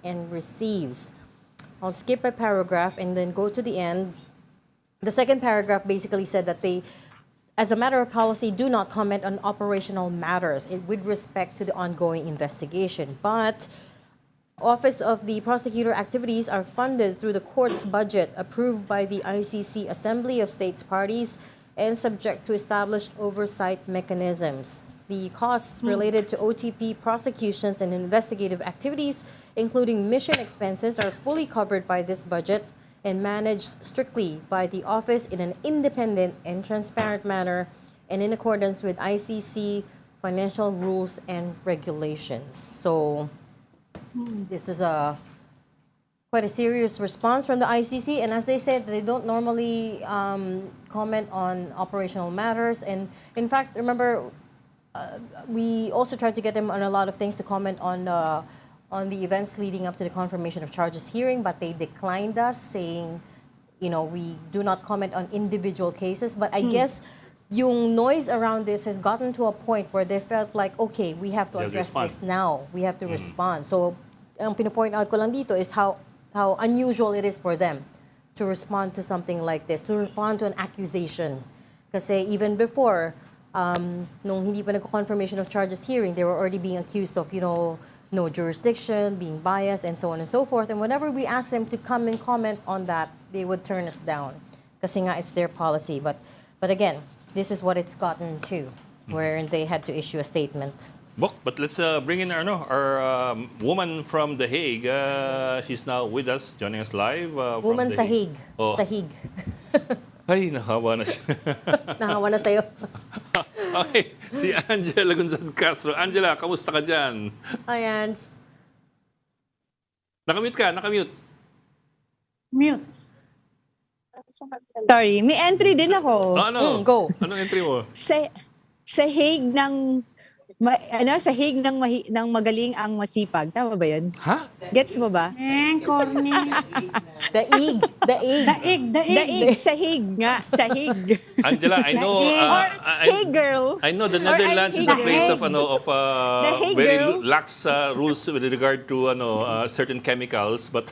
and receives. I'll skip a paragraph and then go to the end. The second paragraph basically said that they, as a matter of policy, do not comment on operational matters with respect to the ongoing investigation. But Office of the Prosecutor activities are funded through the court's budget approved by the ICC Assembly of States Parties and subject to established oversight mechanisms. The costs related to OTP prosecutions and investigative activities, including mission expenses, are fully covered by this budget and managed strictly by the office in an independent and transparent manner and in accordance with ICC financial rules and regulations. So this is quite a serious response from the ICC, and as they said, they don't normally comment on operational matters. And in fact, remember, we also tried to get them on a lot of things to comment on the events leading up to the confirmation of charges hearing, but they declined us, saying, we do not comment on individual cases. But I guess yung noise around this has gotten to a point where they felt like, okay, we have to address this now. We have to respond. So, ang pinapoint out ko lang dito is how unusual it is for them to respond to something like this, to respond to an accusation. Kasi even before, nung hindi pa nagko-confirmation of charges hearing, they were already being accused of, no jurisdiction, being biased, and so on and so forth. And whenever we asked them to come and comment on that, they would turn us down. Kasi nga, it's their policy. But again, this is what it's gotten to, wherein they had to issue a statement. But let's bring in our woman from The Hague. She's now with us, joining us live. Woman sa Hague. Oh. Sa Hague. Ay, nahawa na siya. Nahawa na sa'yo. Okay, si Angela Gonzalo Castro. Angela, kamusta ka dyan? Hi, Ange. Nakamute ka, nakamute. Mute. Sorry, may entry din ako. Ano? Go. Anong entry mo? Sa Hague ng sa Hague ng magaling ang masipag. Tama ba 'yun? Ha? Gets mo ba? Corny. Daig. Daig. Sa Hague nga, sa Hague. Angela, I know Or hey girl. I know the Netherlands is a place of Hey very girl. lax rules with regard to certain chemicals, but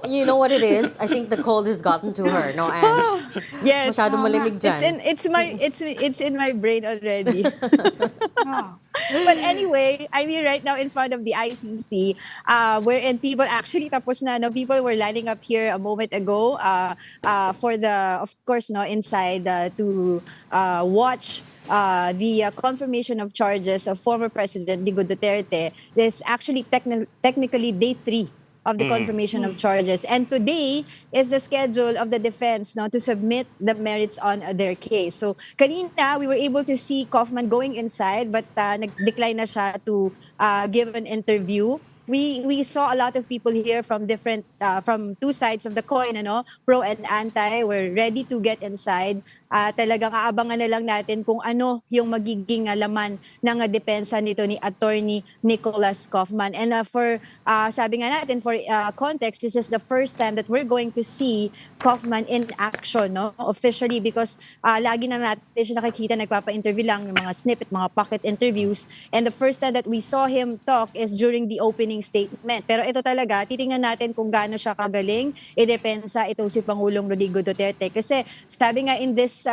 You know what it is? I think the cold has gotten to her, no, Ange? Yes. Masyadong malimig dyan. It's in my brain already. Oh. But anyway, I'm here right now in front of the ICC, wherein people actually tapos na, no, people were lining up here a moment ago for of course, inside to watch the confirmation of charges of former President Rodrigo Duterte. This actually technically day 3 of the confirmation of charges. And today is the schedule of the defense to submit the merits on their case. So kanina, we were able to see Kaufman going inside, but nag-decline na siya to give an interview. We saw a lot of people here from different, from two sides of the coin, pro and anti. We're ready to get inside. Talagang aabangan na lang natin kung ano yung magiging laman ng depensa nito ni Attorney Nicholas Kaufman. And sabi nga natin, for context, this is the first time that we're going to see Kaufman in action, officially, because lagi na natin siya nakikita, nagpapa-interview lang, yung mga snippet, mga pocket interviews. And the first time that we saw him talk is during the opening statement. Pero ito talaga, titingnan natin kung gaano siya kagaling idepensa itong si Pangulong Rodrigo Duterte. Kasi sabi nga in this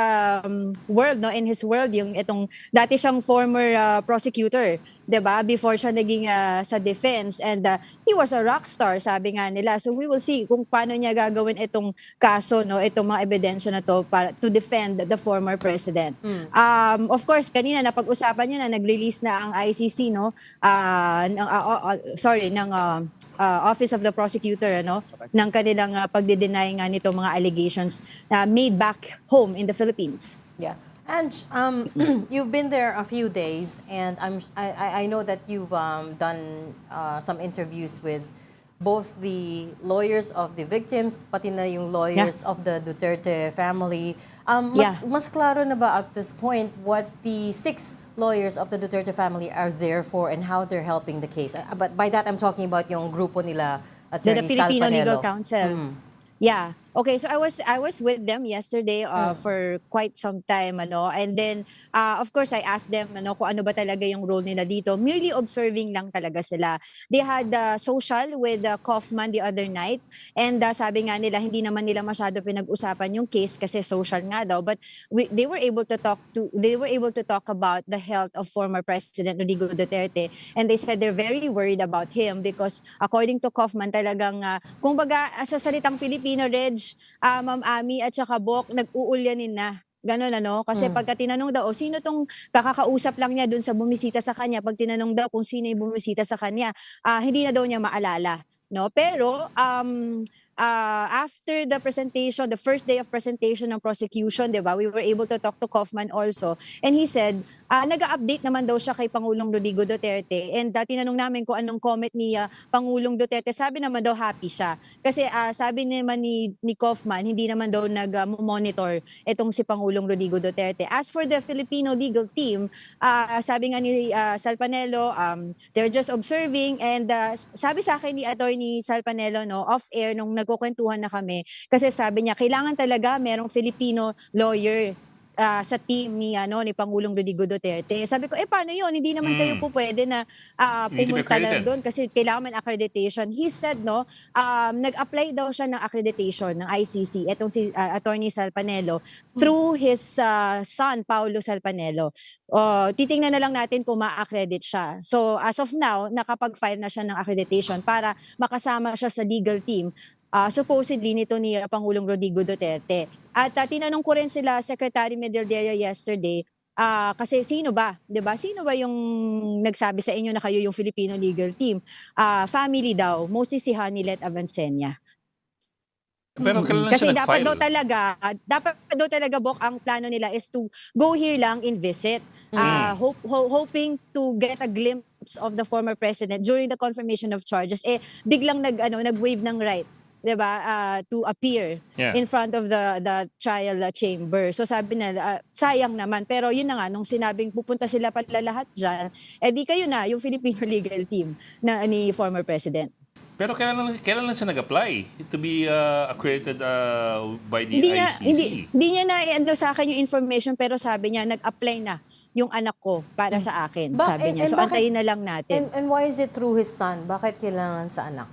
world, in his world, yung itong dati siyang former prosecutor, 'di ba? Before siya naging sa defense, and he was a rock star, sabi nga nila. So we will see kung paano niya gagawin itong kaso, itong mga ebidensya na to para to defend the former president. Of course, kanina napag-usapan niyo na nag-release na ang ICC ng Office of the Prosecutor ng kanilang pagde-deny nga nito mga allegations made back home in the Philippines. Yeah. And you've been there a few days, and I know that you've done some interviews with both the lawyers of the victims, pati na yung lawyers of the Duterte family. Mas klaro na ba at this point what the 6 lawyers of the Duterte family are there for and how they're helping the case? But by that, I'm talking about yung grupo nila, Attorney The Filipino Sal Panelo. Legal Counsel. Yeah. Okay, so I was with them yesterday for quite some time and then of course I asked them kung ano ba talaga yung role nila dito. Merely observing lang talaga sila. They had social with Kaufman the other night and sabi nga nila hindi naman nila masyado pinag-usapan yung case kasi social nga daw, but they were able to talk about the health of former President Rodrigo Duterte, and they said they're very worried about him because according to Kaufman talagang kumbaga sa salitang Pilipino, Reg, Ma'am Ami at saka Bok, nag-uulyanin na. Ganon Kasi pagka tinanong daw, sino tong kakakausap lang niya dun sa bumisita sa kanya, pag tinanong daw kung sino yung bumisita sa kanya, hindi na daw niya maalala. No? Pero, after the presentation, the first day of presentation ng prosecution, di ba, we were able to talk to Kaufman also. And he said, nag-update naman daw siya kay Pangulong Rodrigo Duterte. And tinanong namin kung anong comment ni Pangulong Duterte. Sabi naman daw happy siya. Kasi sabi naman ni Kaufman, hindi naman daw nag-monitor itong si Pangulong Rodrigo Duterte. As for the Filipino legal team, sabi nga ni Salpanelo, they're just observing. And sabi sa akin ni Attorney Salpanelo, off-air, nung nagkukwentuhan na kami, kasi sabi niya, kailangan talaga merong Filipino lawyer sa team ni Pangulong Rodrigo Duterte. Sabi ko, paano yun? Hindi naman kayo po pwede na pumunta lang doon kasi kailangan may accreditation. He said, nag-apply daw siya ng accreditation ng ICC, etong si Attorney Salpanelo, through his son, Paulo Salpanelo. Titingnan na lang natin kung ma-accredit siya. So, as of now, nakapag-file na siya ng accreditation para makasama siya sa legal team, supposedly nito ni Pangulong Rodrigo Duterte. At tinanong ko rin sila, Secretary Medellera yesterday, kasi sino ba? 'Di ba? Sino ba yung nagsabi sa inyo na kayo yung Filipino legal team? Family daw, mostly si Hanilet Avancenia. Pero kailan Kasi siya dapat nag-file? daw talaga Bok, ang plano nila is to go here lang in visit. Hoping to get a glimpse of the former president during the confirmation of charges. Biglang nag-wave ng right, 'di ba? To appear in front of the trial chamber. So sabi na sayang naman, pero yun na nga nung sinabing pupunta sila pala lahat diyan, di kayo na yung Filipino legal team na ni former president. Pero kailan lang siya nag-apply to be accredited by the Hindi ICC? niya na sa akin yung information, pero sabi niya nag-apply na yung anak ko para sa akin, sabi niya. So antayin na lang natin. And why is it through his son? Bakit kailangan sa anak?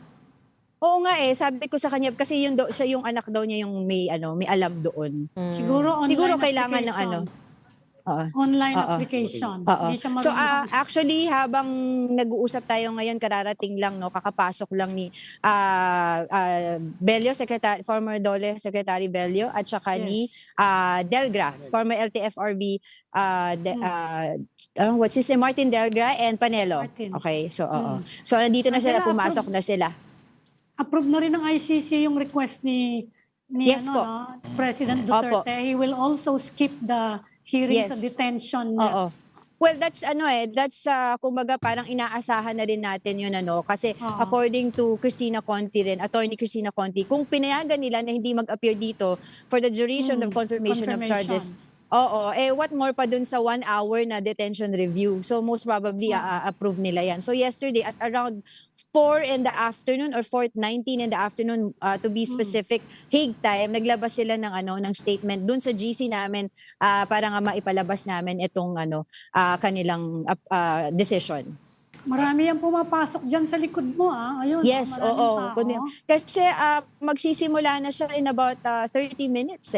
Oo nga sabi ko sa kanya kasi siya yung anak daw niya yung may alam doon. Siguro kailangan application. ng Online application. Hindi siya So marunong. actually habang nag-uusap tayo ngayon, kararating lang kakapasok lang ni Bello, former Dole Secretary Bello, at saka ni Delgra, former LTFRB what's his name, Martin Delgra and Panelo. Martin. Okay, so So nandito na sila, pumasok na sila. Approve na rin ng ICC yung request ni Yes po. President Opo. Duterte. He will also skip the hearing sa Yes. detention niya. Oo. Well, that's kumbaga parang inaasahan na rin natin yun kasi according to Cristina Conti rin, Attorney Cristina Conti, kung pinayagan nila na hindi mag-appear dito for the duration of confirmation of charges, what more pa dun sa 1 hour na detention review. So most probably approve nila yan. So yesterday at around 4 in the afternoon or 4:19 in the afternoon, to be specific, Hague time, naglabas sila ng statement dun sa GC namin para nga maipalabas namin itong kanilang decision. Marami yan pumapasok dyan sa likod mo. Ayun, Yes, oo. tao. Kasi magsisimula na siya in about 30 minutes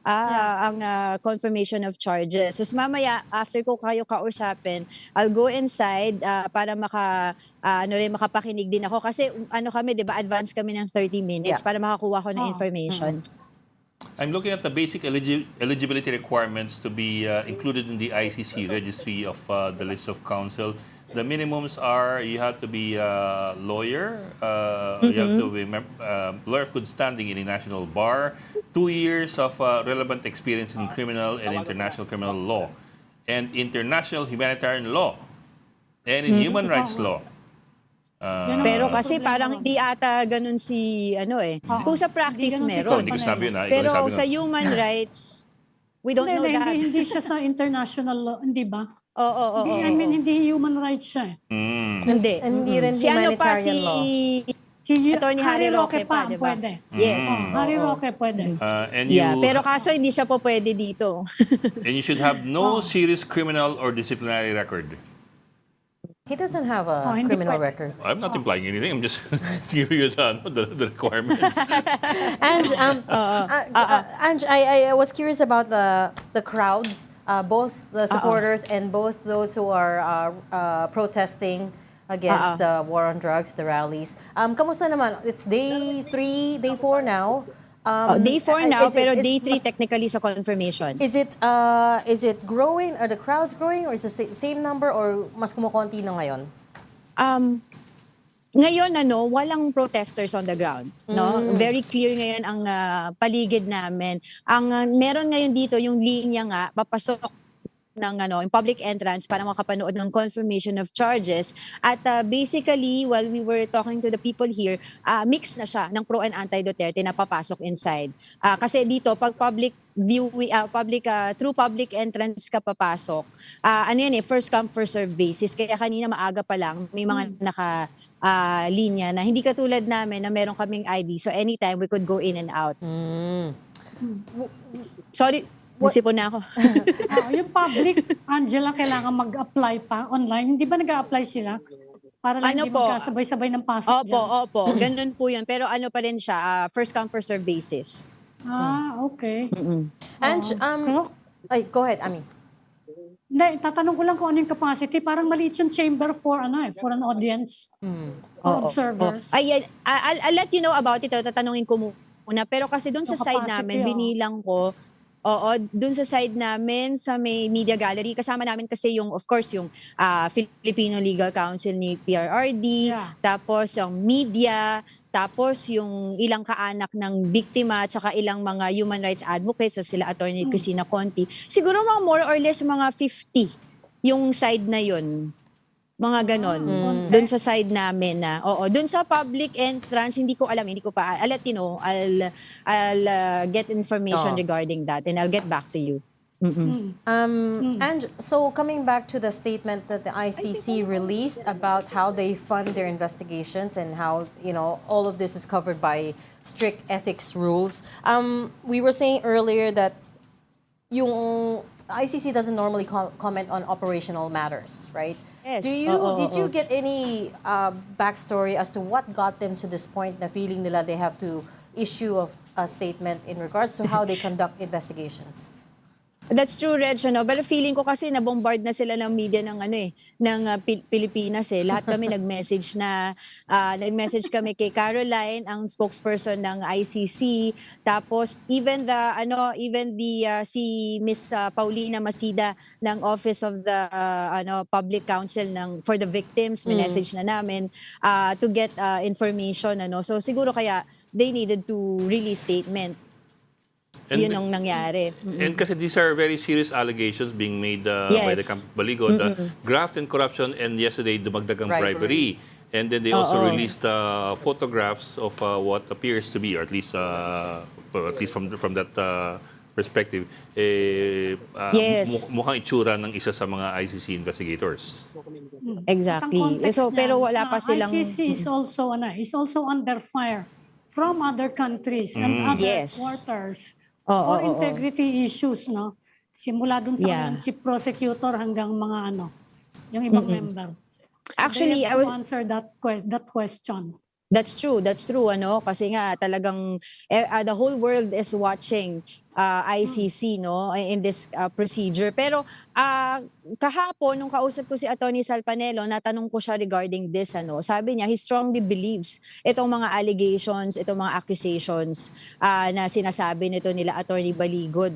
ang confirmation of charges. So mamaya, after ko kayo kausapin, I'll go inside para makapakinig din ako. Kasi kami, di ba, advance kami ng 30 minutes para makakuha ko ng information. I'm looking at the basic eligibility requirements to be included in the ICC registry of the list of counsel. The minimums are you have to be a lawyer, you have to be lawyer of good standing in a national bar, 2 years of relevant experience in criminal and international criminal law, and international humanitarian law, and in human rights law. Pero kasi parang hindi ata ganun si Kung sa practice Hindi ganun si meron. Hindi ko sinabi yun, ikaw Pero nagsabi sa nun. human rights, we don't know that. Hindi siya sa international law, hindi ba? Oo. I mean, hindi human rights siya. Hindi. Hindi rin Si humanitarian law. Si Attorney Harry Roque pa, ang di ba? pwede. Yes. Harry oo. Roque pwede. And Yeah, you pero kaso hindi siya po pwede dito. and you should have no serious criminal or disciplinary record. He doesn't have a hindi criminal pwede. record. I'm not implying anything. I'm just giving you the requirements. Ange, Ange, I was curious about the crowds, both the supporters and both those who are protesting against the war on drugs, the rallies. Kamusta naman? It's day 3, day 4 now. Day 4 now, is it- pero is- day 3 mas- technically sa confirmation. Is it growing? Are the crowds growing, or is it the same number, or mas kumukonti na ngayon? Ngayon walang protesters on the ground, no? Very clear ngayon ang paligid namin. Ang meron ngayon dito yung linya nga papasok ng yung public entrance para makapanood ng confirmation of charges at basically while we were talking to the people here, mix na siya ng pro and anti-Duterte na papasok inside. Kasi dito pag public view through public entrance ka papasok, first come first serve basis. Kaya kanina maaga pa lang may mga linya na hindi katulad namin na meron kaming ID, so anytime we could go in and out. Sorry, isipon na ako. Yung public, Angela, kailangan mag-apply pa online. Hindi ba nag-a-apply sila? Para lang hindi magkasabay-sabay ng pasok dyan. Opo. Ganun po yun. Pero pa rin siya, first come first serve basis. Okay. Ange, go ahead, Ami. Hindi, tatanong ko lang kung ano yung capacity. Parang maliit yung chamber for for an audience. For observers. I'll let you know about it. Tatanungin ko muna. Pero kasi doon sa Yung side capacity, namin, binilang ko, doon sa side namin, sa may media gallery, kasama namin kasi yung, of course, yung Filipino Legal Council ni PRRD, tapos yung media, tapos yung ilang kaanak ng biktima, tsaka ilang mga human rights advocates, sila Attorney Cristina Conti. Siguro mga more or less mga 50 yung side na yun. Mga ganon. Doon sa side namin na, doon sa public entrance, hindi ko alam, hindi ko pa, I'll let you know, I'll get information regarding that and I'll get back to you. And so coming back to the statement that the ICC released about how they fund their investigations and how, all of this is covered by strict ethics rules. We were saying earlier that yung ICC doesn't normally comment on operational matters, right? Yes. Did you get any backstory as to what got them to this point na feeling nila they have to issue a statement in regards to how they conduct investigations? That's true, Reg, pero feeling ko kasi na-bombard na sila ng media ng Pilipinas eh. Lahat kami nag-message kami kay Caroline, ang spokesperson ng ICC. Tapos even si Miss Paulina Masida ng Office of the Public Counsel for the Victims, message na namin to get information So siguro kaya they needed to release statement. Yun ang nangyari. And kasi these are very serious allegations being made by the Camp Baligo, graft and corruption, and yesterday dumagdag ang bribery. And then they also released photographs of what appears to be, or at least from that perspective, mukhang itsura ng isa sa mga ICC investigators. Exactly. So pero wala pa silang ICC is also under fire from other countries and other quarters. For integrity issues, no? Simula dun sa kanilang chief prosecutor hanggang mga yung ibang member. Actually, I was answer that question. That's true, kasi nga talagang the whole world is watching ICC in this procedure. Pero kahapon nung kausap ko si Attorney Salpanelo, natanong ko siya regarding this sabi niya he strongly believes itong mga allegations, itong mga accusations na sinasabi nila Attorney Baligod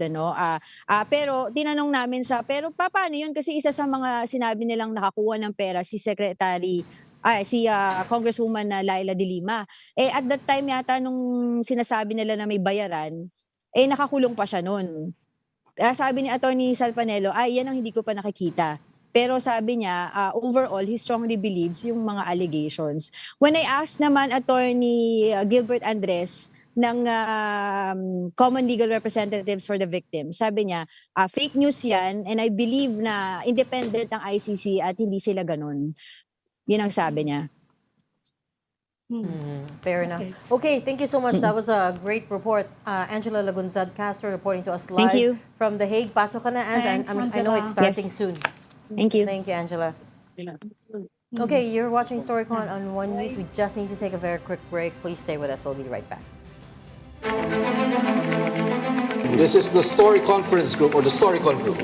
pero tinanong namin siya, pero paano yun kasi isa sa mga sinabi nilang nakakuha ng pera si Congresswoman na Laila de Lima. At that time yata nung sinasabi nila na may bayaran, nakakulong pa siya noon. Sabi ni Attorney Salpanelo, yan ang hindi ko pa nakikita. Pero sabi niya, overall, he strongly believes yung mga allegations. When I asked naman Attorney Gilbert Andres ng Common Legal Representatives for the Victims, sabi niya, fake news yan and I believe na independent ang ICC at hindi sila ganun. Yun ang sabi niya. Fair enough. Okay. Okay, thank you so much. That was a great report. Angela Lagunzad Castro reporting to us Thank live you. from The Hague. Pasok ka na, Ange. Thanks, I know it's Angela. starting Yes. soon. Thank you. Thank you, Angela. Okay, you're watching Storycon on One News. We just need to take a very quick break. Please stay with us. We'll be right back. This is the Story Conference Group or the Storycon Group.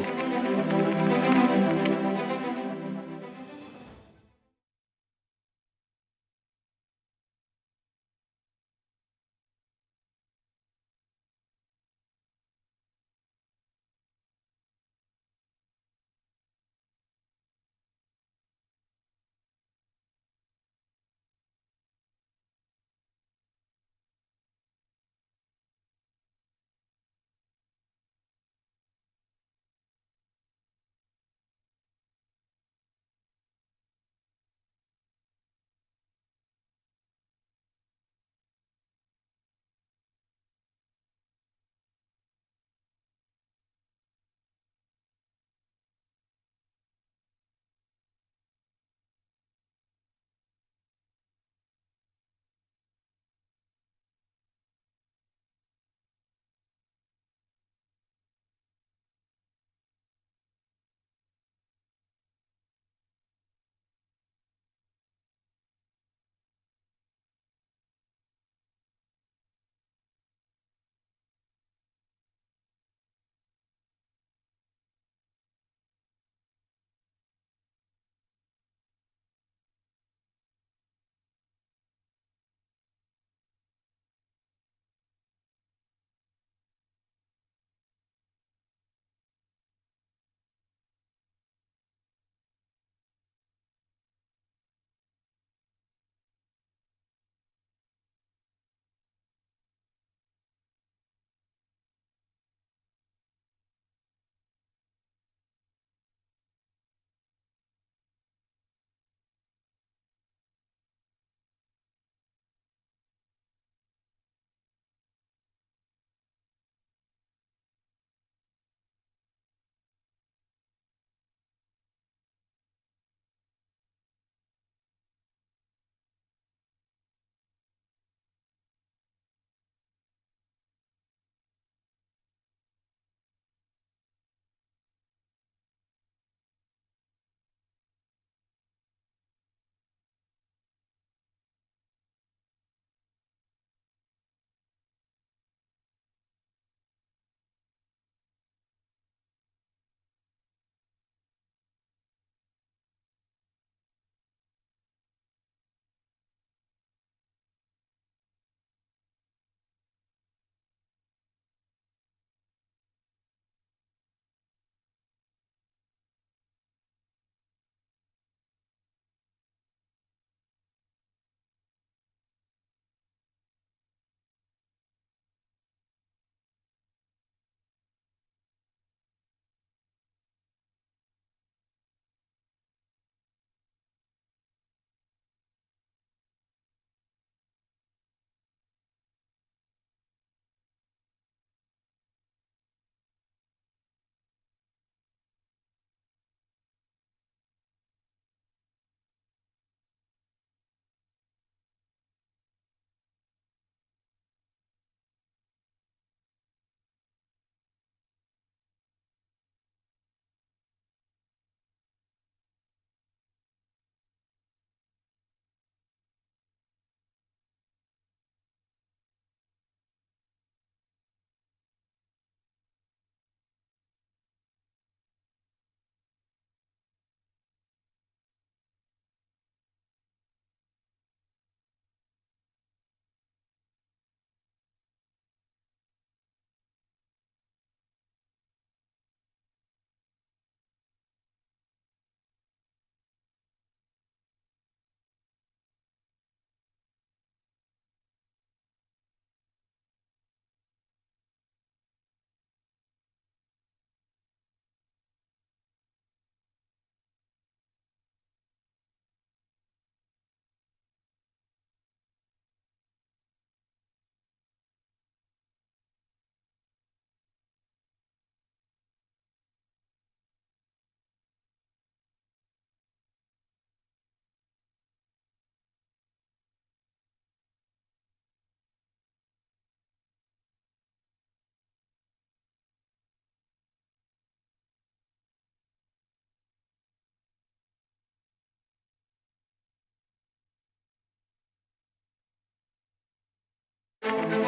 You've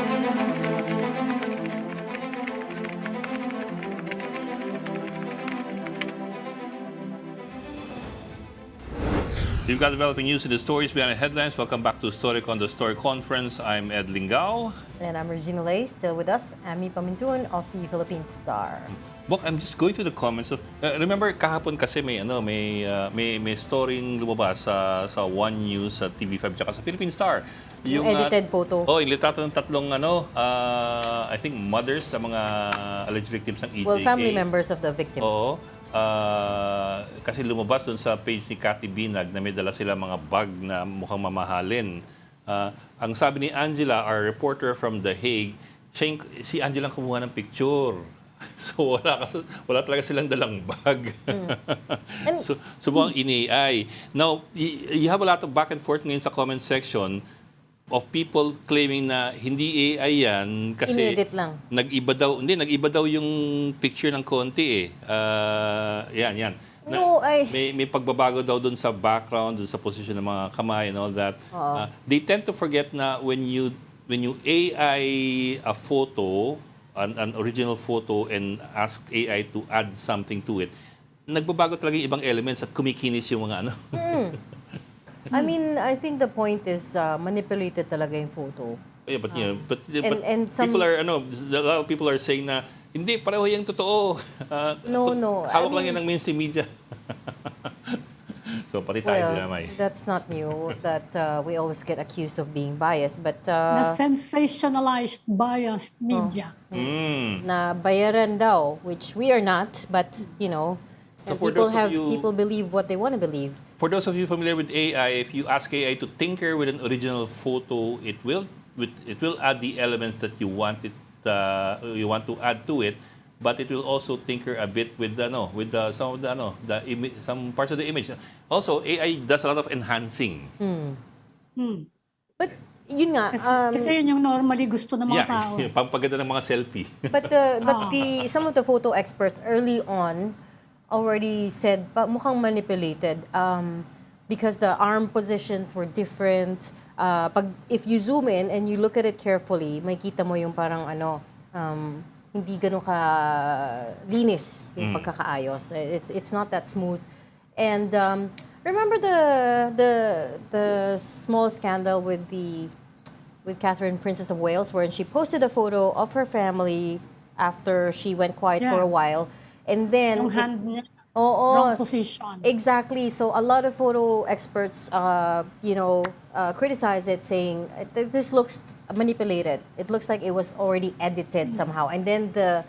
got developing news in the stories behind the headlines. Welcome back to Storycon, the Story Conference. I'm Ed Lingao. And I'm Regina Lay, still with us, Ami Pamintuan of the Philippine Star. Bok, I'm just going to the comments of remember kahapon kasi may storying lumabas sa One News sa TV5 tsaka sa Philippine Star. Yung edited photo. Oh, yung litrato ng tatlong I think mothers sa mga alleged victims ng EJK. Well, family members of the victims. Oo. Kasi lumabas dun sa page ni Cathy Binag na may dala sila mga bag na mukhang mamahalin. Ang sabi ni Angela, our reporter from The Hague, si Angela ang kumuha ng picture. So wala talaga silang dalang bag. So mukhang in-AI. Now, you have a lot of back and forth ngayon sa comment section of people claiming na hindi AI yan kasi inedit lang. Nag-iba daw yung picture ng konti yan. May pagbabago daw dun sa background, dun sa position ng mga kamay and all that. They tend to forget na when you AI a photo, an original photo, and ask AI to add something to it, nagbabago talaga yung ibang elements at kumikinis yung mga ano. I mean, I think the point is manipulated talaga yung photo. Yeah, but some, people are a lot of people are saying na hindi pareho yung totoo. No. Hawak lang yan ng mainstream media. So pati tayo dinamay. That's not new that we always get accused of being biased, but Na sensationalized, biased media. na bayaran daw, which we are not, but So and for people those of you- people believe what they want to believe. For those of you familiar with AI, if you ask AI to tinker with an original photo, it will add the elements that you want to add to it, but it will also tinker a bit with some parts of the image. Also, AI does a lot of enhancing. But yun nga, Kasi yun yung normally gusto ng mga tao. Pampaganda ng mga selfie. but some of the photo experts early on already said mukhang manipulated because the arm positions were different. If you zoom in and you look at it carefully, makita mo yung parang hindi ganun ka linis yung pagkakaayos. It's not that smooth. And remember the small scandal with Catherine, Princess of Wales, where she posted a photo of her family after she went quiet for a while. And then Yung hand niya, wrong position. Exactly. So a lot of photo experts, criticize it, saying this looks manipulated. It looks like it was already edited somehow. And then the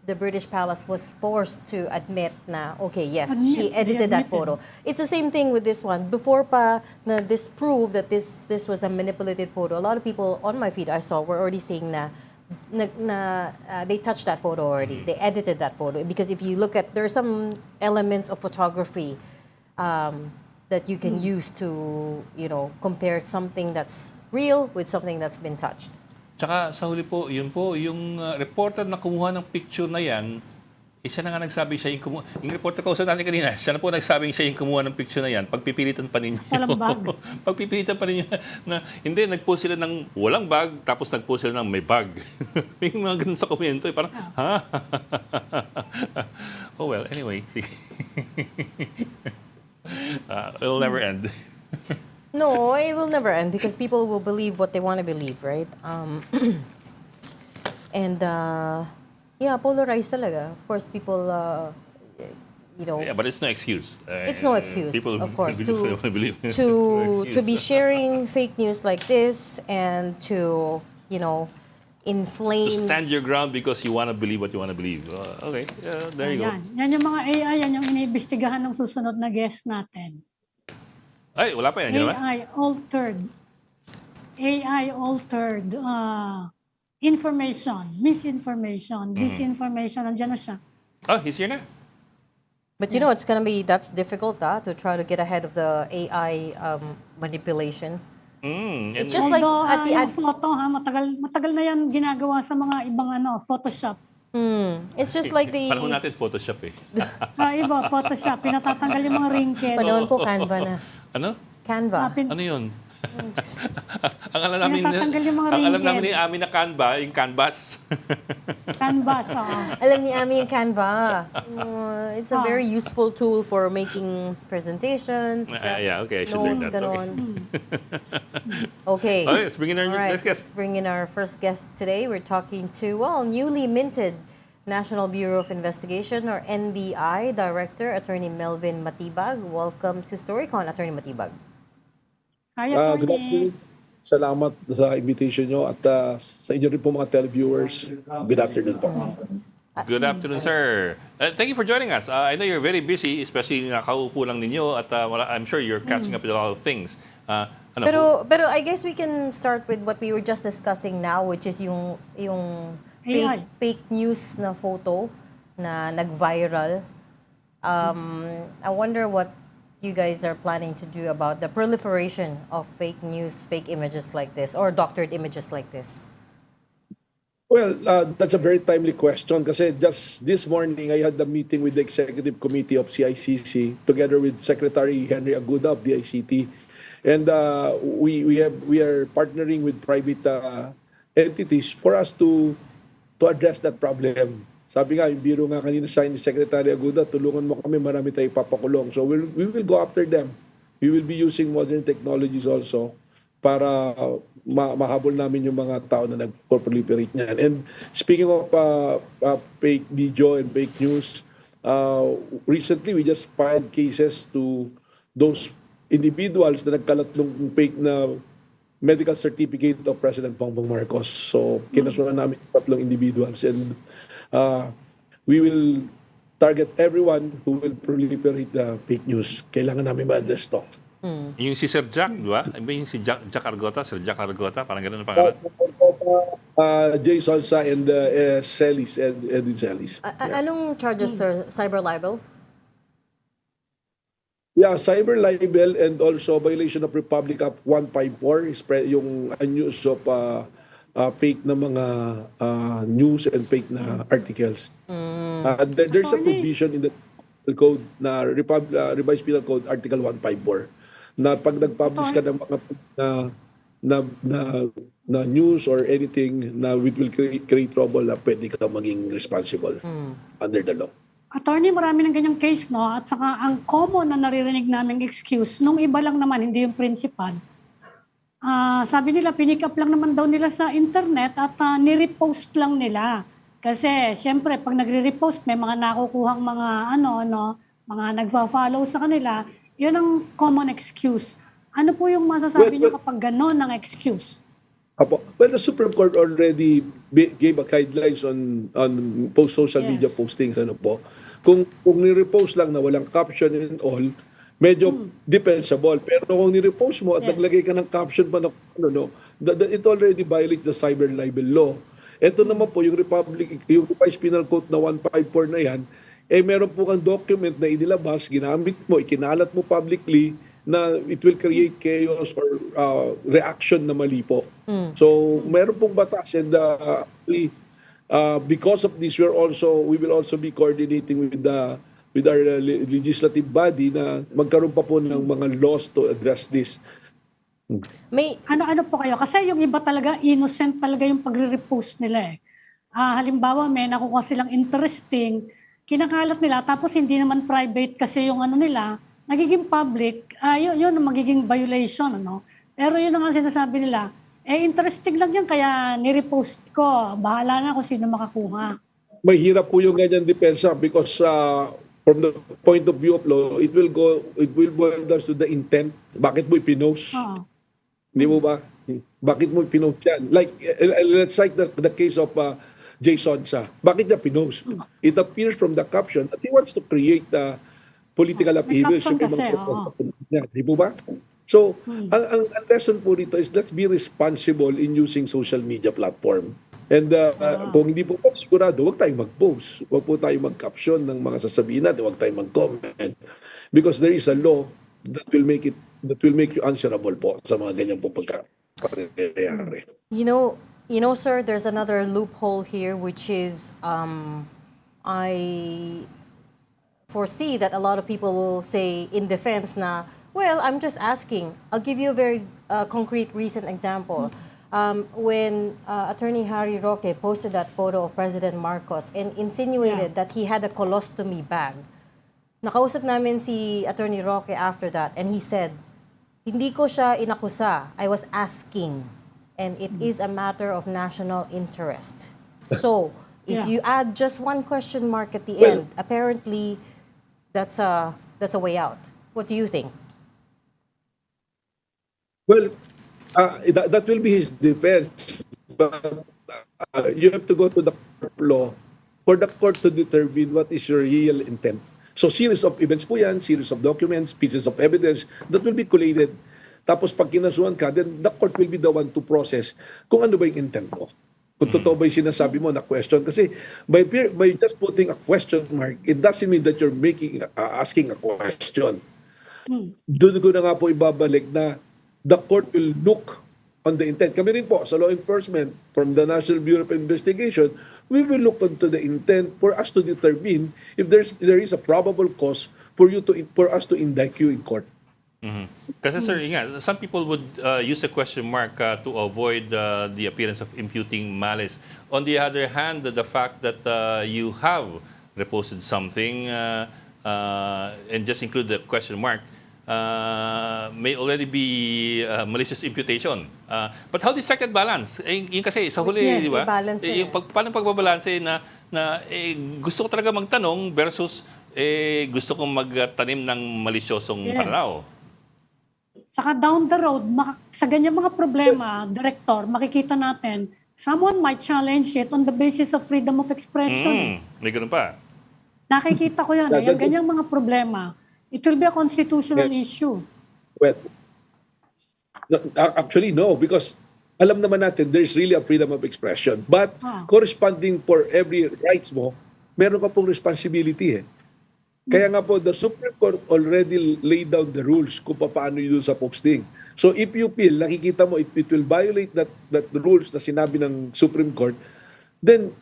British Palace was forced to admit na, okay, yes, she edited that photo. It's the same thing with this one. Before pa na this proved that this was a manipulated photo, a lot of people on my feed I saw were already saying na they touched that photo already. They edited that photo because if you look at, there are some elements of photography that you can use to compare something that's real with something that's been touched. Tsaka sa huli po, yung reporter na kumuha ng picture na yan, siya na nga nagsabi siya yung kumuha. Yung reporter ko sa natin kanina, siya na po nagsabing siya yung kumuha ng picture na yan. Pagpipilitan pa ninyo. Walang bag. Pagpipilitan pa ninyo na hindi, nag-post sila ng walang bag, tapos nag-post sila ng may bag. Yung mga ganun sa komento, parang, ha? Oh well, anyway. It'll never end. No, it will never end because people will believe what they want to believe, right? And polarized talaga. Of course, people, Yeah, but it's no excuse. It's no excuse, People of course, believe to be sharing fake news like this and to, inflame. To stand your ground because you want to believe what you want to believe. Okay, there you go. Yan yung mga AI, yan yung iniimbestigahan ng susunod na guest natin. Ay, wala pa yan. Ganun ba? AI altered information, misinformation, disinformation, nandiyan na siya. Oh, he's here na. But that's difficult to try to get ahead of the AI manipulation. It's just like Although, at the yung photo, matagal na yan ginagawa sa mga ibang Photoshop. It's just like the Panahon natin Photoshop eh. Photoshop, pinatatanggal yung mga wrinkles. panahon ko Canva na. Ano? Canva. Ano yun? Ang alam namin, Natatanggal yung mga ang alam namin wrinkles. ni Ami na Canva, yung canvas. Canvas, oo. Alam ni Ami yung Canva. It's a Ah. very useful tool for making presentations, Yeah, okay, I should learn notes, that. Okay. ganon. Okay. Okay, let's bring in our All right, next guest. let's bring in our first guest today. We're talking to, newly minted National Bureau of Investigation, or NBI, Director, Attorney Melvin Matibag. Welcome to Storycon, Attorney Matibag. Hi, Good Atty. afternoon. Salamat sa invitation nyo at sa inyo rin po mga televiewers. Good afternoon po. Good afternoon, sir. Thank you for joining us. I know you're very busy, especially nakaupo lang ninyo at I'm sure you're catching up with a lot of things. Pero I guess we can start with what we were just discussing now, which is yung AI. fake news na photo na nag-viral. I wonder what you guys are planning to do about the proliferation of fake news, fake images like this, or doctored images like this. Well, that's a very timely question kasi just this morning I had a meeting with the Executive Committee of CICC together with Secretary Henry Aguda of the ICT. And we are partnering with private entities for us to address that problem. Sabi nga, yung biro nga kanina sa ni Secretary Aguda, tulungan mo kami, marami tayo ipapakulong. So we will go after them. We will be using modern technologies also para mahabol namin yung mga tao na nag-proliferate niyan. And speaking of fake video and fake news, recently we just filed cases to those individuals na nagkalat ng fake na medical certificate of President Bongbong Marcos. So kinasuhan namin 3 individuals, and we will target everyone who will proliferate the fake news. Kailangan namin ma-address to. Yung si Sir Jack, di ba? Yung si Jack Argota, Sir Jack Argota, parang ganun ang pangalan. Jason Sa and Celis and Edwin Celis. Anong charges, sir? Cyber libel? Yeah, cyber libel and also violation of Republic Act 154 is yung use of fake na mga news and fake na articles. There's a provision in the code na revised penal code article 154 na pag nag-publish ka ng mga na news or anything na which will create trouble, pwede ka maging responsible under the law. Attorney, marami ng ganyang case, no? At saka ang common na naririnig naming excuse, nung iba lang naman, hindi yung principal. Sabi nila, pinick up lang naman daw nila sa internet at nirepost lang nila. Kasi, syempre, pag nagre-repost, may mga nakukuhang mga, mga nagfa-follow sa kanila. Yun ang common excuse. Ano po yung masasabi niyo kapag gano'n ang excuse? Well, the Supreme Court already gave a guidelines on social media postings. Ano po? Kung ni-repost lang na walang caption and all, medyo defensible. Pero kung ni-repost mo at naglagay ka ng caption pa na it already violates the cyber libel law. Ito naman po yung revised penal code na 154 na yan, meron po kang document na inilabas, ginamit mo, ikinalat mo publicly, na it will create chaos or reaction na mali po. So, meron pong batas, and because of this, we will also be coordinating with our legislative body na magkaroon pa po ng mga laws to address this. May Ano po kayo? Kasi yung iba talaga, innocent talaga yung pagre-repost nila eh. Halimbawa, may nakuha silang interesting, kinakalat nila, tapos hindi naman private kasi yung nila, nagiging public, yun ang magiging violation. Pero yun ang sinasabi nila, interesting lang yan, kaya nirepost ko. Bahala na kung sino makakuha. Mahirap po yung ganyan depensa because from the point of view of law, it will boil down to the intent. Bakit mo ipinost? Hindi mo ba? Bakit mo ipinost yan? Like, let's cite the case of Jason Sa. Bakit niya pinost? It appears from the caption that he wants to create the political upheaval. Di po ba? So, ang lesson po dito is let's be responsible in using social media platform. And kung hindi po sigurado, huwag tayong mag-post. Huwag po tayong mag-caption ng mga sasabihin natin. Huwag tayong mag-comment. Because there is a law that will make you answerable po sa mga ganyan po pagkakayari. You know, sir, there's another loophole here, which is I foresee that a lot of people will say in defense na Well, I'm just asking. I'll give you a very concrete recent example. When Attorney Harry Roque posted that photo of President Marcos and insinuated that he had a colostomy bag, nakausap namin si Attorney Roque after that, and he said, hindi ko siya inakusa. I was asking. And it is a matter of national interest. So, if you add just one question mark at the end, apparently, that's a way out. What do you think? Well, that will be his defense. But you have to go to the law for the court to determine what is your real intent. So series of events po yan, series of documents, pieces of evidence that will be collated. Tapos pag kinasuhan ka, then the court will be the one to process kung ano ba yung intent mo. Kung totoo ba yung sinasabi mo na question. Kasi by just putting a question mark, it doesn't mean that you're asking a question. Doon ko na nga po ibabalik na the court will look on the intent. Kami rin po, sa law enforcement, from the National Bureau of Investigation, we will look into the intent for us to determine if there is a probable cause for us to indict you in court. Kasi sir, some people would use a question mark to avoid the appearance of imputing malice. On the other hand, the fact that you have reposted something and just include the question mark may already be malicious imputation. But how do you strike that balance? Yung kasi sa huli, di ba? Yung paano pagbabalanse na gusto ko talaga magtanong versus gusto kong magtanim ng malisyosong pananaw. Saka down the road, sa ganyan mga problema, Director, makikita natin, someone might challenge it on the basis of freedom of expression. May ganun pa. Nakikita ko yan. Yung ganyang mga problema, it will be a constitutional issue. Well, actually, no, because alam naman natin, there's really a freedom of expression. But corresponding for every rights mo, meron ka pong responsibility eh. Kaya nga po, the Supreme Court already laid down the rules kung paano yun sa posting. So if you feel, nakikita mo, it will violate that rules na sinabi ng Supreme Court, then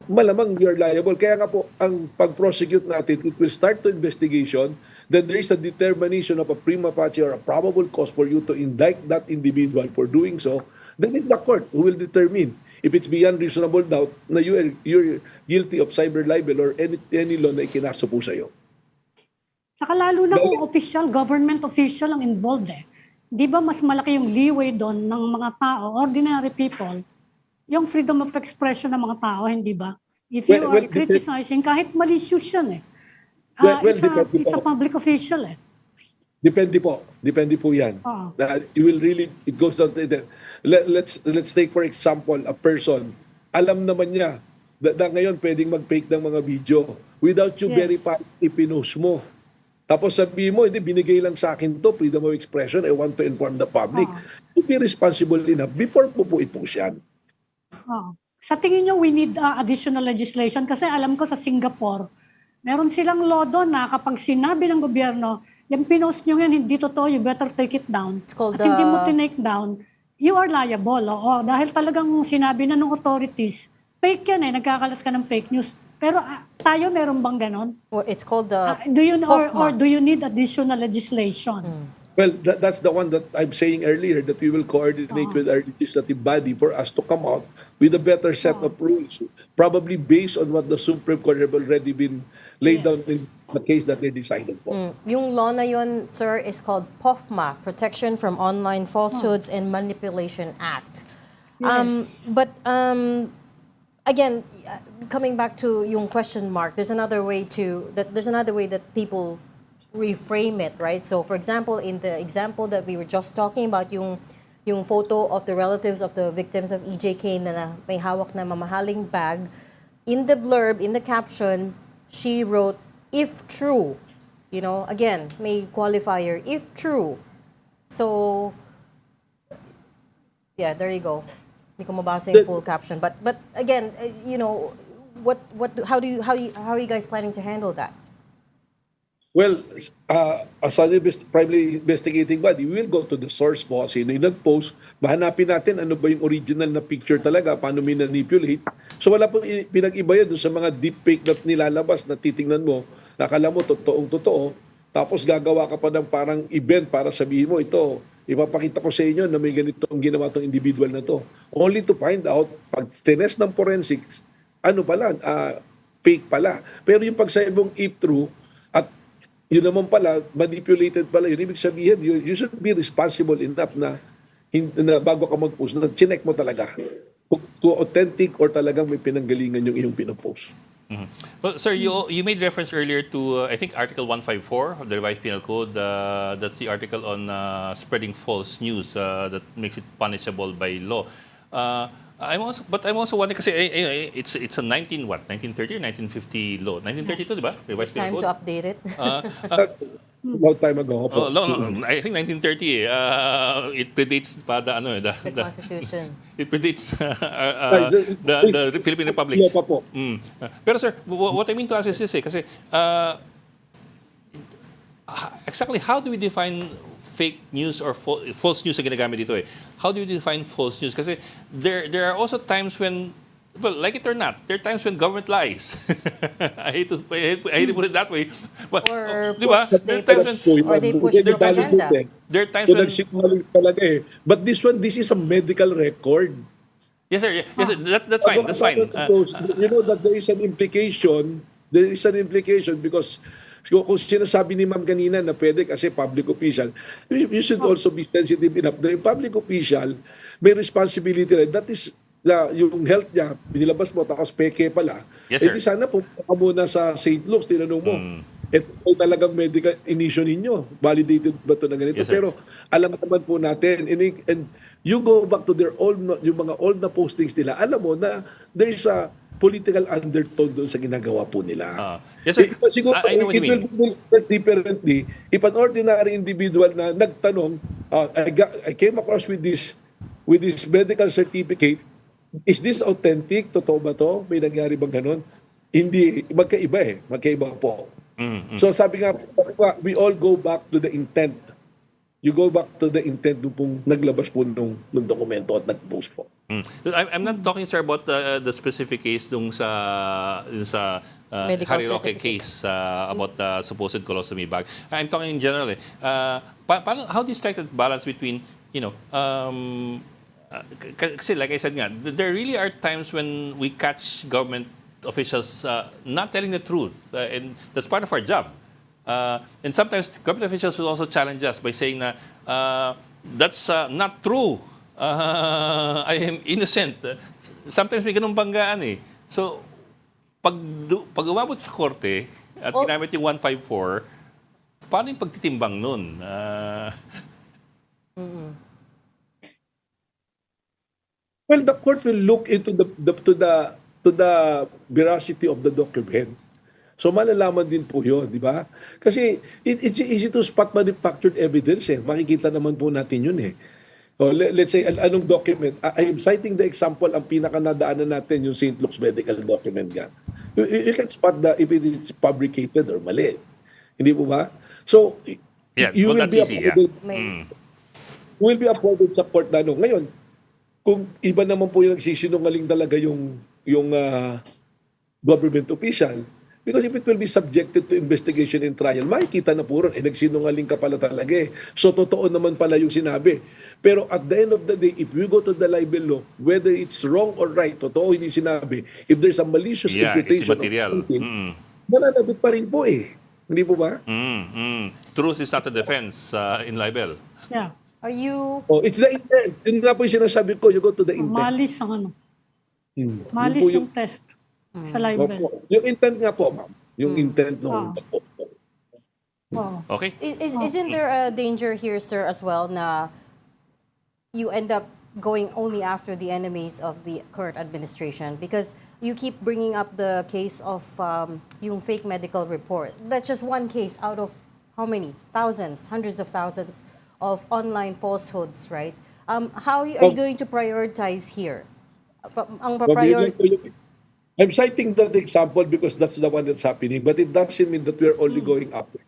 malamang you're liable. Kaya nga po, ang pag-prosecute natin, it will start to investigation, then there is a determination of a prima facie or a probable cause for you to indict that individual for doing so, then it's the court who will determine if it's beyond reasonable doubt na you're guilty of cyber libel or any law na ikinaso po sa'yo. Saka lalo na kung government official ang involved eh. Di ba mas malaki yung leeway doon ng mga tao, ordinary people, yung freedom of expression ng mga tao, hindi ba? If you are criticizing, kahit malicious yan eh. It's a public official eh. Depende po yan. It goes down to that. Let's take for example, a person, alam naman niya na ngayon pwedeng mag-fake ng mga video without you verify ipinost mo. Tapos sabihin mo, hindi, binigay lang sa akin to, freedom of expression, I want to inform the public. To be responsible enough before po i-post yan. Sa tingin nyo, we need additional legislation kasi alam ko sa Singapore, meron silang law doon na kapag sinabi ng gobyerno, yung pinost nyo yan, hindi totoo, you better take it down. It's called At hindi mo tinake down, you are liable. Dahil talagang sinabi na ng authorities, fake yan eh, nagkakalat ka ng fake news. Pero tayo meron bang ganon? Well, it's called the do you need additional legislation? Well, that's the one that I'm saying earlier, that we will coordinate with our legislative body for us to come out with a better set of rules, probably based on what the Supreme Court have already been laid down in the case that they decided for. Yung law na yun, sir, is called POFMA, Protection from Online Falsehoods and Manipulation Act. Again, coming back to yung question mark, there's another way that people reframe it, right? So, for example, in the example that we were just talking about, yung photo of the relatives of the victims of EJK na may hawak na mamahaling bag, in the blurb, in the caption, she wrote, if true. You know, again, may qualifier, if true. So, yeah, there you go. Hindi ko mabasa yung full caption. But again, you know, how are you guys planning to handle that? Well, as a primary investigating body, we will go to the source po. Sino yung nag-post, mahanapin natin ano ba yung original na picture talaga, paano minanipulate. So wala pong pinag-iba yan sa mga deepfake na nilalabas na titingnan mo, nakala mo totoong-totoo, tapos gagawa ka pa ng parang event para sabihin mo, ito, ipapakita ko sa inyo na may ganitong ginawa tong individual na to. Only to find out, pag tinest ng forensics, ano pala, fake pala. Pero yung pagsabi mong if true, at yun naman pala, manipulated pala, yun ibig sabihin, you should be responsible enough na bago ka mag-post, na chinek mo talaga kung authentic or talagang may pinanggalingan yung iyong pinopost. Mhm. Well, sir, you made reference earlier to, I think, Article 154 of the Revised Penal Code. That's the article on spreading false news that makes it punishable by law. I'm also wondering kasi it's a 1930 or 1950 law? 1932, di ba? Revised Time Penal to Code. update it. Long time ago. Oh, no, I think 1930. It predates pa the The Constitution. it predates the Philippine Republic. Sila pa po. Pero sir, what I mean to ask is this kasi exactly how do we define fake news or false news na ginagamit dito eh? How do we define false news? Kasi there are also times when, well, like it or not, there are times when government lies. I hate to put it that way. But, Or di ba? they There are times push- when or they push their agenda. there are times So when nagsinungaling talaga eh. But this is a medical record. yes sir, that's fine. That's fine. You know that there is an implication. There is an implication because kung sinasabi ni ma'am kanina na pwede kasi public official, you should also be sensitive enough. The public official may responsibility rin. That is yung health niya, binilabas mo, tapos peke pala. Yes, sir. Di sana pumunta ka muna sa St. Luke's, tinanong mo, ito ay talagang medical issue ninyo. Validated ba ito na ganito? Yes, sir. Pero alam naman po natin, and you go back to their old, yung mga old na postings nila, alam mo na there is a political undertone doon sa ginagawa po nila. Yes, sir. Siguro, I know what it you mean. will be differently if an ordinary individual na nagtanong, I came across with this medical certificate, is this authentic? Totoo ba to? May nangyari bang ganun? Hindi. Magkaiba eh. Magkaiba po. So sabi nga, we all go back to the intent. You go back to the intent nung pong naglabas po nung dokumento at nag-post po. I'm not talking, sir, about the specific case dun sa Medical Harry Roque certificate. case about the supposed colostomy bag. I'm talking in general. How do you strike that balance between, kasi like I said nga, there really are times when we catch government officials not telling the truth, and that's part of our job. And sometimes government officials will also challenge us by saying na that's not true. I am innocent. Sometimes may ganung banggaan eh. So, pag umabot sa korte at ginamit yung 154, paano yung pagtitimbang nun? Well, the court will look into the veracity of the document. So malalaman din po 'yon, di ba? Kasi it's easy to spot manufactured evidence eh. Makikita naman po natin 'yun eh. So let's say anong document? I am citing the example, ang pinakanadaanan natin yung St. Luke's medical document nga. You can spot if it is fabricated or mali. Hindi po ba? So you will be afforded, will be afforded sa court na ano. Ngayon, kung iba naman po yung nagsisinungaling talaga yung government official, because if it will be subjected to investigation and trial, makikita na po ron, nagsinungaling ka pala talaga eh. So, totoo naman pala yung sinabi. Pero at the end of the day, if we go to the libel law, whether it's wrong or right, totoo yung sinabi, if there's a malicious imputation it's material. of something, mananabit pa rin po eh. Hindi po ba? Truth is not a defense in libel. Yeah. Are you... Oh, it's the intent. Yun nga po yung sinasabi ko, you go to the intent. Malis ang ano. Malis Yun po yung test sa libel. Opo. Yung intent nga po, ma'am. Yung intent nung Oh. Okay? Isn't there a danger here, sir, as well, na you end up going only after the enemies of the current administration? Because you keep bringing up the case of yung fake medical report. That's just one case out of how many? Thousands, hundreds of thousands of online falsehoods, right? How are you going to prioritize here? I'm citing that example because that's the one that's happening, but it doesn't mean that we're only going after.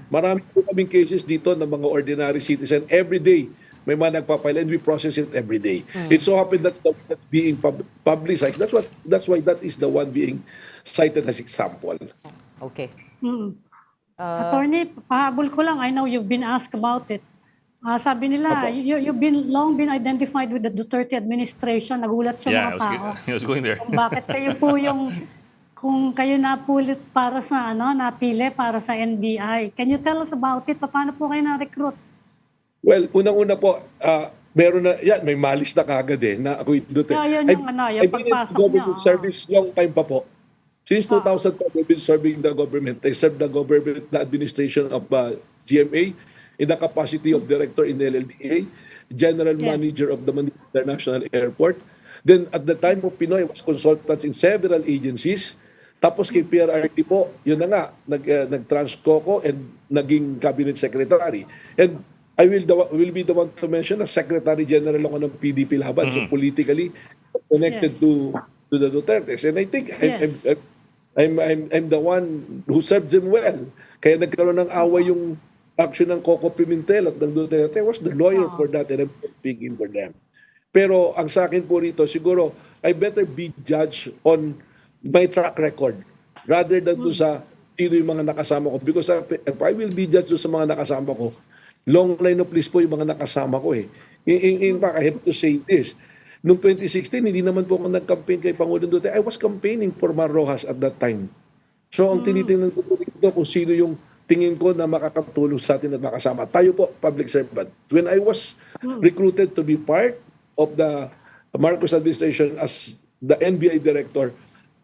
Marami po kaming cases dito ng mga ordinary citizen. Every day, may mga nagpapile and we process it every day. It so happened that that's being publicized. That's why that is the one being cited as example. Okay. Attorney, pahabol ko lang. I know you've been asked about it. Sabi nila, Apo. you've long been identified with the Duterte administration. Nagulat siya Yeah, mga tao. I was going there. Kung bakit kayo po kung kayo napulit para sa, napili para sa NBI. Can you tell us about it? Paano po kayo na-recruit? Well, unang-una po, meron na, yan, may malis na kagad na ako yung Duterte. Yeah, yun yung I've been in pagpasok government niya. service long time pa po. Since 2005, I've been serving the government. I served the government, the administration of GMA in the capacity of director in LLDA, general manager of the Manila International Airport. Then at the time of Pinoy, I was consultants in several agencies. Tapos kay PRRT po, yun na nga, nag-transco ko and naging cabinet secretary. And I will be the one to mention na Secretary General ako ng PDP Laban. So politically connected to the Dutertes. And I think I'm the one who served them well. Kaya nagkaroon ng away yung action ng Coco Pimentel at ng Duterte. I was the lawyer for that and I'm speaking for them. Pero ang sa akin po rito, siguro, I better be judged on my track record rather than to sa sino yung mga nakasama ko. Because if I will be judged sa mga nakasama ko, long line of list po yung mga nakasama ko eh. In fact, I have to say this. Noong 2016, hindi naman po ako nag-campaign kay Pangulong Duterte. I was campaigning for Mar Rojas at that time. So ang tinitingnan ko po dito kung sino yung tingin ko na makakatulong sa atin at makasama. Tayo po, public servant. When I was recruited to be part of the Marcos administration as the NBI director,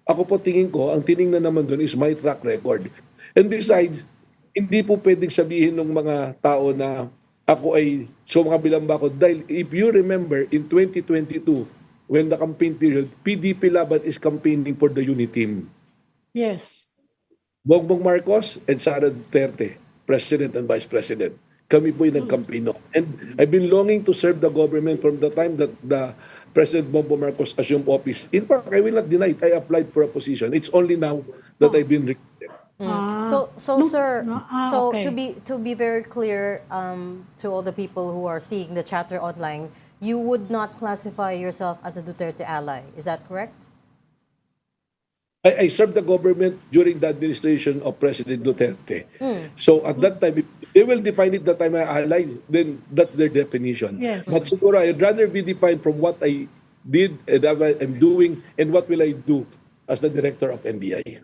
ako po tingin ko, ang tiningnan naman doon is my track record. And besides, hindi po pwedeng sabihin ng mga tao na ako ay sumabilang ba ako. Dahil if you remember, in 2022, when the campaign period, PDP Laban is campaigning for the unity team. Yes. Bongbong Marcos and Sara Duterte, President and Vice President. Kami po yung nag-campaign. And I've been longing to serve the government from the time that the President Bongbong Marcos assumed office. In fact, I will not deny it. I applied for a position. It's only now that I've been recruited. Sir, okay. to be very clear to all the people who are seeing the chatter online, you would not classify yourself as a Duterte ally. Is that correct? I served the government during the administration of President Duterte. So at that time, if they will define it that I'm an ally, then that's their definition. Yes. But siguro, I'd rather be defined from what I did and what I'm doing and what will I do as the director of NBI.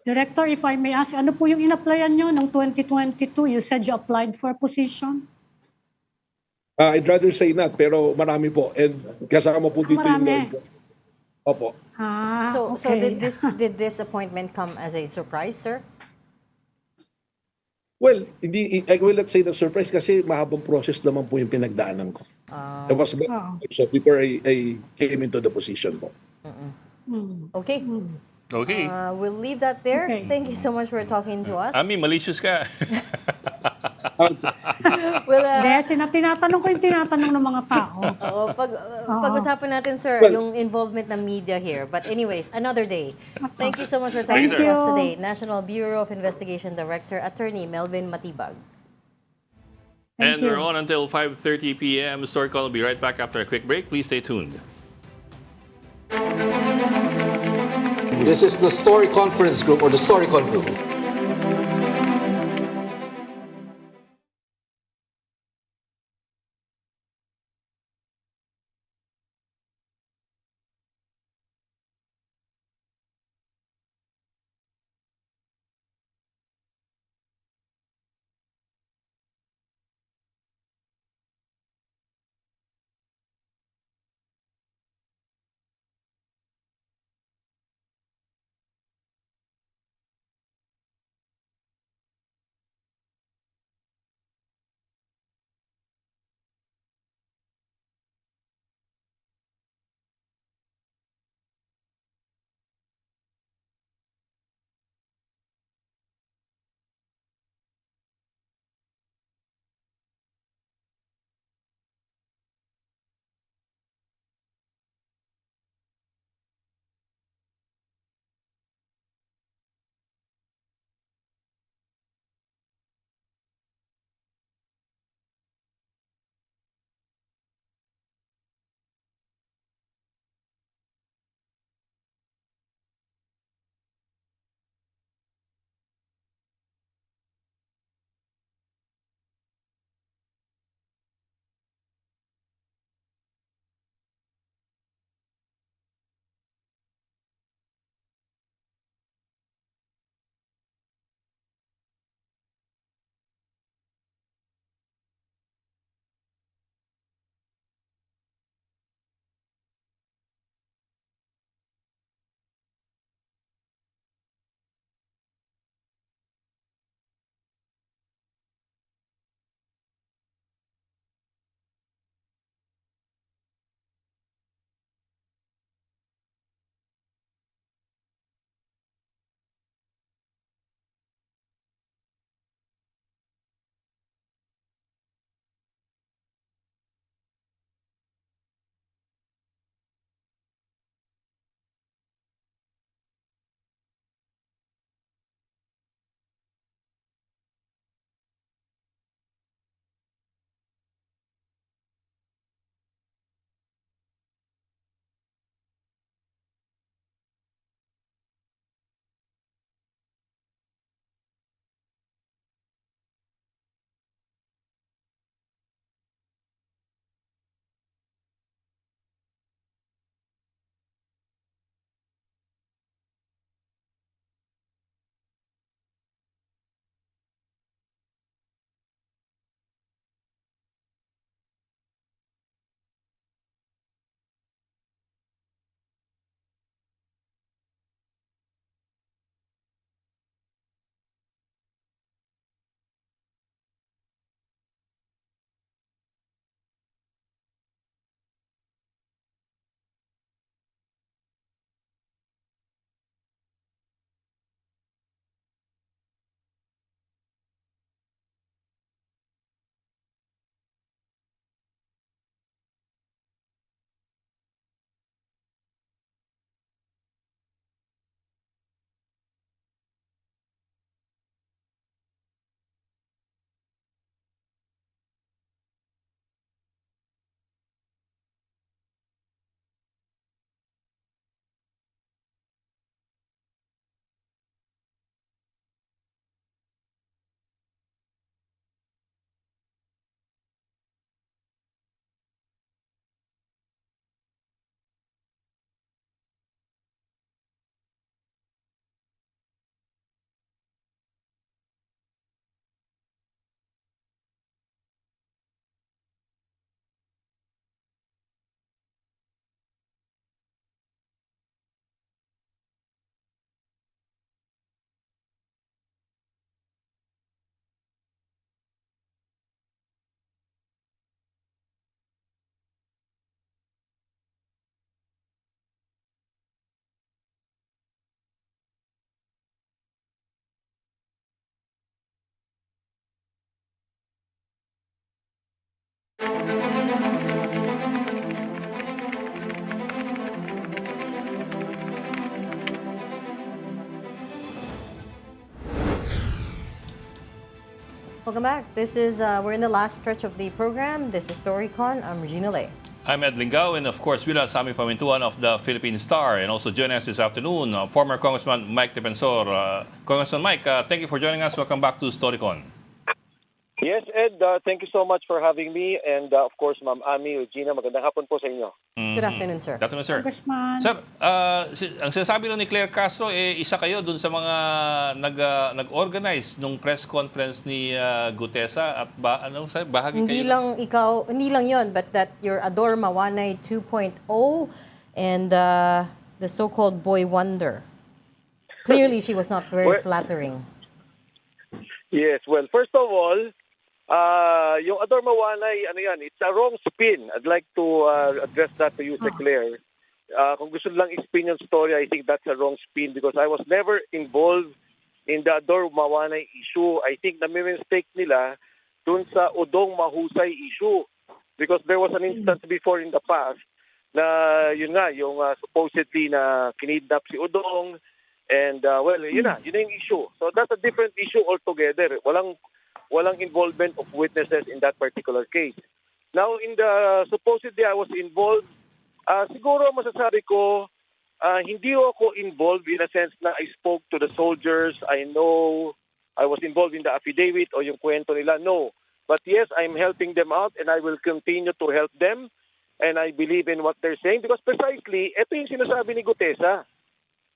Director, if I may ask, ano po yung in-applyan nyo noong 2022? You said you applied for a position? I'd rather say not, pero marami po. And kasama po dito yung Marami. Lord. Opo. So okay. did this appointment come as a surprise, sir? Well, I will not say na surprise kasi mahabang process naman po yung pinagdaanan ko. I was so before I came into the position po. Okay. Okay. We'll leave that there. Okay. Thank you so much for talking to us. Ami, malicious ka. Well, Tinatanong ko yung tinatanong ng mga tao. pag-usapan natin, sir, yung involvement ng media here. But anyways, another day. Thank you so much for talking Thank to you, us sir. today. National Bureau of Investigation Director, Attorney Melvin Matibag. And you. we're on until 5:30 p.m. Storycon will be right back after a quick break. Please stay tuned. This is the Story Conference Group or the Storycon Group. Welcome back. This is, we're in the last stretch of the program. This is Storycon. I'm Regina Lay. I'm Ed Lingao, and of course, with us, Sami Pamintuan of the Philippine Star, and also joining us this afternoon, former Congressman Mike Defensor. Congressman Mike, thank you for joining us. Welcome back to Storycon. Yes, Ed, thank you so much for having me. And of course, Ma'am Ami, Regina, magandang hapon po sa inyo. Good afternoon, sir. Good afternoon, sir. Congressman. Sir, ang sinasabi ni Claire Castro, isa kayo dun sa mga nag-organize nung press conference ni Gutesa at bahagi Hindi kayo? lang ikaw, hindi lang yon, but that your Ador Mawanay 2.0 and the so-called boy wonder. Clearly, she was not very flattering. Yes, well, first of all, yung Ador Mawanay, it's a wrong spin. I'd like to address that to you, Sir Claire. Kung gusto lang i-spin yung story, I think that's a wrong spin because I was never involved in the Ador Mawanay issue. I think nami-mistake nila dun sa Udong Mahusay issue because there was an instance before in the past na yun nga, yung supposedly na kinidnap si Udong and yun na yung issue. So that's a different issue altogether. Walang involvement of witnesses in that particular case. Now, in the supposedly I was involved, siguro masasabi ko, hindi ako involved in a sense na I spoke to the soldiers. I know I was involved in the affidavit o yung kwento nila. No. But yes, I'm helping them out and I will continue to help them. And I believe in what they're saying because precisely, ito yung sinasabi ni Gutesa.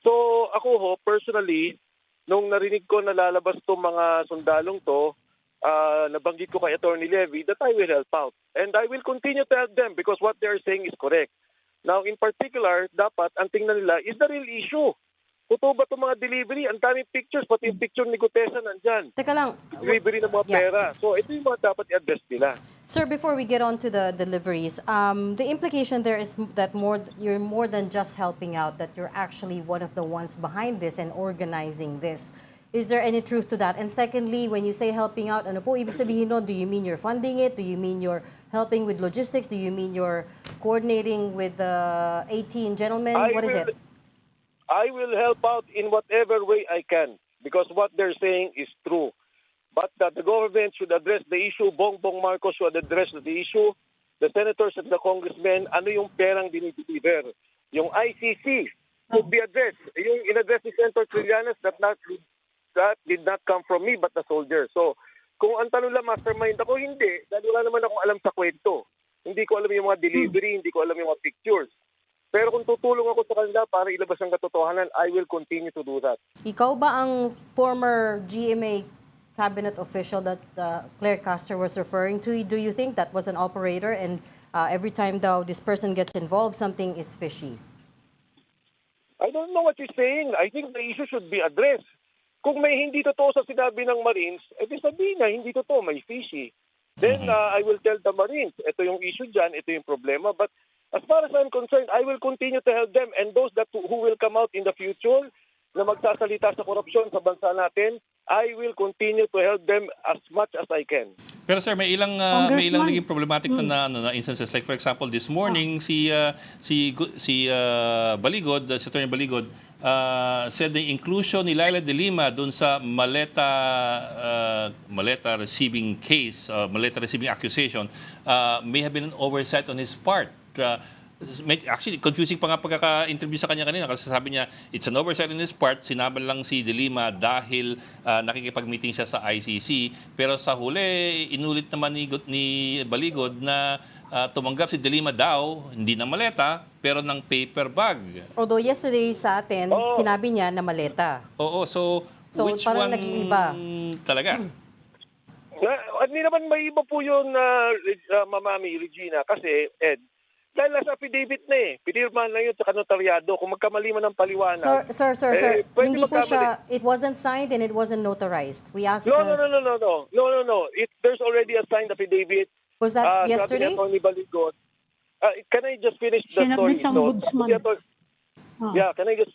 So ako personally, nung narinig ko na lalabas itong mga sundalong to, nabanggit ko kay Attorney Levy that I will help out. And I will continue to help them because what they are saying is correct. Now, in particular, dapat ang tingnan nila is the real issue. Totoo ba itong mga delivery? Ang daming pictures, pati yung picture ni Gutesa nandyan. Teka lang. Delivery ng mga pera. So, ito yung mga dapat i-address nila. Sir, before we get on to the deliveries, the implication there is that you're more than just helping out, that you're actually one of the ones behind this and organizing this. Is there any truth to that? And secondly, when you say helping out, ano po ibig sabihin nun? Do you mean you're funding it? Do you mean you're helping with logistics? Do you mean you're coordinating with the 18 gentlemen? What is it? I will help out in whatever way I can because what they're saying is true. But that the government should address the issue, Bongbong Marcos should address the issue, the senators and the congressmen, ano yung perang dinideliver. Yung ICC should be addressed. Yung in-address ni Senator Trillanes that did not come from me but the soldier. So, kung ang tanong lang mastermind ako, hindi. Dahil wala naman akong alam sa kwento. Hindi ko alam yung mga delivery, hindi ko alam yung mga pictures. Pero kung tutulong ako sa kanila para ilabas ang katotohanan, I will continue to do that. Ikaw ba ang former GMA cabinet official that Claire Castro was referring to? Do you think that was an operator and every time daw this person gets involved, something is fishy? I don't know what you're saying. I think the issue should be addressed. Kung may hindi totoo sa sinabi ng Marines, edi sabihin na hindi totoo, may fishy. Then I will tell the Marines, ito yung issue dyan, ito yung problema. But as far as I'm concerned, I will continue to help them and those who will come out in the future na magsasalita sa korupsyon sa bansa natin, I will continue to help them as much as I can. Pero sir, may ilang naging problematic na instances. Like for example, this morning si Baligod, si Attorney Baligod, said the inclusion ni Laila de Lima dun sa maleta receiving case, maleta receiving accusation, may have been an oversight on his part. Actually, confusing pa nga pagkaka-interview sa kanya kanina kasi sabi niya, it's an oversight on his part, sinabi lang si De Lima dahil nakikipag-meeting siya sa ICC. Pero sa huli, inulit naman ni Baligod na tumanggap si De Lima daw, hindi ng maleta, pero ng paper bag. Although yesterday sa atin, sinabi niya na maleta. Oo, so which parang one nag-iiba talaga? Hindi naman may iba po yun, Mamami, Regina, kasi Ed, dahil nasa affidavit na pinirmahan na yun sa notaryado. Kung magkamali man ng paliwanag. Sir. Hindi po siya, it wasn't signed and it wasn't notarized. We asked No. There's already a signed affidavit. Was that yesterday? Sabi ni Atty. Baligod. Can I just finish the story? Sinabit siyang ombudsman. Can I just,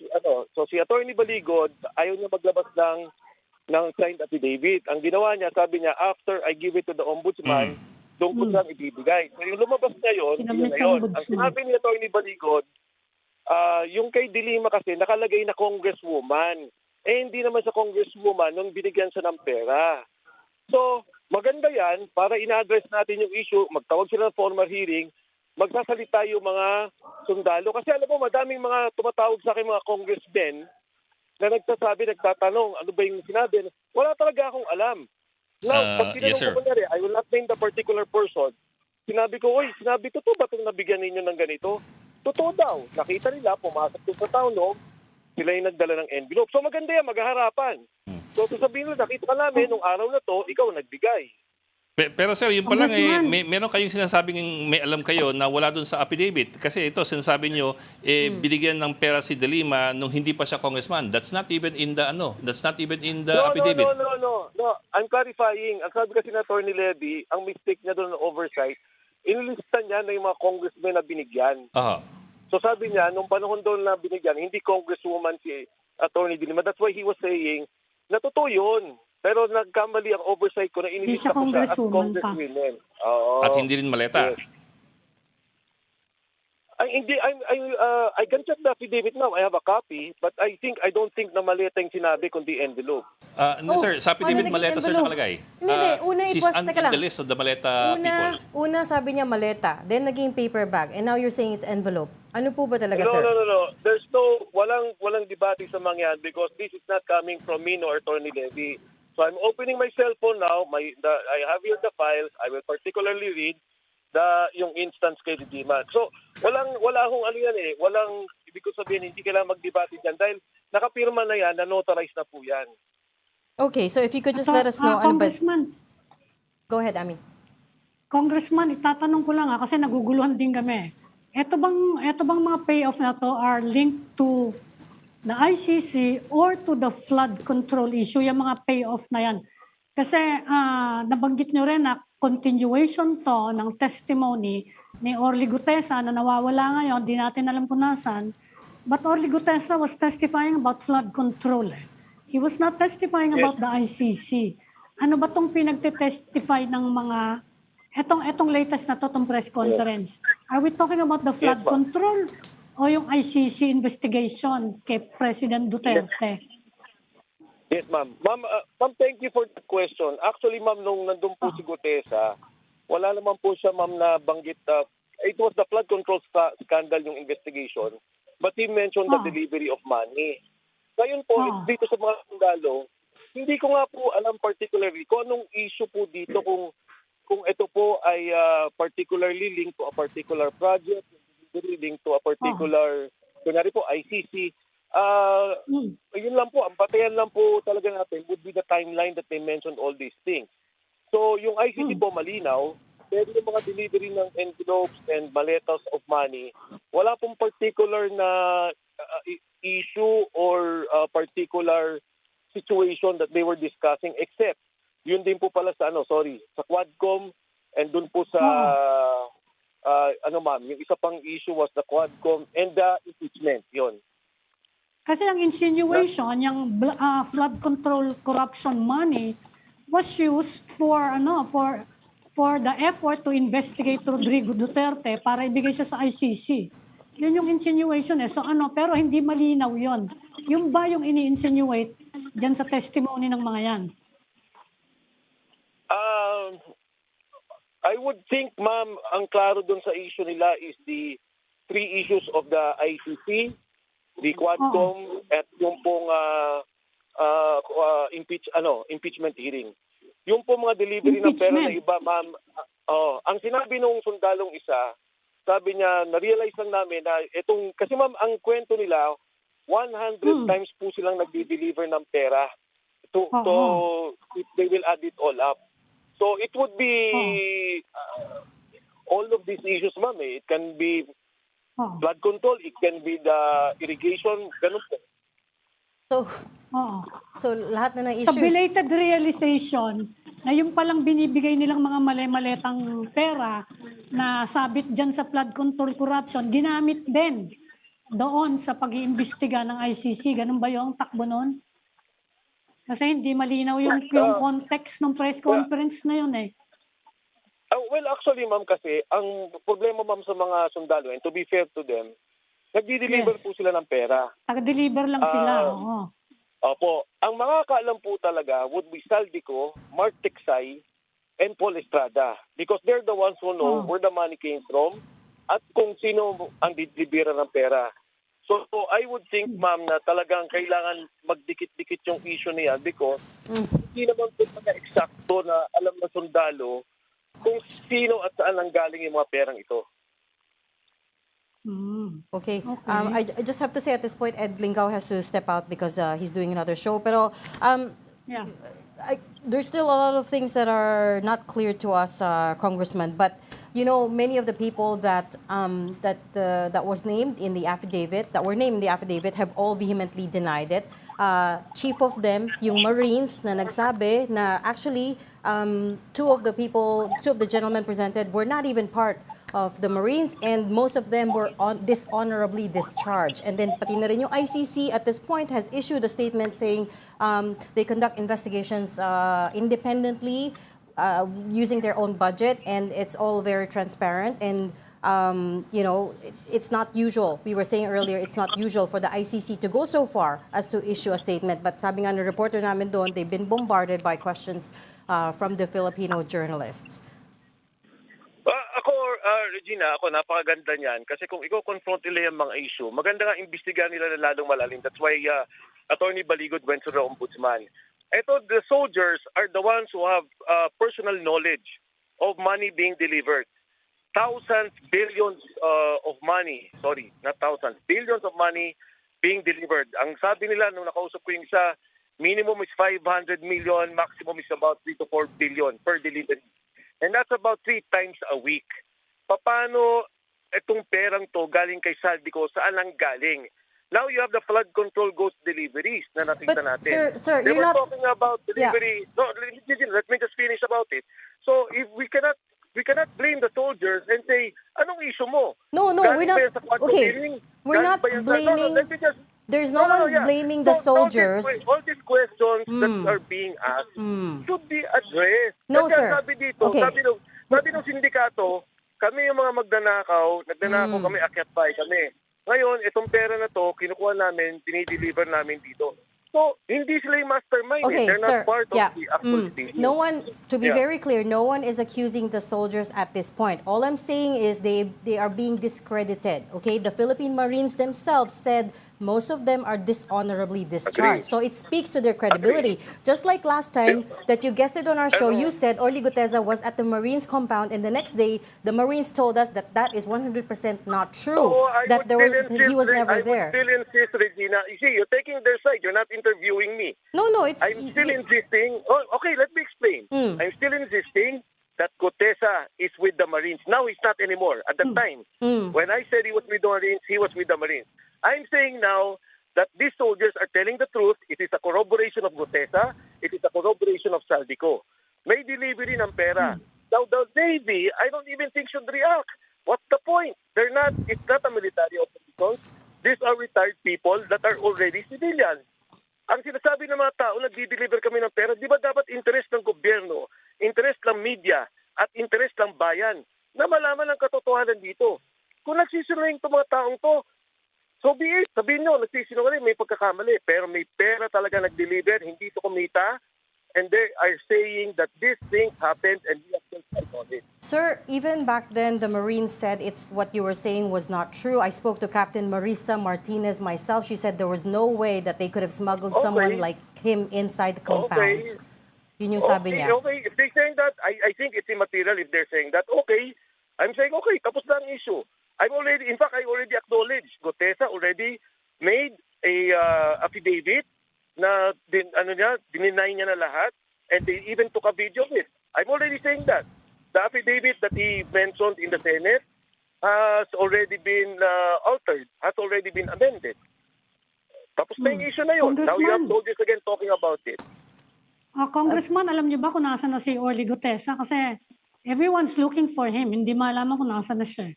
so si Atty. Baligod, ayaw niya maglabas ng signed affidavit. Ang ginawa niya, sabi niya, after I give it to the ombudsman, doon ko lang ibibigay. So yung lumabas na yun, yun na yun. Ang sinabi ni Atty. Baligod, yung kay De Lima kasi nakalagay na congresswoman. Hindi naman sa congresswoman nung binigyan siya ng pera. So, maganda yan para ina-address natin yung issue, magtawag sila ng formal hearing, magsasalita yung mga sundalo. Kasi alam mo, madaming mga tumatawag sa akin mga congressmen na nagsasabi, nagtatanong, ano ba yung sinabi? Wala talaga akong alam. Now, pag Yes, tinanong sir. ko kunyari, I will not name the particular person, sinabi ko, totoo ba itong nabigyan ninyo ng ganito? Totoo daw. Nakita nila, pumasok doon sa town hall, sila yung nagdala ng envelope. So maganda yan, maghaharapan. So sasabihin nila, nakita ka namin, nung araw na to, ikaw nagbigay. Pero sir, yun pa lang Congressman. meron kayong sinasabing may alam kayo na wala doon sa affidavit. Kasi ito, sinasabi nyo, binigyan ng pera si De Lima nung hindi pa siya congressman. That's not even in the, affidavit. No. I'm clarifying. Ang sabi kasi na Attorney Levy, ang mistake niya doon ng oversight, inilista niya na yung mga congressmen na binigyan. Aha. So sabi niya, nung panahon doon na binigyan, hindi congresswoman si Attorney De Lima. That's why he was saying, na totoo yun. Pero nagkamali ang oversight ko na Hindi inilista siya ko siya as congresswoman pa. congresswomen. Oo. At hindi rin maleta. Yes. I can check the affidavit now. I have a copy, but I don't think na maleta yung sinabi kundi envelope. No, sir, sa affidavit paano maleta, naging sir, envelope? nakalagay. Hindi, una it She's was, in teka lang. the list of the maleta people. Una sabi niya maleta, then naging paper bag, and now you're saying it's envelope. Ano po ba talaga, sir? No. There's walang debate sa mga yan because this is not coming from me nor Attorney Levy. So I'm opening my cell phone now. I have here the files. I will particularly read yung instance kay Dima. So wala akong ano yan eh. Walang ibig ko sabihin hindi kailangan mag-debate dyan dahil nakapirma na yan, na-notarize na po yan. Okay, so if you could just let us know, ano ba? Congressman, Go ahead, Ami. Congressman, itatanong ko lang kasi naguguluhan din kami. Ito bang mga payoff na to are linked to the ICC or to the flood control issue, yung mga payoff na yan? Kasi nabanggit nyo rin na continuation to ng testimony ni Orly Gutesa na nawawala ngayon, di natin alam kung nasan. But Orly Gutesa was testifying about flood control. He was not testifying about the ICC. Ano ba tong pinagte-testify ng mga etong latest na to, tong press conference? Are we talking about the flood control o yung ICC investigation kay President Duterte? Yes, ma'am. Ma'am, thank you for the question. Actually, ma'am, nung nandun po si Gutesa, wala naman po siya, ma'am, na banggit. It was the flood control scandal yung investigation, but he mentioned the delivery of money. Ngayon po, dito sa mga skandalo, hindi ko nga po alam particularly kung anong issue po dito, kung ito po ay particularly linked to a particular project, linked to a particular, kunyari po, ICC. Yun lang po, ang batayan lang po talaga natin would be the timeline that they mentioned all these things. So yung ICC po malinaw, pero yung mga delivery ng envelopes and maletas of money, wala pong particular na issue or particular situation that they were discussing except yun din po pala sa sa Quadcom and dun po sa ma'am, yung isa pang issue was the Quadcom and the impeachment, yun. Kasi ang insinuation, yung flood control corruption money was used for the effort to investigate Rodrigo Duterte para ibigay siya sa ICC. Yun yung insinuation eh. So pero hindi malinaw yun. Yung ba yung ini-insinuate dyan sa testimony ng mga yan? I would think, ma'am, ang klaro dun sa issue nila is the three issues of the ICC, the Quadcom, at yung pong impeachment hearing. Yung pong mga delivery ng pera na iba, ma'am, ang sinabi nung sundalong isa, sabi niya, na-realize lang namin na kasi ma'am, ang kwento nila, 100 times po silang nagdi-deliver ng pera if they will add it all up. So it would be all of these issues, ma'am. It can be flood control, it can be the irrigation, ganun po. So lahat na ng Sa issues. belated realization na yung palang binibigay nilang mga mali-maletang pera na sabit dyan sa flood control corruption, ginamit din doon sa pag-iimbestiga ng ICC. Ganun ba yung takbo noon? Kasi hindi malinaw yung context ng press conference na yun eh. Well, actually, ma'am, kasi ang problema, ma'am, sa mga sundalo, and to be fair to them, nagdi-deliver po sila ng pera. Taga-deliver lang sila. Opo. Ang mga kaalam po talaga would be Saldico, Mark Texay, and Paul Estrada because they're the ones who know where the money came from at kung sino ang didibira ng pera. So I would think, ma'am, na talagang kailangan magdikit-dikit yung issue niya because hindi naman po eksakto na alam na sundalo kung sino at saan ang galing yung mga perang ito. Okay. I just have to say at this point, Ed Lingao has to step out because he's doing another show. Pero Yeah. there's still a lot of things that are not clear to us, Congressman. But you know, many of the people that that was named in the affidavit, that were named in the affidavit, have all vehemently denied it. Chief of them, yung Marines, na nagsabi na actually two of the gentlemen presented were not even part of the Marines, and most of them were dishonorably discharged. And then pati na rin yung ICC at this point has issued a statement saying they conduct investigations independently using their own budget, and it's all very transparent. And you know, it's not usual. We were saying earlier, it's not usual for the ICC to go so far as to issue a statement. But sabi nga ng reporter namin doon, they've been bombarded by questions from the Filipino journalists. Ako, Regina, napakaganda niyan. Kasi kung i-confront nila yung mga issue, maganda nga imbestigahan nila na lalong malalim. That's why Attorney Baligod went to the Ombudsman. Ito, the soldiers are the ones who have personal knowledge of money being delivered. Thousands, billions of money. Sorry, not thousands. Billions of money being delivered. Ang sabi nila nung nakausap ko yung isa, minimum is 500 million, maximum is about 3 to 4 billion per delivery. And that's about 3 times a week. Paano itong perang to galing kay Saldico, saan ang galing? Now you have the flood control ghost deliveries na nakita natin. Sir, they you're were not talking about delivery. Yeah. No, let me just finish about it. So if we cannot blame the soldiers and say, anong issue mo? No, Galing we're not. ba yan sa quad Okay, hearing? we're Galing not ba yan sa- blaming. let me just There's no one blaming the soldiers. All these questions that are being asked should be addressed. No, Kasi sir. Sabi dito, Okay. sabi ng sindikato, kami yung mga nagnanakaw kami, akyat bahay kami. Ngayon, itong pera na to, kinukuha namin, dinideliver namin dito. So, hindi sila yung mastermind. Okay, They're sir. not part of the actual thing. No one, to be Yeah. very clear, no one is accusing the soldiers at this point. All I'm saying is they are being discredited. Okay, the Philippine Marines themselves said most of them are dishonorably discharged. So it speaks to their credibility. Just like last time that you guessed it on our show, you said Orly Guteza was at the Marines compound, and the next day the Marines told us that that is 100% not true. That he was never there. I would still insist, Regina. You see, you're taking their side. You're not interviewing me. No, it's. I'm still insisting. Oh, okay, let me explain. I'm still insisting that Gutesa is with the Marines. Now he's not anymore. At the time, when I said he was with the Marines, he was with the Marines. I'm saying now that these soldiers are telling the truth. It is a corroboration of Gutesa. It is a corroboration of Saldico. May delivery ng pera. Now, the Navy, I don't even think should react. What's the point? It's not a military operation. These are retired people that are already civilians. Ang sinasabi ng mga tao, nagdi-deliver kami ng pera, di ba dapat interest ng gobyerno, interest ng media, at interest ng bayan na malaman ang katotohanan dito? Kung nagsisinungaling itong mga taong to, so be it. Sabihin nyo, nagsisinungaling, may pagkakamali, pero may pera talaga nag-deliver, hindi ito kumita, and they are saying that this thing happened and we have to fight on it. Sir, even back then, the Marines said it's what you were saying was not true. I spoke to Captain Marisa Martinez myself. She said there was no way that they could have smuggled someone like him inside the compound. Yun yung sabi niya. Okay, if they're saying that, I think it's immaterial if they're saying that. Okay, I'm saying, okay, tapos na ang issue. I already acknowledged, Gutesa already made a affidavit na dininay niya na lahat, and they even took a video of it. I'm already saying that. The affidavit that he mentioned in the Senate has already been altered, has already been amended. Tapos na yung issue na yun. Now you have soldiers again talking about it. Congressman, alam niyo ba kung nasa na si Orly Gutesa? Kasi everyone's looking for him. Hindi malaman kung nasa na siya.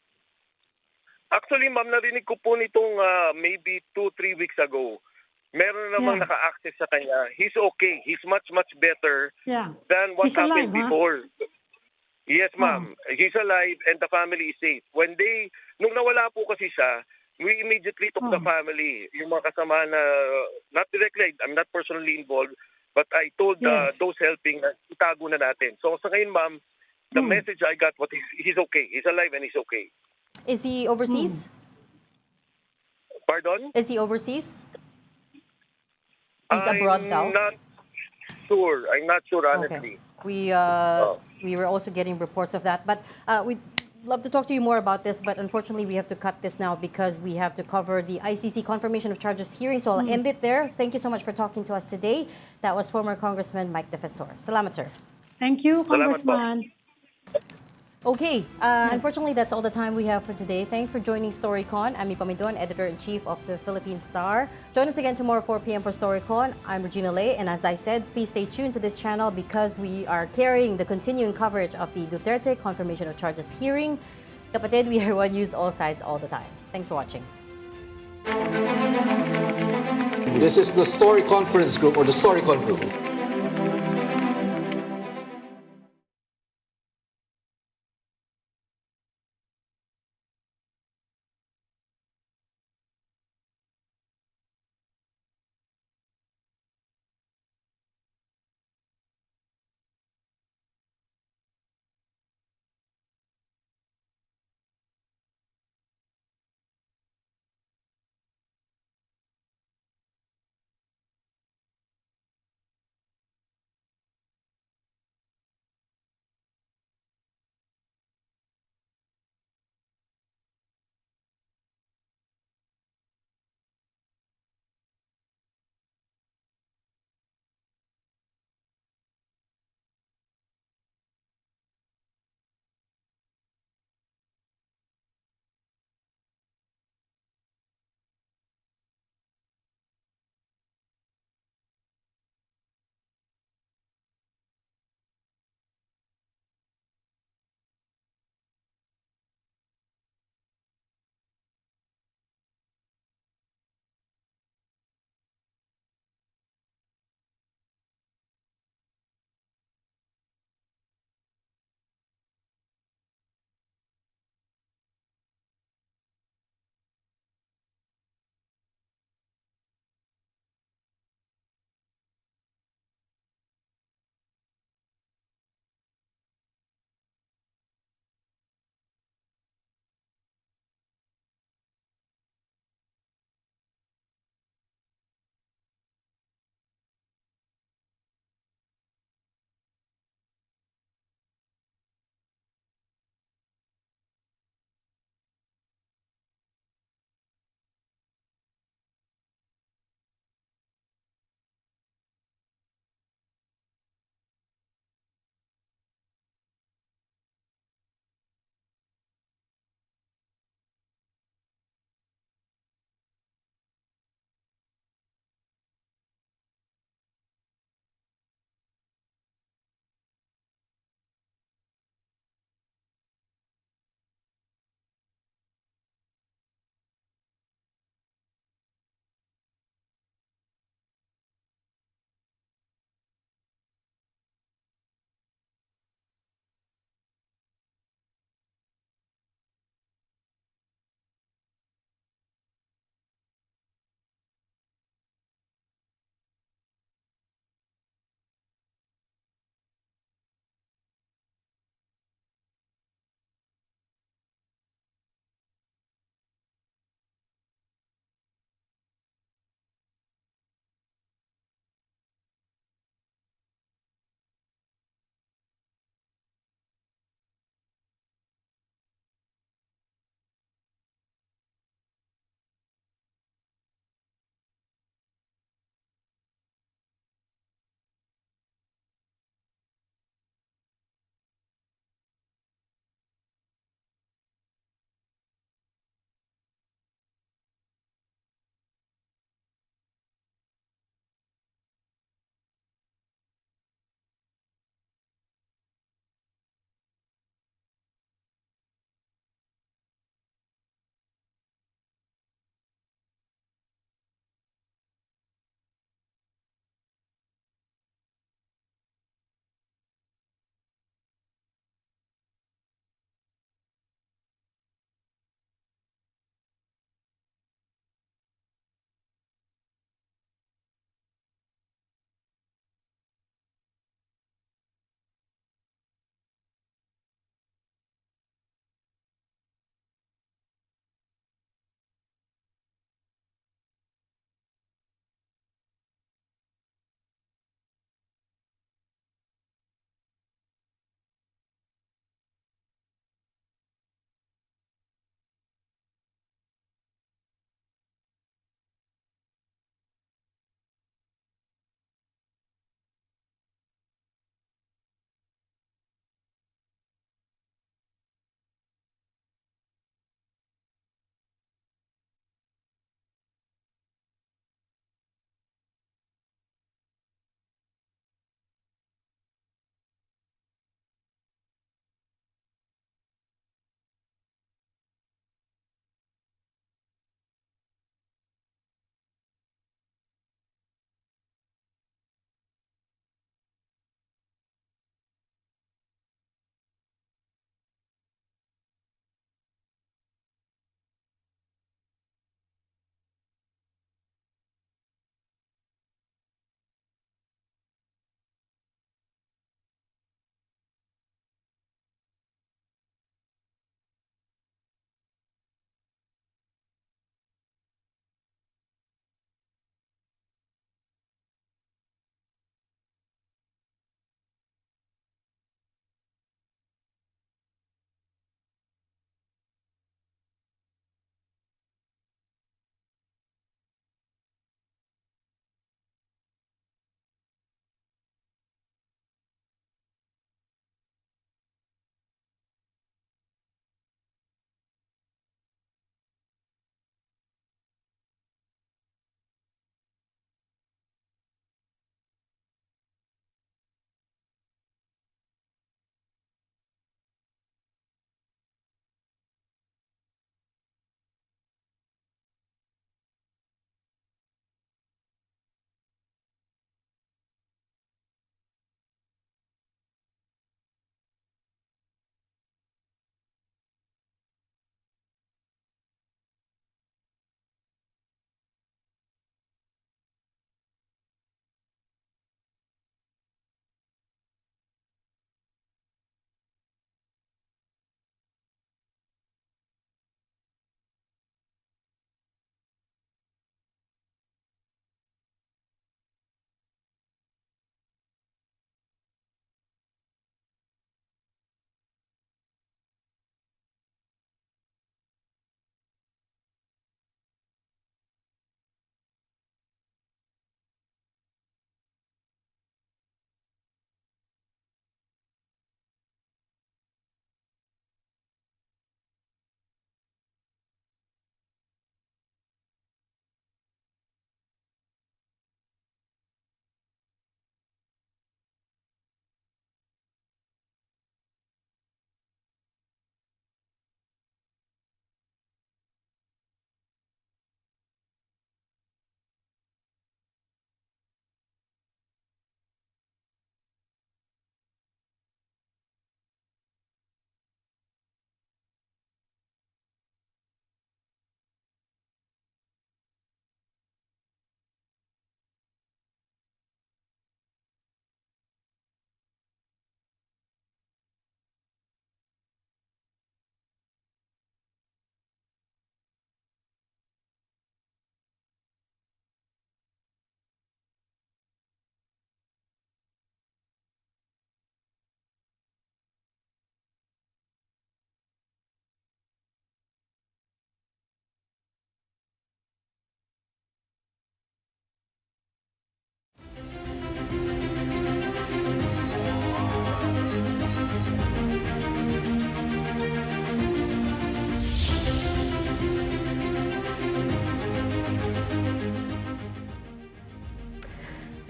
Actually, ma'am, narinig ko po nitong maybe 2-3 weeks ago. Meron namang naka-access sa kanya. He's okay. He's much, much better than what happened before. Yes, ma'am. He's alive and the family is safe. Nung nawala po kasi siya, we immediately took the family, yung mga kasama na, not directly, I'm not personally involved, But I told Yes. those helping na itago na natin. So sa ngayon, ma'am, the message I got was he's okay. He's alive and he's okay. Is he overseas? Pardon? Is he overseas? He's abroad now? I'm not sure, honestly. Okay. We were also getting reports of that, but we'd love to talk to you more about this, but unfortunately we have to cut this now because we have to cover the ICC confirmation of charges hearing, so I'll end it there. Thank you so much for talking to us today. That was former Congressman Mike Defensor. Salamat, sir. Thank you, Salamat po. Congressman. Okay, unfortunately, that's all the time we have for today. Thanks for joining Storycon. I'm Ipamidon, Editor-in-Chief of the Philippine Star. Join us again tomorrow, 4 p.m. for Storycon. I'm Regina Lay, and as I said, please stay tuned to this channel because we are carrying the continuing coverage of the Duterte confirmation of charges hearing. Kapatid, we are one news, all sides, all the time. Thanks for watching. This is the Story Conference Group or the Storycon Group.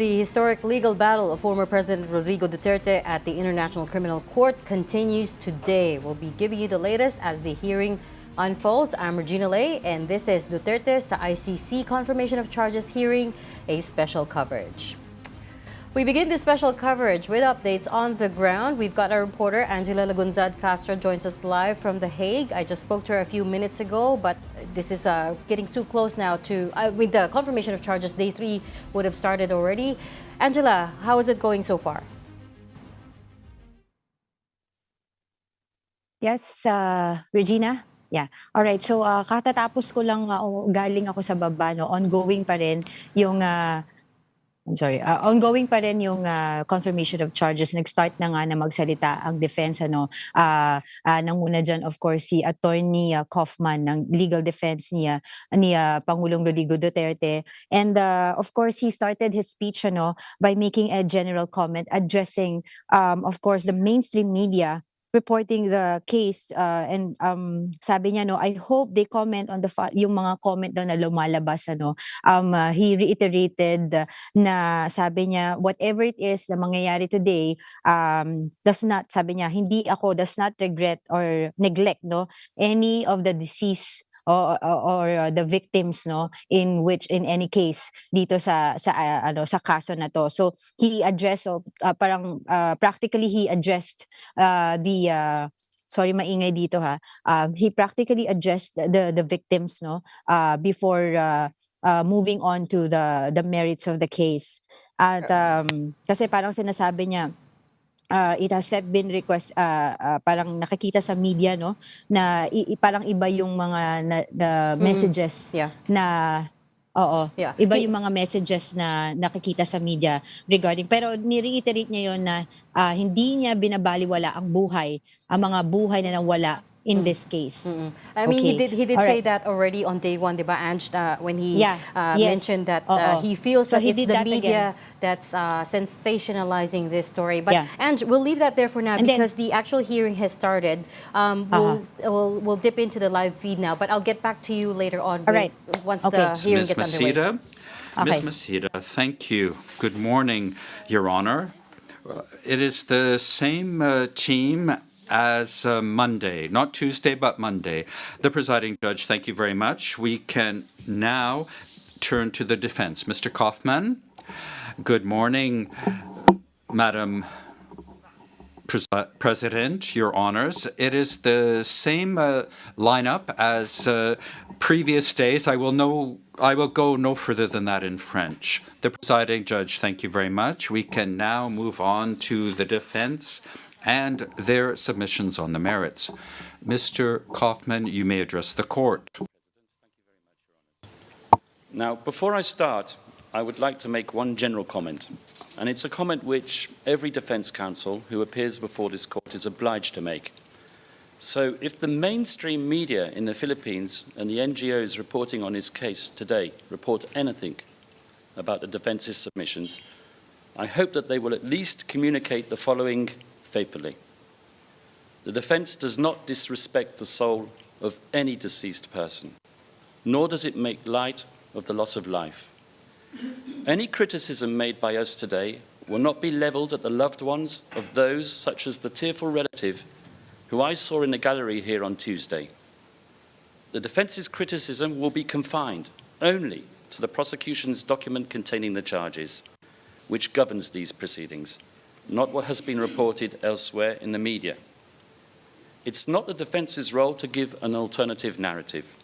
The historic legal battle of former President Rodrigo Duterte at the International Criminal Court continues today. We'll be giving you the latest as the hearing unfolds. I'm Regina Lay, and this is Duterte sa ICC Confirmation of Charges hearing, a special coverage. We begin this special coverage with updates on the ground. We've got our reporter, Angela Lagunzad Castro, joins us live from The Hague. I just spoke to her a few minutes ago, but this is getting too close now to, with the confirmation of charges, day 3 would have started already. Angela, how is it going so far? Yes, Regina. Yeah. All right. So katatapos ko lang galing ako sa baba, no. Ongoing pa rin yung ongoing pa rin yung confirmation of charges. Nag-start na nga na magsalita ang defense, nanguna dyan, of course, si Attorney Kaufman ng legal defense ni Pangulong Rodrigo Duterte. And of course, he started his speech by making a general comment addressing, of course, the mainstream media reporting the case, and sabi niya, I hope they comment on yung mga comment daw na lumalabas. He reiterated na sabi niya, whatever it is na mangyayari today, sabi niya, does not regret or neglect any of the deceased or the victims in any case dito sa kaso na to. So he addressed practically he addressed sorry, maingay dito he practically addressed the victims before moving on to the merits of the case. At kasi parang sinasabi niya, it has been request, parang nakikita sa media na parang iba yung mga messages na iba yung mga messages na nakikita sa media regarding, pero ni-reiterate niya yon na hindi niya binabaliwala ang mga buhay na nawala in this case. I mean, he did say that already on day 1, diba, Ange, when he mentioned that he feels so it's the media that's sensationalizing this story. But Ange, we'll leave that there for now because the actual hearing has started. We'll dip into the live feed now, but I'll get back to you later on once the hearing gets underway. Ms. Masida, thank you. Good morning, Your Honor. It is the same team as Monday, not Tuesday, but Monday. The presiding judge, thank you very much. We can now turn to the defense. Mr. Kaufman, good morning, Madam President, Your Honors. It is the same lineup as previous days. I will go no further than that in French. The presiding judge, thank you very much. We can now move on to the defense and their submissions on the merits. Mr. Kaufman, you may address the court. Now, before I start, I would like to make one general comment, and it's a comment which every defense counsel who appears before this court is obliged to make. So if the mainstream media in the Philippines and the NGOs reporting on his case today report anything about the defense's submissions, I hope that they will at least communicate the following faithfully. The defense does not disrespect the soul of any deceased person, nor does it make light of the loss of life. Any criticism made by us today will not be leveled at the loved ones of those such as the tearful relative who I saw in the gallery here on Tuesday. The defense's criticism will be confined only to the prosecution's document containing the charges, which governs these proceedings, not what has been reported elsewhere in the media. It's not the defense's role to give an alternative narrative,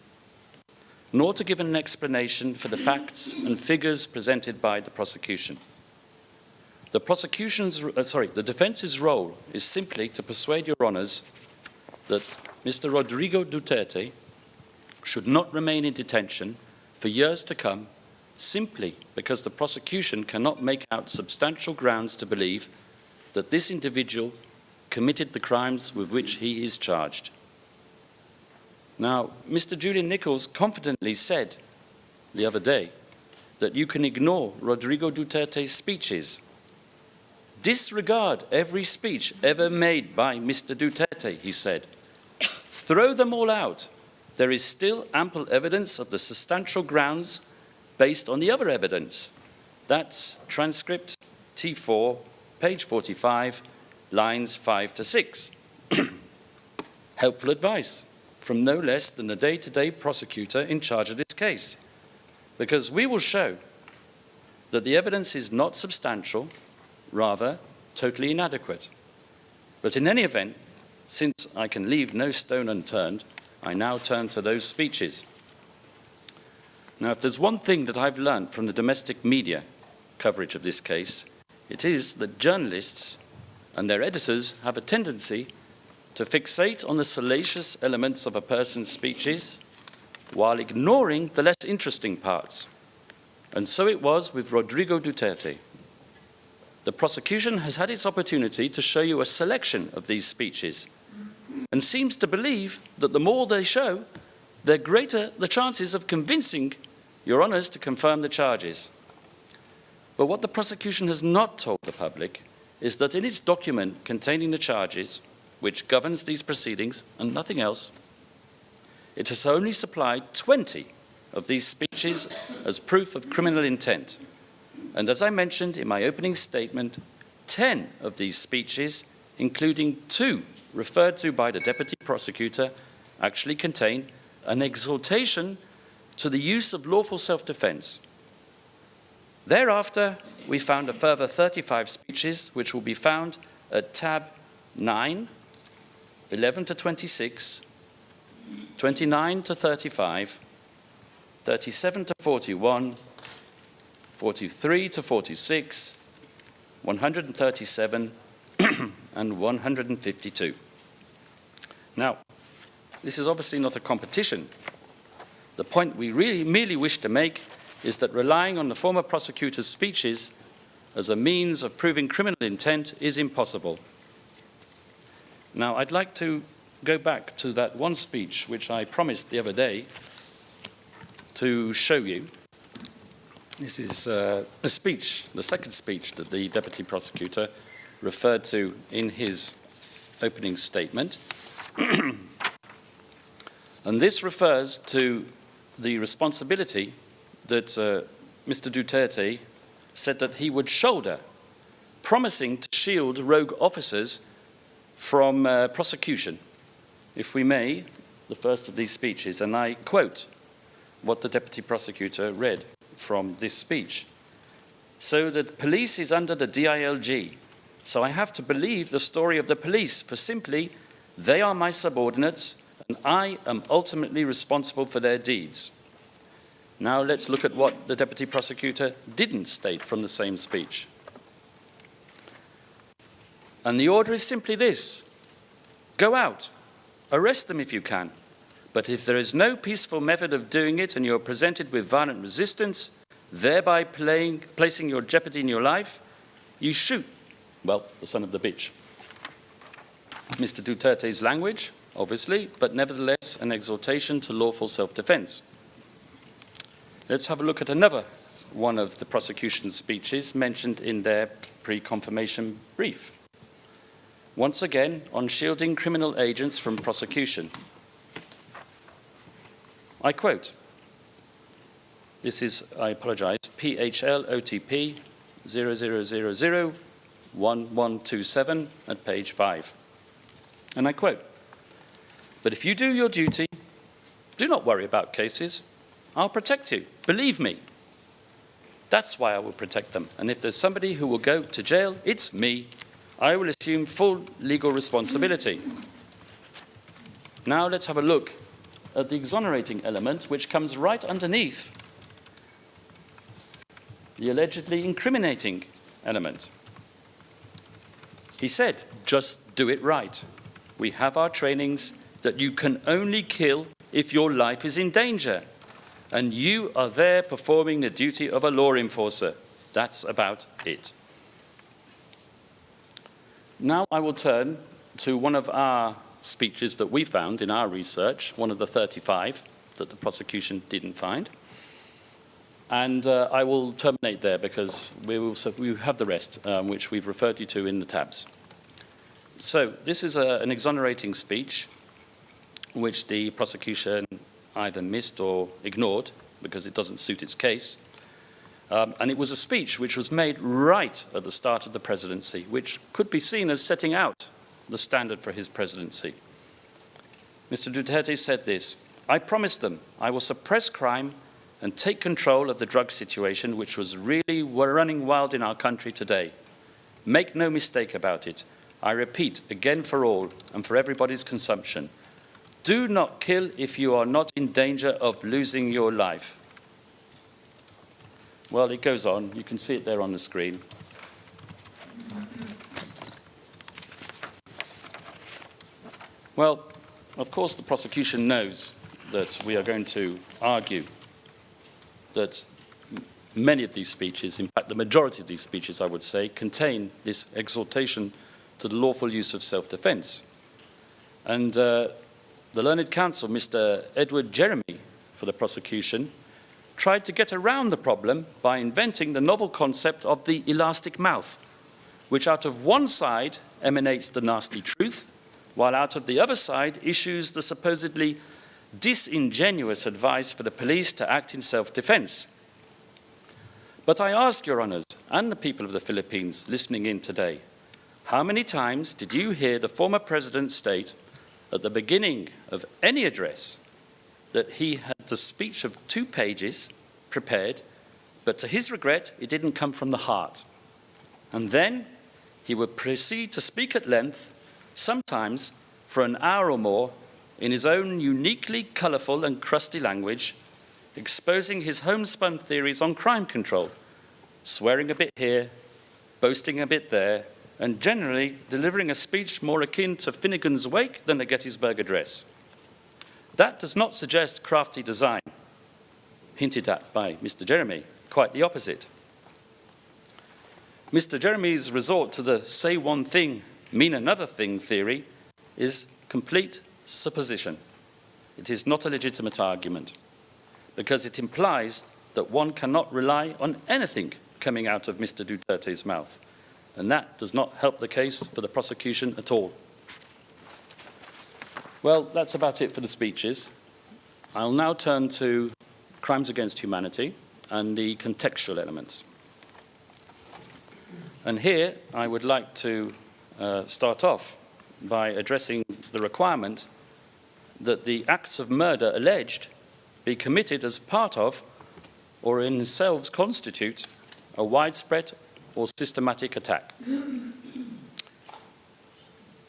nor to give an explanation for the facts and figures presented by the prosecution. The defense's role is simply to persuade Your Honours that Mr. Rodrigo Duterte should not remain in detention for years to come, simply because the prosecution cannot make out substantial grounds to believe that this individual committed the crimes with which he is charged. Now, Mr. Julian Nichols confidently said the other day that you can ignore Rodrigo Duterte's speeches. Disregard every speech ever made by Mr. Duterte, he said. Throw them all out. There is still ample evidence of the substantial grounds based on the other evidence. That's transcript T4, page 45, lines 5 to 6. Helpful advice from no less than the day-to-day prosecutor in charge of this case, because we will show that the evidence is not substantial, rather totally inadequate. But in any event, since I can leave no stone unturned, I now turn to those speeches. Now, if there's one thing that I've learned from the domestic media coverage of this case, it is that journalists and their editors have a tendency to fixate on the salacious elements of a person's speeches while ignoring the less interesting parts. And so it was with Rodrigo Duterte. The prosecution has had its opportunity to show you a selection of these speeches and seems to believe that the more they show, the greater the chances of convincing Your Honours to confirm the charges. But what the prosecution has not told the public is that in its document containing the charges, which governs these proceedings and nothing else, it has only supplied 20 of these speeches as proof of criminal intent. And as I mentioned in my opening statement, 10 of these speeches, including 2 referred to by the deputy prosecutor, actually contain an exhortation to the use of lawful self-defense. Thereafter, we found a further 35 speeches, which will be found at tab 9, 11 to 26, 29 to 35, 37 to 41, 43 to 46, 137, and 152. Now, this is obviously not a competition. The point we really merely wish to make is that relying on the former prosecutor's speeches as a means of proving criminal intent is impossible. Now, I'd like to go back to that one speech which I promised the other day to show you. This is a speech, the second speech that the deputy prosecutor referred to in his opening statement. And this refers to the responsibility that Mr. Duterte said that he would shoulder, promising to shield rogue officers from prosecution. If we may, the first of these speeches, and I quote what the deputy prosecutor read from this speech. So the police is under the DILG, so I have to believe the story of the police, for simply they are my subordinates and I am ultimately responsible for their deeds. Now let's look at what the deputy prosecutor didn't state from the same speech. And the order is simply this: go out, arrest them if you can, but if there is no peaceful method of doing it and you are presented with violent resistance, thereby placing your jeopardy in your life, you shoot, well, the son of the bitch. Mr. Duterte's language, obviously, but nevertheless an exhortation to lawful self-defense. Let's have a look at another one of the prosecution's speeches mentioned in their pre-confirmation brief. Once again, on shielding criminal agents from prosecution. I quote, this is, I apologize, PHL OTP 00001127 at page 5. And I quote, but if you do your duty, do not worry about cases. I'll protect you. Believe me. That's why I will protect them. And if there's somebody who will go to jail, it's me. I will assume full legal responsibility. Now let's have a look at the exonerating element, which comes right underneath the allegedly incriminating element. He said, just do it right. We have our trainings that you can only kill if your life is in danger. And you are there performing the duty of a law enforcer. That's about it. Now I will turn to one of our speeches that we found in our research, one of the 35 that the prosecution didn't find. And I will terminate there because we have the rest, which we've referred you to in the tabs. So this is an exonerating speech which the prosecution either missed or ignored because it doesn't suit its case. And it was a speech which was made right at the start of the presidency, which could be seen as setting out the standard for his presidency. Mr. Duterte said this: "I promised them I will suppress crime and take control of the drug situation, which was really running wild in our country today. Make no mistake about it. I repeat again for all and for everybody's consumption. Do not kill if you are not in danger of losing your life." Well, it goes on. You can see it there on the screen. Well, of course, the prosecution knows that we are going to argue that many of these speeches, in fact, the majority of these speeches, I would say, contain this exhortation to the lawful use of self-defense. And the learned counsel, Mr. Edward Jeremy, for the prosecution, tried to get around the problem by inventing the novel concept of the elastic mouth, which out of one side emanates the nasty truth, while out of the other side issues the supposedly disingenuous advice for the police to act in self-defense. But I ask your honours and the people of the Philippines listening in today, how many times did you hear the former president state at the beginning of any address that he had the speech of 2 pages prepared, but to his regret, it didn't come from the heart? And then he would proceed to speak at length, sometimes for an hour or more, in his own uniquely colourful and crusty language, exposing his homespun theories on crime control, swearing a bit here, boasting a bit there, and generally delivering a speech more akin to Finnegan's Wake than a Gettysburg Address. That does not suggest crafty design, hinted at by Mr. Jeremy, quite the opposite. Mr. Jeremy's resort to the say one thing, mean another thing theory is complete supposition. It is not a legitimate argument, because it implies that one cannot rely on anything coming out of Mr. Duterte's mouth, and that does not help the case for the prosecution at all. Well, that's about it for the speeches. I'll now turn to crimes against humanity and the contextual elements. And here I would like to start off by addressing the requirement that the acts of murder alleged be committed as part of or in themselves constitute a widespread or systematic attack.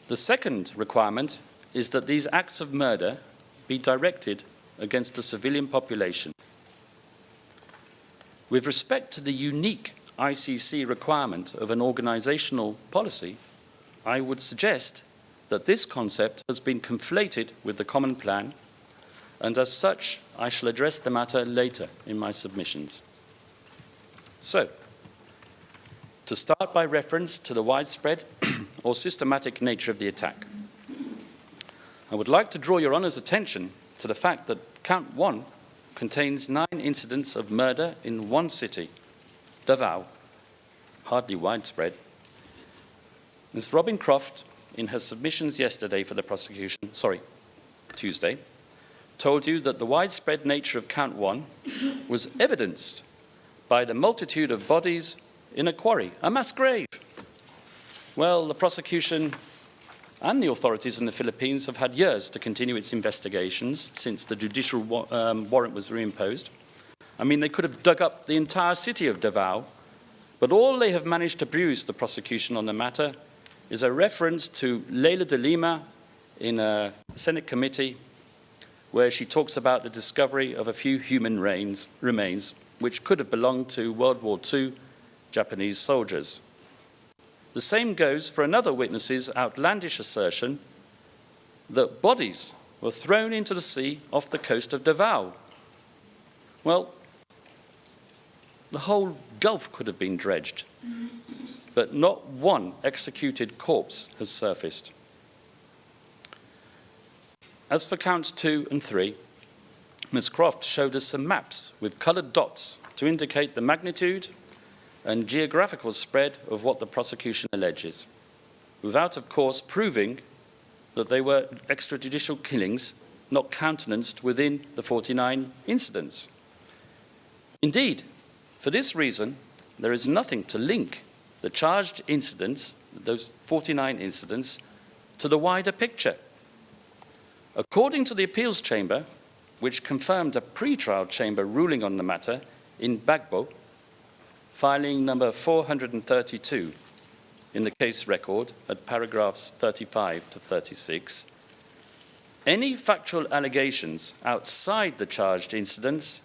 The second requirement is that these acts of murder be directed against a civilian population. With respect to the unique ICC requirement of an organizational policy, I would suggest that this concept has been conflated with the common plan, and as such, I shall address the matter later in my submissions. So, to start by reference to the widespread or systematic nature of the attack, I would like to draw your honour's attention to the fact that Count 1 contains 9 incidents of murder in one city, Davao, hardly widespread. Ms. Robin Croft, in her submissions yesterday for the prosecution, Tuesday, told you that the widespread nature of Count 1 was evidenced by the multitude of bodies in a quarry, a mass grave. Well, the prosecution and the authorities in the Philippines have had years to continue its investigations since the judicial warrant was reimposed. I mean, they could have dug up the entire city of Davao, but all they have managed to bruise the prosecution on the matter is a reference to Leila de Lima in a Senate committee where she talks about the discovery of a few human remains which could have belonged to World War II Japanese soldiers. The same goes for another witness's outlandish assertion that bodies were thrown into the sea off the coast of Davao. Well, the whole Gulf could have been dredged, but not one executed corpse has surfaced. As for counts 2 and 3, Ms. Croft showed us some maps with coloured dots to indicate the magnitude and geographical spread of what the prosecution alleges, without, of course, proving that they were extrajudicial killings not countenanced within the 49 incidents. Indeed, For this reason, there is nothing to link the charged incidents, those 49 incidents, to the wider picture. According to the appeals chamber, which confirmed a pre-trial chamber ruling on the matter in Davao, filing number 432 in the case record at paragraphs 35 to 36, any factual allegations outside the charged incidents,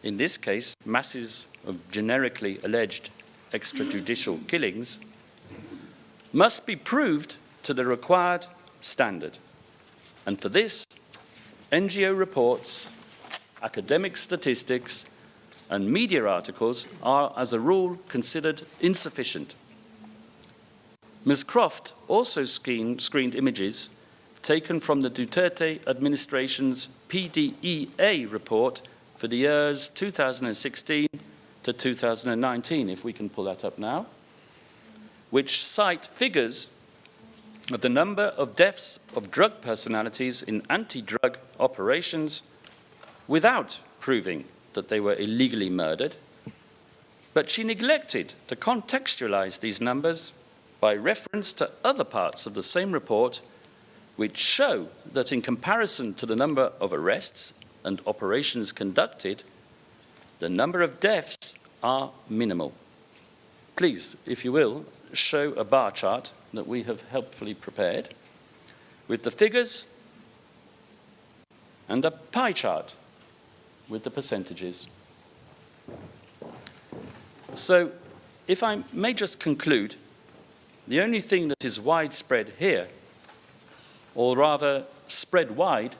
in this case masses of generically alleged extrajudicial killings, must be proved to the required standard. And for this, NGO reports, academic statistics, and media articles are, as a rule, considered insufficient. Ms. Croft also screened images taken from the Duterte administration's PDEA report for the years 2016 to 2019, if we can pull that up now, which cite figures of the number of deaths of drug personalities in anti-drug operations without proving that they were illegally murdered, but she neglected to contextualize these numbers by reference to other parts of the same report which show that in comparison to the number of arrests and operations conducted, the number of deaths are minimal. Please, if you will, show a bar chart that we have helpfully prepared with the figures and a pie chart with the percentages. So, if I may just conclude, the only thing that is widespread here, or rather spread wide,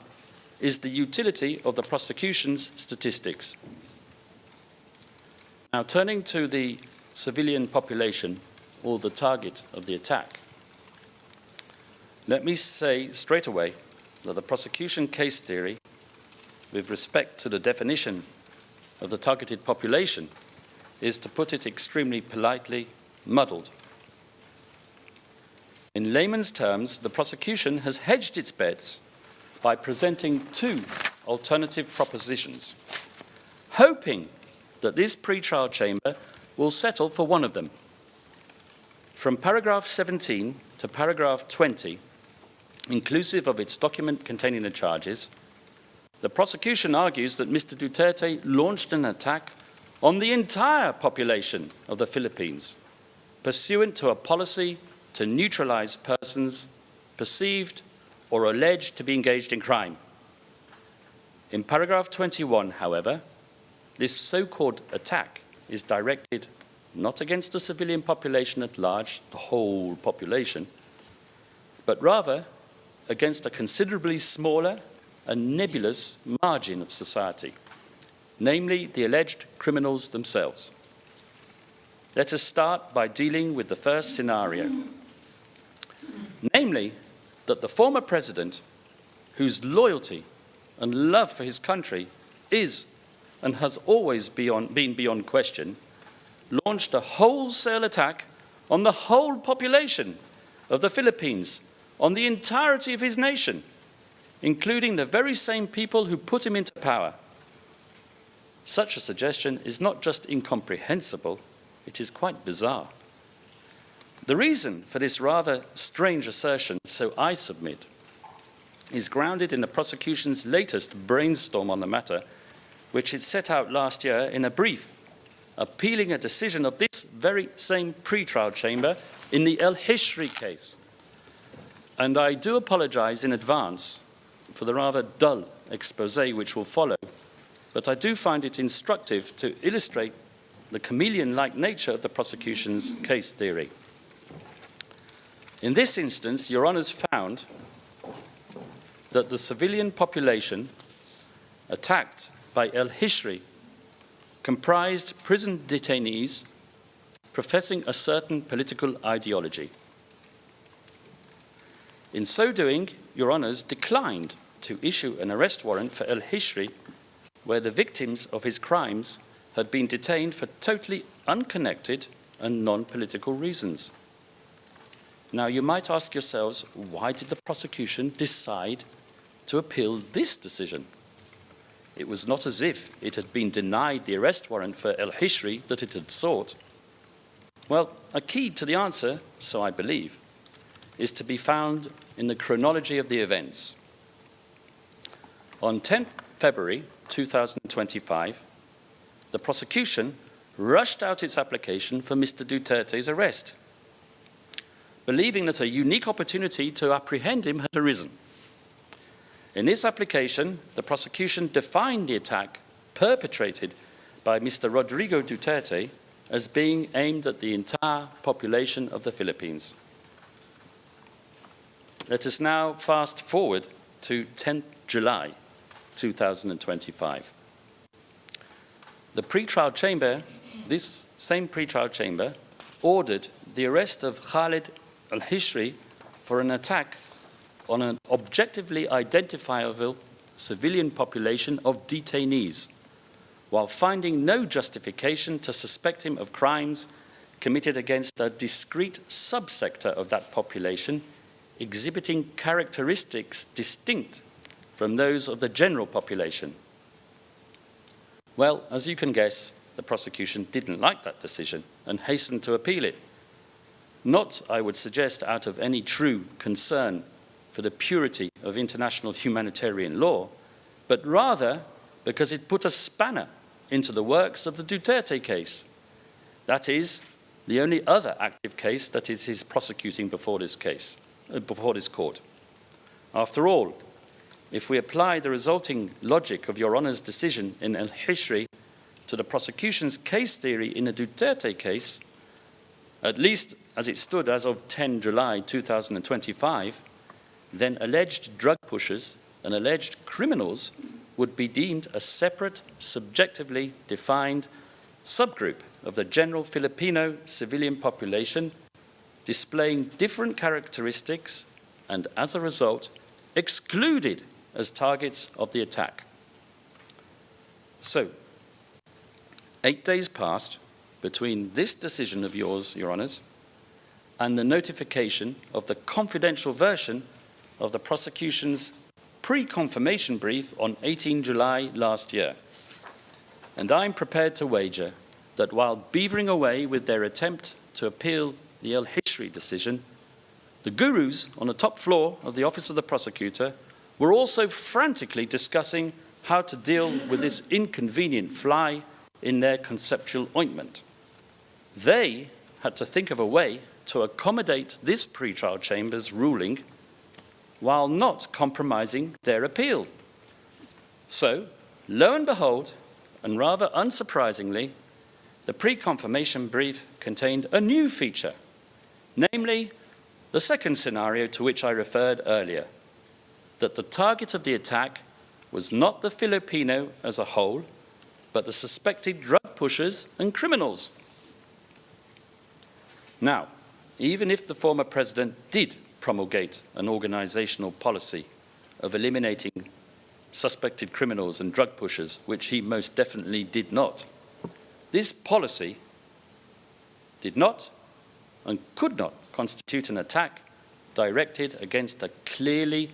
is the utility of the prosecution's statistics. Now, turning to the civilian population, or the target of the attack, let me say straight away that the prosecution case theory, with respect to the definition of the targeted population, is, to put it extremely politely, muddled. In layman's terms, the prosecution has hedged its bets by presenting two alternative propositions, hoping that this pre-trial chamber will settle for one of them. From paragraph 17 to paragraph 20, inclusive of its document containing the charges, the prosecution argues that Mr. Duterte launched an attack on the entire population of the Philippines, pursuant to a policy to neutralize persons perceived or alleged to be engaged in crime. In paragraph 21, however, this so-called attack is directed not against the civilian population at large, the whole population, but rather against a considerably smaller and nebulous margin of society, namely the alleged criminals themselves. Let us start by dealing with the first scenario, namely that the former president, whose loyalty and love for his country is and has always been beyond question, launched a wholesale attack on the whole population of the Philippines, on the entirety of his nation, including the very same people who put him into power. Such a suggestion is not just incomprehensible, it is quite bizarre. The reason for this rather strange assertion, so I submit, is grounded in the prosecution's latest brainstorm on the matter, which it set out last year in a brief appealing a decision of this very same pre-trial chamber in the El Hishri case. And I do apologize in advance for the rather dull expose which will follow, but I do find it instructive to illustrate the chameleon-like nature of the prosecution's case theory. In this instance, Your Honours found that the civilian population attacked by El Hishri comprised prison detainees professing a certain political ideology. In so doing, Your Honours declined to issue an arrest warrant for El Hishri, where the victims of his crimes had been detained for totally unconnected and non-political reasons. Now, you might ask yourselves, why did the prosecution decide to appeal this decision? it was not as if it had been denied the arrest warrant for al-Hishri that it had sought? Well, a key to the answer, so I believe, is to be found in the chronology of the events. On 10th February 2025, the prosecution rushed out its application for Mr. Duterte's arrest, believing that a unique opportunity to apprehend him had arisen. In this application, the prosecution defined the attack perpetrated by Mr. Rodrigo Duterte as being aimed at the entire population of the Philippines. Let us now fast forward to 10th July 2025. The pretrial chamber, this same pretrial chamber, ordered the arrest of Khalid al-Hishri for an attack on an objectively identifiable civilian population of detainees, while finding no justification to suspect him of crimes committed against a discrete subsector of that population, exhibiting characteristics distinct from those of the general population. Well, as you can guess, the prosecution didn't like that decision and hastened to appeal it. Not, I would suggest, out of any true concern for the purity of international humanitarian law, but rather because it put a spanner into the works of the Duterte case. That is, the only other active case that it is prosecuting before this court. After all, if we apply the resulting logic of Your Honour's decision in al-Hishri to the prosecution's case theory in the Duterte case, at least as it stood as of 10 July 2025, then alleged drug pushers and alleged criminals would be deemed a separate, subjectively defined subgroup of the general Filipino civilian population, displaying different characteristics and, as a result, excluded as targets of the attack. So, 8 days passed between this decision of yours, Your Honours, and the notification of the confidential version of the prosecution's pre-confirmation brief on 18 July last year. And I'm prepared to wager that while beavering away with their attempt to appeal the al-Hishri decision, the gurus on the top floor of the Office of the Prosecutor were also frantically discussing how to deal with this inconvenient fly in their conceptual ointment. They had to think of a way to accommodate this pretrial chamber's ruling while not compromising their appeal. So, lo and behold, and rather unsurprisingly, the pre-confirmation brief contained a new feature, namely the second scenario to which I referred earlier, that the target of the attack was not the Filipino as a whole, but the suspected drug pushers and criminals. Now, even if the former president did promulgate an organizational policy of eliminating suspected criminals and drug pushers, which he most definitely did not, this policy did not and could not constitute an attack directed against a clearly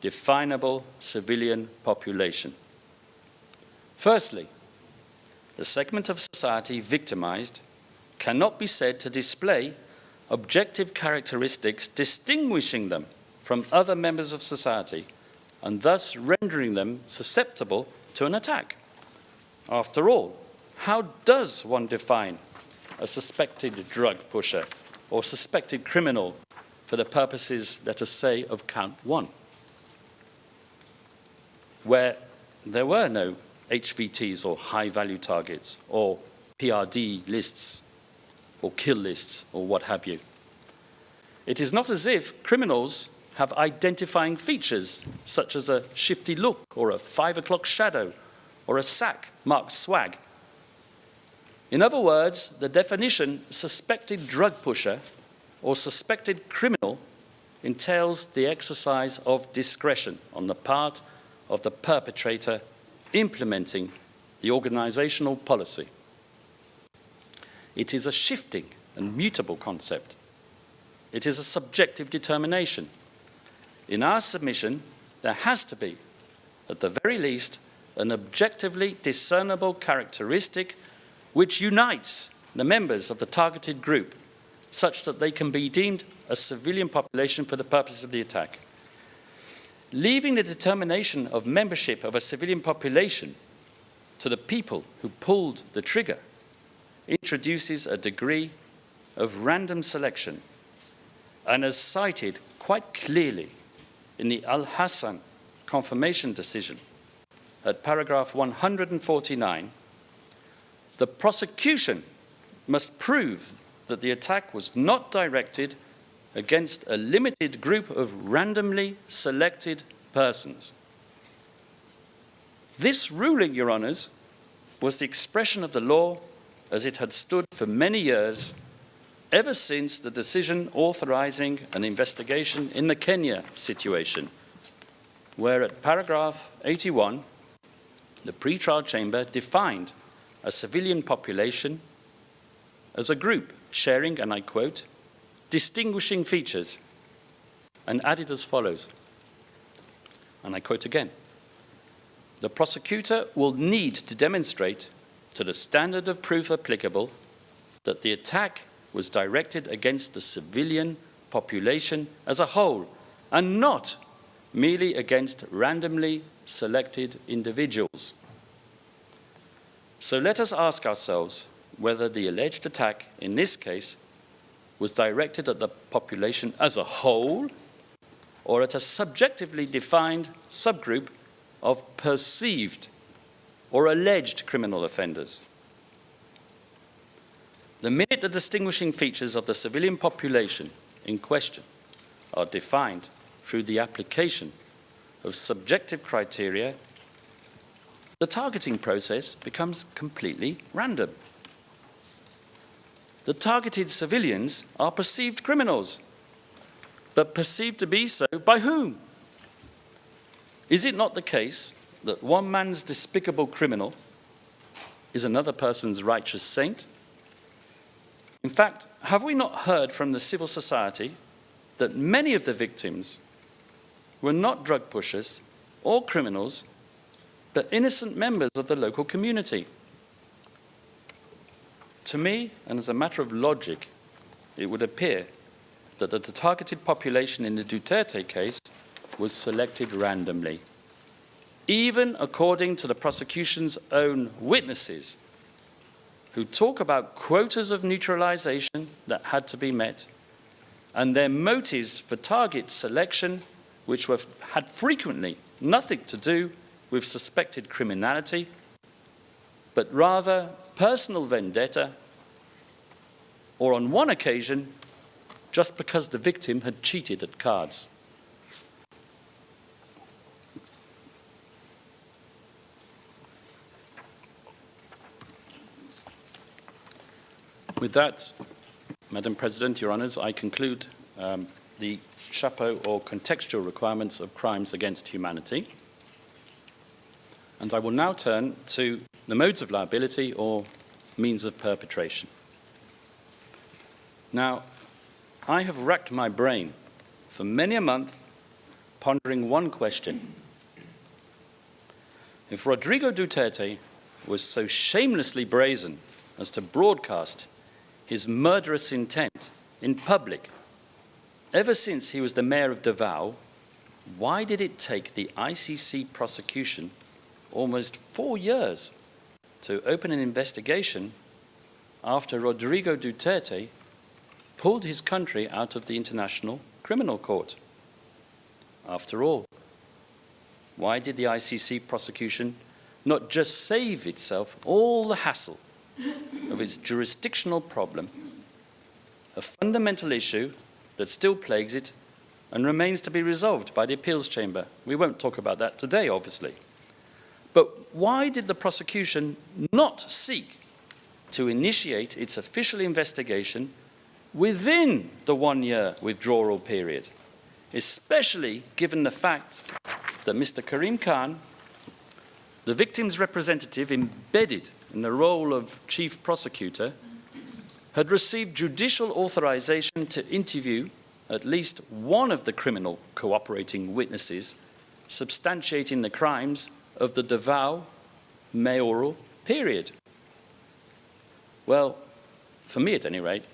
definable civilian population. Firstly, the segment of society victimized cannot be said to display objective characteristics distinguishing them from other members of society and thus rendering them susceptible to an attack. After all, how does one define a suspected drug pusher or suspected criminal for the purposes, let us say, of count 1, where there were no HVTs or high-value targets or PRD lists or kill lists or what have you? It is not as if criminals have identifying features such as a shifty look or a 5 o'clock shadow or a sack marked swag. In other words, the definition suspected drug pusher or suspected criminal entails the exercise of discretion on the part of the perpetrator implementing the organizational policy. It is a shifting and mutable concept. It is a subjective determination. In our submission, there has to be, at the very least, an objectively discernible characteristic which unites the members of the targeted group such that they can be deemed a civilian population for the purposes of the attack. Leaving the determination of membership of a civilian population to the people who pulled the trigger introduces a degree of random selection, and as cited quite clearly in the Al-Hassan confirmation decision at paragraph 149, the prosecution must prove that the attack was not directed against a limited group of randomly selected persons. This ruling, Your Honours, was the expression of the law as it had stood for many years, ever since the decision authorising an investigation in the Kenya situation, where at paragraph 81, the pre-trial chamber defined a civilian population as a group sharing, and I quote, distinguishing features, and added as follows, and I quote again, the prosecutor will need to demonstrate to the standard of proof applicable that the attack was directed against the civilian population as a whole and not merely against randomly selected individuals. So let us ask ourselves whether the alleged attack in this case was directed at the population as a whole or at a subjectively defined subgroup of perceived or alleged criminal offenders. The minute the distinguishing features of the civilian population in question are defined through the application of subjective criteria, the targeting process becomes completely random. The targeted civilians are perceived criminals, but perceived to be so by whom? Is it not the case that one man's despicable criminal is another person's righteous saint? In fact, have we not heard from the civil society that many of the victims were not drug pushers or criminals, but innocent members of the local community? To me, and as a matter of logic, it would appear that the targeted population in the Duterte case was selected randomly, even according to the prosecution's own witnesses, who talk about quotas of neutralization that had to be met, and their motives for target selection, which had frequently nothing to do with suspected criminality, but rather personal vendetta, or on one occasion, just because the victim had cheated at cards. With that, Madam President, Your Honours, I conclude the chapeau or contextual requirements of crimes against humanity. And I will now turn to the modes of liability or means of perpetration. Now, I have racked my brain for many a month pondering one question. If Rodrigo Duterte was so shamelessly brazen as to broadcast his murderous intent in public ever since he was the mayor of Davao, why did it take the ICC prosecution almost 4 years to open an investigation after Rodrigo Duterte pulled his country out of the International Criminal Court? After all, why did the ICC prosecution not just save itself all the hassle of its jurisdictional problem, a fundamental issue that still plagues it and remains to be resolved by the appeals chamber? We won't talk about that today, obviously. But why did the prosecution not seek to initiate its official investigation within the 1-year withdrawal period, especially given the fact that Mr. Karim Khan, the victim's representative embedded in the role of chief prosecutor, had received judicial authorization to interview at least one of the criminal cooperating witnesses substantiating the crimes of the Davao mayoral period. Well, for me at any rate,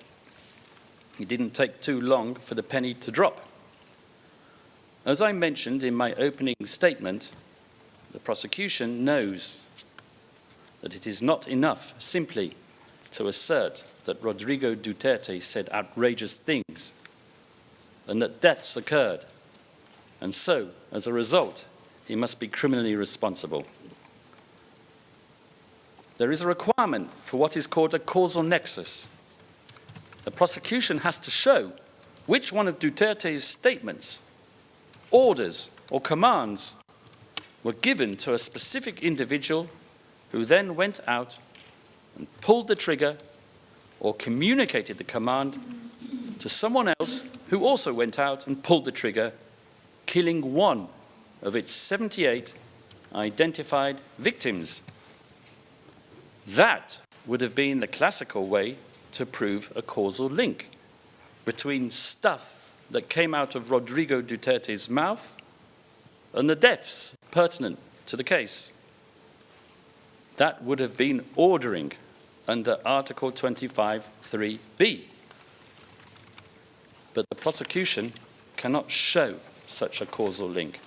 it didn't take too long for the penny to drop. As I mentioned in my opening statement, the prosecution knows that it is not enough simply to assert that Rodrigo Duterte said outrageous things and that deaths occurred, and so, as a result, he must be criminally responsible. There is a requirement for what is called a causal nexus. The prosecution has to show which one of Duterte's statements, orders, or commands were given to a specific individual who then went out and pulled the trigger or communicated the command to someone else who also went out and pulled the trigger, killing one of its 78 identified victims. That would have been the classical way to prove a causal link between stuff that came out of Rodrigo Duterte's mouth and the deaths pertinent to the case. That would have been ordering under Article 25(3)(b. But the prosecution cannot show such a causal link.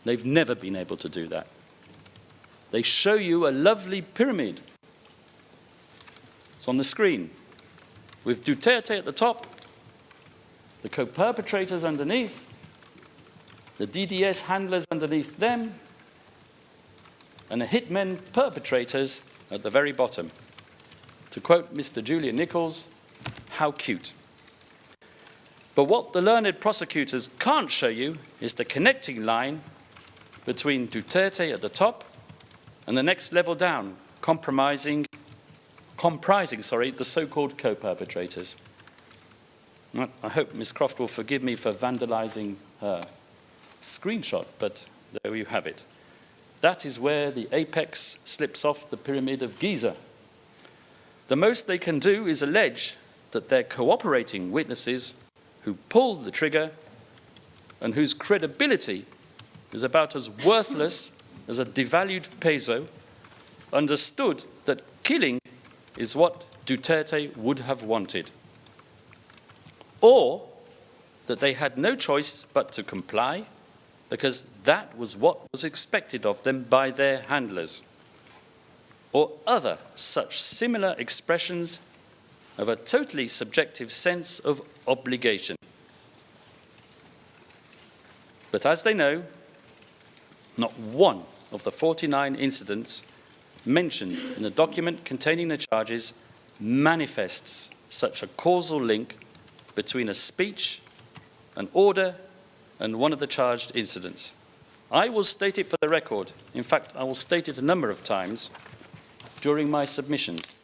They've never been able to do that. They show you a lovely pyramid. It's on the screen, with Duterte at the top, the co-perpetrators underneath, the DDS handlers underneath them, and the hitmen perpetrators at the very bottom. To quote Mr. Julian Nichols, how cute. But what the learned prosecutors can't show you is the connecting line between Duterte at the top and the next level down, comprising the so-called co-perpetrators. I hope Ms. Croft will forgive me for vandalizing her screenshot, but there you have it. That is where the apex slips off the pyramid of Giza. The most they can do is allege that their cooperating witnesses who pulled the trigger and whose credibility is about as worthless as a devalued peso, understood that killing is what Duterte would have wanted, or that they had no choice but to comply because that was what was expected of them by their handlers, or other such similar expressions of a totally subjective sense of obligation. But as they know, not one of the 49 incidents mentioned in the document containing the charges manifests such a causal link between a speech, an order, and one of the charged incidents. I will state it for the record. In fact, I will state it a number of times during my submissions.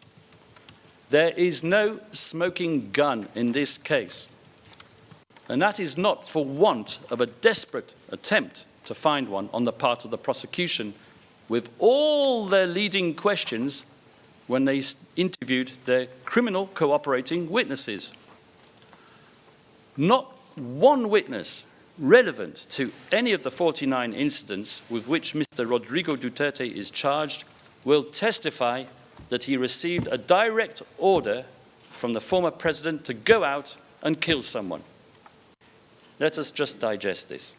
There is no smoking gun in this case. And that is not for want of a desperate attempt to find one on the part of the prosecution with all their leading questions when they interviewed their criminal cooperating witnesses. Not one witness relevant to any of the 49 incidents with which Mr. Rodrigo Duterte is charged will testify that he received a direct order from the former president to go out and kill someone. Let us just digest this.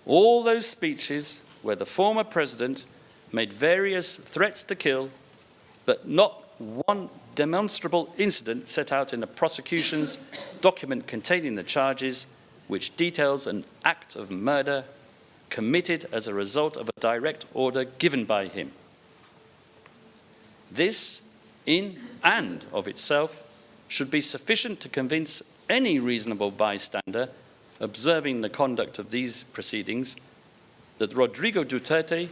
All those speeches where the former president made various threats to kill, but not one demonstrable incident set out in the prosecution's document containing the charges, which details an act of murder committed as a result of a direct order given by him. This, in and of itself, should be sufficient to convince any reasonable bystander observing the conduct of these proceedings that Rodrigo Duterte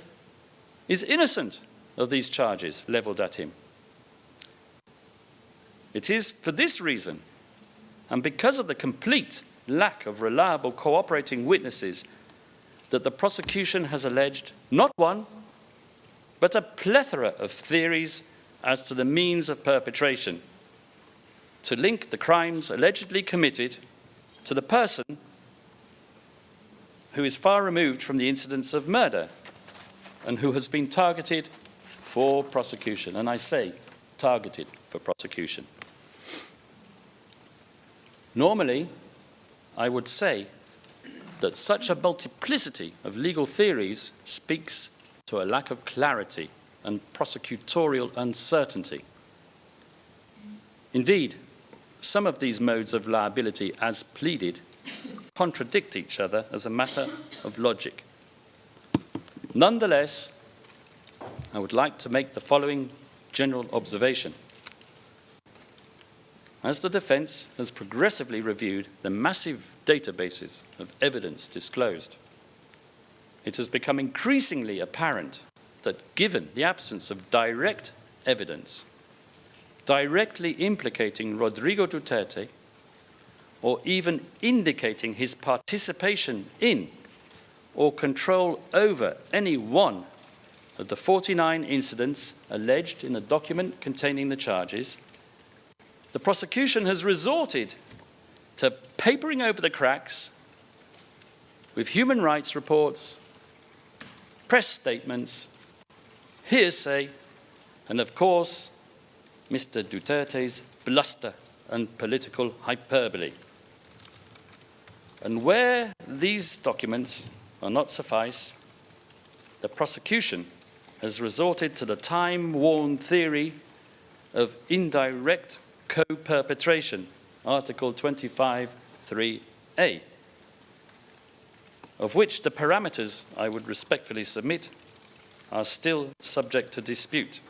is innocent of these charges leveled at him. It is for this reason, and because of the complete lack of reliable cooperating witnesses, that the prosecution has alleged not one, but a plethora of theories as to the means of perpetration, to link the crimes allegedly committed to the person who is far removed from the incidents of murder and who has been targeted for prosecution. And I say targeted for prosecution. Normally, I would say that such a multiplicity of legal theories speaks to a lack of clarity and prosecutorial uncertainty. Indeed, some of these modes of liability, as pleaded, contradict each other as a matter of logic. Nonetheless, I would like to make the following general observation. As the defense has progressively reviewed the massive databases of evidence disclosed, it has become increasingly apparent that given the absence of direct evidence directly implicating Rodrigo Duterte or even indicating his participation in or control over any one of the 49 incidents alleged in the document containing the charges, the prosecution has resorted to papering over the cracks with human rights reports, press statements, hearsay, and of course, Mr. Duterte's bluster and political hyperbole. And where these documents are not suffice, the prosecution has resorted to the time-worn theory of indirect co-perpetration, Article 25(3)(a), of which the parameters, I would respectfully submit, are still subject to dispute.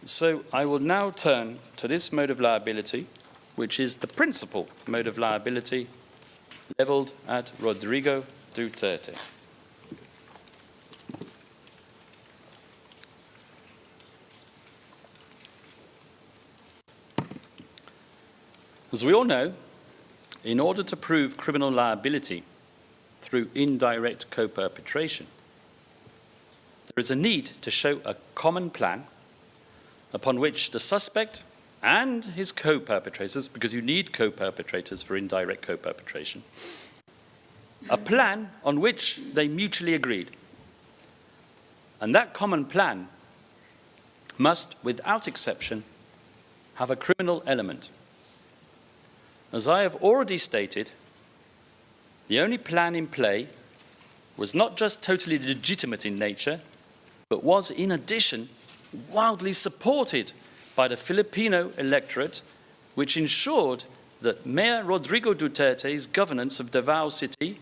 So I will now turn to this mode of liability, which is the principal mode of liability levelled at Rodrigo Duterte. As we all know, in order to prove criminal liability through indirect co-perpetration, there is a need to show a common plan upon which the suspect and his co-perpetrators, because you need co-perpetrators for indirect co-perpetration, a plan on which they mutually agreed. And that common plan must, without exception, have a criminal element. As I have already stated, the only plan in play was not just totally legitimate in nature, but was, in addition, wildly supported by the Filipino electorate, which ensured that Mayor Rodrigo Duterte's governance of Davao City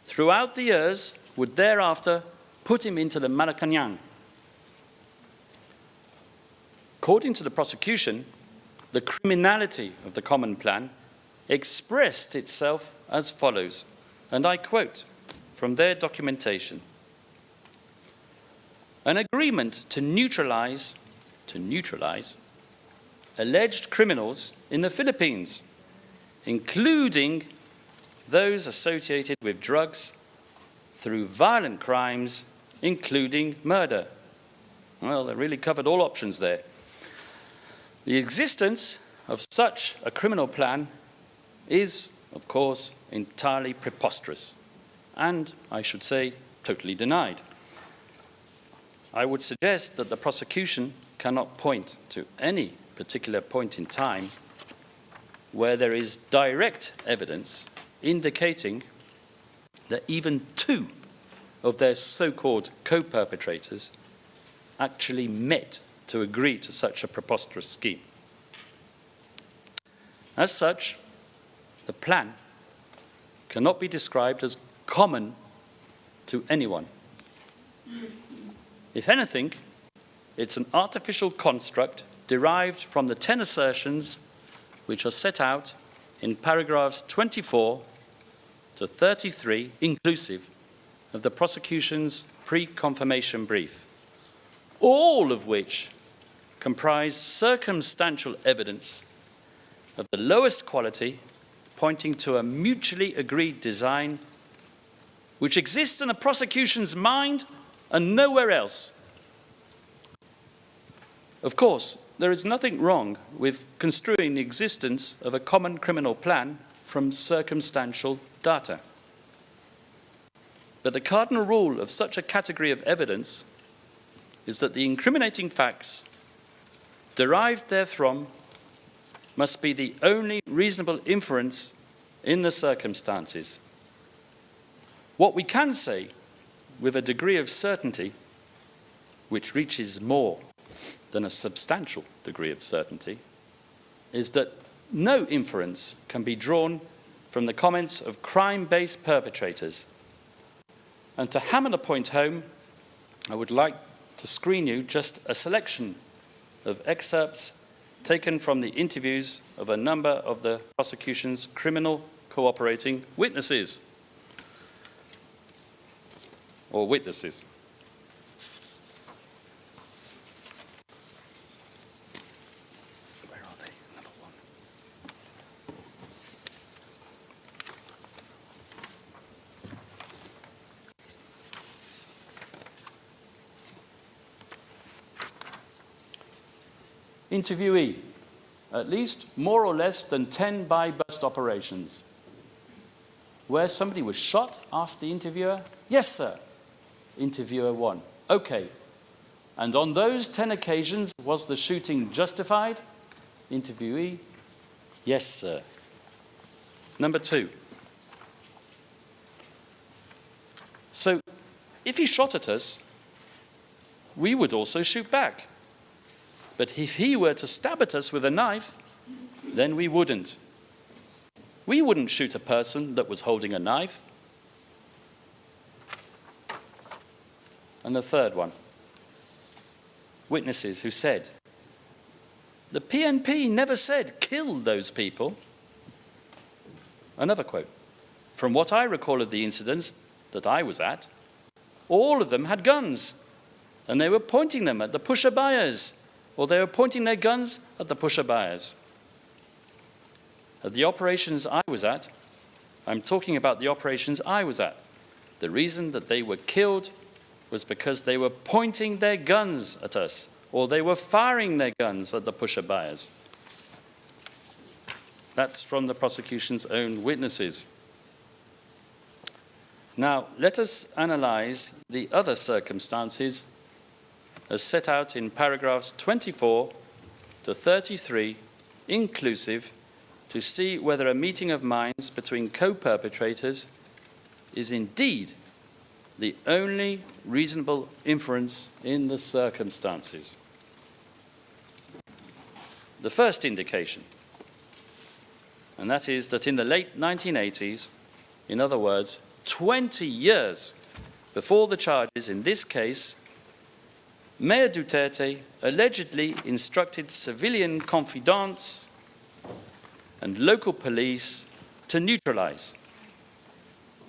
throughout the years would thereafter put him into the Malacanang. According to the prosecution, the criminality of the common plan expressed itself as follows, and I quote from their documentation: an agreement to neutralize alleged criminals in the Philippines, including those associated with drugs, through violent crimes, including murder. Well, they really covered all options there. The existence of such a criminal plan is, of course, entirely preposterous, and, I should say, totally denied. I would suggest that the prosecution cannot point to any particular point in time where there is direct evidence indicating that even two of their so-called co-perpetrators actually met to agree to such a preposterous scheme. As such, the plan cannot be described as common to anyone. If anything, it's an artificial construct derived from the 10 assertions which are set out in paragraphs 24 to 33, inclusive of the prosecution's pre-confirmation brief, all of which comprise circumstantial evidence of the lowest quality, pointing to a mutually agreed design which exists in the prosecution's mind and nowhere else. Of course, there is nothing wrong with construing the existence of a common criminal plan from circumstantial data. But the cardinal rule of such a category of evidence is that the incriminating facts derived therefrom must be the only reasonable inference in the circumstances. What we can say with a degree of certainty which reaches more than a substantial degree of certainty is that no inference can be drawn from the comments of crime-based perpetrators. And to hammer the point home, I would like to screen you just a selection of excerpts taken from the interviews of a number of the prosecution's criminal cooperating witnesses. Or witnesses. Where are they? Number one. Interviewee, at least more or less than 10 buy-bust operations. Where somebody was shot, asked the interviewer. Yes, sir. Interviewer 1. Okay. And on those 10 occasions, was the shooting justified? Interviewee. Yes, sir. Number 2. So, if he shot at us, we would also shoot back. But if he were to stab at us with a knife, then we wouldn't. We wouldn't shoot a person that was holding a knife. And the third one, witnesses who said, the PNP never said kill those people. Another quote, from what I recall of the incidents that I was at, all of them had guns, and they were pointing them at the pusher-buyers, or they were pointing their guns at the pusher-buyers. At the operations I was at, I'm talking about the operations I was at, the reason that they were killed was because they were pointing their guns at us, or they were firing their guns at the pusher-buyers. That's from the prosecution's own witnesses. Now, let us analyze the other circumstances as set out in paragraphs 24 to 33, inclusive, to see whether a meeting of minds between co-perpetrators is indeed the only reasonable inference in the circumstances. The first indication, and that is that in the late 1980s, in other words, 20 years before the charges in this case, Mayor Duterte allegedly instructed civilian confidants and local police to neutralize.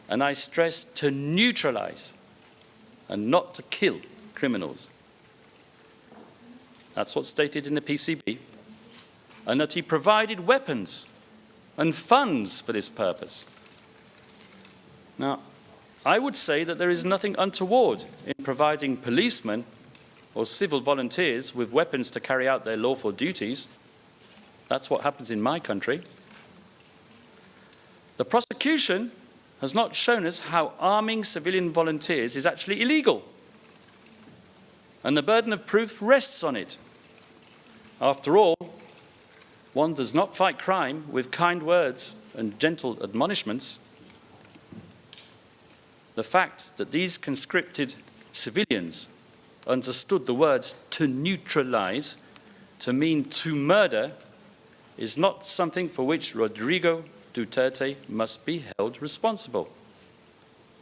And I stress to neutralize and not to kill criminals. That's what's stated in the PCB. And that he provided weapons and funds for this purpose. Now, I would say that there is nothing untoward in providing policemen or civil volunteers with weapons to carry out their lawful duties. That's what happens in my country. The prosecution has not shown us how arming civilian volunteers is actually illegal. And the burden of proof rests on it. After all, one does not fight crime with kind words and gentle admonishments. The fact that these conscripted civilians understood the words to neutralize to mean to murder is not something for which Rodrigo Duterte must be held responsible.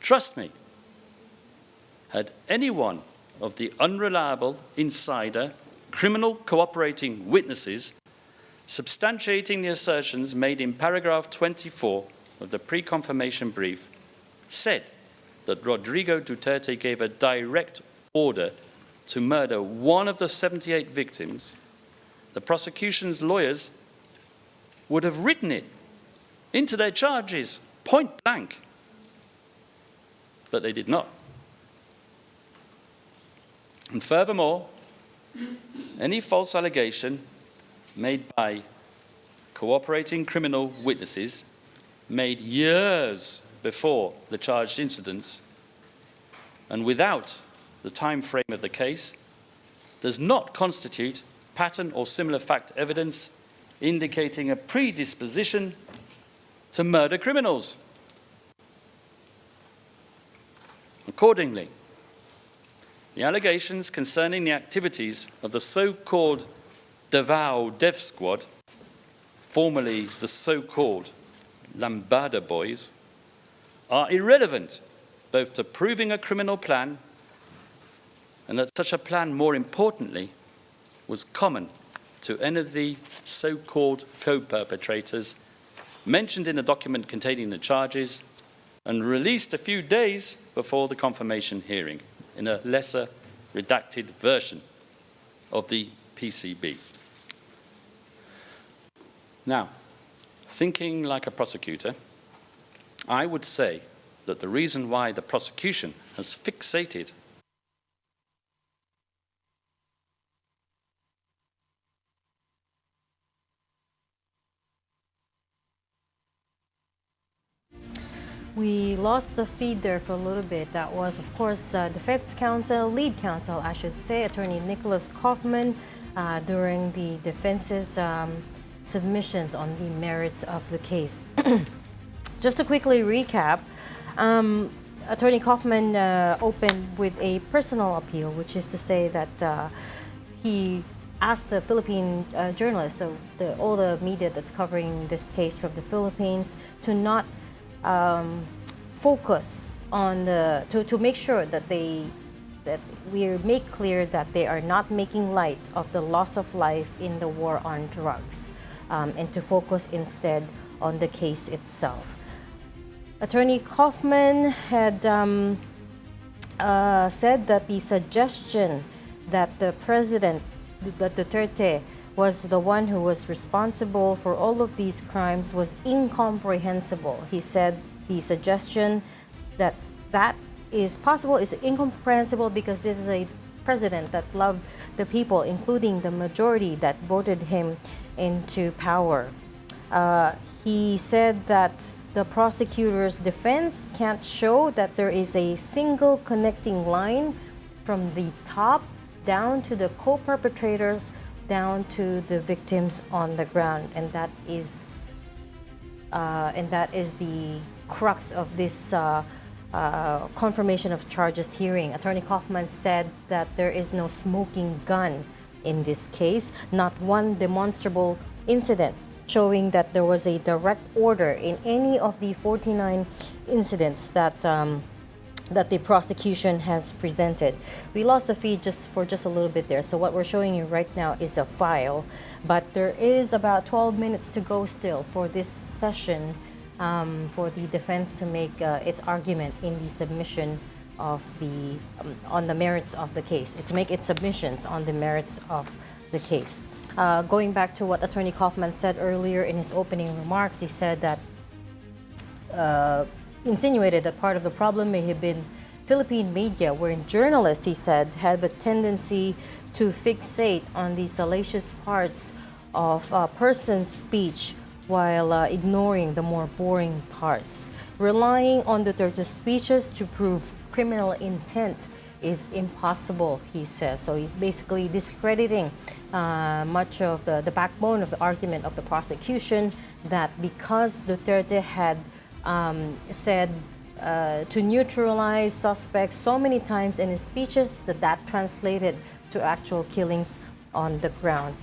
Trust me, had any one of the unreliable, insider, criminal cooperating witnesses substantiating the assertions made in paragraph 24 of the pre-confirmation brief said that Rodrigo Duterte gave a direct order to murder one of the 78 victims, the prosecution's lawyers would have written it into their charges, point blank. But they did not. And furthermore, any false allegation made by cooperating criminal witnesses made years before the charged incidents and without the time frame of the case does not constitute pattern or similar fact evidence indicating a predisposition to murder criminals. Accordingly, the allegations concerning the activities of the so-called Davao Dev Squad, formerly the so-called Lambada Boys, are irrelevant both to proving a criminal plan and that such a plan, more importantly, was common to any of the so-called co-perpetrators mentioned in the document containing the charges and released a few days before the confirmation hearing in a lesser redacted version of the PCB. Now, thinking like a prosecutor, I would say that the reason why the prosecution has fixated We lost the feed there for a little bit. That was, of course, defense counsel, lead counsel, I should say, Attorney Nicholas Kaufman, during the defense's submissions on the merits of the case. Just to quickly recap, Attorney Kaufman opened with a personal appeal, which is to say that he asked the Philippine journalists, all the media that's covering this case from the Philippines, to not focus on to make sure that we make clear that they are not making light of the loss of life in the war on drugs, and to focus instead on the case itself. Attorney Kaufman had said that the suggestion that the president, that Duterte, was the one who was responsible for all of these crimes was incomprehensible. He said the suggestion that that is possible is incomprehensible because this is a president that loved the people, including the majority that voted him into power. He said that the prosecutor's defense can't show that there is a single connecting line from the top down to the co-perpetrators down to the victims on the ground, and that is the crux of this confirmation of charges hearing. Attorney Kaufman said that there is no smoking gun in this case, not one demonstrable incident showing that there was a direct order in any of the 49 incidents that the prosecution has presented. We lost the feed for just a little bit there, so what we're showing you right now is a file, but there is about 12 minutes to go still for this session for the defense to make its argument in the submission of the on the merits of the case, to make its submissions on the merits of the case. Going back to what Attorney Kaufman said earlier in his opening remarks, he said that insinuated that part of the problem may have been Philippine media, wherein journalists, he said, have a tendency to fixate on the salacious parts of a person's speech while ignoring the more boring parts. Relying on Duterte's speeches to prove criminal intent is impossible, he says. So he's basically discrediting much of the backbone of the argument of the prosecution, that because Duterte had said to neutralize suspects so many times in his speeches that translated to actual killings on the ground.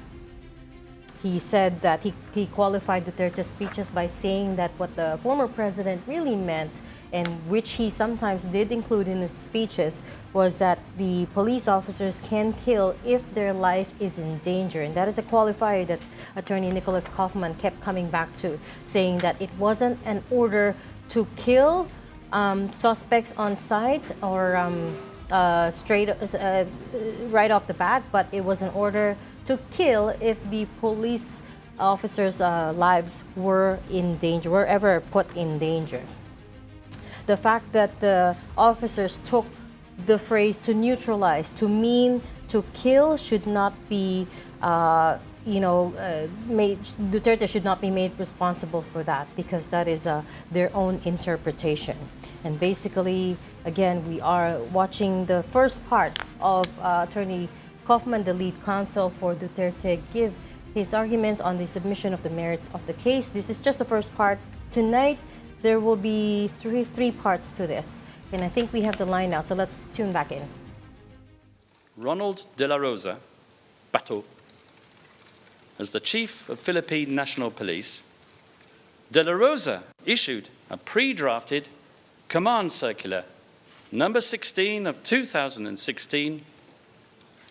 He said that he qualified Duterte's speeches by saying that what the former president really meant, and which he sometimes did include in his speeches, was that the police officers can kill if their life is in danger. And that is a qualifier that Attorney Nicholas Kaufman kept coming back to, saying that it wasn't an order to kill suspects on sight or right off the bat, but it was an order to kill if the police officers' lives were in danger, were ever put in danger. The fact that the officers took the phrase to neutralize to mean to kill should not be Duterte should not be made responsible for that, because that is their own interpretation. And basically, again, we are watching the first part of Attorney Kaufman, the lead counsel for Duterte, give his arguments on the submission of the merits of the case. This is just the first part. Tonight, there will be three parts to this. And I think we have the line now, so let's tune back in. Ronald De La Rosa, Bato, as the Chief of Philippine National Police, De La Rosa issued a pre-drafted command circular number 16 of 2016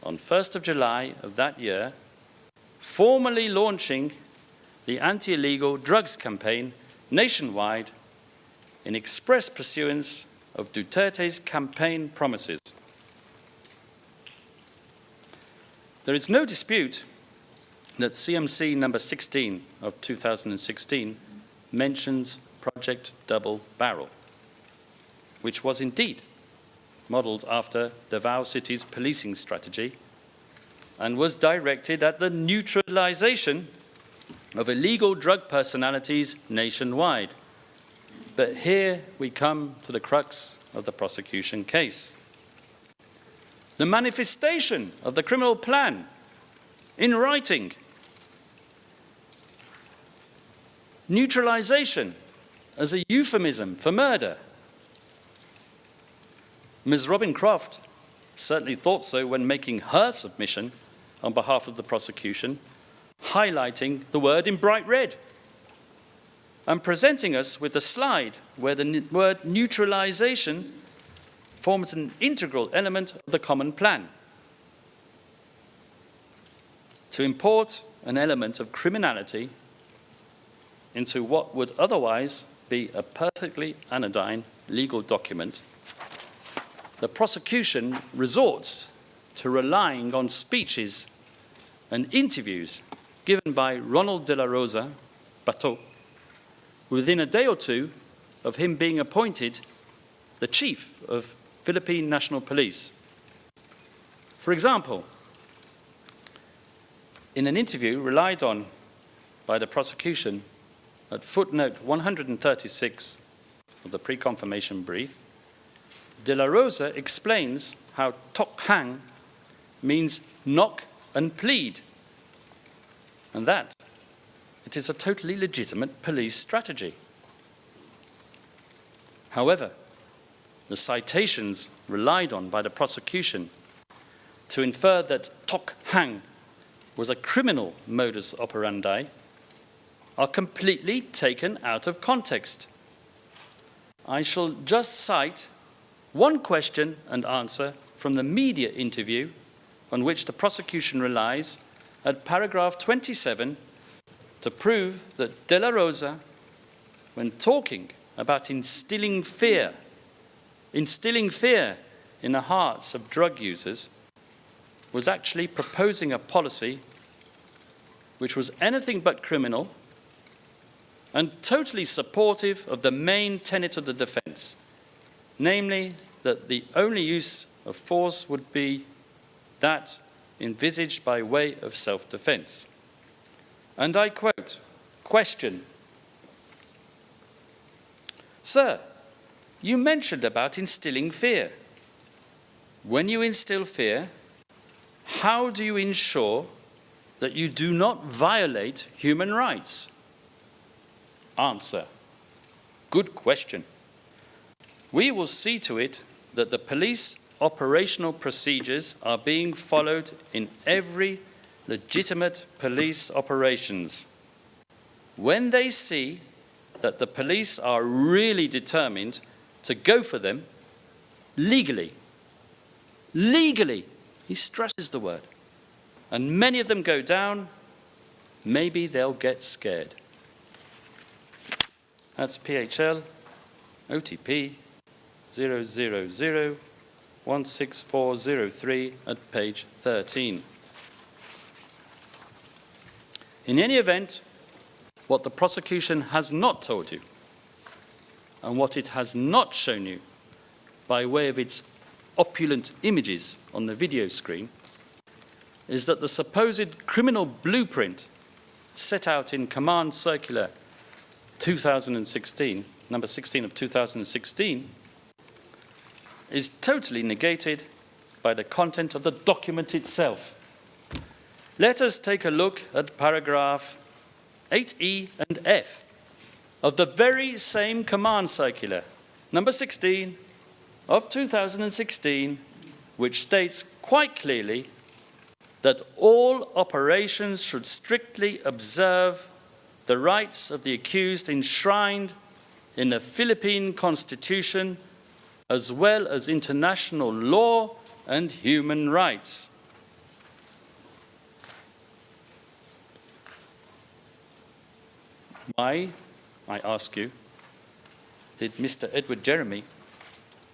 on 1st of July of that year, formally launching the anti-illegal drugs campaign nationwide in express pursuance of Duterte's campaign promises. There is no dispute that CMC number 16 of 2016 mentions Project Double Barrel, which was indeed modelled after Davao City's policing strategy and was directed at the neutralisation of illegal drug personalities nationwide. But here we come to the crux of the prosecution case. The manifestation of the criminal plan in writing. Neutralisation as a euphemism for murder. Ms. Robin Croft certainly thought so when making her submission on behalf of the prosecution, highlighting the word in bright red and presenting us with a slide where the word neutralisation forms an integral element of the common plan. To import an element of criminality into what would otherwise be a perfectly anodyne legal document, the prosecution resorts to relying on speeches and interviews given by Ronald De La Rosa, Bato, within a day or two of him being appointed the Chief of Philippine National Police. For example, in an interview relied on by the prosecution at footnote 136 of the pre-confirmation brief, De La Rosa explains how tok hang means knock and plead, and that it is a totally legitimate police strategy. However, the citations relied on by the prosecution to infer that tok hang was a criminal modus operandi are completely taken out of context. I shall just cite one question and answer from the media interview on which the prosecution relies at paragraph 27 to prove that De La Rosa, when talking about instilling fear in the hearts of drug users, was actually proposing a policy which was anything but criminal and totally supportive of the main tenet of the defense, namely that the only use of force would be that envisaged by way of self-defense. And I quote, question, "Sir, you mentioned about instilling fear. When you instill fear, how do you ensure that you do not violate human rights?" Answer, good question. We will see to it that the police operational procedures are being followed in every legitimate police operations. When they see that the police are really determined to go for them legally, he stresses the word, and many of them go down, maybe they'll get scared. That's PHL OTP 000-16403 at page 13. In any event, what the prosecution has not told you, and what it has not shown you by way of its opulent images on the video screen, is that the supposed criminal blueprint set out in Command Circular 2016, number 16 of 2016, is totally negated by the content of the document itself. Let us take a look at paragraph 8E and F of the very same Command Circular, number 16 of 2016, which states quite clearly that all operations should strictly observe the rights of the accused enshrined in the Philippine Constitution, as well as international law and human rights. Why, I ask you, did Mr. Edward Jeremy,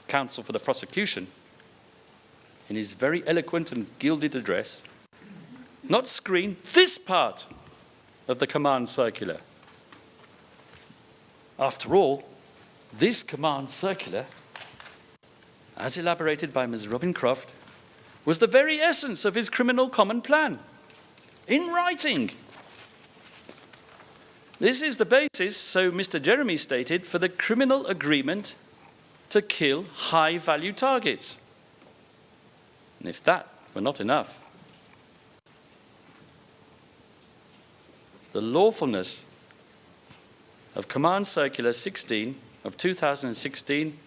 counsel for the prosecution, in his very eloquent and gilded address, not screen this part of the Command Circular? After all, this Command Circular, as elaborated by Ms. Robin Croft, was the very essence of his criminal common plan, in writing. This is the basis, so Mr. Jeremy stated, for the criminal agreement to kill high-value targets. And if that were not enough, the lawfulness of Command Circular 16 of 2016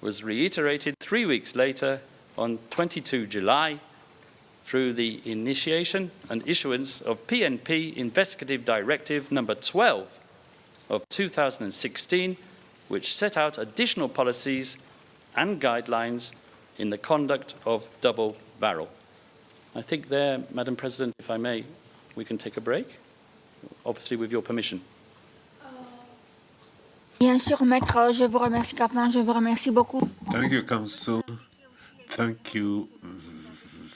was reiterated 3 weeks later on 22 July through the initiation and issuance of PNP Investigative Directive number 12 of 2016, which set out additional policies and guidelines in the conduct of double barrel. I think there, Madam President, if I may, we can take a break, obviously with your permission. Bien sûr, Maître, je vous remercie, Kaufman, je vous remercie beaucoup. Thank you, Counsel. Thank you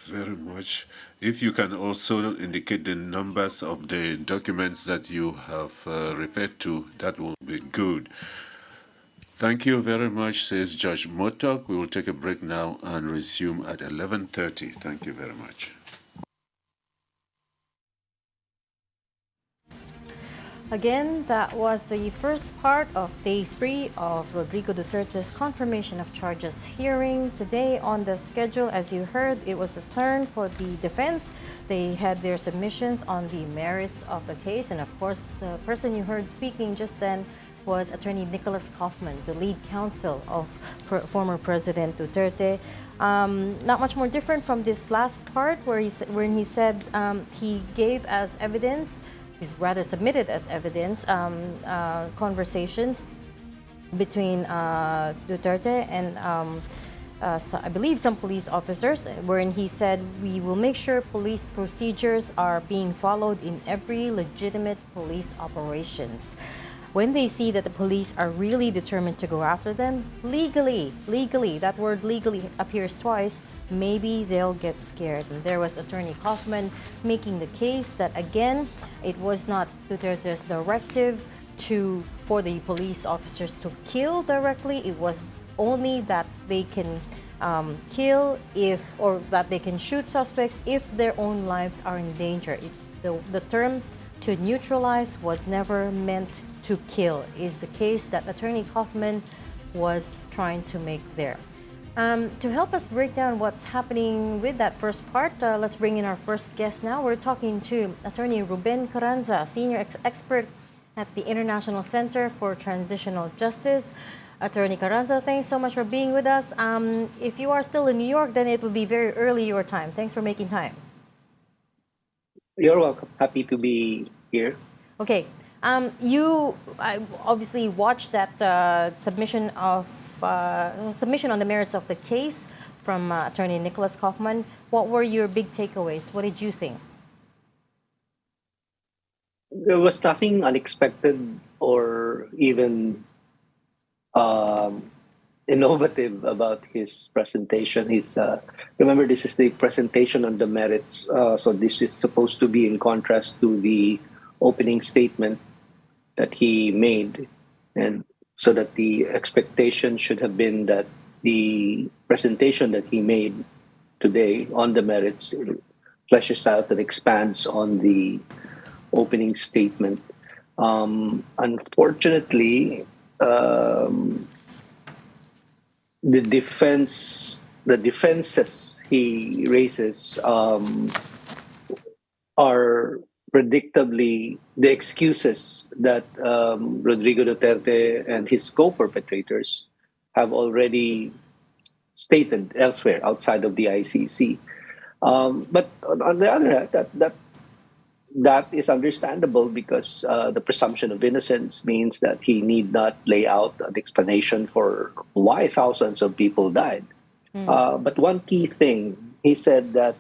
very much. If you can also indicate the numbers of the documents that you have referred to, that will be good. Thank you very much, says Judge Motok. We will take a break now and resume at 11:30. Thank you very much. Again, that was the first part of day 3 of Rodrigo Duterte's confirmation of charges hearing. Today on the schedule, as you heard, it was the turn for the defense. They had their submissions on the merits of the case. And of course, the person you heard speaking just then was Attorney Nicholas Kaufman, the lead counsel of former President Duterte. Not much more different from this last part when he said he gave as evidence, he's rather submitted as evidence, conversations between Duterte and I believe some police officers, wherein he said, we will make sure police procedures are being followed in every legitimate police operations. When they see that the police are really determined to go after them, legally, that word legally appears twice, maybe they'll get scared. And there was Attorney Kaufman making the case that, again, it was not Duterte's directive for the police officers to kill directly. It was only that they can kill or that they can shoot suspects if their own lives are in danger. The term to neutralize was never meant to kill, is the case that Attorney Kaufman was trying to make there. To help us break down what's happening with that first part, let's bring in our first guest now. We're talking to Attorney Ruben Carranza, Senior Expert at the International Center for Transitional Justice. Attorney Carranza, thanks so much for being with us. If you are still in New York, then it will be very early your time. Thanks for making time. You're welcome. Happy to be here. Okay. You obviously watched that submission on the merits of the case from Attorney Nicholas Kaufman. What were your big takeaways? What did you think? There was nothing unexpected or even innovative about his presentation. Remember, this is the presentation on the merits, so this is supposed to be in contrast to the opening statement that he made, and so that the expectation should have been that the presentation that he made today on the merits fleshes out and expands on the opening statement. Unfortunately, the defenses he raises are predictably the excuses that Rodrigo Duterte and his co-perpetrators have already stated elsewhere outside of the ICC. But on the other hand, that is understandable because the presumption of innocence means that he need not lay out an explanation for why thousands of people died. But one key thing, he said that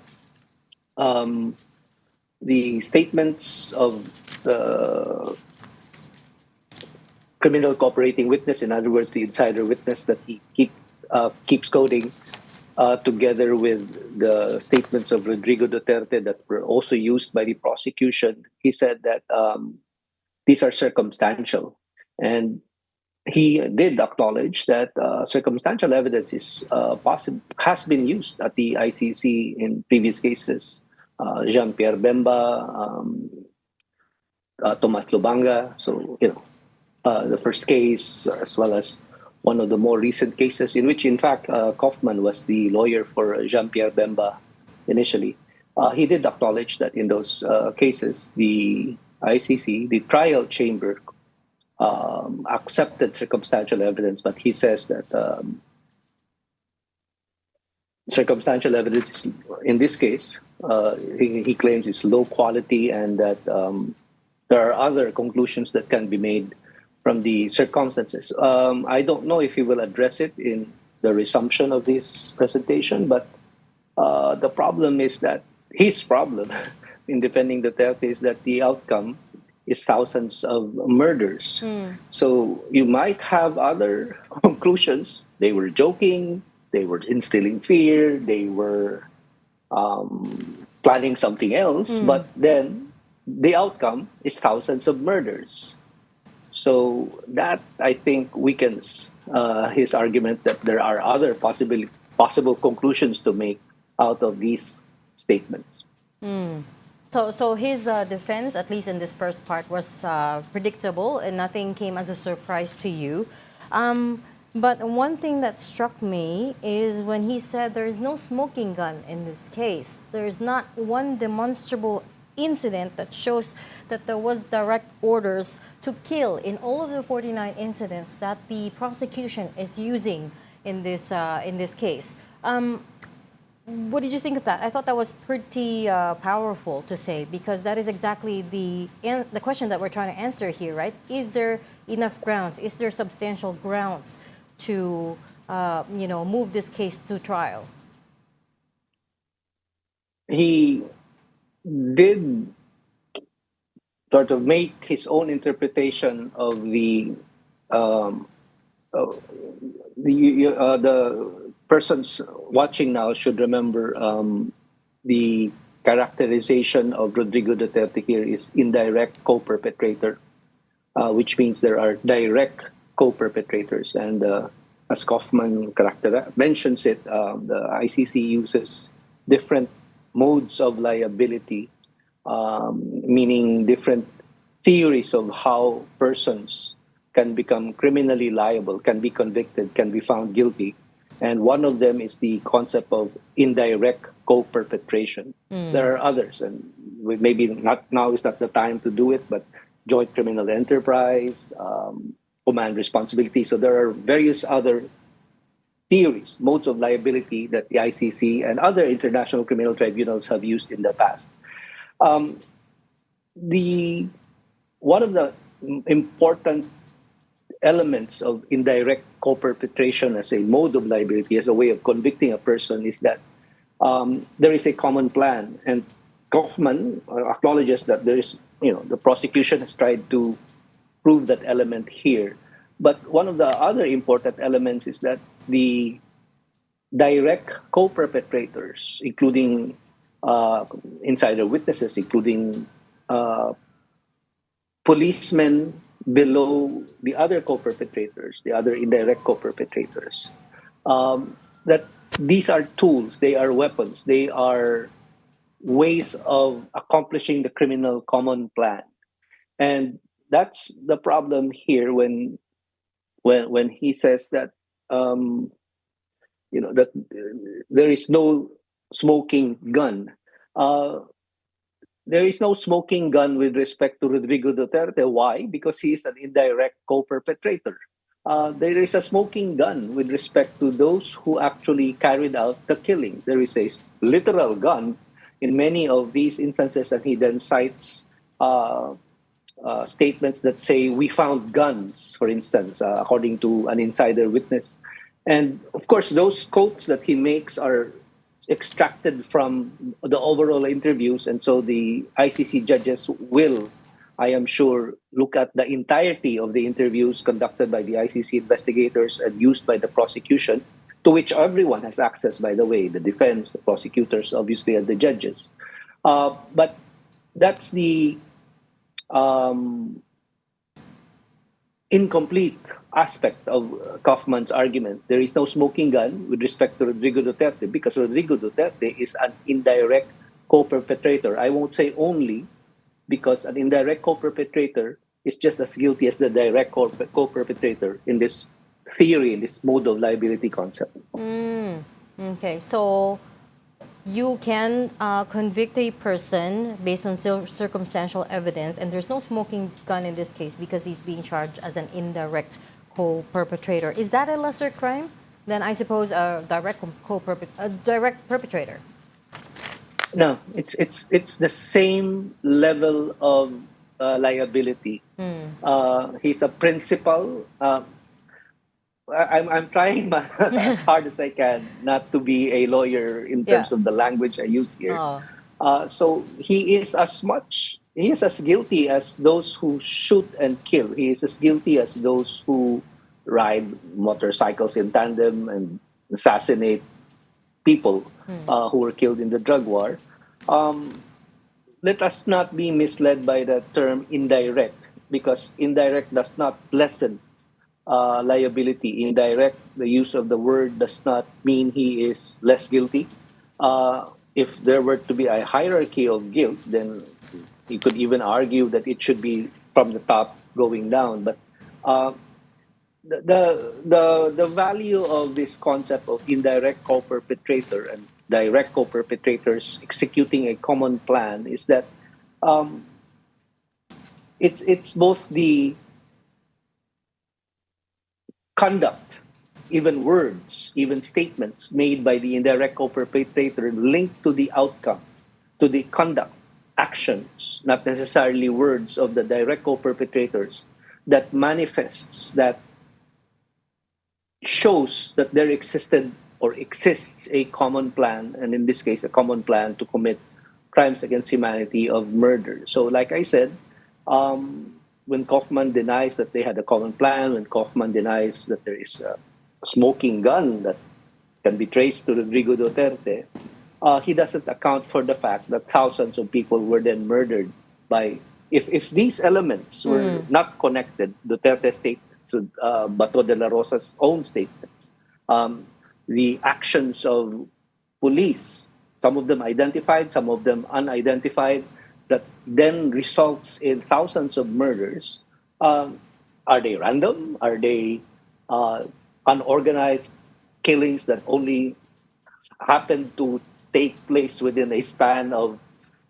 the statements of the criminal cooperating witness, in other words, the insider witness that he keeps quoting, together with the statements of Rodrigo Duterte that were also used by the prosecution, he said that these are circumstantial. And he did acknowledge that circumstantial evidence is has been used at the ICC in previous cases. Jean-Pierre Bemba, Tomas Lubanga. So, the first case, as well as one of the more recent cases in which, in fact, Kaufman was the lawyer for Jean-Pierre Bemba initially. He did acknowledge that in those cases, the ICC, the trial chamber, accepted circumstantial evidence, but he says that circumstantial evidence in this case, he claims is low quality, and that there are other conclusions that can be made from the circumstances. I don't know if he will address it in the resumption of this presentation, but the problem is that his problem in defending Duterte is that the outcome is thousands of murders. So you might have other conclusions. They were joking, they were instilling fear, they were planning something else, but then the outcome is thousands of murders. So that, I think, weakens his argument that there are other possible conclusions to make out of these statements. So his defense, at least in this first part, was predictable and nothing came as a surprise to you. But one thing that struck me is when he said there is no smoking gun in this case. There is not one demonstrable incident that shows that there was direct orders to kill in all of the 49 incidents that the prosecution is using in this case. What did you think of that? I thought that was pretty powerful to say, because that is exactly the question that we're trying to answer here, right? Is there enough grounds? Is there substantial grounds to move this case to trial? He did sort of make his own interpretation of the persons watching now should remember the characterization of Rodrigo Duterte here is indirect co-perpetrator, which means there are direct co-perpetrators. And as Kaufman mentions it, the ICC uses different modes of liability, meaning different theories of how persons can become criminally liable, can be convicted, can be found guilty. And one of them is the concept of indirect co-perpetration. There are others, and maybe not now is not the time to do it, but joint criminal enterprise, command responsibility. So there are various other theories, modes of liability that the ICC and other international criminal tribunals have used in the past. One of the important elements of indirect co-perpetration as a mode of liability, as a way of convicting a person, is that there is a common plan. And Kaufman acknowledges that there is, the prosecution has tried to prove that element here. But one of the other important elements is that the direct co-perpetrators, including insider witnesses, including policemen below the other co-perpetrators, the other indirect co-perpetrators, that these are tools, they are weapons, they are ways of accomplishing the criminal common plan. And that's the problem here when he says that that there is no smoking gun. There is no smoking gun with respect to Rodrigo Duterte. Why? Because he is an indirect co-perpetrator. There is a smoking gun with respect to those who actually carried out the killings. There is a literal gun in many of these instances, and he then cites statements that say, we found guns, for instance, according to an insider witness. And of course, those quotes that he makes are extracted from the overall interviews. And so the ICC judges will, I am sure, look at the entirety of the interviews conducted by the ICC investigators and used by the prosecution, to which everyone has access, by the way, the defense, the prosecutors, obviously, and the judges. But that's the incomplete aspect of Kaufman's argument. There is no smoking gun with respect to Rodrigo Duterte because Rodrigo Duterte is an indirect co-perpetrator. I won't say only, because an indirect co-perpetrator is just as guilty as the direct co-perpetrator in this theory, in this mode of liability concept. Okay, so you can convict a person based on circumstantial evidence, and there's no smoking gun in this case because he's being charged as an indirect co-perpetrator. Is that a lesser crime than, I suppose, a direct perpetrator? No, it's the same level of liability. He's a principal. I'm trying as hard as I can not to be a lawyer in terms of the language I use here. So he is as guilty as those who shoot and kill. He is as guilty as those who ride motorcycles in tandem and assassinate people who were killed in the drug war. Let us not be misled by the term indirect, because indirect does not lessen liability. Indirect, the use of the word does not mean he is less guilty. If there were to be a hierarchy of guilt, then you could even argue that it should be from the top going down. But the value of this concept of indirect co-perpetrator and direct co-perpetrators executing a common plan is that it's both the conduct, even words, even statements made by the indirect co-perpetrator linked to the outcome, to the conduct, actions, not necessarily words of the direct co-perpetrators, that manifests, that shows that there existed or exists a common plan, and in this case, a common plan to commit crimes against humanity of murder. So like I said, when Kaufman denies that they had a common plan, when Kaufman denies that there is a smoking gun that can be traced to Rodrigo Duterte, he doesn't account for the fact that thousands of people were then murdered by... If these elements were not connected, Duterte's statements, Bato de la Rosa's own statements, the actions of police, some of them identified, some of them unidentified, that then results in thousands of murders, are they random? Are they unorganized killings that only happen to take place within a span of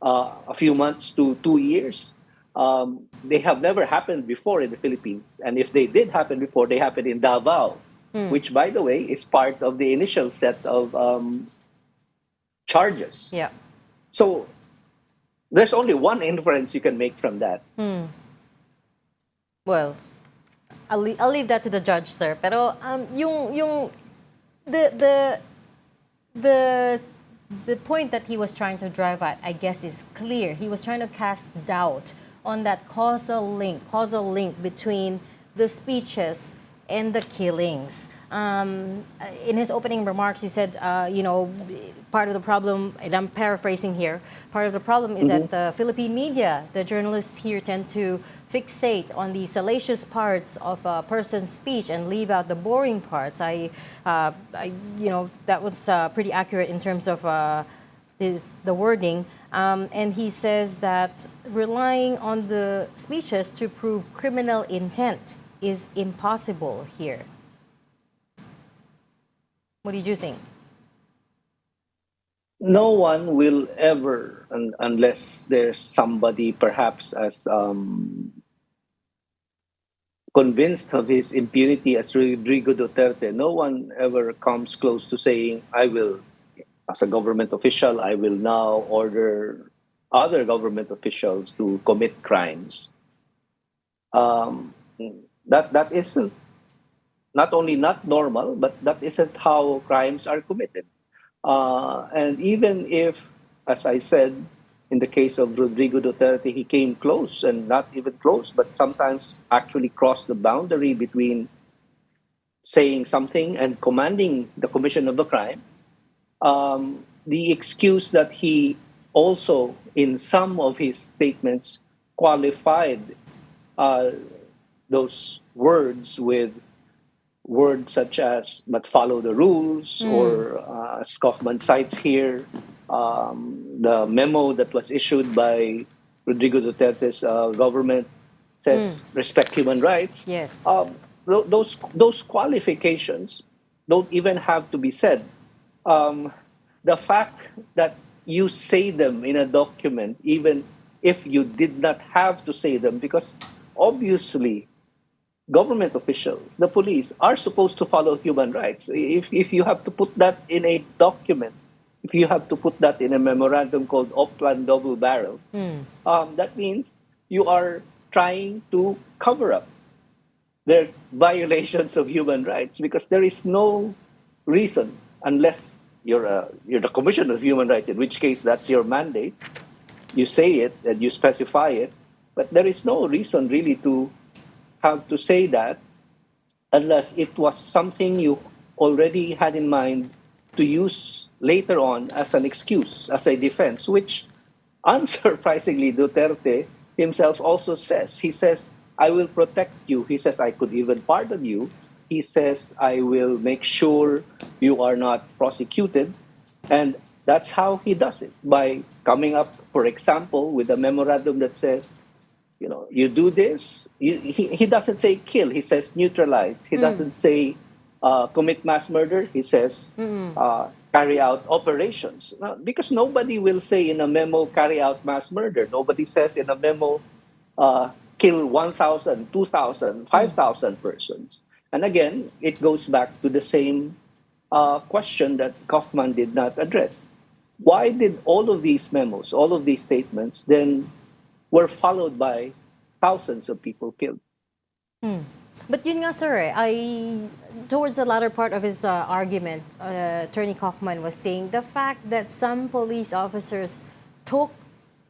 a few months to 2 years? They have never happened before in the Philippines. And if they did happen before, they happened in Davao, which, by the way, is part of the initial set of charges. Yeah. So there's only one inference you can make from that. Well, I'll leave that to the judge, sir. Pero the point that he was trying to drive at, I guess, is clear. He was trying to cast doubt on that causal link between the speeches and the killings. In his opening remarks, he said, part of the problem, and I'm paraphrasing here, part of the problem is that the Philippine media, the journalists here tend to fixate on the salacious parts of a person's speech and leave out the boring parts. That was pretty accurate in terms of the wording. And he says that relying on the speeches to prove criminal intent is impossible here. What did you think? No one will ever, unless there's somebody perhaps as convinced of his impunity as Rodrigo Duterte, no one ever comes close to saying, I will, as a government official, I will now order other government officials to commit crimes. That isn't not only not normal, but that isn't how crimes are committed. And even if, as I said, in the case of Rodrigo Duterte, he came close, and not even close, but sometimes actually crossed the boundary between saying something and commanding the commission of the crime. The excuse that he also, in some of his statements, qualified those words with words such as "but follow the rules," or as Kaufman cites here, the memo that was issued by Rodrigo Duterte's government says respect human rights. Yes. Those qualifications don't even have to be said. The fact that you say them in a document, even if you did not have to say them, because obviously government officials, the police, are supposed to follow human rights. If you have to put that in a document, if you have to put that in a memorandum called Oplan Double Barrel, that means you are trying to cover up their violations of human rights, because there is no reason, unless you're the Commission of Human Rights, in which case that's your mandate. You say it and you specify it, but there is no reason really to have to say that unless it was something you already had in mind to use later on as an excuse, as a defense, which unsurprisingly Duterte himself also says. He says, I will protect you. He says, I could even pardon you. He says, I will make sure you are not prosecuted. And that's how he does it, by coming up, for example, with a memorandum that says, you do this. He doesn't say kill. He says neutralize. He doesn't say commit mass murder. He says carry out operations. Because nobody will say in a memo carry out mass murder. Nobody says in a memo kill 1,000, 2,000, 5,000 persons. And again, it goes back to the same question that Kaufman did not address. Why did all of these memos, all of these statements, then were followed by thousands of people killed? But yun nga, sir, towards the latter part of his argument, Attorney Kaufman was saying the fact that some police officers took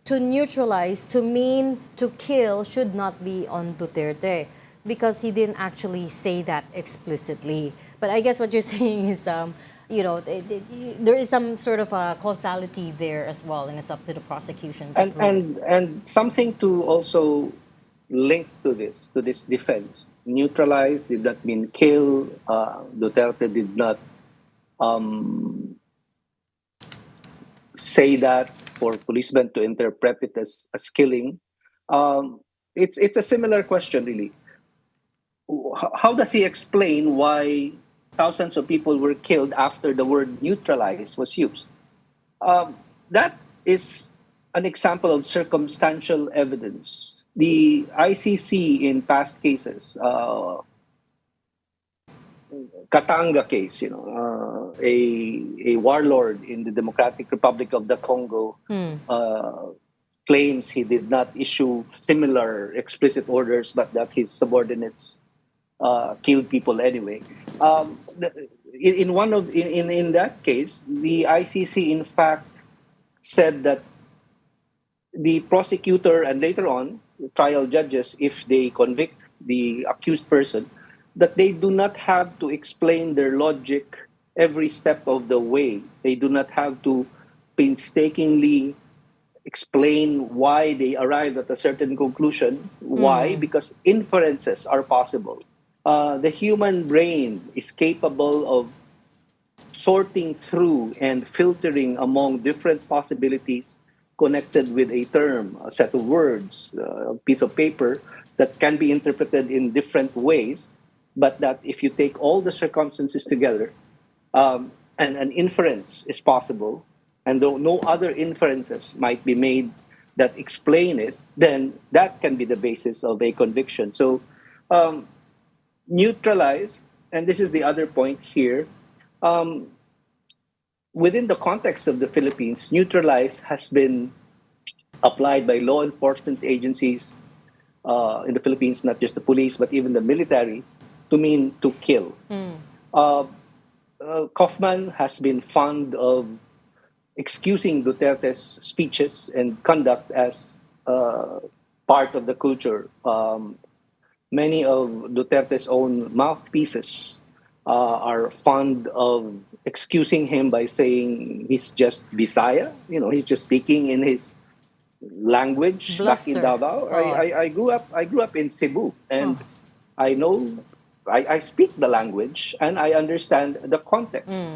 to neutralize to mean to kill should not be on Duterte, because he didn't actually say that explicitly. But I guess what you're saying is, there is some sort of a causality there as well, and it's up to the prosecution to prove. And something to also link to this defense. Neutralize did not mean kill. Duterte did not say that for policemen to interpret it as killing. It's a similar question, really. How does he explain why thousands of people were killed after the word neutralize was used? That is an example of circumstantial evidence. The ICC in past cases, Katanga case, a warlord in the Democratic Republic of the Congo claims he did not issue similar explicit orders, but that his subordinates killed people anyway. In that case, the ICC in fact said that the prosecutor and later on trial judges, if they convict the accused person, that they do not have to explain their logic every step of the way. They do not have to painstakingly explain why they arrived at a certain conclusion. Why? Because inferences are possible. The human brain is capable of sorting through and filtering among different possibilities connected with a term, a set of words, a piece of paper that can be interpreted in different ways, but that if you take all the circumstances together, and an inference is possible, and though no other inferences might be made that explain it, then that can be the basis of a conviction. So, neutralize, and this is the other point here, within the context of the Philippines, neutralize has been applied by law enforcement agencies in the Philippines, not just the police, but even the military, to mean to kill. Kaufman has been fond of excusing Duterte's speeches and conduct as part of the culture. Many of Duterte's own mouthpieces are fond of excusing him by saying he's just Bisaya. He's just speaking in his language. Bluster. Back in Davao. I grew up in Cebu, and I know I speak the language and I understand the context.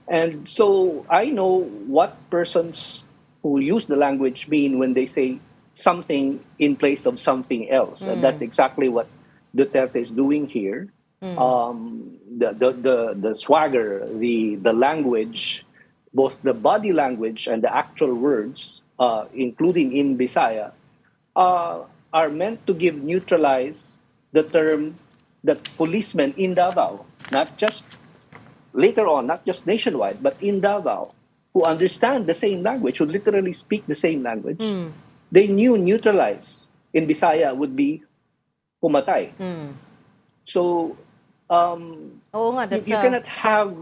And so I know what persons who use the language mean when they say something in place of something else. And that's exactly what Duterte is doing here. The swagger, the language, both the body language and the actual words, including in Bisaya, are meant to neutralize the term that policemen in Davao, not just later on, not just nationwide, but in Davao, who understand the same language, who literally speak the same language, they knew neutralize in Bisaya would be pumatay. So you cannot have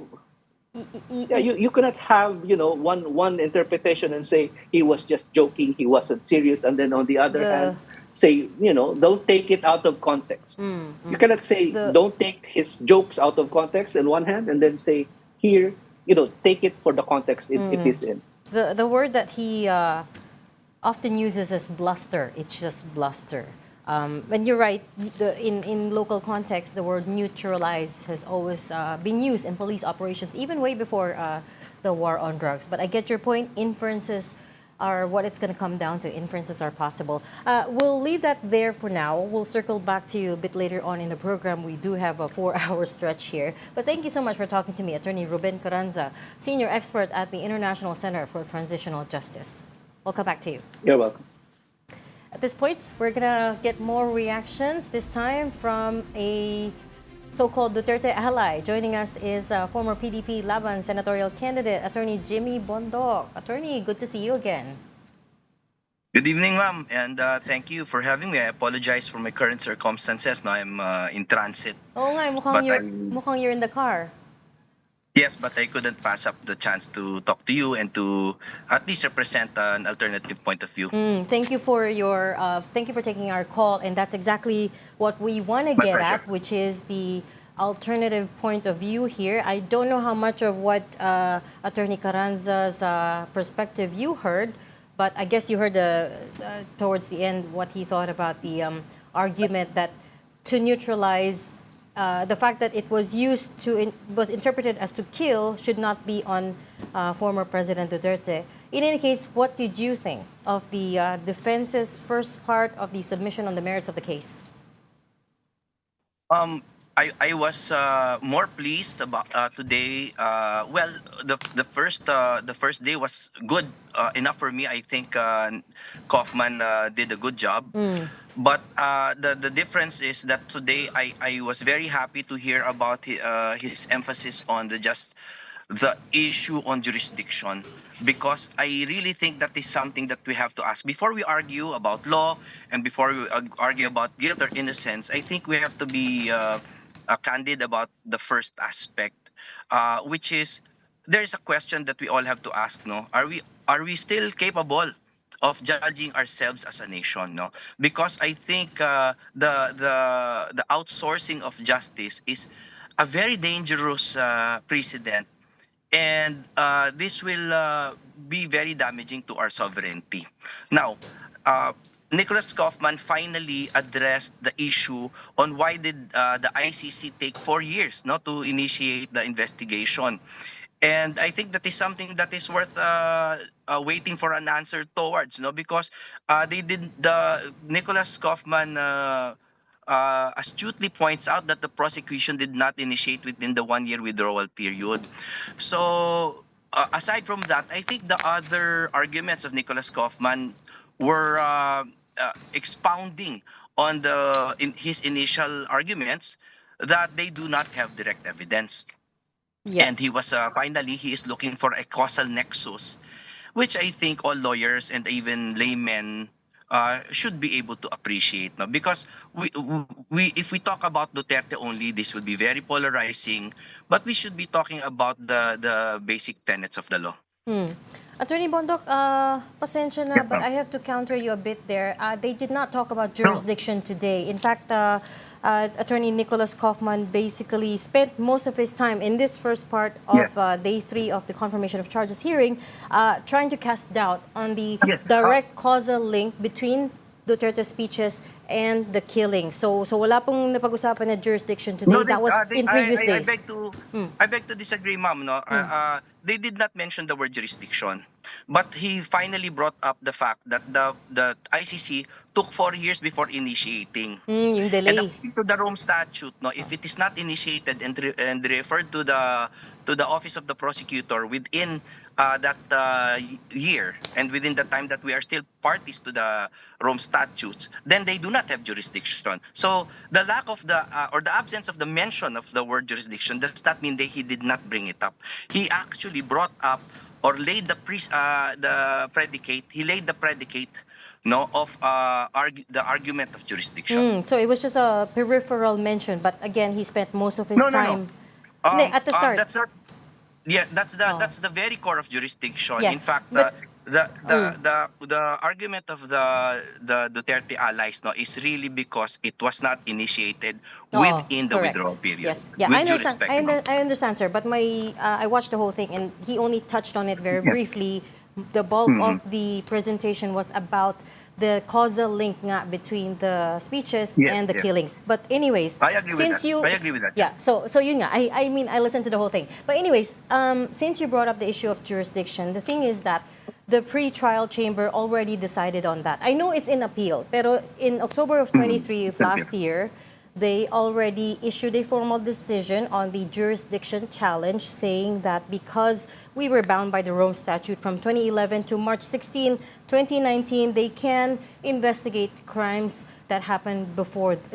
you cannot have one interpretation and say he was just joking, he wasn't serious, and then on the other hand say don't take it out of context. You cannot say don't take his jokes out of context in one hand and then say here take it for the context it is in. The word that he often uses is bluster. It's just bluster. And you're right, in local context, the word neutralize has always been used in police operations, even way before the war on drugs. But I get your point. Inferences are what it's going to come down to. Inferences are possible. We'll leave that there for now. We'll circle back to you a bit later on in the program. We do have a 4-hour stretch here. But thank you so much for talking to me, Attorney Ruben Carranza, Senior Expert at the International Center for Transitional Justice. We'll come back to you. You're welcome. At this point, we're going to get more reactions, this time from a so-called Duterte ally. Joining us is former PDP Laban senatorial candidate, Attorney Jimmy Bondoc. Attorney, good to see you again. Good evening, ma'am, and thank you for having me. I apologize for my current circumstances. Now I'm in transit. Oo nga, mukhang you're in the car. Yes, but I couldn't pass up the chance to talk to you and to at least represent an alternative point of view. Thank you for taking our call, and that's exactly what we want to get at, which is the alternative point of view here. I don't know how much of what Attorney Carranza's perspective you heard, but I guess you heard towards the end what he thought about the argument that to neutralize. The fact that it was was interpreted as to kill should not be on former President Duterte. In any case, what did you think of the defense's first part of the submission on the merits of the case? I was more pleased about today. Well, the first day was good enough for me. I think Kaufman did a good job. But the difference is that today I was very happy to hear about his emphasis on the issue on jurisdiction, because I really think that is something that we have to ask before we argue about law and before we argue about guilt or innocence. I think we have to be candid about the first aspect, which is there's a question that we all have to ask. No, are we still capable of judging ourselves as a nation? No, because I think the outsourcing of justice is a very dangerous precedent, and this will be very damaging to our sovereignty. Now, Nicholas Kaufman finally addressed the issue on why did the ICC take 4 years not to initiate the investigation. And I think that is something that is worth waiting for an answer towards, no, because they did the Nicholas Kaufman astutely points out that the prosecution did not initiate within the 1 year withdrawal period. So aside from that, I think the other arguments of Nicholas Kaufman were expounding on in his initial arguments that they do not have direct evidence. Yeah. And he was finally he is looking for a causal nexus, which I think all lawyers and even laymen should be able to appreciate. No? Because we if we talk about Duterte only, this would be very polarizing. But we should be talking about the basic tenets of the law. Attorney Bondok, pasensya na, but I have to counter you a bit there. They did not talk about jurisdiction today. In fact, Attorney Nicholas Kaufman basically spent most of his time in this first part of day 3 of the confirmation of charges hearing trying to cast doubt on the direct causal link between Duterte's speeches and the killing. So wala pong napag-usapan na jurisdiction today. No, that was in previous days. I beg to disagree, ma'am. No, they did not mention the word jurisdiction, but he finally brought up the fact that the ICC took 4 years before initiating. Yung delay. And according to the Rome Statute, no, if it is not initiated and referred to the office of the prosecutor within that year and within the time that we are still parties to the Rome Statutes, then they do not have jurisdiction. So the lack of or the absence of the mention of the word jurisdiction does not mean that he did not bring it up. He actually brought up or laid the predicate. He laid the predicate, no, of the argument of jurisdiction. So it was just a peripheral mention, but again, he spent most of his time at the start. That's the very core of jurisdiction. Yeah, In fact, the argument of the Duterte allies, no, is really because it was not initiated within the correct. withdrawal period. Yes, yeah, With I due understand. respect, I understand, sir. But I watched the whole thing, and he only touched on it very briefly. The bulk of the presentation was about the causal link nga between the speeches and the killings. But anyways, I agree with that. I agree with that. Yeah, so yun nga, I mean, I listened to the whole thing. But anyways, since you brought up the issue of jurisdiction, the thing is that the pre-trial chamber already decided on that. I know it's in appeal, pero in October of 23 of last year, they already issued a formal decision on the jurisdiction challenge, saying that because we were bound by the Rome Statute from 2011 to March 16, 2019, they can investigate crimes that happened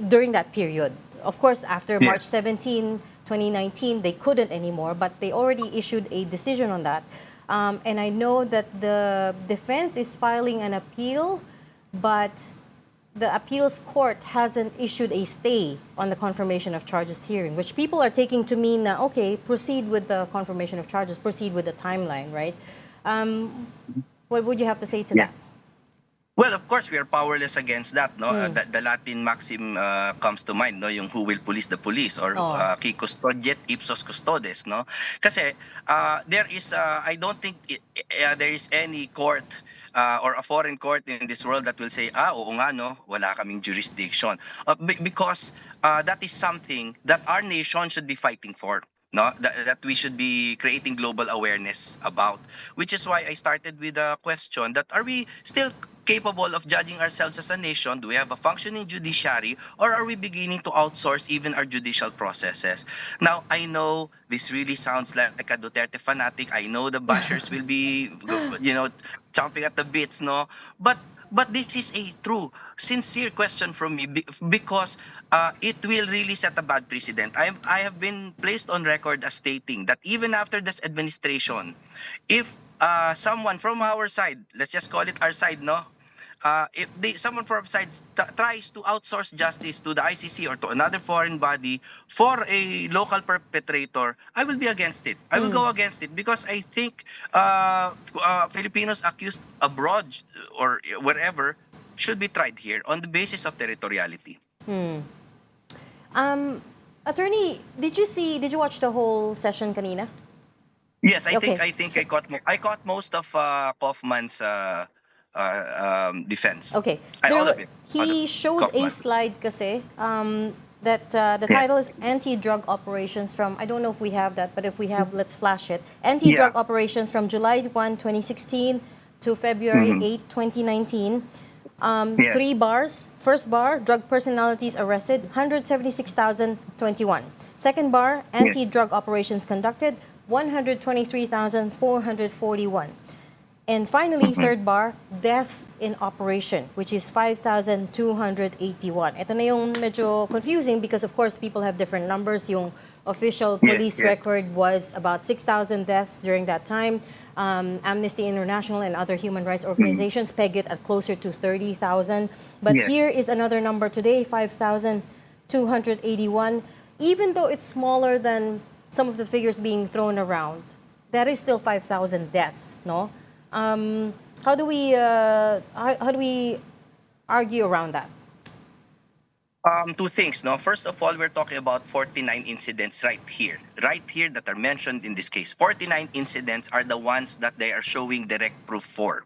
during that period. Of course, after March 17, 2019, they couldn't anymore, but they already issued a decision on that. And I know that the defense is filing an appeal, but the appeals court hasn't issued a stay on the confirmation of charges hearing, which people are taking to mean that, okay, proceed with the confirmation of charges, proceed with the timeline, right? What would you have to say to that? Well, of course, we are powerless against that. No, the Latin maxim comes to mind. No, yung who will police the police, or qui custodiet ipsos custodes. No, kasi there is I don't think there is any court or a foreign court in this world that will say, oo nga, no, wala kaming jurisdiction. Because that is something that our nation should be fighting for. No, that we should be creating global awareness about. Which is why I started with a question that are we still capable of judging ourselves as a nation? Do we have a functioning judiciary, or are we beginning to outsource even our judicial processes? Now, I know this really sounds like a Duterte fanatic. I know the bashers will be, chomping at the bits, no? But this is a true, sincere question from me because it will really set a bad precedent. I have been placed on record as stating that even after this administration, if someone from our side, let's just call it our side, no? If someone from our side tries to outsource justice to the ICC or to another foreign body for a local perpetrator, I will be against it. I will go against it because I think Filipinos accused abroad or wherever should be tried here on the basis of territoriality. Attorney, did you watch the whole session kanina? Yes, I think I caught most of Kaufman's defense. Okay. All of it. He showed Kaufman. a slide kasi that the title is Anti-Drug Operations from, I don't know if we have that, but if we have, let's flash it. Anti-Drug Operations from July 1, 2016 to February 8, 2019. Three bars. First bar, drug personalities arrested, 176,021. Second bar, anti-drug operations conducted, 123,441. And finally, third bar, deaths in operation, which is 5,281. Ito na yung medyo confusing because, of course, people have different numbers. Yung official police record was about 6,000 deaths during that time. Amnesty International and other human rights organizations peg it at closer to 30,000. But here is another number today, 5,281. Even though it's smaller than some of the figures being thrown around, that is still 5,000 deaths, no? How do we argue around that? Two things, no? First of all, we're talking about 49 incidents right here that are mentioned in this case. 49 incidents are the ones that they are showing direct proof for.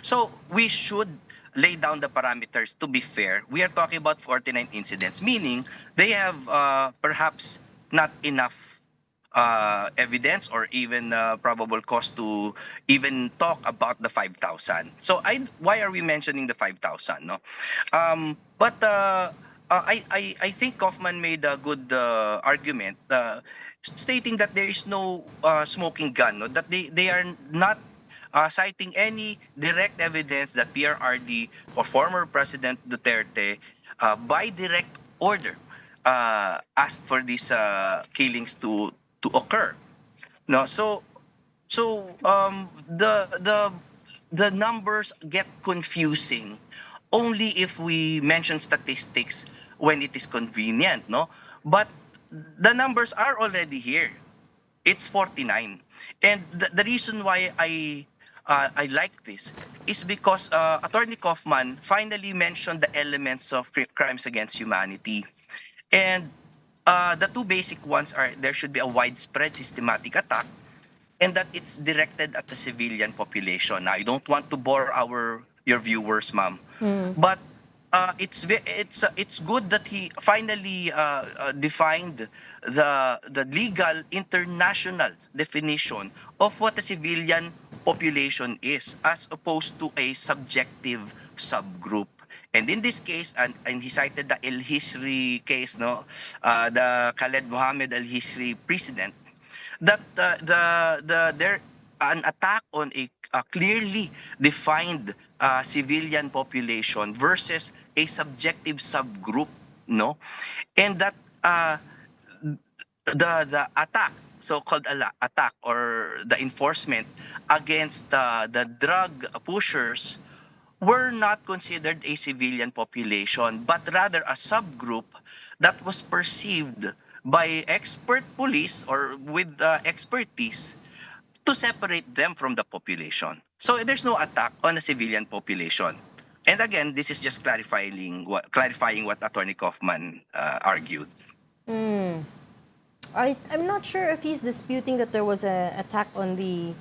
So we should lay down the parameters to be fair. We are talking about 49 incidents, meaning they have perhaps not enough evidence or even probable cause to even talk about the 5,000. So why are we mentioning the 5,000? No, but I think Kaufman made a good argument, stating that there is no smoking gun. No? That they are not citing any direct evidence that PRRD or former President Duterte by direct order asked for these killings to occur. No, so the numbers get confusing only if we mention statistics when it is convenient, no? But the numbers are already here. It's 49, and the reason why I like this is because Attorney Kaufman finally mentioned the elements of crimes against humanity, and the two basic ones are there should be a widespread systematic attack and that it's directed at the civilian population. Now, I don't want to bore your viewers, ma'am, but it's good that he finally defined the legal international definition of what a civilian population is, as opposed to a subjective subgroup. And in this case, and he cited the El Hisri case, no, the Khaled Mohammed El Hisri precedent, that there an attack on a clearly defined civilian population versus a subjective subgroup, no, and that the attack, so-called attack or the enforcement against the drug pushers were not considered a civilian population, but rather a subgroup that was perceived by expert police or with expertise to separate them from the population. So there's no attack on a civilian population. And again, this is just clarifying what Attorney Kaufman argued. I'm not sure if he's disputing that there was an attack on the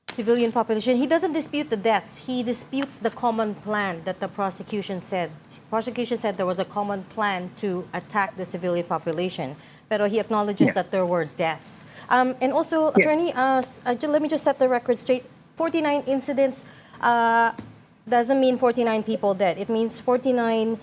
civilian population. He doesn't dispute the deaths. He disputes the common plan that the prosecution said. Prosecution said there was a common plan to attack the civilian population. But he acknowledges that there were deaths. And also, Attorney, let me just set the record straight. 49 incidents doesn't mean 49 people dead. It means 49...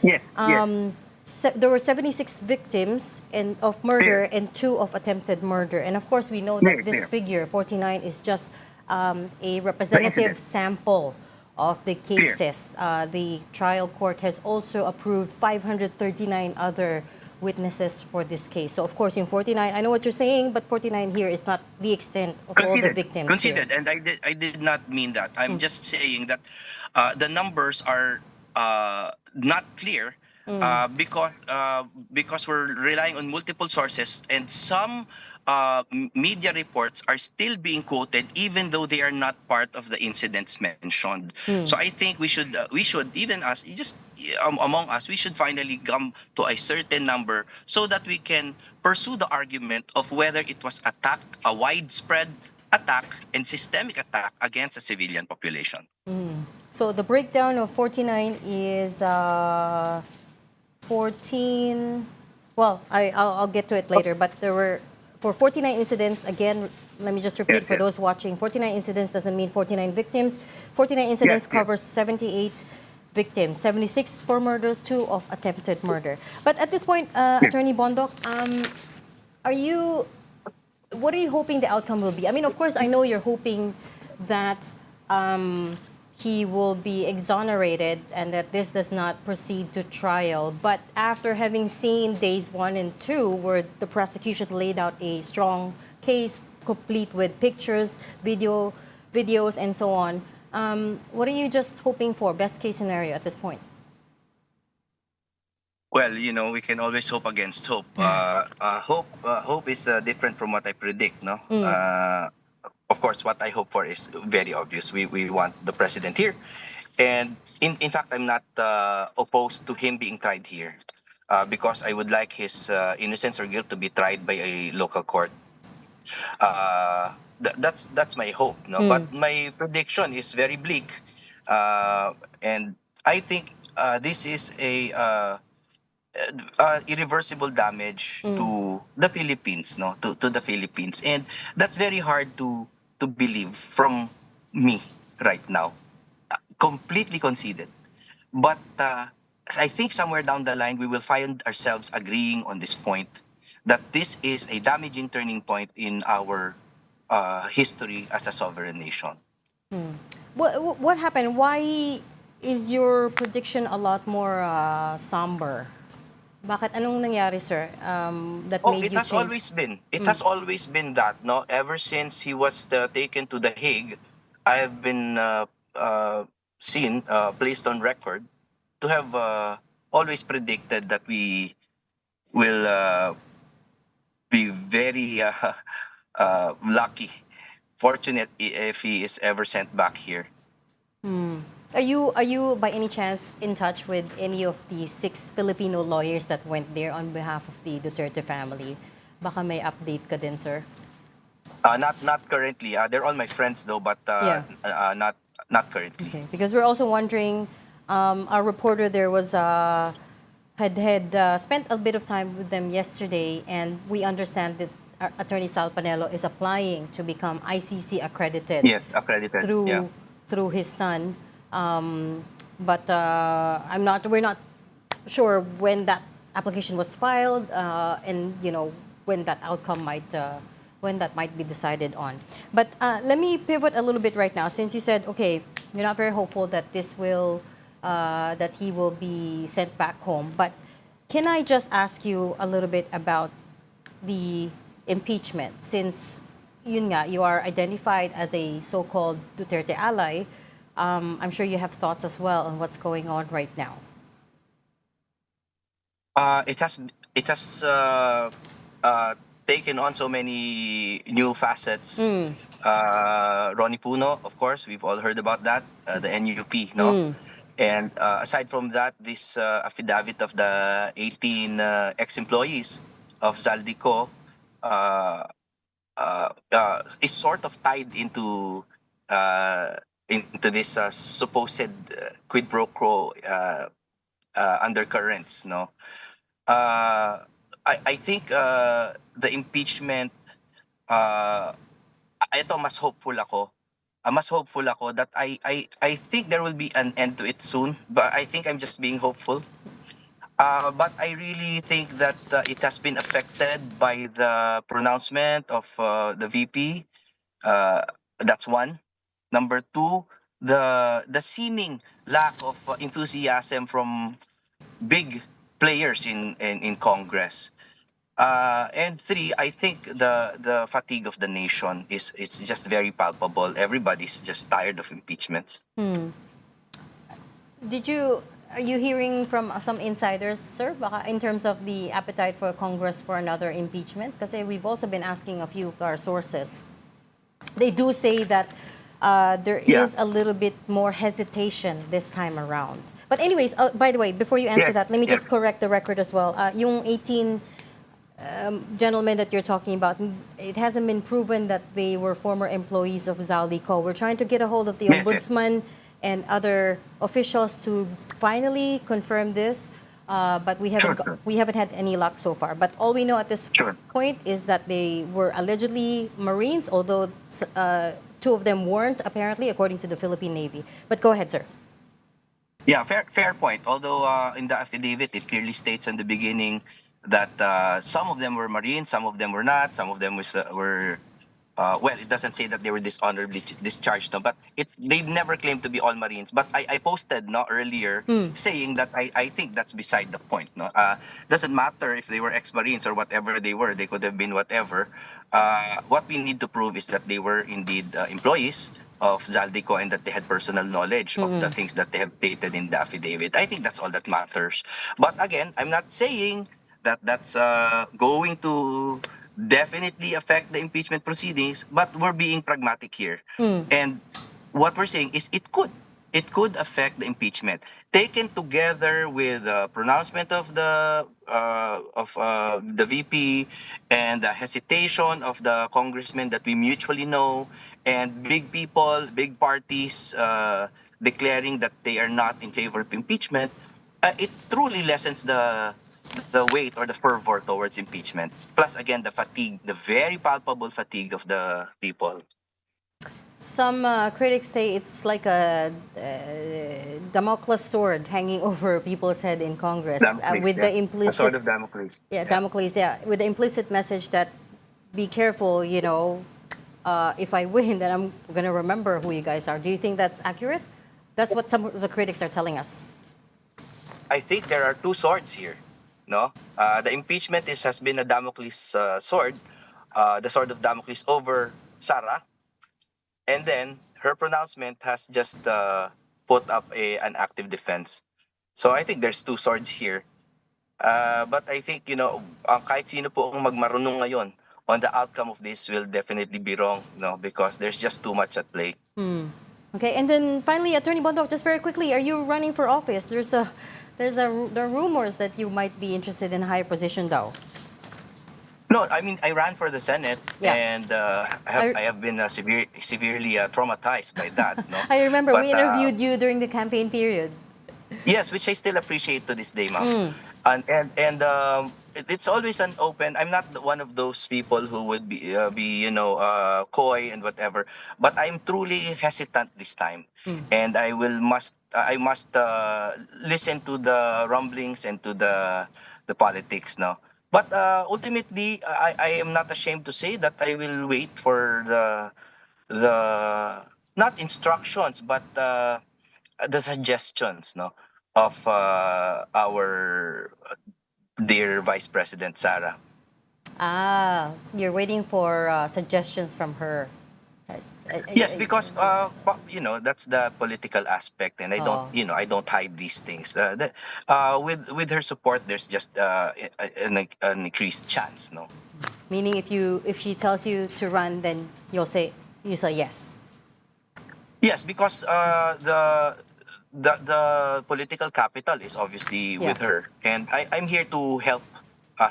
there were 76 victims of murder and 2 of attempted murder. And of course, we know that this figure, 49, is just a representative sample of the cases. The trial court has also approved 539 other witnesses for this case. So, of course, in 49, I know what you're saying, but 49 here is not the extent of all the victims. Considered, and I did not mean that. I'm just saying that the numbers are not clear because we're relying on multiple sources, and some media reports are still being quoted even though they are not part of the incidents mentioned. So I think we should even us, just among us, we should finally come to a certain number so that we can pursue the argument of whether it was a widespread attack and systemic attack against a civilian population. So the breakdown of 49 is 14. Well, I'll get to it later, but there were, for 49 incidents, again, let me just repeat for those watching. 49 incidents doesn't mean 49 victims. 49 incidents covers 78 victims, 76 for murder, 2 of attempted murder. But at this point, Attorney Bondok, what are you hoping the outcome will be? I mean, of course, I know you're hoping that he will be exonerated and that this does not proceed to trial. But after having seen days 1 and 2, where the prosecution laid out a strong case, complete with pictures, videos, and so on, what are you just hoping for, best case scenario at this point? Well, we can always hope against hope. Hope is different from what I predict, no? Of course, what I hope for is very obvious. We want the president here. And in fact, I'm not opposed to him being tried here because I would like his innocence or guilt to be tried by a local court. That's my hope, no? But my prediction is very bleak. And I think this is a irreversible damage to the Philippines, no, to the Philippines, and that's very hard to believe from me right now. Completely conceded, but I think somewhere down the line we will find ourselves agreeing on this point that this is a damaging turning point in our history as a sovereign nation. What happened? Why is your prediction a lot more somber? Bakit? Anong nangyari, sir, that made you change? It has always been that, no? Ever since he was taken to the Hague, I have been placed on record to have always predicted that we will be very lucky, fortunate if he is ever sent back here. Are you by any chance in touch with any of the 6 Filipino lawyers that went there on behalf of the Duterte family? Baka may update ka din, sir. Not currently. They're all my friends though, but not currently. Okay, because we're also wondering. Our reporter there was had spent a bit of time with them yesterday, and we understand that Attorney Sal Panelo is applying to become ICC accredited. Yes, accredited through his son. But we're not sure when that application was filed, and when that outcome might be decided on. But let me pivot a little bit right now, since you said, okay, you're not very hopeful that this will that he will be sent back home. But can I just ask you a little bit about the impeachment, since yun nga, you are identified as a so-called Duterte ally? I'm sure you have thoughts as well on what's going on right now. It has taken on so many new facets. Ronnie Puno, of course, we've all heard about that, the NUP, no? And aside from that, this affidavit of the 18 ex-employees of Zaldico is sort of tied into this supposed quid pro quo undercurrents, no? I think the impeachment, ito mas hopeful ako. Mas hopeful ako that I think there will be an end to it soon, but I think I'm just being hopeful. But I really think that it has been affected by the pronouncement of the VP. That's one. Number two, the seeming lack of enthusiasm from big players in Congress. And three, I think the fatigue of the nation it's just very palpable. Everybody's just tired of impeachments. Are you hearing from some insiders, sir, baka in terms of the appetite for Congress for another impeachment? Kasi we've also been asking a few of our sources. They do say that there is a little bit more hesitation this time around. But anyways, by the way, before you answer that, let me just correct the record as well. Yung 18 gentlemen that you're talking about, it hasn't been proven that they were former employees of Zaldico. We're trying to get a hold of the ombudsman and other officials to finally confirm this. but we haven't we haven't had any luck so far. But all we know at this point is that they were allegedly Marines, although two of them weren't, apparently, according to the Philippine Navy. But go ahead, sir. Yeah, fair point. Although in the affidavit, it clearly states in the beginning that some of them were Marines, some of them were not, some of them were well, it doesn't say that they were dishonorably discharged, no, but they never claimed to be all Marines. But I posted earlier saying that I think that's beside the point. No, doesn't matter if they were ex-Marines or whatever they were. They could have been whatever. What we need to prove is that they were indeed employees of Zaldico and that they had personal knowledge of the things that they have stated in the affidavit. I think that's all that matters. But again, I'm not saying that that's going to definitely affect the impeachment proceedings, but we're being pragmatic here. And what we're saying is it could affect the impeachment. Taken together with the pronouncement of the VP and the hesitation of the congressmen that we mutually know, and big people, big parties declaring that they are not in favor of impeachment, it truly lessens the weight or the fervor towards impeachment. Plus, again, the fatigue, the very palpable fatigue of the people. Some critics say it's like a Damocles sword hanging over people's head in Congress, with the implicit, a sword of Damocles. Damocles, with the implicit message that be careful, if I win, then I'm going to remember who you guys are. Do you think that's accurate? That's what some of the critics are telling us. I think there are two swords here. No, the impeachment has been a Damocles sword, the sword of Damocles over Sara, and then her pronouncement has just put up an active defense. So I think there's two swords here. But I think, kahit sino po ang magmarunong ngayon on the outcome of this will definitely be wrong, because there's just too much at play. Okay, and then finally, Attorney Bondoc, just very quickly, are you running for office? There are rumors that you might be interested in a higher position, though. No, I mean, I ran for the Senate, and I have been severely traumatized by that. No? I remember we interviewed you during the campaign period. Yes, which I still appreciate to this day, ma'am. And it's always an open. I'm not one of those people who would be coy and whatever. But I'm truly hesitant this time, and I must listen to the rumblings and to the politics now. But ultimately, I am not ashamed to say that I will wait for the not instructions, but the suggestions, of our dear Vice President Sara. You're waiting for suggestions from her. Yes, because that's the political aspect, and I don't hide these things. With her support, there's just an increased chance, no. Meaning, if she tells you to run, then you say yes. Yes, because the political capital is obviously with her, and I'm here to help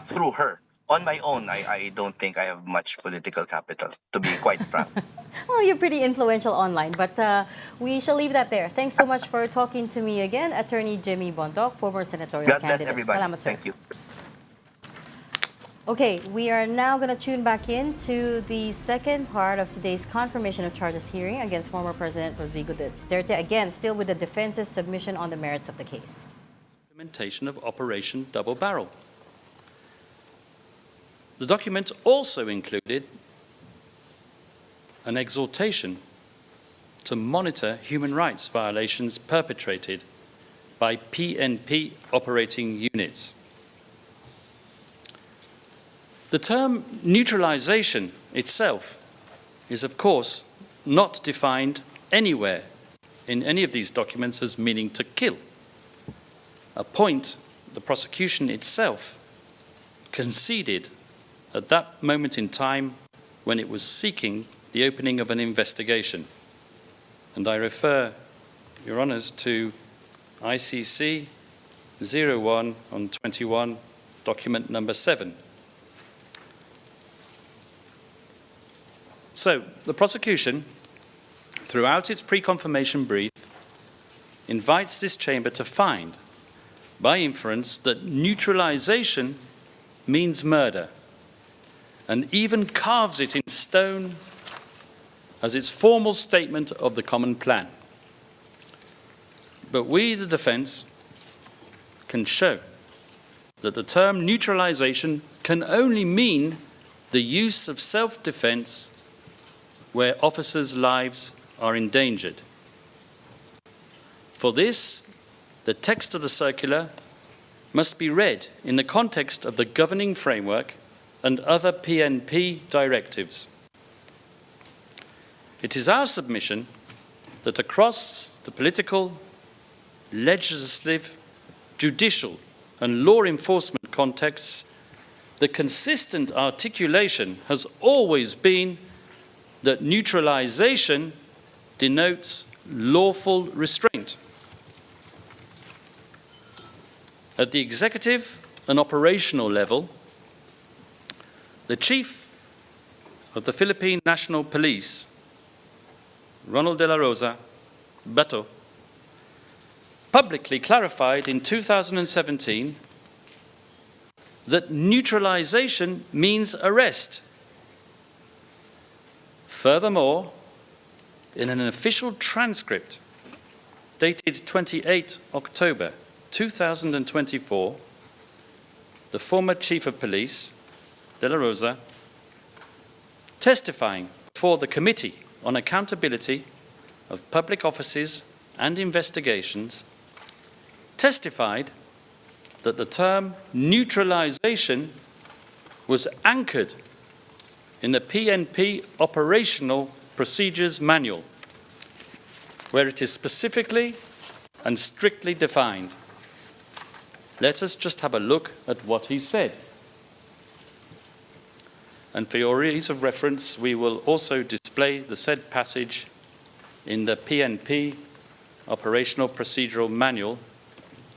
through her. On my own, I don't think I have much political capital, to be quite frank. Well, you're pretty influential online, but we shall leave that there. Thanks so much for talking to me again, Attorney Jimmy Bondoc, former senatorial God candidate. bless everybody. Salamat, sir. Thank you. Okay, we are now going to tune back in to the second part of today's confirmation of charges hearing against former President Rodrigo Duterte, again, still with the defense's submission on the merits of the case. Implementation of Operation Double Barrel. The document also included an exhortation to monitor human rights violations perpetrated by PNP operating units. The term neutralization itself is, of course, not defined anywhere in any of these documents as meaning to kill, a point the prosecution itself conceded at that moment in time when it was seeking the opening of an investigation. And I refer, Your Honours, to ICC 01 on 21, document number 7. So, the prosecution, throughout its pre-confirmation brief, invites this chamber to find by inference that neutralization means murder, and even carves it in stone as its formal statement of the common plan. But we, the defense, can show that the term neutralization can only mean the use of self-defense where officers' lives are endangered. For this, the text of the circular must be read in the context of the governing framework and other PNP directives. It is our submission that across the political, legislative, judicial, and law enforcement contexts, the consistent articulation has always been that neutralization denotes lawful restraint. At the executive and operational level, the Chief of the Philippine National Police, Ronald de la Rosa, Bato, publicly clarified in 2017 that neutralization means arrest. Furthermore, in an official transcript dated 28 October 2024, the former Chief of Police, De La Rosa, testifying before the Committee on Accountability of Public Offices and Investigations, testified that the term neutralization was anchored in the PNP Operational Procedures Manual, where it is specifically and strictly defined. Let us just have a look at what he said. And for your ease of reference, we will also display the said passage in the PNP Operational Procedural Manual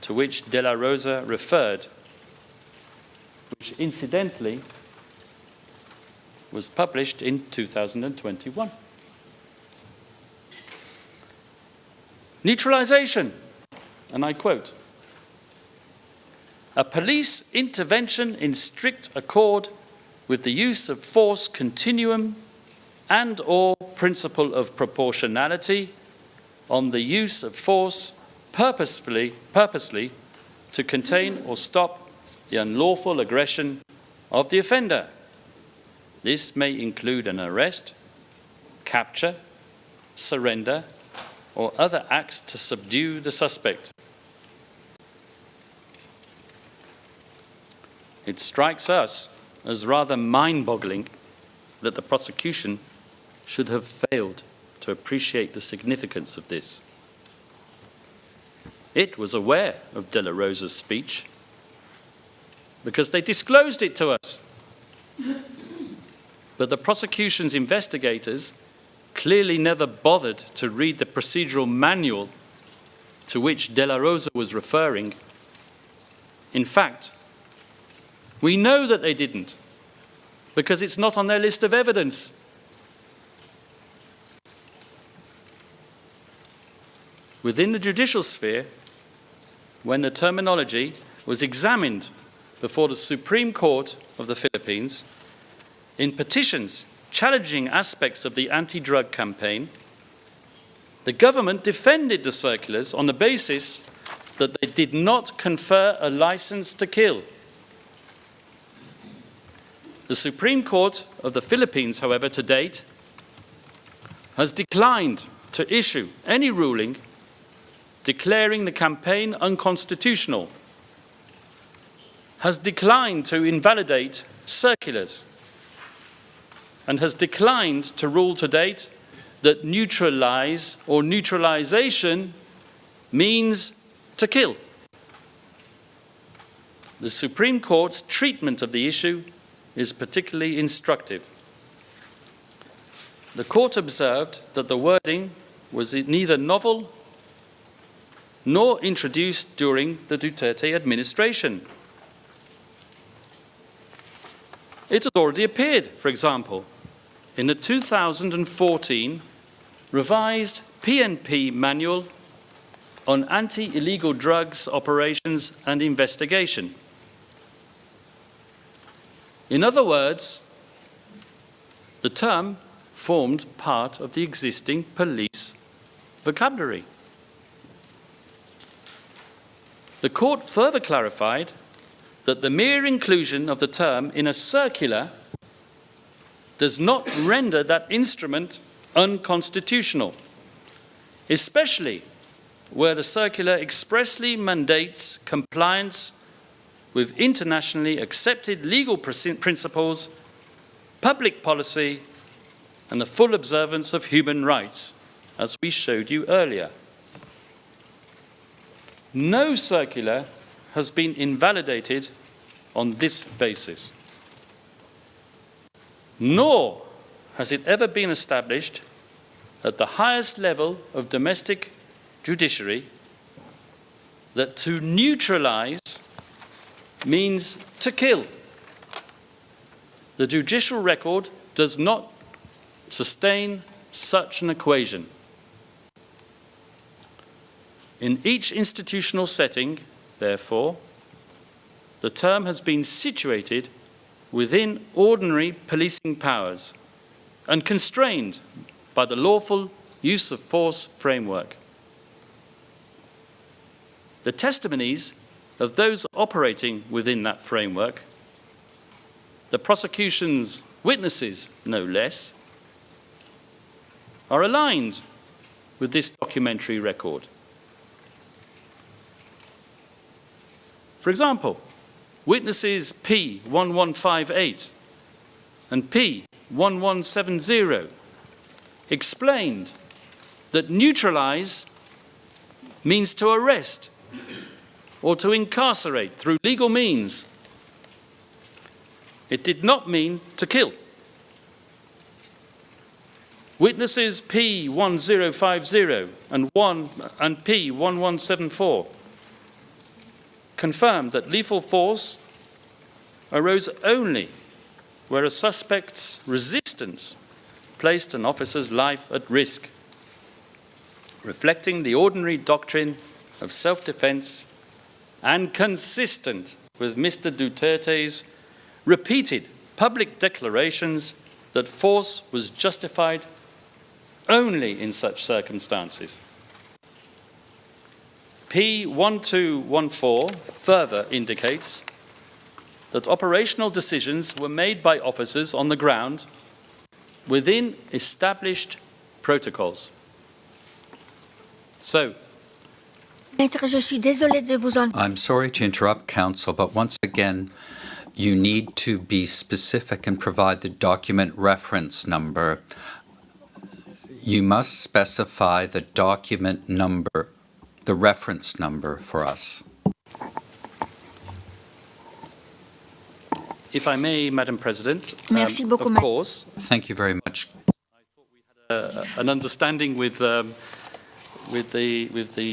to which De La Rosa referred, which incidentally was published in 2021. Neutralization, and I quote, "A police intervention in strict accord with the use of force continuum and/or principle of proportionality on the use of force purposely to contain or stop the unlawful aggression of the offender. This may include an arrest, capture, surrender, or other acts to subdue the suspect." It strikes us as rather mind-boggling that the prosecution should have failed to appreciate the significance of this. It was aware of De La Rosa's speech because they disclosed it to us. But the prosecution's investigators clearly never bothered to read the procedural manual to which De La Rosa was referring. In fact, we know that they didn't, because it's not on their list of evidence. Within the judicial sphere, when the terminology was examined before the Supreme Court of the Philippines, in petitions challenging aspects of the anti-drug campaign, the government defended the circulars on the basis that they did not confer a license to kill. The Supreme Court of the Philippines, however, to date, has declined to issue any ruling declaring the campaign unconstitutional, has declined to invalidate circulars, and has declined to rule to date that neutralize or neutralization means to kill. The Supreme Court's treatment of the issue is particularly instructive. The court observed that the wording was neither novel nor introduced during the Duterte administration. It had already appeared, for example, in the 2014 revised PNP manual on anti-illegal drugs operations and investigation. In other words, the term formed part of the existing police vocabulary. The court further clarified that the mere inclusion of the term in a circular does not render that instrument unconstitutional, especially where the circular expressly mandates compliance with internationally accepted legal principles, public policy, and the full observance of human rights, as we showed you earlier. No circular has been invalidated on this basis, nor has it ever been established at the highest level of domestic judiciary that to neutralize means to kill. The judicial record does not sustain such an equation. In each institutional setting, therefore, the term has been situated within ordinary policing powers and constrained by the lawful use of force framework. The testimonies of those operating within that framework, the prosecution's witnesses no less, are aligned with this documentary record. For example, witnesses P1158 and P1170 explained that neutralize means to arrest or to incarcerate through legal means. It did not mean to kill. Witnesses P1050 and P1174 confirmed that lethal force arose only where a suspect's resistance placed an officer's life at risk, reflecting the ordinary doctrine of self-defense and consistent with Mr. Duterte's repeated public declarations that force was justified only in such circumstances. P1214 further indicates that operational decisions were made by officers on the ground within established protocols. So, I'm sorry to interrupt, Counsel, but once again, you need to be specific and provide the document reference number. You must specify the document number, the reference number for us. if I may, Madam President, of course. Thank you very much. I thought we had an understanding with the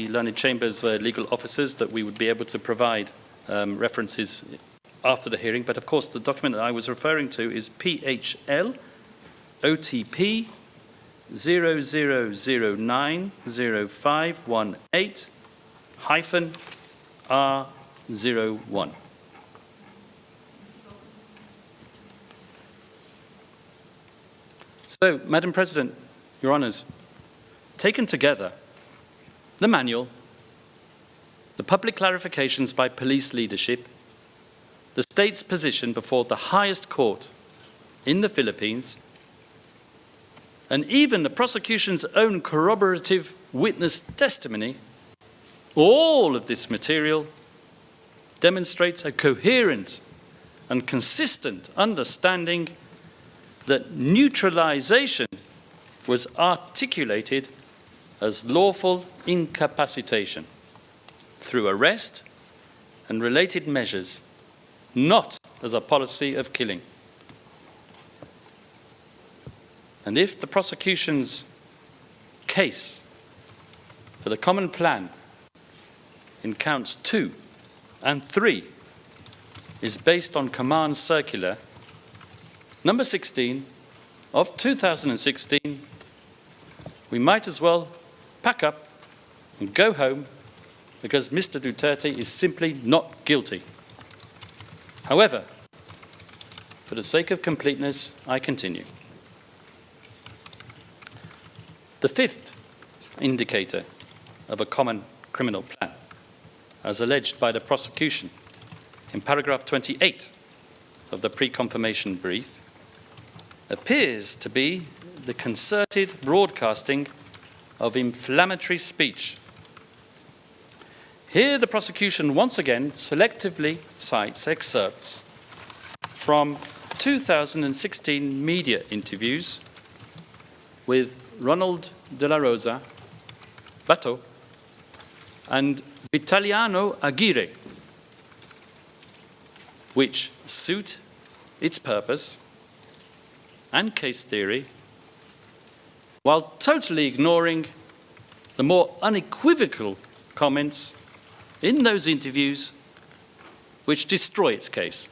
Learned Chamber's legal officers that we would be able to provide references after the hearing. But of course, the document that I was referring to is PHL OTP 00090518-R01. So, Madam President, Your Honours, taken together, the manual, the public clarifications by police leadership, the state's position before the highest court in the Philippines, and even the prosecution's own corroborative witness testimony, all of this material demonstrates a coherent and consistent understanding that neutralization was articulated as lawful incapacitation through arrest and related measures, not as a policy of killing. And if the prosecution's case for the common plan in counts 2 and 3 is based on Command Circular number 16 of 2016, we might as well pack up and go home because Mr. Duterte is simply not guilty. However, for the sake of completeness, I continue. The fifth indicator of a common criminal plan, as alleged by the prosecution in paragraph 28 of the pre-confirmation brief, appears to be the concerted broadcasting of inflammatory speech. Here the prosecution once again selectively cites excerpts from 2016 media interviews with Ronald de la Rosa, Bato, and Vitaliano Aguirre, which suit its purpose and case theory, while totally ignoring the more unequivocal comments in those interviews which destroy its case.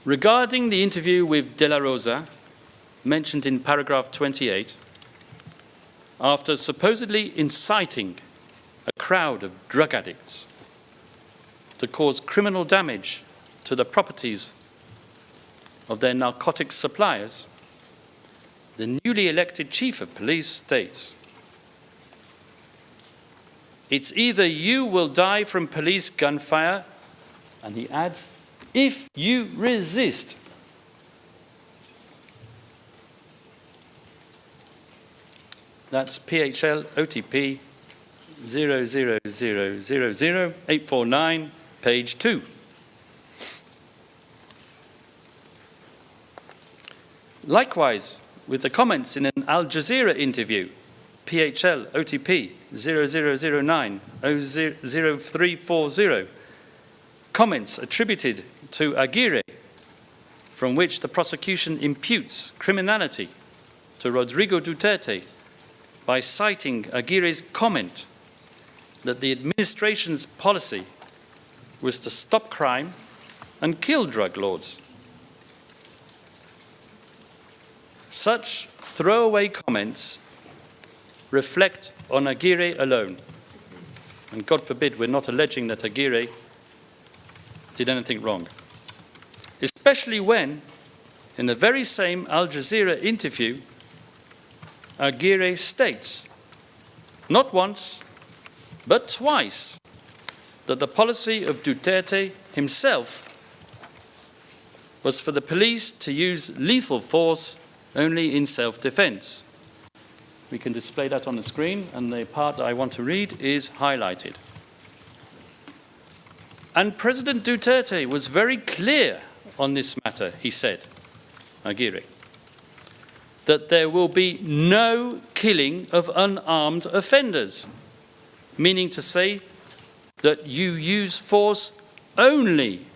Regarding the interview with De La Rosa, mentioned in paragraph 28, after supposedly inciting a crowd of drug addicts to cause criminal damage to the properties of their narcotics suppliers, the newly elected chief of police states, "It's either you will die from police gunfire," and he adds, "if you resist." That's PHL OTP 0000849, page 2. Likewise, with the comments in an Al Jazeera interview, PHL OTP 00090340, comments attributed to Aguirre, from which the prosecution imputes criminality to Rodrigo Duterte by citing Aguirre's comment that the administration's policy was to stop crime and kill drug lords. Such throwaway comments reflect on Aguirre alone. And God forbid we're not alleging that Aguirre did anything wrong. Especially when, in the very same Al Jazeera interview, Aguirre states, not once, but twice, that the policy of Duterte himself was for the police to use lethal force only in self-defense. We can display that on the screen, and the part that I want to read is highlighted. And President Duterte was very clear on this matter, he said, Aguirre, that there will be no killing of unarmed offenders, meaning to say that you use force only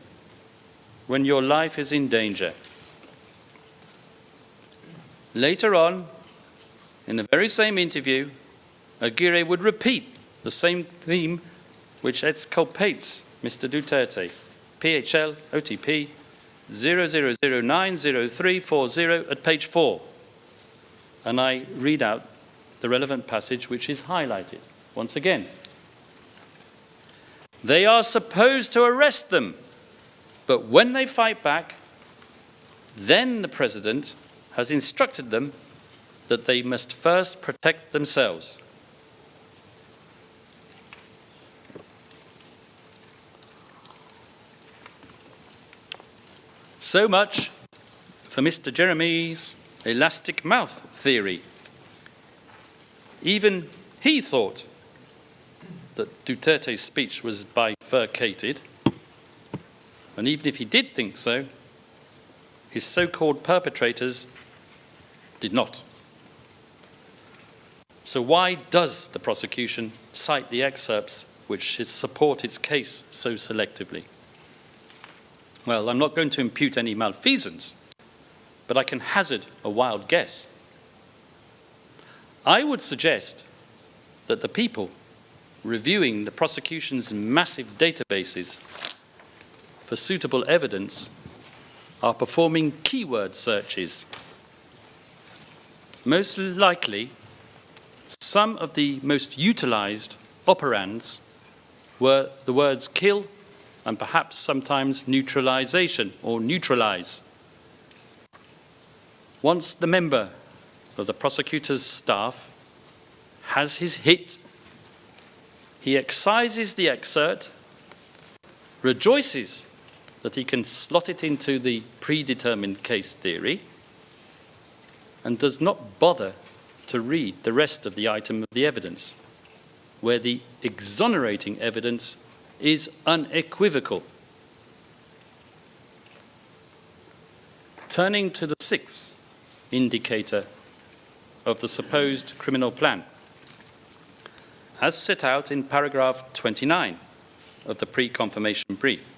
when your life is in danger. Later on, in the very same interview, Aguirre would repeat the same theme which exculpates Mr. Duterte, PHL OTP 00090340 at page 4. And I read out the relevant passage which is highlighted once again. They are supposed to arrest them, but when they fight back, then the president has instructed them that they must first protect themselves. So much for Mr. Jeremy's elastic mouth theory. Even he thought that Duterte's speech was bifurcated, and even if he did think so, his so-called perpetrators did not. So why does the prosecution cite the excerpts which support its case so selectively? Well, I'm not going to impute any malfeasance, but I can hazard a wild guess. I would suggest that the people reviewing the prosecution's massive databases for suitable evidence are performing keyword searches. Most likely, some of the most utilized operands were the words kill and perhaps sometimes neutralization or neutralize. Once the member of the prosecutor's staff has his hit, he excises the excerpt, rejoices that he can slot it into the predetermined case theory, and does not bother to read the rest of the item of the evidence, where the exonerating evidence is unequivocal. Turning to the sixth indicator of the supposed criminal plan, as set out in paragraph 29 of the pre-confirmation brief.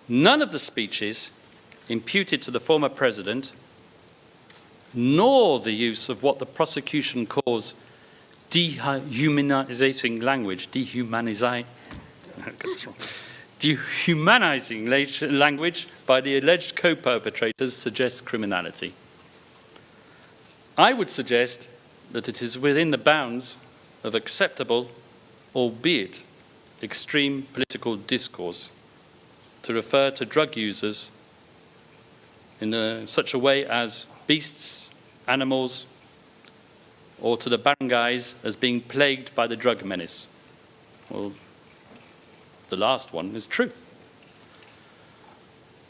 None of the speeches imputed to the former president, nor the use of what the prosecution calls dehumanizing language, dehumanizing language by the alleged co-perpetrators suggests criminality. I would suggest that it is within the bounds of acceptable, albeit extreme political discourse, to refer to drug users in such a way as beasts, animals, or to the barangays as being plagued by the drug menace. Well, the last one is true.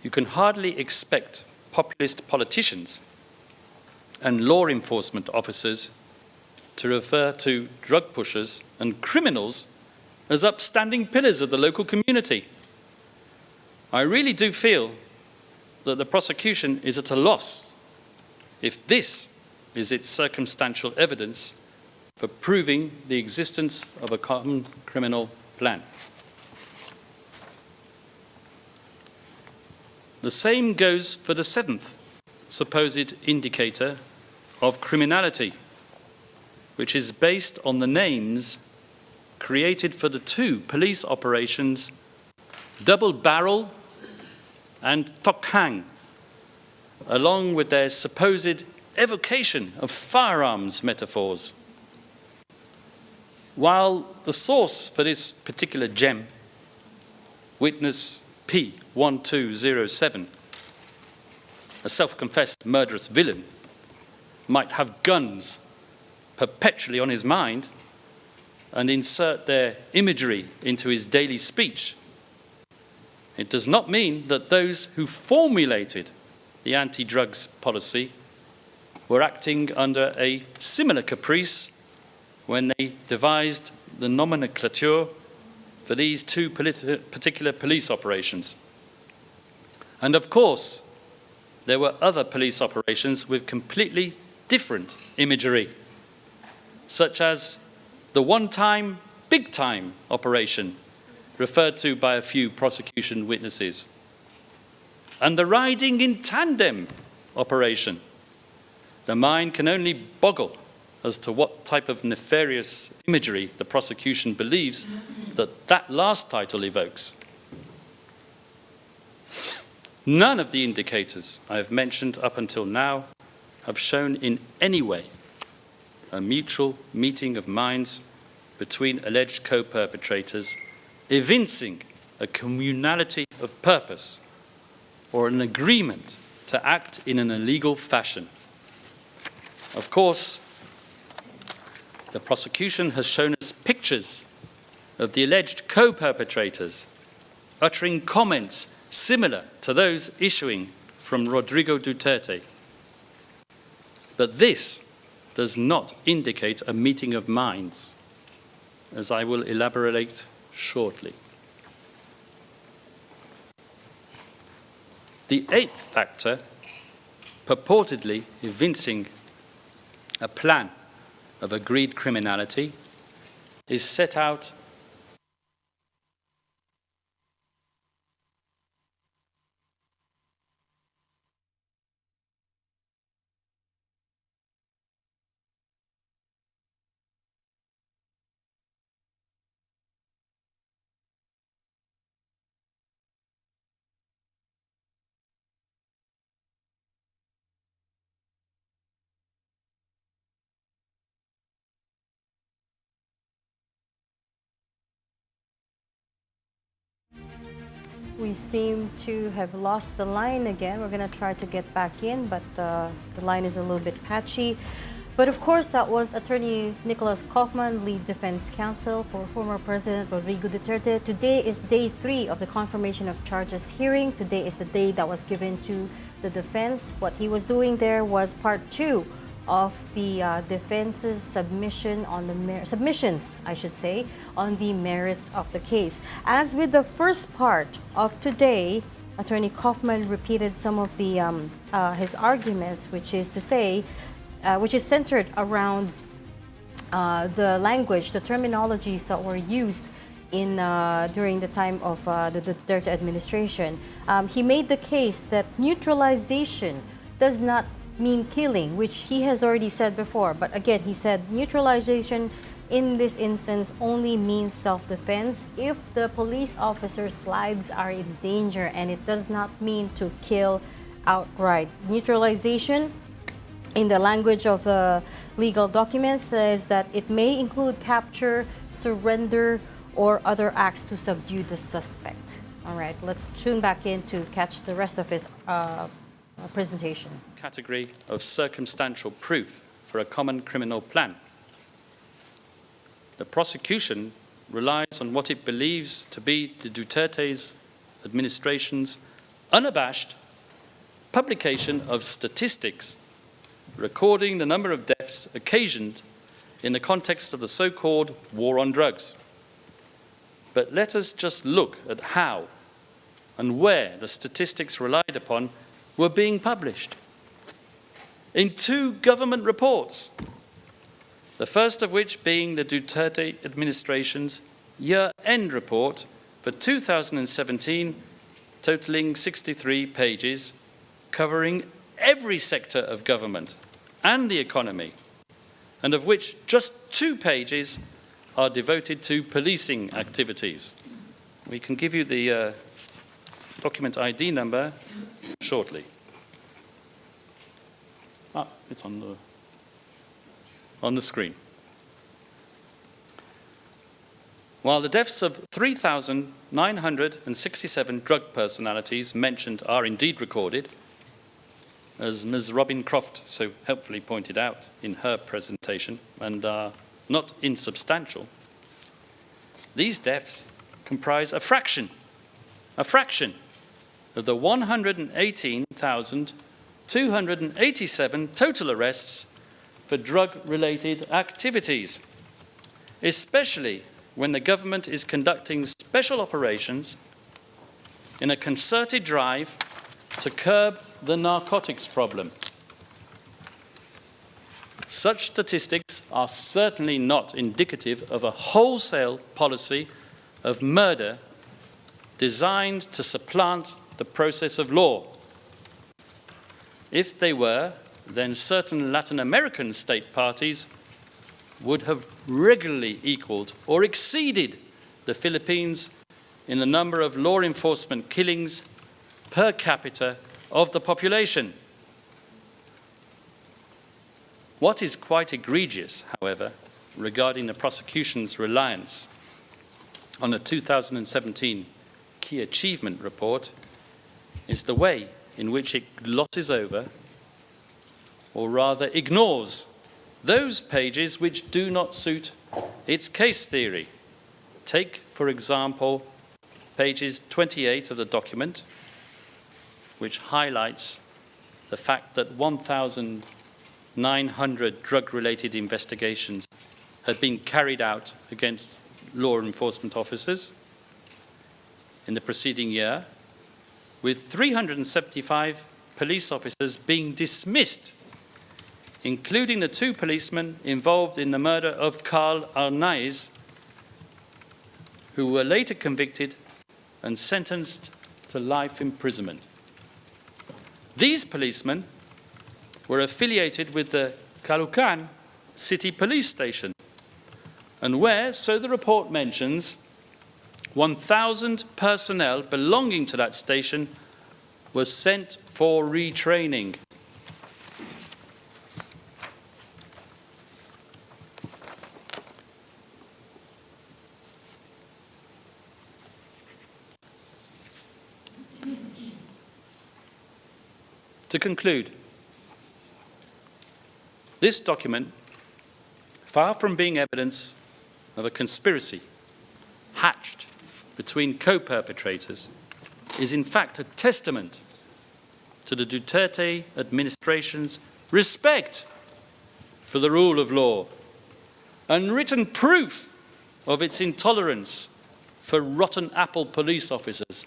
You can hardly expect populist politicians and law enforcement officers to refer to drug pushers and criminals as upstanding pillars of the local community. I really do feel that the prosecution is at a loss if this is its circumstantial evidence for proving the existence of a common criminal plan. The same goes for the seventh supposed indicator of criminality, which is based on the names created for the two police operations Double Barrel and Tokhang, along with their supposed evocation of firearms metaphors. While the source for this particular gem, witness P1207, a self-confessed murderous villain, might have guns perpetually on his mind and insert their imagery into his daily speech, it does not mean that those who formulated the anti-drugs policy were acting under a similar caprice when they devised the nomenclature for these two particular police operations. And of course, there were other police operations with completely different imagery, such as the one-time, big-time operation referred to by a few prosecution witnesses, and the riding in tandem operation. The mind can only boggle as to what type of nefarious imagery the prosecution believes that last title evokes. None of the indicators I have mentioned up until now have shown in any way a mutual meeting of minds between alleged co-perpetrators, evincing a communality of purpose or an agreement to act in an illegal fashion. Of course, the prosecution has shown us pictures of the alleged co-perpetrators uttering comments similar to those issuing from Rodrigo Duterte. But this does not indicate a meeting of minds, as I will elaborate shortly. The eighth factor, purportedly evincing a plan of agreed criminality, is set out We seem to have lost the line again. We're going to try to get back in, but the line is a little bit patchy. But of course, that was Attorney Nicholas Kaufman, lead defense counsel for former President Rodrigo Duterte. Today is day 3 of the confirmation of charges hearing. Today is the day that was given to the defense. What he was doing there was part 2 of the defense's submissions, I should say, on the merits of the case. As with the first part of today, Attorney Kaufman repeated some of the his arguments, which is to say, which is centered around the language, the terminologies that were used in during the time of the Duterte administration. He made the case that neutralization does not mean killing, which he has already said before. But again, he said neutralization in this instance only means self-defense if the police officers' lives are in danger, and it does not mean to kill outright. Neutralization, in the language of the legal documents, says that it may include capture, surrender, or other acts to subdue the suspect. All right, let's tune back in to catch the rest of his presentation. Category of circumstantial proof for a common criminal plan. The prosecution relies on what it believes to be the Duterte's administration's unabashed publication of statistics recording the number of deaths occasioned in the context of the so-called war on drugs. But let us just look at how and where the statistics relied upon were being published. In 2 government reports, the first of which being the Duterte administration's year-end report for 2017, totaling 63 pages, covering every sector of government and the economy, and of which just 2 pages are devoted to policing activities. We can give you the document ID number shortly. It's on the screen. While the deaths of 3,967 drug personalities mentioned are indeed recorded, as Ms. Robin Croft so helpfully pointed out in her presentation, and are not insubstantial, these deaths comprise a fraction of the 118,287 total arrests for drug-related activities, especially when the government is conducting special operations in a concerted drive to curb the narcotics problem. Such statistics are certainly not indicative of a wholesale policy of murder designed to supplant the process of law. If they were, then certain Latin American state parties would have regularly equaled or exceeded the Philippines in the number of law enforcement killings per capita of the population. What is quite egregious, however, regarding the prosecution's reliance on the 2017 Key Achievement Report is the way in which it glosses over, or rather ignores, those pages which do not suit its case theory. Take, for example, pages 28 of the document, which highlights the fact that 1,900 drug-related investigations had been carried out against law enforcement officers in the preceding year, with 375 police officers being dismissed, including the 2 policemen involved in the murder of Carl Arnaiz, who were later convicted and sentenced to life imprisonment. These policemen were affiliated with the Caloocan City Police Station, and where, so the report mentions, 1,000 personnel belonging to that station were sent for retraining. To conclude, this document, far from being evidence of a conspiracy hatched between co-perpetrators, is in fact a testament to the Duterte administration's respect for the rule of law and written proof of its intolerance for rotten apple police officers.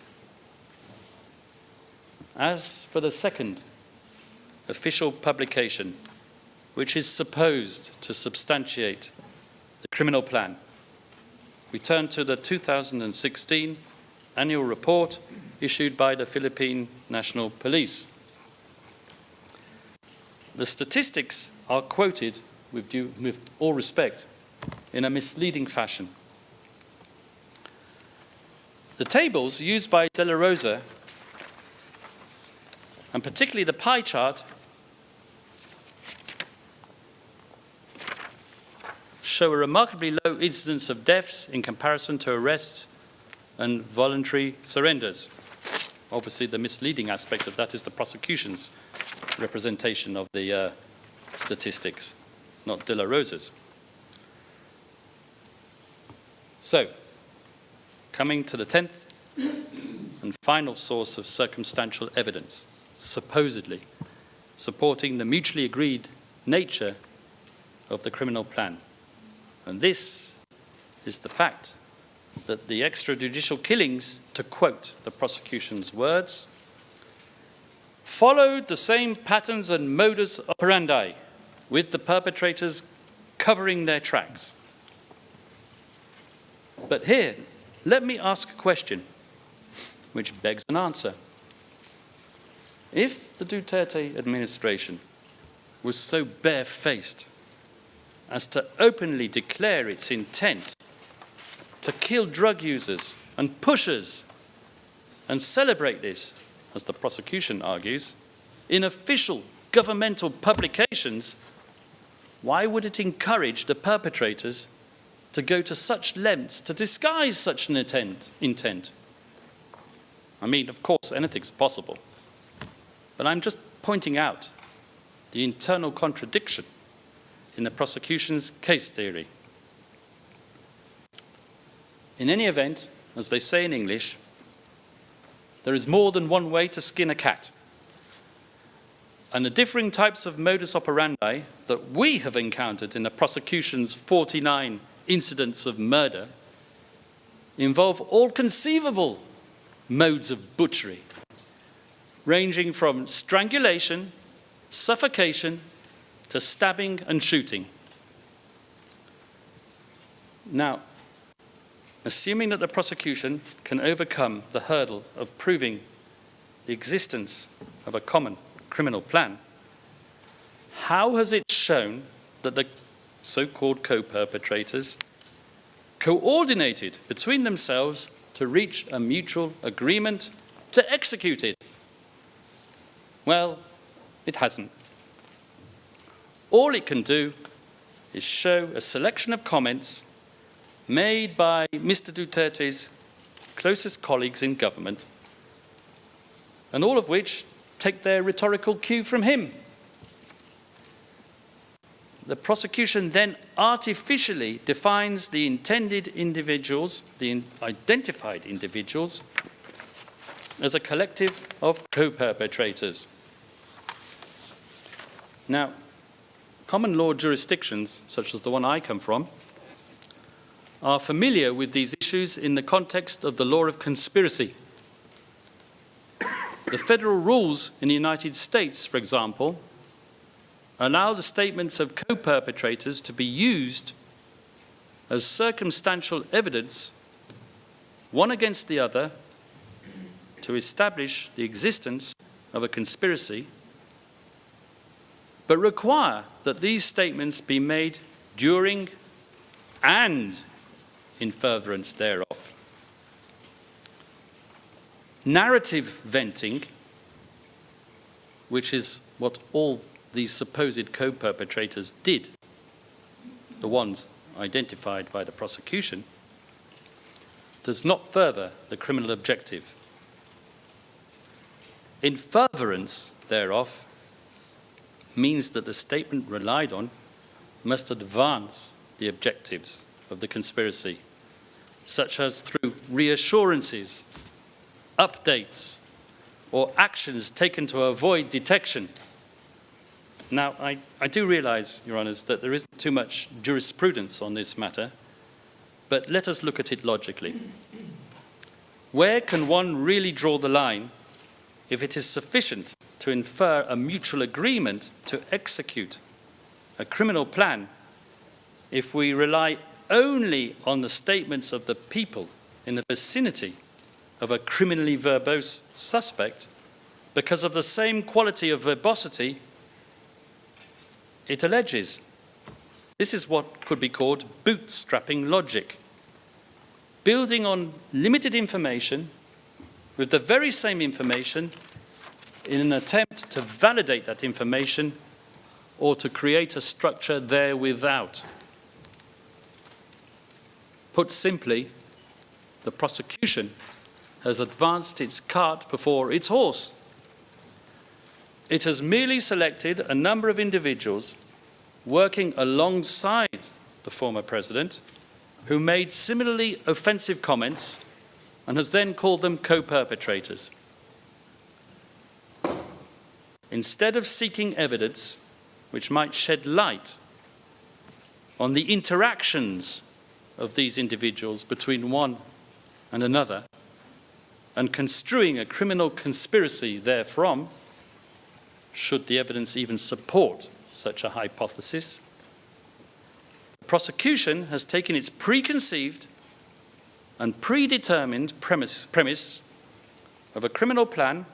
As for the second official publication, which is supposed to substantiate the criminal plan, we turn to the 2016 annual report issued by the Philippine National Police. The statistics are quoted, with all respect, in a misleading fashion. The tables used by De La Rosa, and particularly the pie chart, show a remarkably low incidence of deaths in comparison to arrests and voluntary surrenders. Obviously, the misleading aspect of that is the prosecution's representation of the statistics, not De La Rosa's. So, coming to the 10th and final source of circumstantial evidence, supposedly supporting the mutually agreed nature of the criminal plan. And this is the fact that the extrajudicial killings, to quote the prosecution's words, followed the same patterns and modus operandi, with the perpetrators covering their tracks. But here, let me ask a question which begs an answer. If the Duterte administration was so barefaced as to openly declare its intent to kill drug users and pushers and celebrate this, as the prosecution argues, in official governmental publications, why would it encourage the perpetrators to go to such lengths to disguise such an intent? I mean, of course, anything's possible. But I'm just pointing out the internal contradiction in the prosecution's case theory. In any event, as they say in English, there is more than one way to skin a cat. And the differing types of modus operandi that we have encountered in the prosecution's 49 incidents of murder involve all conceivable modes of butchery, ranging from strangulation, suffocation, to stabbing and shooting. Now, assuming that the prosecution can overcome the hurdle of proving the existence of a common criminal plan, how has it shown that the so-called co-perpetrators coordinated between themselves to reach a mutual agreement to execute it? Well, it hasn't. All it can do is show a selection of comments made by Mr. Duterte's closest colleagues in government, and all of which take their rhetorical cue from him. The prosecution then artificially defines the intended individuals, the identified individuals, as a collective of co-perpetrators. Now, common law jurisdictions, such as the one I come from, are familiar with these issues in the context of the law of conspiracy. The federal rules in the United States, for example, allow the statements of co-perpetrators to be used as circumstantial evidence, one against the other, to establish the existence of a conspiracy, but require that these statements be made during and in furtherance thereof. Narrative venting, which is what all these supposed co-perpetrators did, the ones identified by the prosecution, does not further the criminal objective. in furtherance thereof means that the statement relied on must advance the objectives of the conspiracy, such as through reassurances, updates, or actions taken to avoid detection. Now, I do realise, Your Honours, that there isn't too much jurisprudence on this matter, but let us look at it logically. Where can one really draw the line if it is sufficient to infer a mutual agreement to execute a criminal plan if we rely only on the statements of the people in the vicinity of a criminally verbose suspect because of the same quality of verbosity it alleges? This is what could be called bootstrapping logic. Building on limited information with the very same information in an attempt to validate that information or to create a structure there without. Put simply, the prosecution has advanced its cart before its horse. It has merely selected a number of individuals working alongside the former president who made similarly offensive comments and has then called them co-perpetrators. Instead of seeking evidence which might shed light on the interactions of these individuals between one and another, and construing a criminal conspiracy therefrom, should the evidence even support such a hypothesis, the prosecution has taken its preconceived and predetermined premise of a criminal plan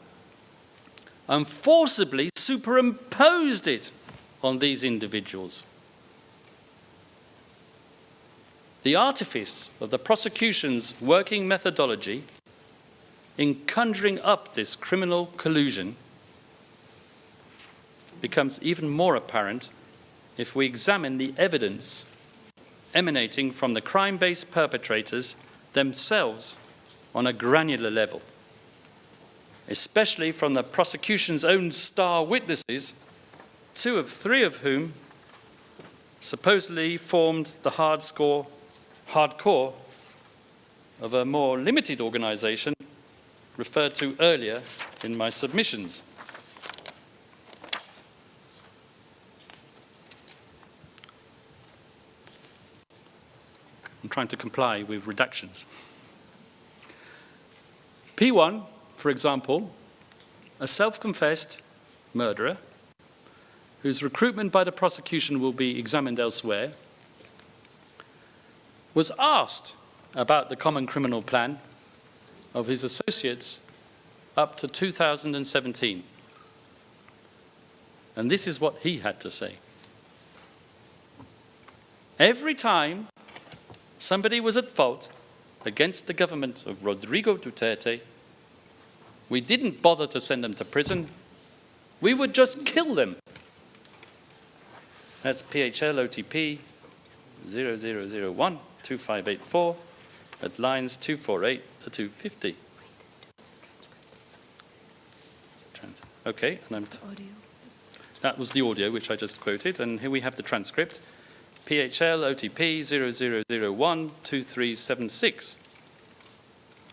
and forcibly superimposed it on these individuals. The artifice of the prosecution's working methodology in conjuring up this criminal collusion becomes even more apparent if we examine the evidence emanating from the crime-based perpetrators themselves on a granular level, especially from the prosecution's own star witnesses, 2 of 3 of whom supposedly formed the hardcore of a more limited organisation referred to earlier in my submissions. I'm trying to comply with redactions. P1, for example, a self-confessed murderer whose recruitment by the prosecution will be examined elsewhere, was asked about the common criminal plan of his associates up to 2017. And this is what he had to say. Every time somebody was at fault against the government of Rodrigo Duterte, we didn't bother to send them to prison. We would just kill them. That's PHL OTP 0001 2584 at lines 248 to 250. Okay, and that was the audio which I just quoted, and here we have the transcript. PHL OTP 0001 2376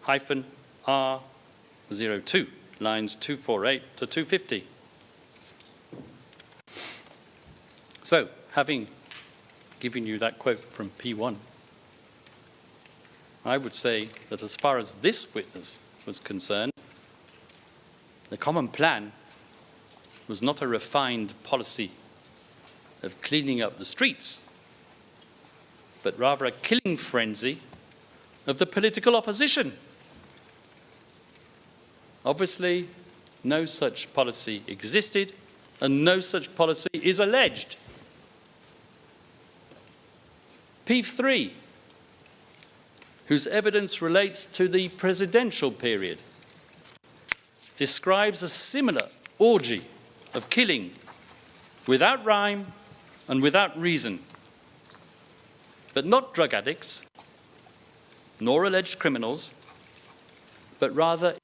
hyphen R02, lines 248 to 250. So, having given you that quote from P1, I would say that as far as this witness was concerned, the common plan was not a refined policy of cleaning up the streets, but rather a killing frenzy of the political opposition. Obviously, no such policy existed, and no such policy is alleged. P3, whose evidence relates to the presidential period, describes a similar orgy of killing without rhyme and without reason, but not drug addicts, nor alleged criminals, but rather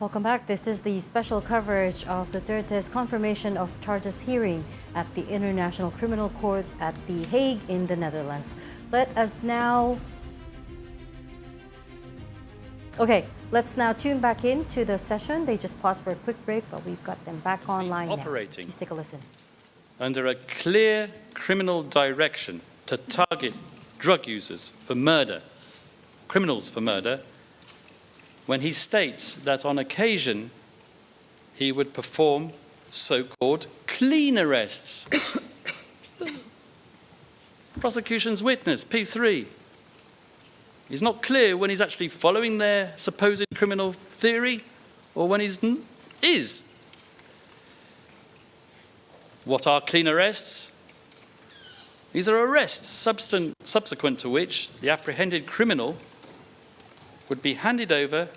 Welcome back. This is the special coverage of Duterte's confirmation of charges hearing at the International Criminal Court at The Hague in the Netherlands. Let us now... Okay, let's now tune back into the session. They just paused for a quick break, but we've got them back online operating now. Please take a listen. Under a clear criminal direction to target drug users for murder, criminals for murder, when he states that on occasion he would perform so-called clean arrests. Prosecution's witness, P3. He's not clear when he's actually following their supposed criminal theory or when he's is. What are clean arrests? These are arrests subsequent to which the apprehended criminal would be handed over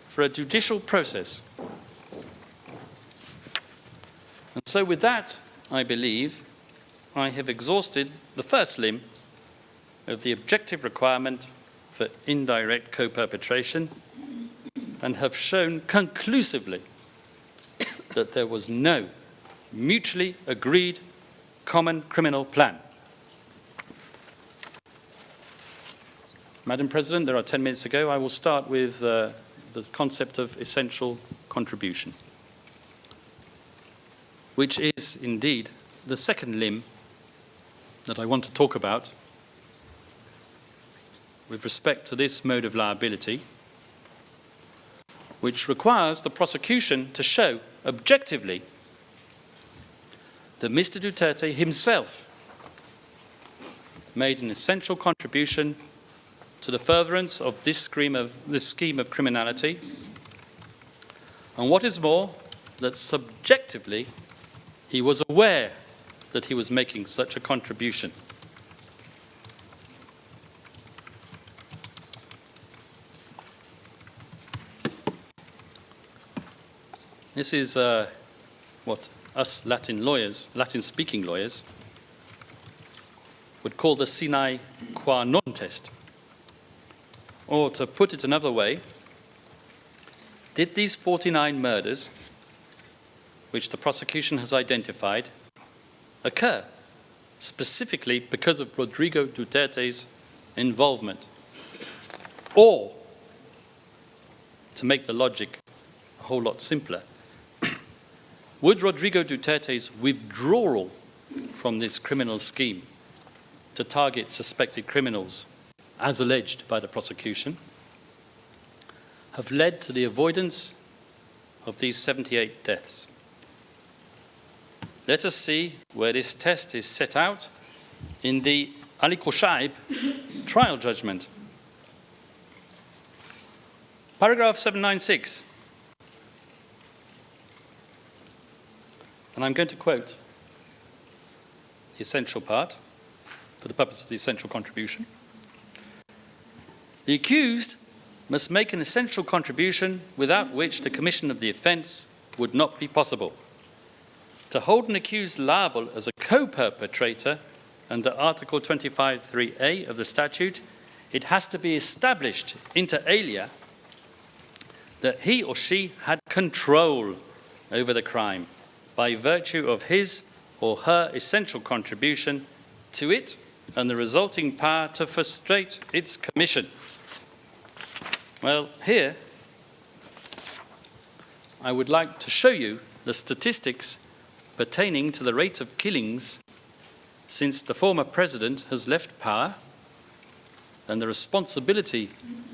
for a judicial process. And so with that, I believe, I have exhausted the first limb of the objective requirement for indirect co-perpetration and have shown conclusively that there was no mutually agreed common criminal plan. Madam President, there are 10 minutes to go. I will start with the concept of essential contribution, which is indeed the second limb that I want to talk about with respect to this mode of liability, which requires the prosecution to show objectively that Mr. Duterte himself made an essential contribution to the furtherance of this scheme of criminality, and what is more, that subjectively he was aware that he was making such a contribution. This is what us Latin-speaking lawyers, would call the sine qua non test. Or to put it another way, did these 49 murders, which the prosecution has identified, occur specifically because of Rodrigo Duterte's involvement? Or, to make the logic a whole lot simpler, would Rodrigo Duterte's withdrawal from this criminal scheme to target suspected criminals, as alleged by the prosecution, have led to the avoidance of these 78 deaths? Let us see where this test is set out in the Ali Koshaib trial judgment. Paragraph 796. And I'm going to quote the essential part for the purpose of the essential contribution. The accused must make an essential contribution without which the commission of the offence would not be possible. To hold an accused liable as a co-perpetrator under Article 25(3)(a) of the statute, it has to be established inter alia that he or she had control over the crime by virtue of his or her essential contribution to it and the resulting power to frustrate its commission. Well, here, I would like to show you the statistics pertaining to the rate of killings since the former president has left power and the responsibility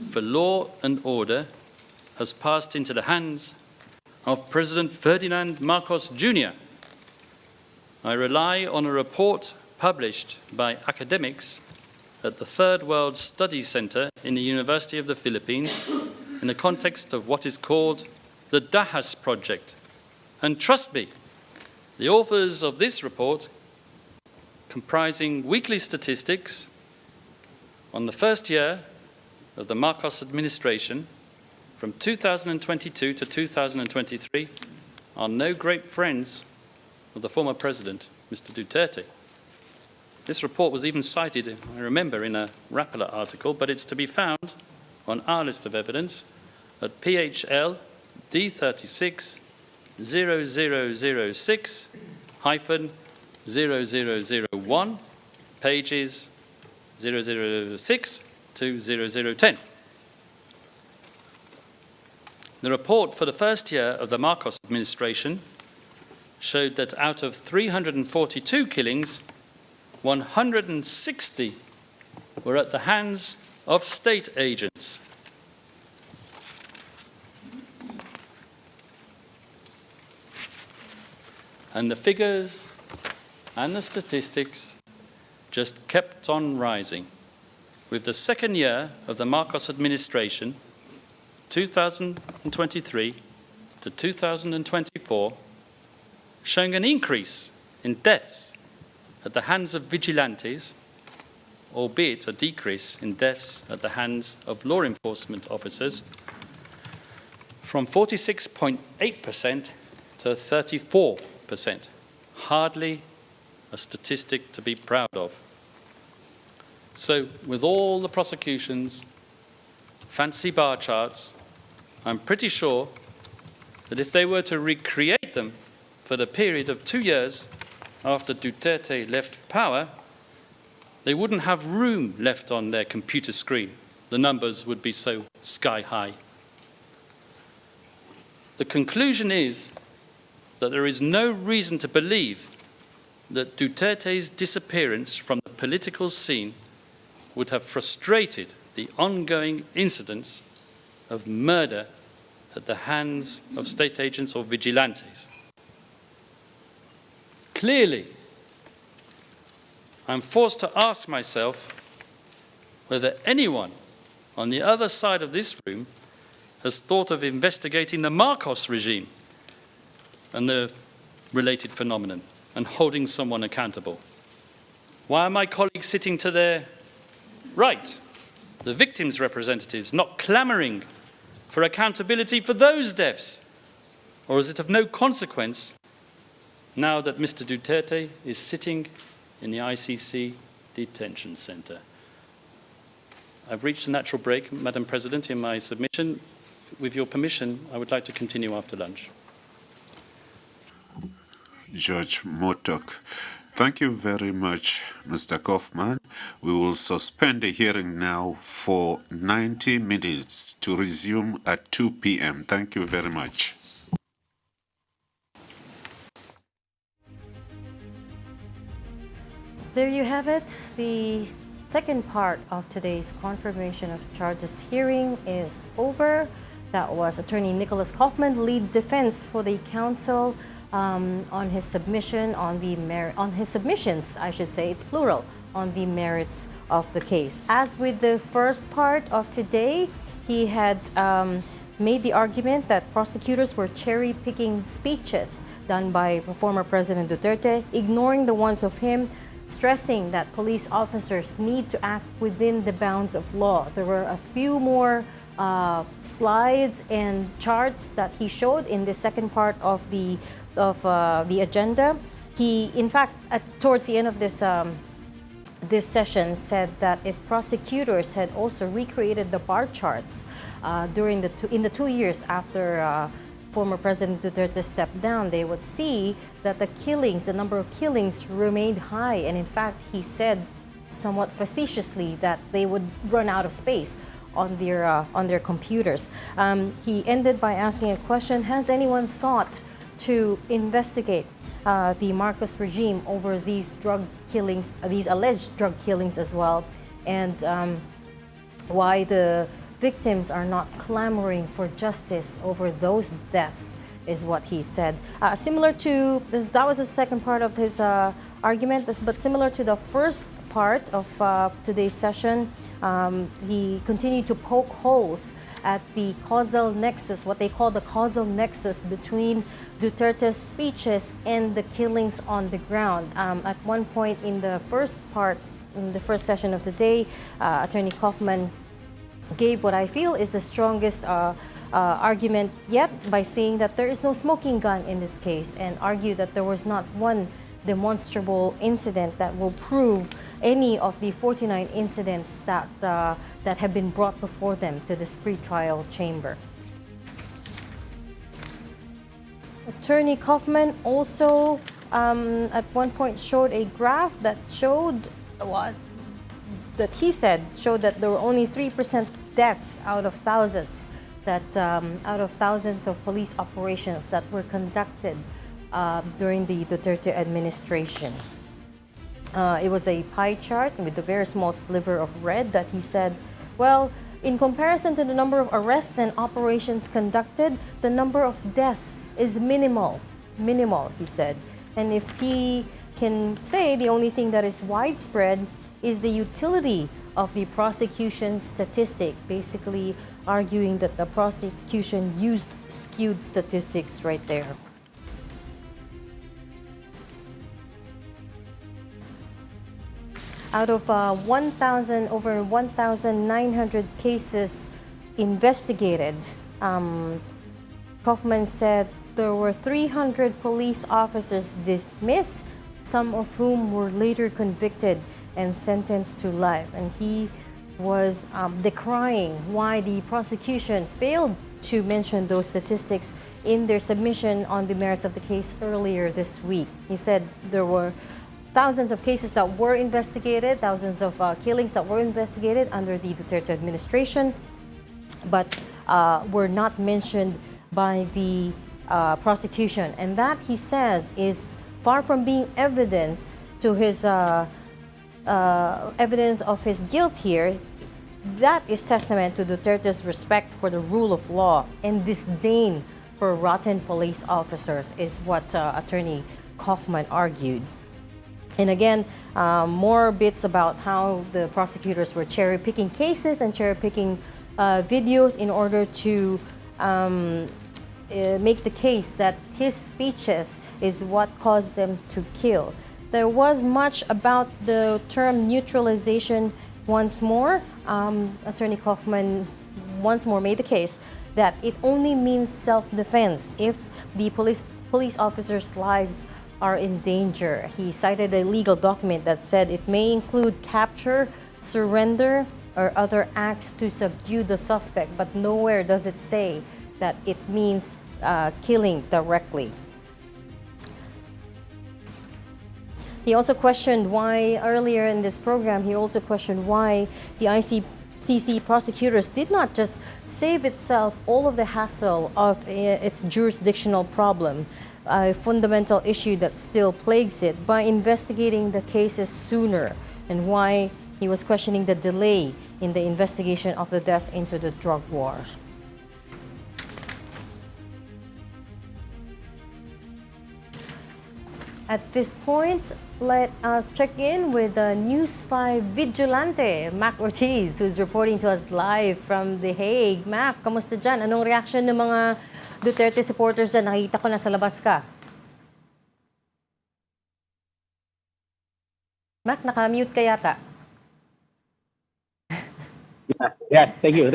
for law and order has passed into the hands of President Ferdinand Marcos Jr. I rely on a report published by academics at the Third World Study Center in the University of the Philippines in the context of what is called the Dahas Project. And trust me, the authors of this report, comprising weekly statistics on the first year of the Marcos administration, from 2022 to 2023, are no great friends of the former president, Mr. Duterte. This report was even cited, I remember, in a Rappler article, but it's to be found on our list of evidence at PHL D36 0006 0001, pages 006 to 0010. The report for the first year of the Marcos administration showed that out of 342 killings, 160 were at the hands of state agents. And the figures and the statistics just kept on rising, with the second year of the Marcos administration, 2023 to 2024, showing an increase in deaths at the hands of vigilantes, albeit a decrease in deaths at the hands of law enforcement officers, from 46.8% to 34%. Hardly a statistic to be proud of. So, with all the prosecutions, fancy bar charts, I'm pretty sure that if they were to recreate them for the period of 2 years after Duterte left power, they wouldn't have room left on their computer screen. The numbers would be so sky high. The conclusion is that there is no reason to believe that Duterte's disappearance from the political scene would have frustrated the ongoing incidents of murder at the hands of state agents or vigilantes. Clearly, I'm forced to ask myself whether anyone on the other side of this room has thought of investigating the Marcos regime and the related phenomenon and holding someone accountable. Why are my colleagues sitting to their right, the victims' representatives, not clamoring for accountability for those deaths? Or is it of no consequence now that Mr. Duterte is sitting in the ICC detention center? I've reached a natural break, Madam President, in my submission. With your permission, I would like to continue after lunch. Judge Motok. Thank you very much, Mr. Kaufman. We will suspend the hearing now for 90 minutes to resume at 2 p.m. Thank you very much. There you have it. The second part of today's confirmation of charges hearing is over. That was Attorney Nicholas Kaufman, lead defense for the counsel, on his submission on his submissions, I should say, it's plural, on the merits of the case. As with the first part of today, he had made the argument that prosecutors were cherry-picking speeches done by former President Duterte, ignoring the ones of him, stressing that police officers need to act within the bounds of law. There were a few more slides and charts that he showed in the second part of the agenda. He, in fact, towards the end of this session, said that if prosecutors had also recreated the bar charts in the 2 years after former President Duterte stepped down, they would see that the number of killings remained high. And in fact, he said somewhat facetiously that they would run out of space on their computers. He ended by asking a question: has anyone thought to investigate the Marcos regime over these drug killings, these alleged drug killings as well, and why the victims are not clamoring for justice over those deaths, is what he said. Similar to this, that was the second part of his argument, but similar to the first part of today's session, he continued to poke holes at the causal nexus, what they call the causal nexus between Duterte's speeches and the killings on the ground. At one point in the first part, in the first session of today, Attorney Kaufman gave what I feel is the strongest argument yet by saying that there is no smoking gun in this case, and argued that there was not one demonstrable incident that will prove any of the 49 incidents that have been brought before them to this pre-trial chamber. Attorney Kaufman also at one point showed a graph that showed what that he said showed that there were only 3% deaths out of thousands of police operations that were conducted during the Duterte administration. It was a pie chart with a very small sliver of red that he said, well, in comparison to the number of arrests and operations conducted, the number of deaths is minimal, he said. And if he can say the only thing that is widespread is the utility of the prosecution's statistic, basically arguing that the prosecution used skewed statistics right there. Out of over 1,900 cases investigated, Kaufman said there were 300 police officers dismissed, some of whom were later convicted and sentenced to life. And he was decrying why the prosecution failed to mention those statistics in their submission on the merits of the case earlier this week. He said there were thousands of cases that were investigated, thousands of killings that were investigated under the Duterte administration, but were not mentioned by the prosecution. And that, he says, is far from being evidence to his evidence of his guilt here. That is testament to Duterte's respect for the rule of law and disdain for rotten police officers, is what Attorney Kaufman argued. And again, more bits about how the prosecutors were cherry-picking cases and cherry-picking videos in order to make the case that his speeches is what caused them to kill. There was much about the term neutralization once more. Attorney Kaufman once more made the case that it only means self-defense if the police officers' lives are in danger. He cited a legal document that said it may include capture, surrender, or other acts to subdue the suspect, but nowhere does it say that it means killing directly. He also questioned why, earlier in this program, the ICC prosecutors did not just save itself all of the hassle of its jurisdictional problem, a fundamental issue that still plagues it, by investigating the cases sooner, and why he was questioning the delay in the investigation of the deaths into the drug war. At this point, let us check in with News 5 Vigilante, Mac Ortiz, who's reporting to us live from The Hague. Mac, kamusta dyan? Anong reaction ng mga Duterte supporters dyan? Nakita ko nasa labas ka. Mac, naka-mute ka yata. Yeah, thank you.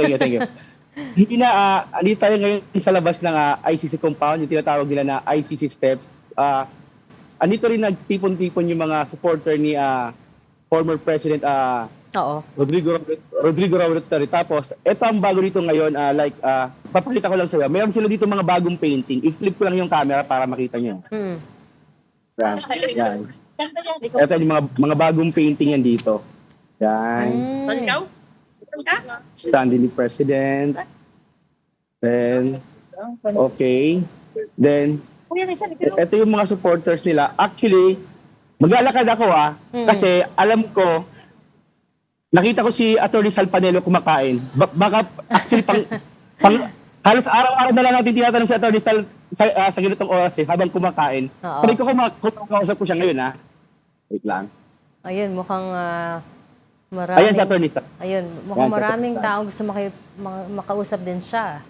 Hindi na, andito tayo ngayon sa labas ng ICC compound, yung tinatawag nila na ICC steps. Andito rin nagtipon-tipon yung mga supporter ni former President Rodrigo Duterte. Tapos, ito ang bago dito ngayon, papakita ko lang sa'yo. Meron sila dito mga bagong painting. I-flip ko lang yung camera para makita nyo. Yan. Ito yung mga bagong painting yan dito. Yan. Standing the President. Then, okay. Then, ito yung mga supporters nila. Actually, maglalakad ako kasi alam ko, nakita ko si Atty. Salpanelo kumakain. Baka actually halos araw-araw na lang natin tinatanong si Atty. Sa ganitong oras habang kumakain. Sabi ko kumakausap ko siya ngayon Wait lang. Ayun, mukhang maraming... Ayan si Atty. Ayun, mukhang maraming tao gusto makausap din siya.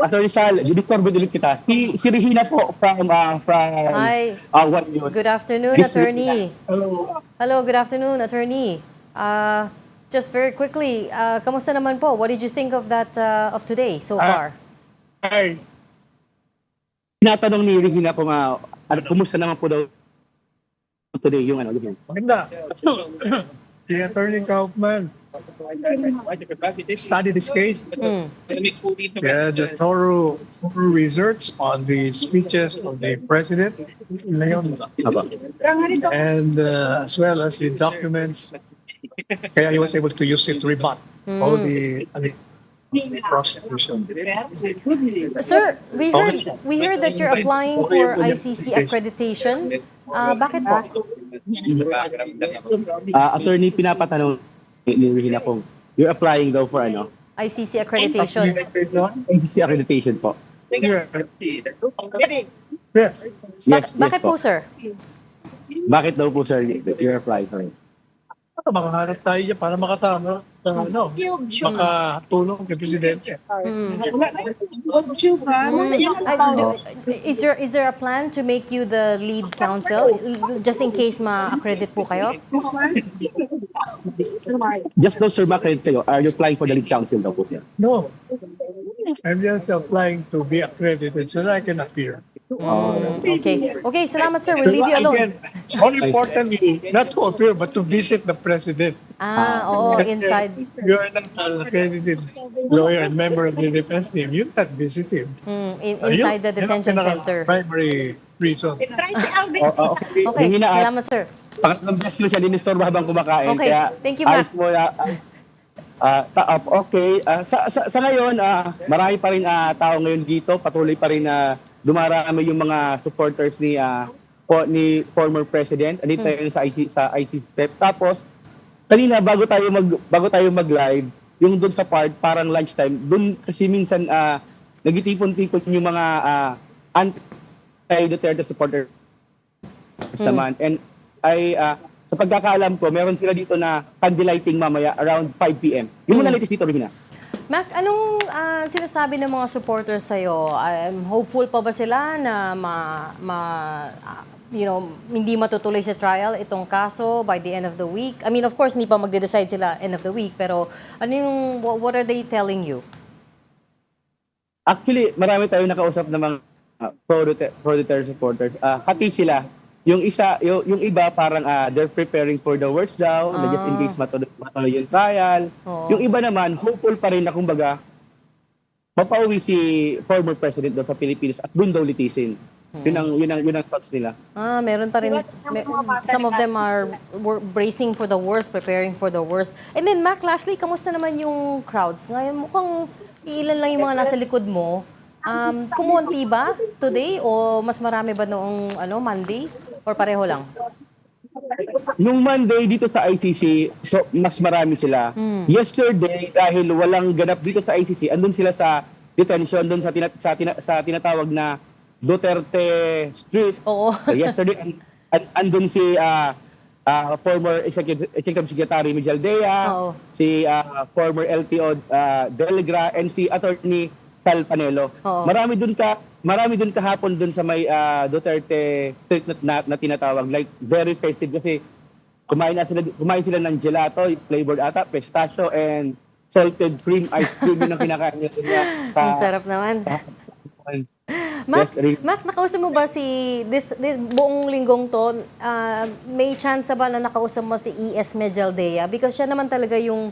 Attorney Sal, Victor Bedulit kita. Si Regina po from Hi. One News. Good afternoon, Attorney. Hello, good afternoon, Attorney. Just very quickly, kamusta naman po? What did you think of that of today so far? Tinatanong ni Regina kung kumusta naman po daw today yung ganyan. Maganda. the Attorney Kaufman studied this case. Yeah, the thorough research on the speeches of the president, Leon, and as well as the documents. Kaya he was able to use it to rebut all the prosecution. Sir, we heard that you're applying for ICC accreditation. Bakit po? Attorney, pinapatanong ni ako, you're applying daw for ano? ICC accreditation. ICC accreditation po. Yeah. Bakit po, sir? Bakit daw po, sir, you're applying for it? Makahanap tayo dyan para makatama makatulong kay Presidente. Is there a plan to make you the lead counsel just in case ma-accredit po kayo? Just daw, sir, ma-accredit kayo. Are you applying for the lead counsel daw po, sir? No. I'm just applying to be accredited so that I can appear. Okay, salamat, sir. We'll leave you alone. Again, more importantly, not to appear but to visit the president. Inside. You're not an accredited lawyer and member of the defense team. You can't visit him. Inside the detention center. Primary reason. Okay, salamat, sir. Pangatlong beses ko siya dinistorbo habang kumakain. Okay, Kaya, thank you, Mac. Sa ngayon, marami pa rin tao ngayon dito. Patuloy pa rin dumarami yung mga supporters ni former president. Andito yun sa ICC steps. Tapos, kanina bago tayo mag-live, yung doon sa part, parang lunchtime, doon kasi minsan nagitipon-tipon yung mga anti-Duterte supporters naman. And sa pagkakaalam ko, meron sila dito na candlelighting mamaya around 5 p.m. Yung muna latest dito, Regina. Mac, anong sinasabi ng mga supporters sa'yo? Hopeful pa ba sila na hindi matutuloy sa trial itong kaso by the end of the week? I mean, of course, hindi pa magde-decide sila end of the week, pero what are they telling you? Actually, marami tayong nakausap ng mga pro-Duterte supporters. Hati sila. Yung iba parang they're preparing for the worst daw, na just in case matuloy yung trial. Yung iba naman, hopeful pa rin na kumbaga, mapauwi si former president daw sa Pilipinas at doon daw litisin. Yun ang thoughts nila. Meron pa rin, some of them are bracing for the worst, preparing for the worst. And then, Mac, lastly, kamusta naman yung crowds? Ngayon, mukhang ilan lang yung mga nasa likod mo. Kumunti ba today o mas marami ba noong Monday? Or pareho lang? Nung Monday dito sa ICC, so mas marami sila. Yesterday, dahil walang ganap dito sa ICC, andun sila sa detention, doon sa tinatawag na Duterte Street. Yesterday, andun si former Executive Secretary Mijaldea, si former LTO Delegra, and si Attorney Sal Panelo. Marami dun kahapon dun sa may Duterte Street na tinatawag, like very festive kasi kumain sila ng gelato, flavored ata, pistachio and salted cream ice cream yun ang kinakain nila. Ang sarap naman. Mac, nakausap mo ba this buong linggong to, may chance ba na nakausap mo si ES Mijaldea? Because siya naman talaga yung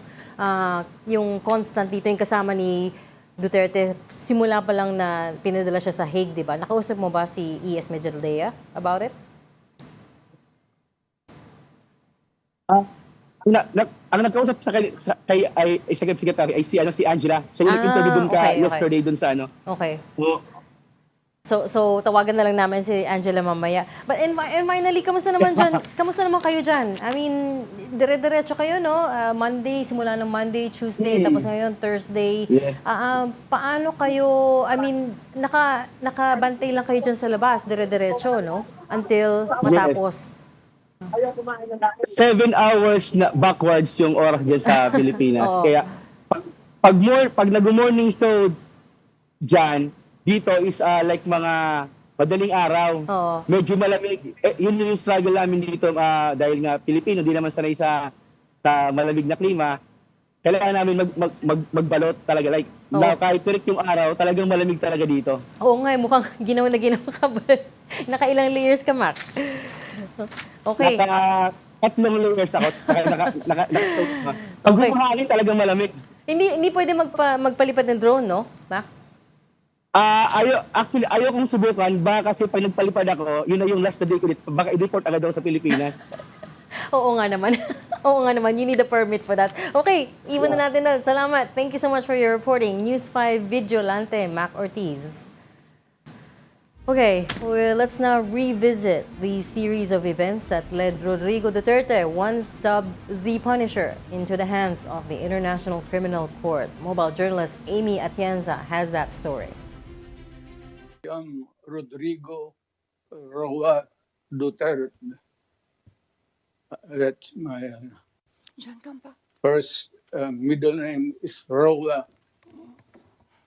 constant dito, yung kasama ni Duterte, simula pa lang na pinadala siya sa Hague, di ba? Nakausap mo ba si ES Mijaldea about it? Nagkausap kay Executive Secretary ay si Angela. So nag-interview dun yesterday dun sa ano. Okay. So tawagan na lang namin si Angela mamaya. But and finally, kamusta naman dyan? Kamusta naman kayo dyan? I mean, dire-diretso kayo, no? Monday, simula ng Monday, Tuesday, tapos ngayon Thursday. Yes. Paano kayo, I mean, nakabantay lang kayo dyan sa labas, dire-diretso, no? Until matapos. 7 hours na backwards yung oras dyan sa Pilipinas. Kaya pag nag-morning show dyan, dito is like mga madaling araw. Medyo malamig. Yun yung struggle namin dito dahil nga Pilipino, di naman sanay sa malamig na klima. Kailangan namin magbalot talaga. Like, kahit pirik yung araw, talagang malamig talaga dito. Oo nga, mukhang ginawa ka ba? Nakailang layers ka, Mac? Okay. tatlong layers ako. Pag humahangin talagang malamig. Hindi pwede magpalipad ng drone, no? Mac? Ayaw kong subukan. Baka kasi pag nagpalipad ako, yun na yung last na day ko dito. Baka i-deport agad ako sa Pilipinas. Oo nga naman. Oo nga naman. You need a permit for that. Okay, iwan na natin na. Salamat. Thank you so much for your reporting. News 5 Vigilante, Mac Ortiz. Okay, well, let's now revisit the series of events that led Rodrigo Duterte, once dubbed the Punisher, into the hands of the International Criminal Court. Mobile journalist Amy Atienza has that story. Rodrigo Roa Duterte. That's my first middle name is Roa.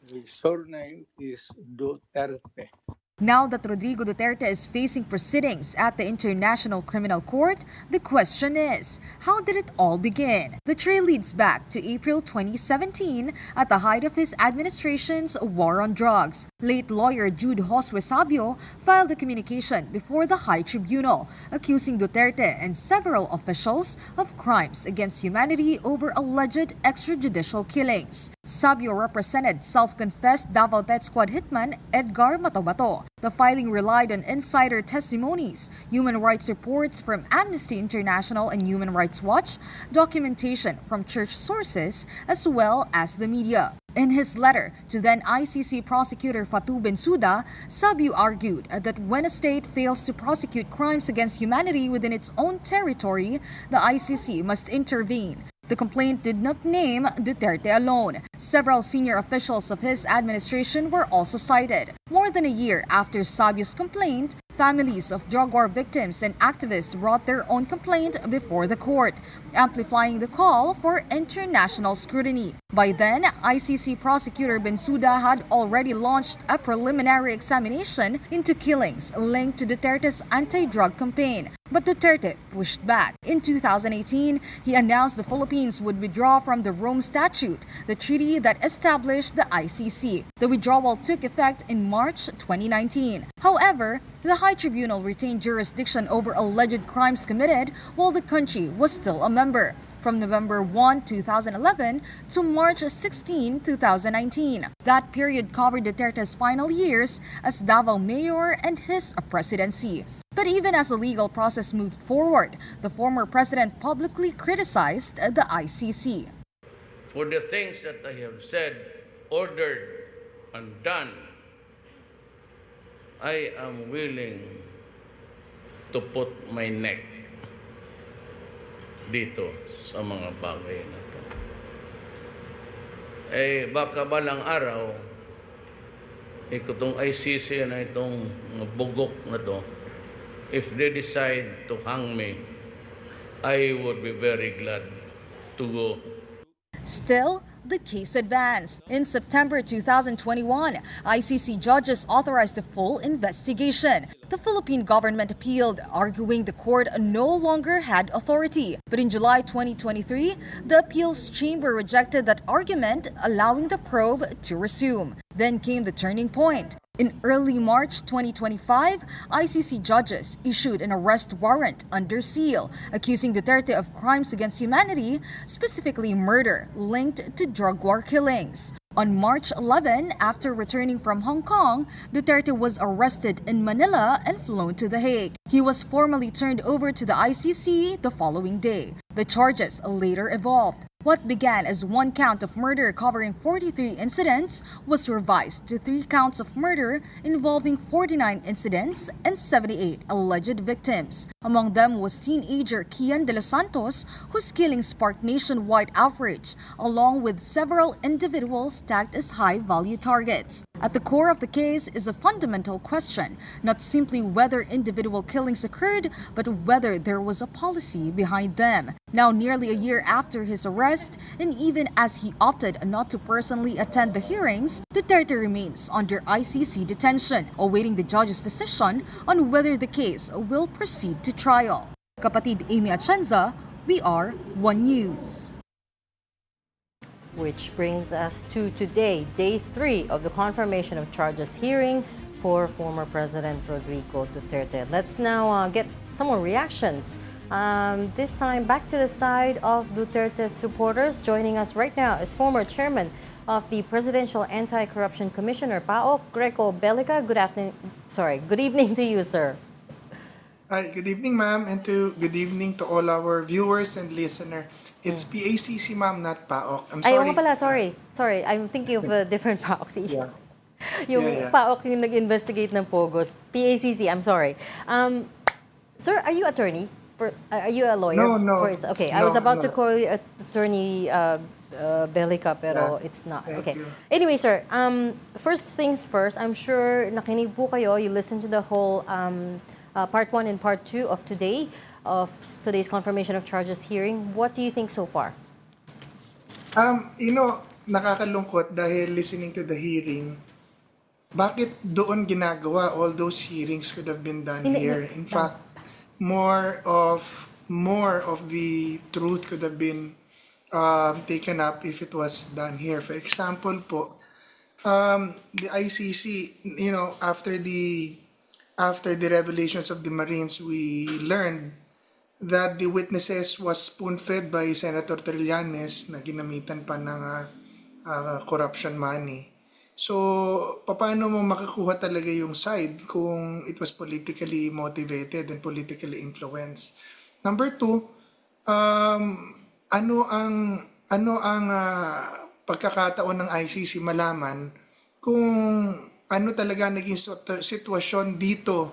His surname is Duterte. Now that Rodrigo Duterte is facing proceedings at the International Criminal Court, the question is, how did it all begin? The trail leads back to April 2017 at the height of his administration's war on drugs. Late lawyer Jude Josue Sabio filed a communication before the High Tribunal, accusing Duterte and several officials of crimes against humanity over alleged extrajudicial killings. Sabio represented self-confessed Davao Death Squad hitman Edgar Matobato. The filing relied on insider testimonies, human rights reports from Amnesty International and Human Rights Watch, documentation from church sources, as well as the media. In his letter to then ICC prosecutor Fatou Bensouda, Sabio argued that when a state fails to prosecute crimes against humanity within its own territory, the ICC must intervene. The complaint did not name Duterte alone. Several senior officials of his administration were also cited. More than a year after Sabio's complaint, families of drug war victims and activists brought their own complaint before the court, amplifying the call for international scrutiny. By then, ICC prosecutor Bensouda had already launched a preliminary examination into killings linked to Duterte's anti-drug campaign. But Duterte pushed back. In 2018, he announced the Philippines would withdraw from the Rome Statute, the treaty that established the ICC. The withdrawal took effect in March 2019. However, the High Tribunal retained jurisdiction over alleged crimes committed while the country was still a member, from November 1, 2011 to March 16, 2019. That period covered Duterte's final years as Davao mayor and his presidency. But even as the legal process moved forward, the former president publicly criticized the ICC. For the things that I have said, ordered, and done, I am willing to put my neck dito sa mga bagay na to. Baka balang araw, itong ICC na itong bugok na to, if they decide to hang me, I would be very glad to go. Still, the case advanced. In September 2021, ICC judges authorized a full investigation. The Philippine government appealed, arguing the court no longer had authority. But in July 2023, the appeals chamber rejected that argument, allowing the probe to resume. Then came the turning point. In early March 2025, ICC judges issued an arrest warrant under seal, accusing Duterte of crimes against humanity, specifically murder, linked to drug war killings. On March 11, after returning from Hong Kong, Duterte was arrested in Manila and flown to The Hague. He was formally turned over to the ICC the following day. The charges later evolved. What began as one count of murder covering 43 incidents was revised to 3 counts of murder involving 49 incidents and 78 alleged victims. Among them was teenager Kian de los Santos, whose killing sparked nationwide outrage, along with several individuals tagged as high-value targets. At the core of the case is a fundamental question, not simply whether individual killings occurred, but whether there was a policy behind them. Now, nearly a year after his arrest, and even as he opted not to personally attend the hearings, Duterte remains under ICC detention, awaiting the judge's decision on whether the case will proceed to trial. Kapatid Amy Atienza, we are One News. Which brings us to today, day 3 of the confirmation of charges hearing for former President Rodrigo Duterte. Let's now get some more reactions This time back to the side of Duterte's supporters. Joining us right now is former chairman of the Presidential Anti-Corruption Commissioner, PAOK, Greco Belica. Good evening to you, sir. Hi, good evening, ma'am, and good evening to all our viewers and listener. It's PACC, ma'am, not PAOK. I'm Ay, sorry. oo nga pala, sorry. I'm thinking of a different PAOK. Yeah. Yung Yeah. PAOK yung nag-investigate ng Pogos. PACC, I'm sorry. Sir, are you attorney? Are you a lawyer? No. Okay, I No, was about to no. call you attorney Belica, pero Yeah. it's not. Thank Okay. you. Anyway, sir, first things first, I'm sure nakinig po kayo, you listened to the whole part 1 and part 2 of today's confirmation of charges hearing. What do you think so far? Nakakalungkot dahil listening to the hearing, bakit doon ginagawa? All those hearings could have been done here. In fact, more of the truth could have been taken up if it was done here. For example po, the ICC, after the revelations of the Marines, we learned that the witnesses was spoon-fed by Senator Trillanes na ginamitan pa ng corruption money. So, paano mo makakuha talaga yung side kung it was politically motivated and politically influenced? Number 2, ano ang pagkakataon ng ICC malaman kung ano talaga naging sitwasyon dito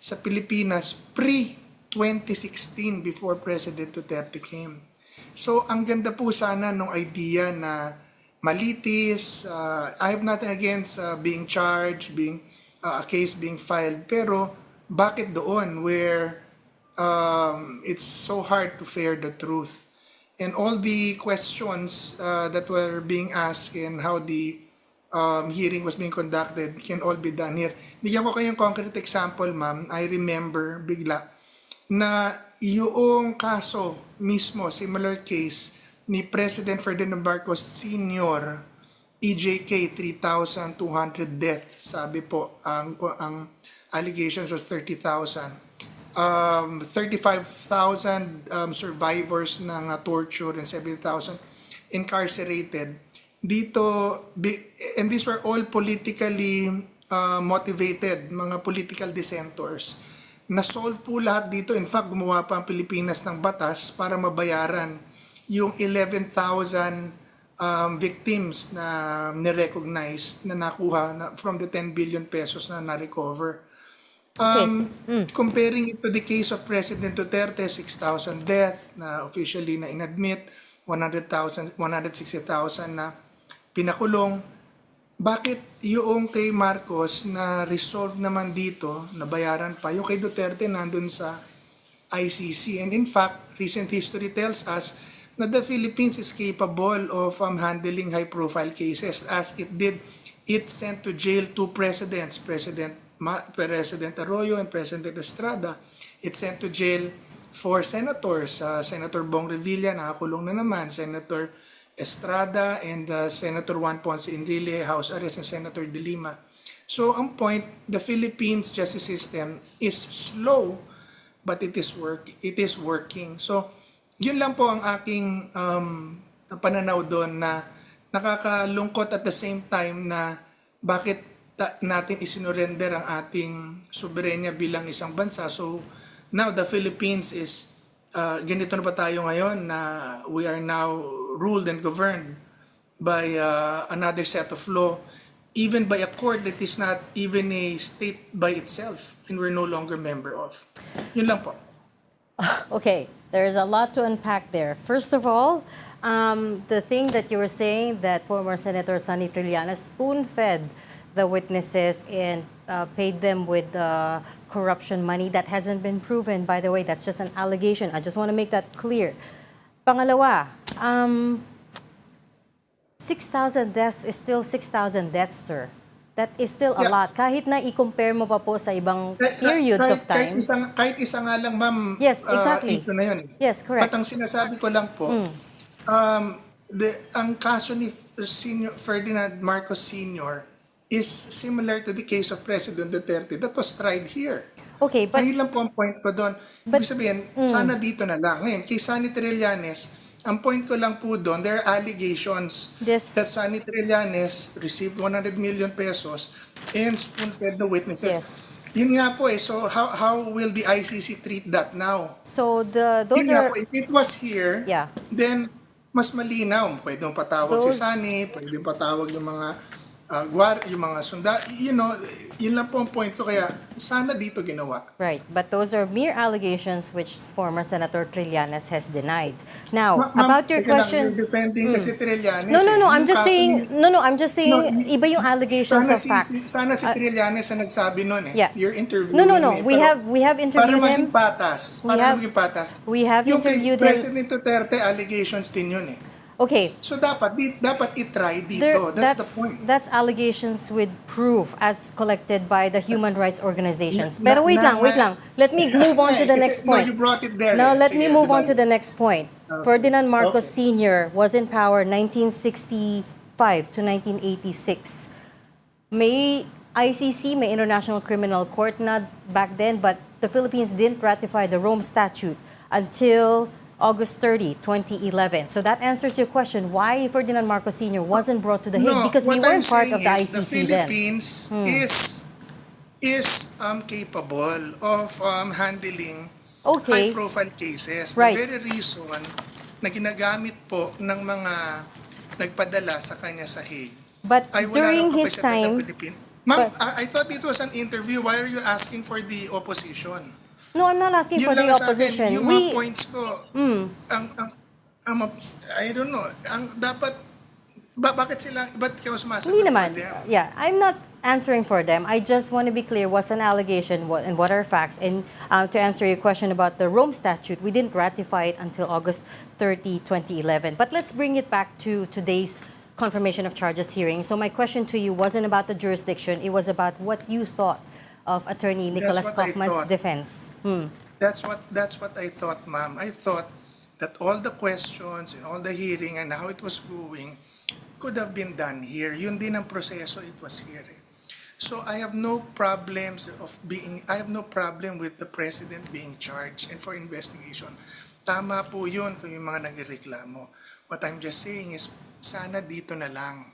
sa Pilipinas pre-2016 before President Duterte came. So ang ganda po sana nung idea na malitis, I have nothing against being charged, a case being filed, pero bakit doon where it's so hard to fear the truth? And all the questions that were being asked and how the hearing was being conducted can all be done here. Bigyan ko kayong concrete example, ma'am. I remember bigla na yung kaso mismo, similar case ni President Ferdinand Marcos Sr., EJK 3,200 deaths. Sabi po, ang allegations was 30,000. 35,000 survivors ng torture and 70,000 incarcerated. And these were all politically motivated, mga political dissenters. Na-solve po lahat dito. In fact, gumawa pa ang Pilipinas ng batas para mabayaran yung 11,000 victims na nirecognize na nakuha from the 10 billion pesos na na-recover. Comparing it to the case of President Duterte, 6,000 death na officially na inadmit, 160,000 na pinakulong. Bakit yung kay Marcos na resolve naman dito, nabayaran pa, yung kay Duterte nandun sa ICC? And in fact, recent history tells us na the Philippines is capable of handling high-profile cases. As it did, it sent to jail 2 presidents, President Arroyo and President Estrada. It sent to jail 4 senators, Senator Bong Revilla, nakakulong na naman, Senator Estrada, and Senator Juan Ponce Enrile, house arrest, and Senator De Lima. So, ang point, the Philippines justice system is slow, but it is working. So, yun lang po ang aking pananaw doon, na nakakalungkot at the same time na bakit natin isinurrender ang ating soberenya bilang isang bansa. So, now the Philippines is ganito na ba tayo ngayon na we are now ruled and governed by another set of law, even by a court that is not even a state by itself and we're no longer member of. Yun lang po. Okay, there's a lot to unpack there. First of all, the thing that you were saying that former Senator Sonny Trillanes spoon-fed the witnesses and paid them with corruption money, that hasn't been proven. By the way, that's just an allegation. I just want to make that clear. Pangalawa, 6,000 deaths is still 6,000 deaths, sir. That is still a lot. Kahit na i-compare mo pa po sa ibang periods of time. Kahit isa nga lang, ma'am. Yes, exactly. Ito na yun. Yes, correct. But ang sinasabi ko lang po, ang kaso ni Ferdinand Marcos Sr. is similar to the case of President Duterte that was tried here. Okay, but... Ayun lang po ang point ko doon. Ibig sabihin, sana dito na lang. Ngayon, kay Sunny Trillanes, ang point ko lang po doon, there are allegations that Sunny Trillanes received 100 million pesos and spoon-fed the witnesses. Yun nga po so how will the ICC treat that now? So those yun are... nga po, if it was here, then mas malinaw. Pwede mong patawag si Sunny, pwede mong patawag yung mga yung mga yun lang po ang point ko. Kaya sana dito ginawa. Right, but those are mere allegations which former Senator Trillanes has denied. Now, about your question... You're defending kasi Trillanes. No, I'm just saying, I'm just saying, iba yung allegations of facts. Sana si Trillanes na nagsabi nun You're interviewing No, we have interviewed him. Para maging patas. We have interviewed him. Yung President Duterte, allegations din yun Okay. So dapat i-try dito. That's the point. That's allegations with proof as collected by the human rights organizations. Pero wait lang. Let me move on to the next point. No, you brought it there. Now, let me move on to the next point. Ferdinand Marcos Sr. was in power 1965 to 1986. May ICC, may International Criminal Court na back then, but the Philippines didn't ratify the Rome Statute until August 30, 2011. So that answers your question, why Ferdinand Marcos Sr. wasn't brought to the Hague, because we weren't part of the ICC the Philippines is capable of handling high-profile cases. Right. The very reason na ginagamit po ng mga nagpadala sa kanya sa Hague. But during his time... Ma'am, I thought it was an interview. Why are you asking for the opposition? No, I'm not asking for the opposition. Yung mga points ko, I don't know, bakit kayo sumasagot Hindi naman. for them? Yeah, I'm not answering for them. I just want to be clear what's an allegation and what are facts. And to answer your question about the Rome Statute, we didn't ratify it until August 30, 2011. But let's bring it back to today's confirmation of charges hearing. So my question to you wasn't about the jurisdiction. It was about what you thought of Attorney Nicholas Kaufman's defense. That's what I thought, ma'am. I thought that all the questions and all the hearing and how it was going could have been done here. Yun din ang proseso, it was here. So I have no problem with the president being charged and for investigation. Tama po yun kung yung mga nagreklamo. What I'm just saying is sana dito na lang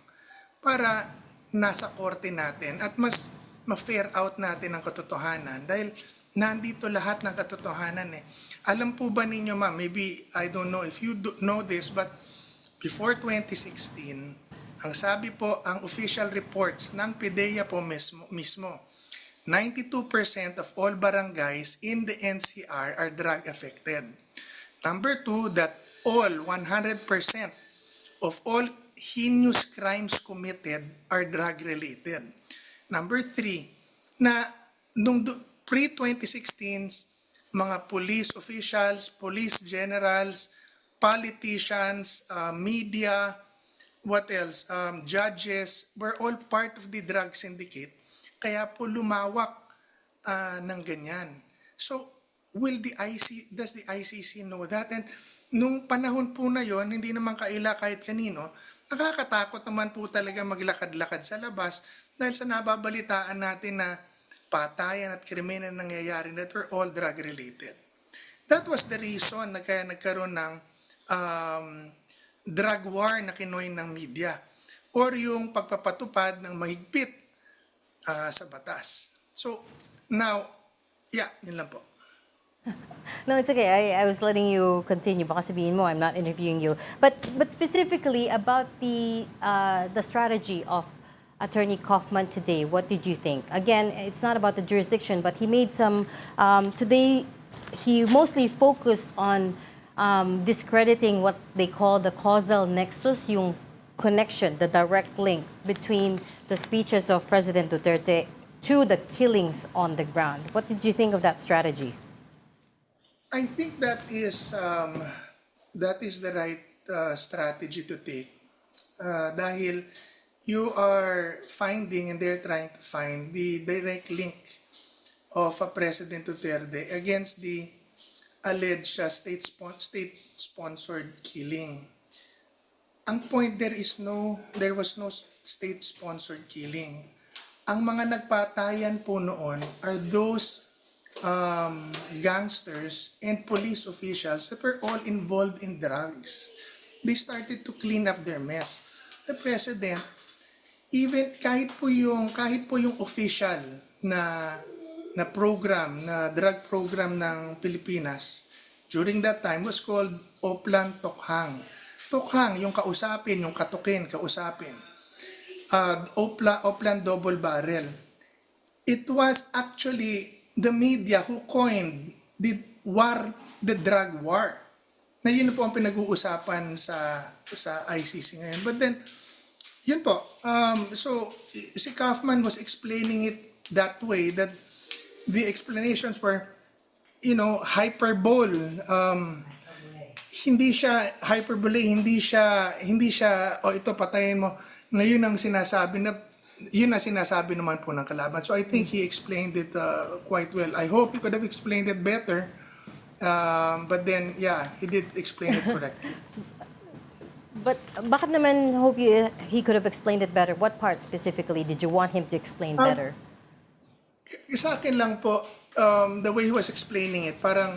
para nasa korte natin at mas ma-fair out natin ang katotohanan dahil nandito lahat ng katotohanan Alam po ba ninyo, ma'am, maybe I don't know if you know this, but before 2016, ang sabi po, ang official reports ng PDEA po mismo 92% of all barangays in the NCR are drug affected. Number 2, that all 100% of all heinous crimes committed are drug related. Number 3, na nung pre-2016, mga police officials, police generals, politicians, media, what else, judges, were all part of the drug syndicate. Kaya po lumawak ng ganyan. So, does the ICC know that? And nung panahon po na yon, hindi naman kaila kahit kanino, nakakatakot naman po talaga maglakad-lakad sa labas dahil sa nababalitaan natin na patayan at krimen na nangyayari that were all drug-related. That was the reason na kaya nagkaroon ng drug war na kinoy ng media or yung pagpapatupad ng mahigpit sa batas. So, now, yun lang po. No, it's okay. I was letting you continue. Baka sabihin mo, I'm not interviewing you. But specifically about the strategy of Attorney Kaufman today, what did you think? Again, it's not about the jurisdiction, but he made some, today, he mostly focused on discrediting what they call the causal nexus, yung connection, the direct link between the speeches of President Duterte to the killings on the ground. What did you think of that strategy? I think that is the right strategy to take dahil you are finding and they're trying to find the direct link of President Duterte against the alleged state-sponsored killing. Ang point there was no state-sponsored killing. Ang mga nagpatayan po noon are those um, gangsters and police officials that were all involved in drugs. They started to clean up their mess. The president, even kahit po yung official na program, na drug program ng Pilipinas during that time was called Oplan Tokhang. Tokhang, yung kausapin, yung katukin, kausapin. Oplan Double Barrel. It was actually the media who coined the drug war. Na yun po ang pinag-uusapan sa ICC ngayon. But then, yun po. So, si Kaufman was explaining it that way, that the explanations were, hyperbole. Hindi siya hyperbole, hindi siya, ito patayin mo, na yun ang sinasabi naman po ng kalaban. So I think he explained it quite well. I hope he could have explained it better. But then, yeah, he did explain it correctly. But bakit naman he could have explained it better? What part specifically did you want him to explain better? Sa akin lang po, the way he was explaining it, parang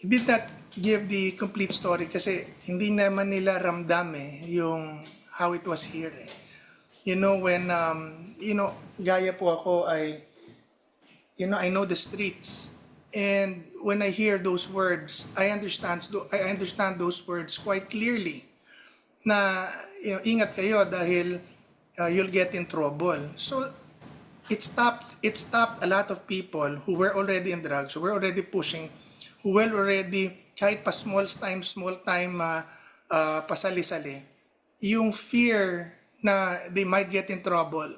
he did not give the complete story kasi hindi naman nila ramdam yung how it was here. When, gaya po ako I know the streets. And when I hear those words, I understand those words quite clearly. Na ingat kayo dahil you'll get in trouble. So it stopped a lot of people who were already in drugs, who were already pushing, who were already kahit pa small time pasali-sali. Yung fear na they might get in trouble,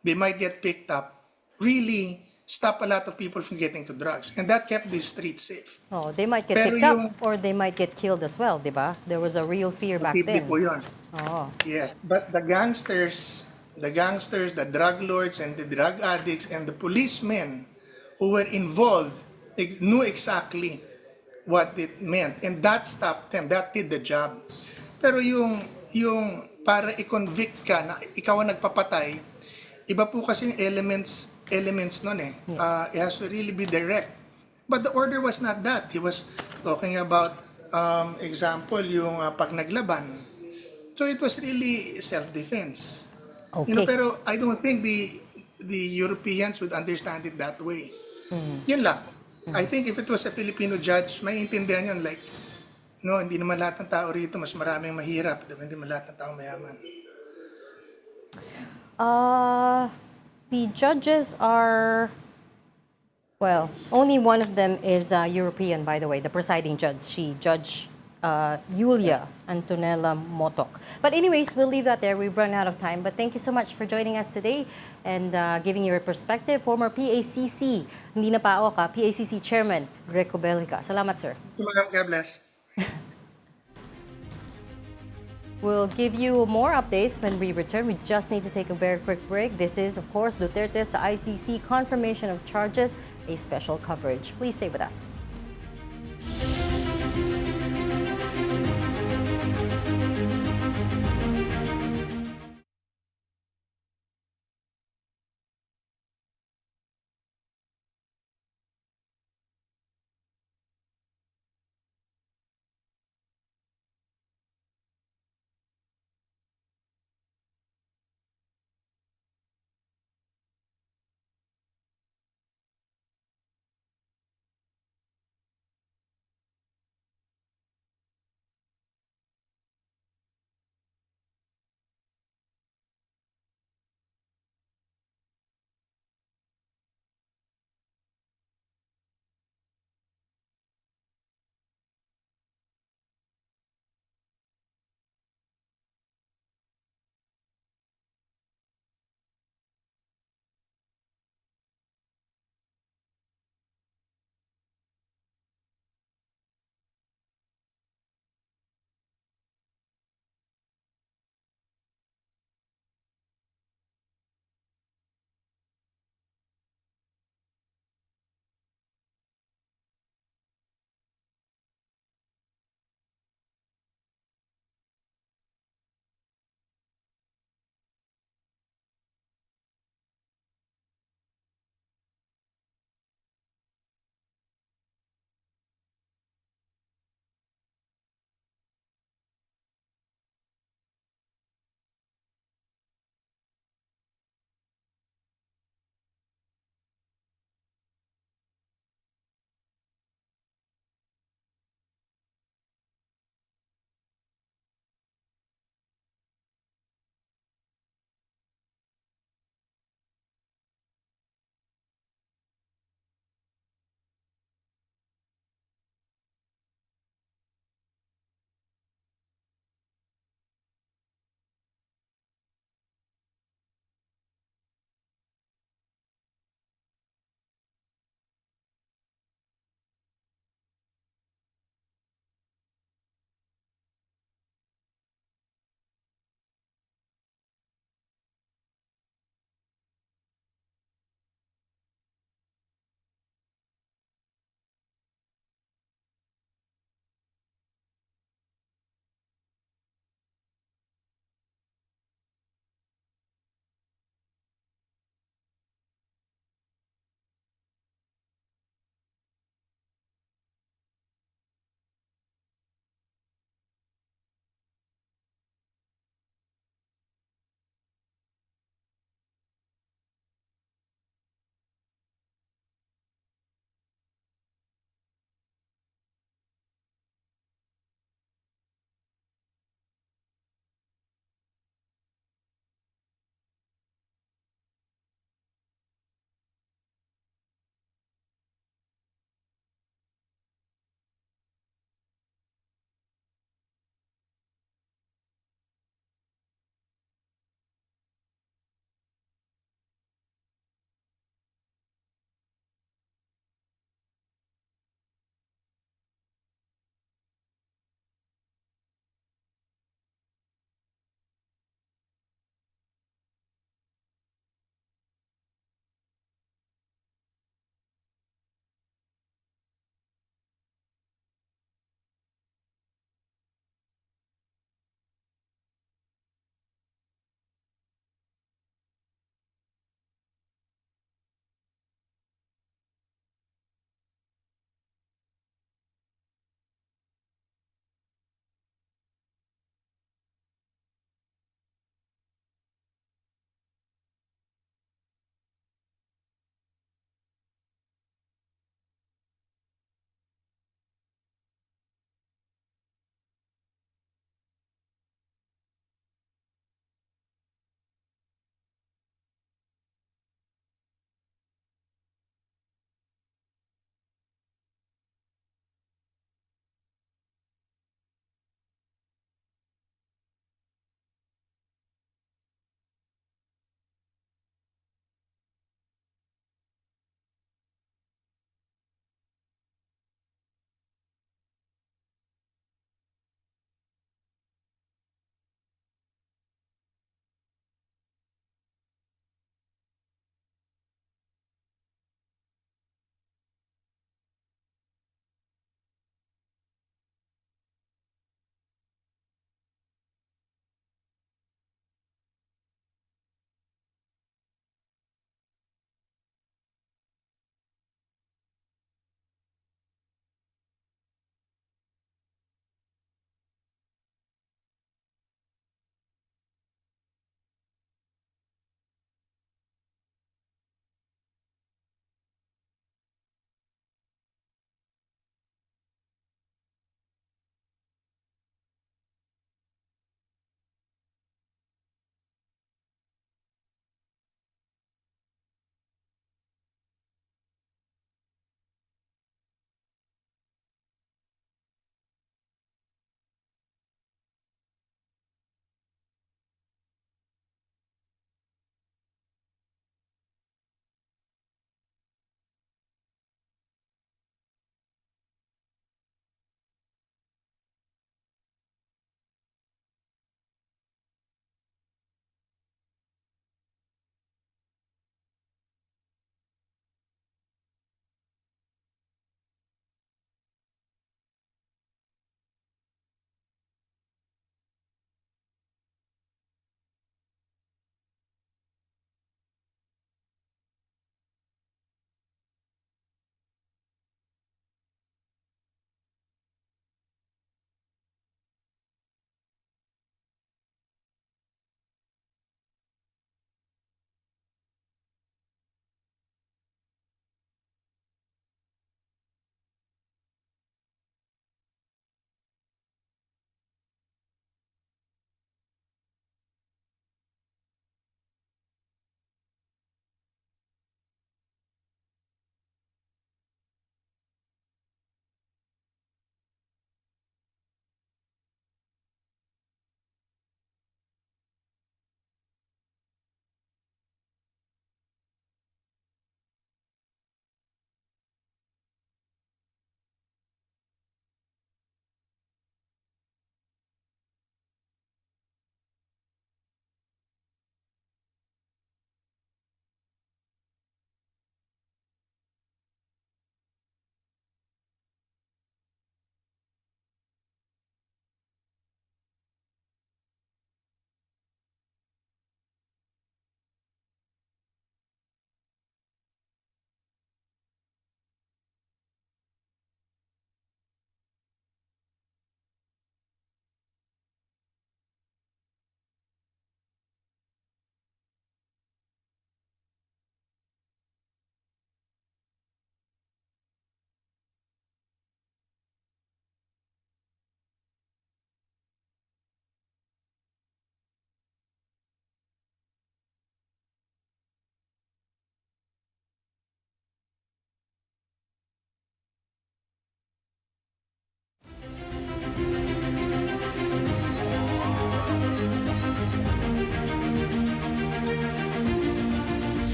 they might get picked up, really stop a lot of people from getting to drugs. And that kept the streets safe. Oh, they might get picked up or they might get killed as well, di ba? There was a real fear back then. Po yun. Oh. Yes, but the gangsters, the drug lords, and the drug addicts, and the policemen who were involved knew exactly what it meant. And that stopped them. That did the job. Pero yung para i-convict ka na ikaw ang nagpapatay, iba po kasi yung elements nun . It has to really be direct. But the order was not that. He was talking about, example, yung pag naglaban. So it was really self-defense. Okay. Pero I don't think the Europeans would understand it that way. Yun lang. I think if it was a Filipino judge, may intindihan yun. Like, hindi naman lahat ng tao rito, mas maraming mahirap. Hindi naman lahat ng tao mayaman. The judges are, well, only one of them is European, by the way, the presiding judge. Judge Julia Antonella Motok. But anyways, we'll leave that there. We've run out of time. But thank you so much for joining us today and giving your perspective. Former PACC, hindi na PAOK, PACC Chairman, Greco Bellica. Salamat, sir. God bless. We'll give you more updates when we return. We just need to take a very quick break. This is, of course, Duterte's ICC confirmation of charges, a special coverage. Please stay with us.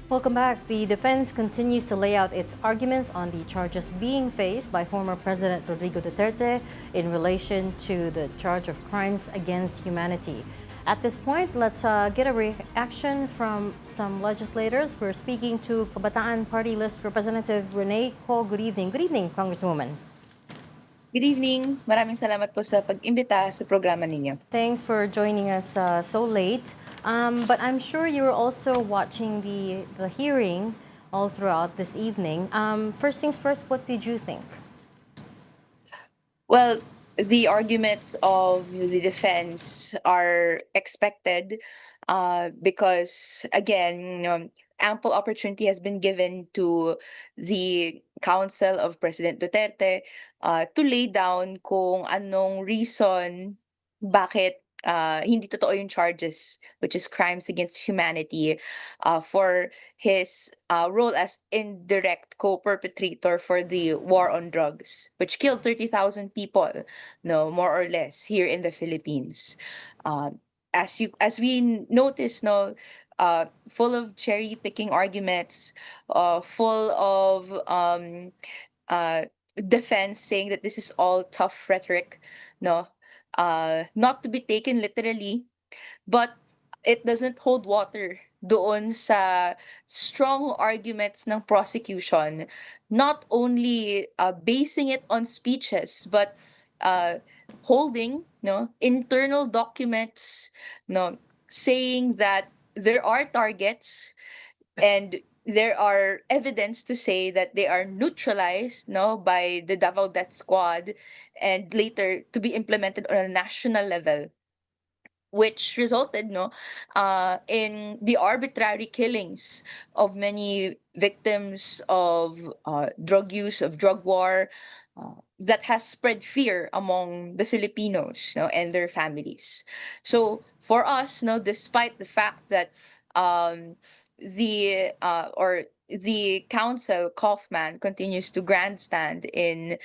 Welcome back. The defense continues to lay out its arguments on the charges being faced by former President Rodrigo Duterte in relation to the charge of crimes against humanity. At this point, let's get a reaction from some legislators. We're speaking to Kabataan Party List Representative Renee Ko. Good evening. Good evening, Congresswoman. Good evening. Maraming salamat po sa pag-imbita sa programa ninyo. Thanks for joining us so late. But I'm sure you were also watching the hearing all throughout this evening. First things first, what did you think? Well, the arguments of the defense are expected because, again, ample opportunity has been given to the counsel of President Duterte to lay down kung anong reason bakit hindi totoo yung charges, which is crimes against humanity, for his role as indirect co-perpetrator for the war on drugs, which killed 30,000 people, no, more or less, here in the Philippines. As we notice, no, full of cherry-picking arguments, full of defense saying that this is all tough rhetoric, no, not to be taken literally, but it doesn't hold water doon sa strong arguments ng prosecution, not only basing it on speeches, but holding internal documents, saying that there are targets and there are evidence to say that they are neutralized by the Davao Death Squad and later to be implemented on a national level, which resulted in the arbitrary killings of many victims of drug use, of drug war, that has spread fear among the Filipinos and their families. So for us, despite the fact that the counsel Kaufman continues to grandstand in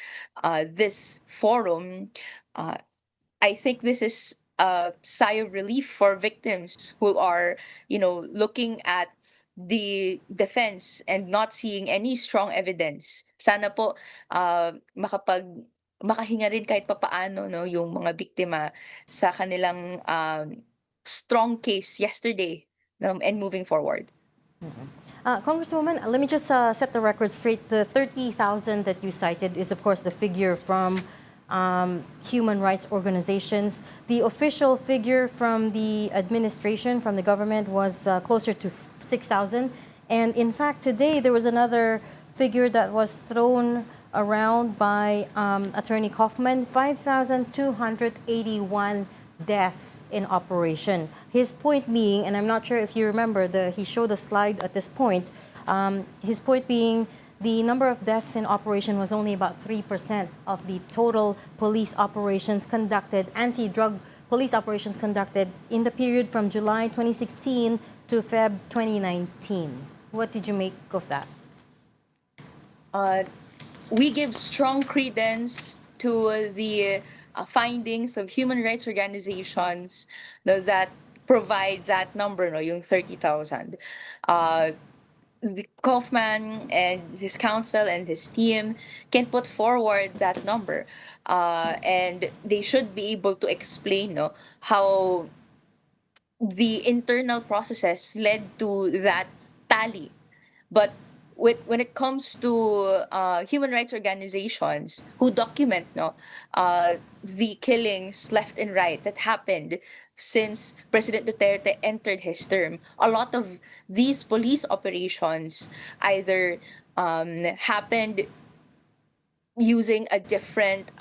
this forum, I think this is a sigh of relief for victims who are, looking at the defense and not seeing any strong evidence. Sana po makahinga rin kahit papaano yung mga biktima sa kanilang strong case yesterday and moving forward. Congresswoman, let me just set the record straight. The 30,000 that you cited is, of course, the figure from human rights organizations. The official figure from the administration, from the government, was closer to 6,000. And in fact, today there was another figure that was thrown around by Attorney Kaufman, 5,281 deaths in operation. His point being, and I'm not sure if you remember, he showed a slide at this point, his point being the number of deaths in operation was only about 3% of the total police operations conducted, anti-drug police operations conducted in the period from July 2016 to Feb 2019. What did you make of that? We give strong credence to the findings of human rights organizations that provide that number, yung 30,000. The Kaufman and his counsel and his team can put forward that number, and they should be able to explain how the internal processes led to that tally. But when it comes to human rights organizations who document the killings left and right that happened since President Duterte entered his term, a lot of these police operations either happened using a different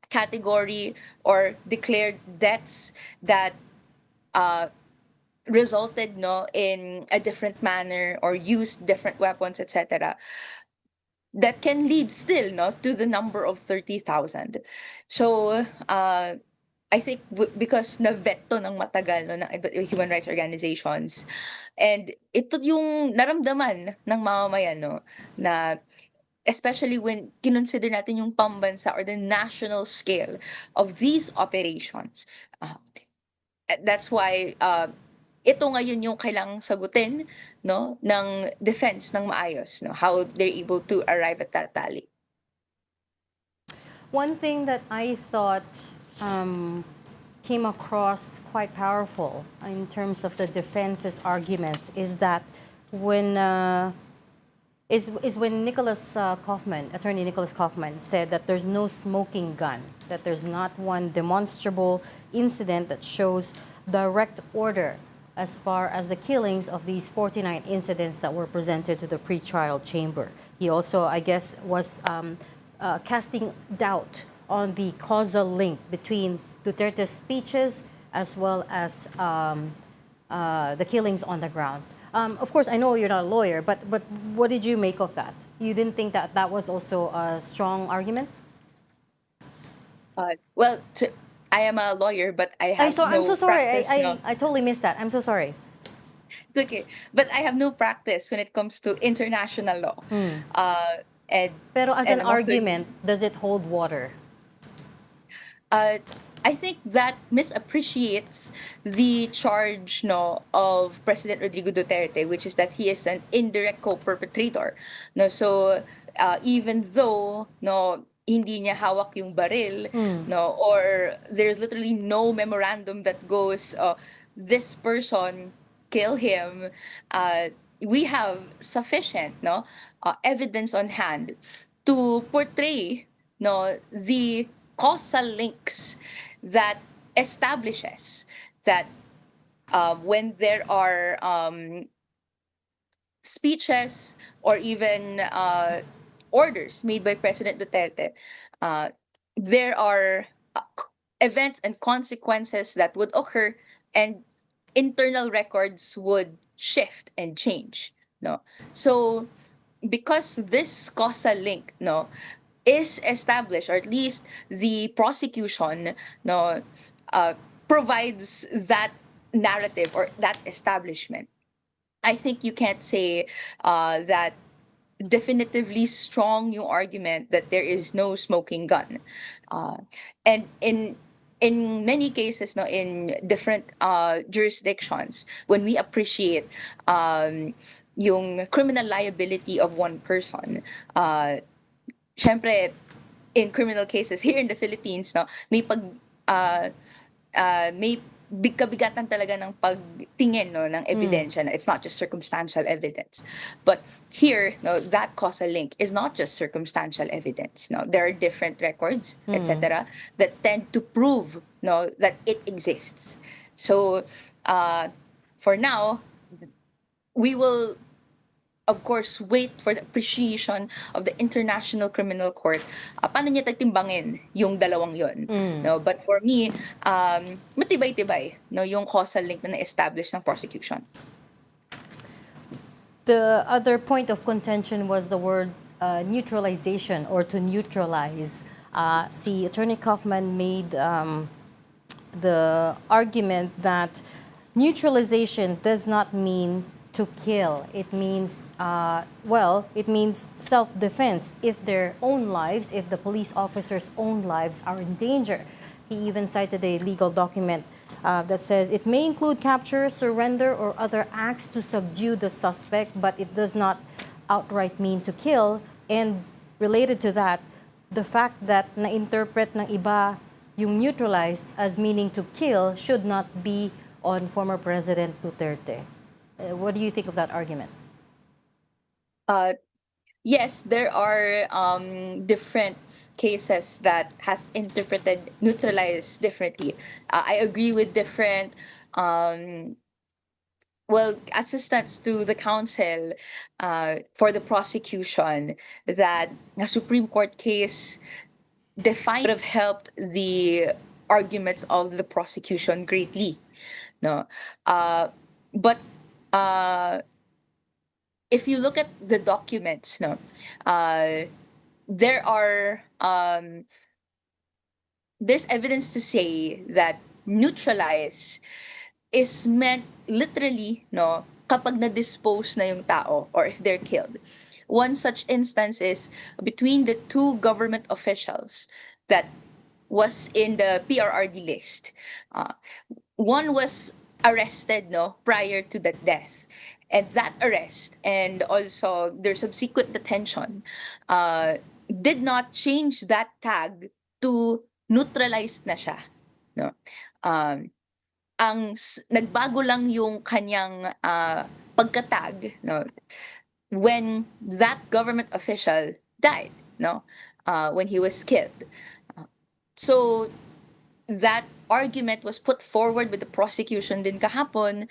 category or declared deaths that resulted in a different manner or used different weapons, etc. That can lead still to the number of 30,000. So I think because na-veto ng matagal ng human rights organizations, and ito yung naramdaman ng mamamayan na especially when kinonsider natin yung pambansa or the national scale of these operations. That's why ito ngayon yung kailangang sagutin, no, ng defense ng maayos, no, how they're able to arrive at that tally. One thing that I thought came across quite powerful in terms of the defense's arguments is that when when Attorney Nicholas Kaufman said that there's no smoking gun, that there's not one demonstrable incident that shows direct order as far as the killings of these 49 incidents that were presented to the pretrial chamber. He also, I guess, was casting doubt on the causal link between Duterte's speeches as well as the killings on the ground. Of course, I know you're not a lawyer, but what did you make of that? You didn't think that that was also a strong argument? Well, I am a lawyer, but I have I'm so sorry. practice. I totally missed that. I'm so sorry. It's okay, but I have no practice when it comes to international law. Pero as an I'm also- argument, does it hold water? I think that misappreciates the charge, no, of President Rodrigo Duterte, which is that he is an indirect co-perpetrator. No, so even though no hindi niya hawak yung baril, no, or there's literally no memorandum that goes, this person kill him. We have sufficient no evidence on hand to portray no the causal links that establishes that when there are speeches or even orders made by President Duterte, there are events and consequences that would occur, and internal records would shift and change. No, so because this causal link, no, is established, or at least the prosecution, no, provides that narrative or that establishment. I think you can't say that definitively strong yung argument that there is no smoking gun, and in many cases, no, in different jurisdictions, when we appreciate yung criminal liability of one person, syempre, in criminal cases here in the Philippines, no, may kabigatan talaga ng pagtingin no ng ebidensya. Na it's not just circumstantial evidence, but here no that causal link is not just circumstantial evidence. No, there are different records, etc., that tend to prove no that it exists. So for now, we will of course wait for the appreciation of the International Criminal Court. Paano niya tatimbangin yung dalawang yon? No, but for me, matibay-tibay no yung causal link na na-establish ng prosecution. The other point of contention was the word neutralization, or to neutralize. See, Attorney Kaufman made the argument that neutralization does not mean to kill. It means, it means self-defense if their own lives, if the police officers' own lives are in danger. He even cited a legal document that says it may include capture, surrender, or other acts to subdue the suspect, but it does not outright mean to kill. And related to that, the fact that na-interpret ng iba yung neutralize as meaning to kill should not be on former President Duterte. What do you think of that argument? Yes, there are different cases that has interpreted neutralize differently. I agree with different assistants to the counsel for the prosecution that a Supreme Court case would have helped the arguments of the prosecution greatly. No, but if you look at the documents, no, there are there's evidence to say that neutralize is meant literally, no, kapag na-dispose na yung tao or if they're killed. One such instance is between the two government officials that was in the PRRD list. One was arrested prior to the death. And that arrest and also their subsequent detention did not change that tag to neutralized na siya. No? Nagbago lang yung kanyang pagkatag when that government official died, when he was killed. So that argument was put forward with the prosecution din kahapon,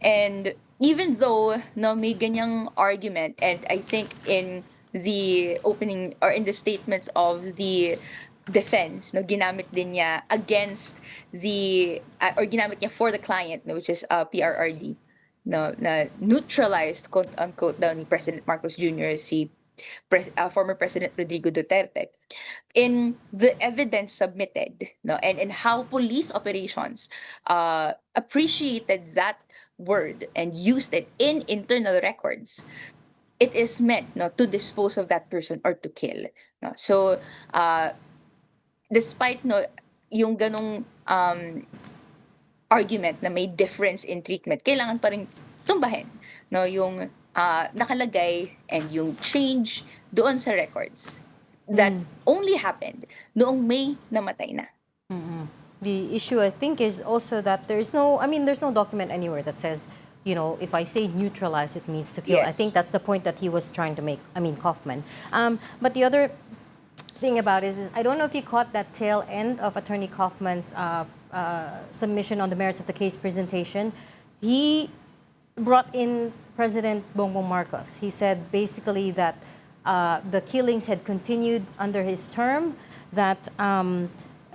and even though may ganyang argument, and I think in the opening or in the statements of the defense, ginamit din niya against the or ginamit niya for the client, which is PRRD, na neutralized quote unquote daw ni President Marcos Jr. si former President Rodrigo Duterte. In the evidence submitted, and how police operations appreciated that word and used it in internal records, it is meant to dispose of that person or to kill. So, despite yung ganong argument na may difference in treatment, kailangan pa rin tumbahin yung nakalagay and yung change doon sa records that only happened noong May namatay na. The issue, I think, is also that there's no document anywhere that says, if I say neutralize, it means to kill. Yes. I think that's the point that he was trying to make, Kaufman. But the other thing about it is, I don't know if you caught that tail end of Attorney Kaufman's submission on the merits of the case presentation. He brought in President Bongbong Marcos. He said basically that the killings had continued under his term, that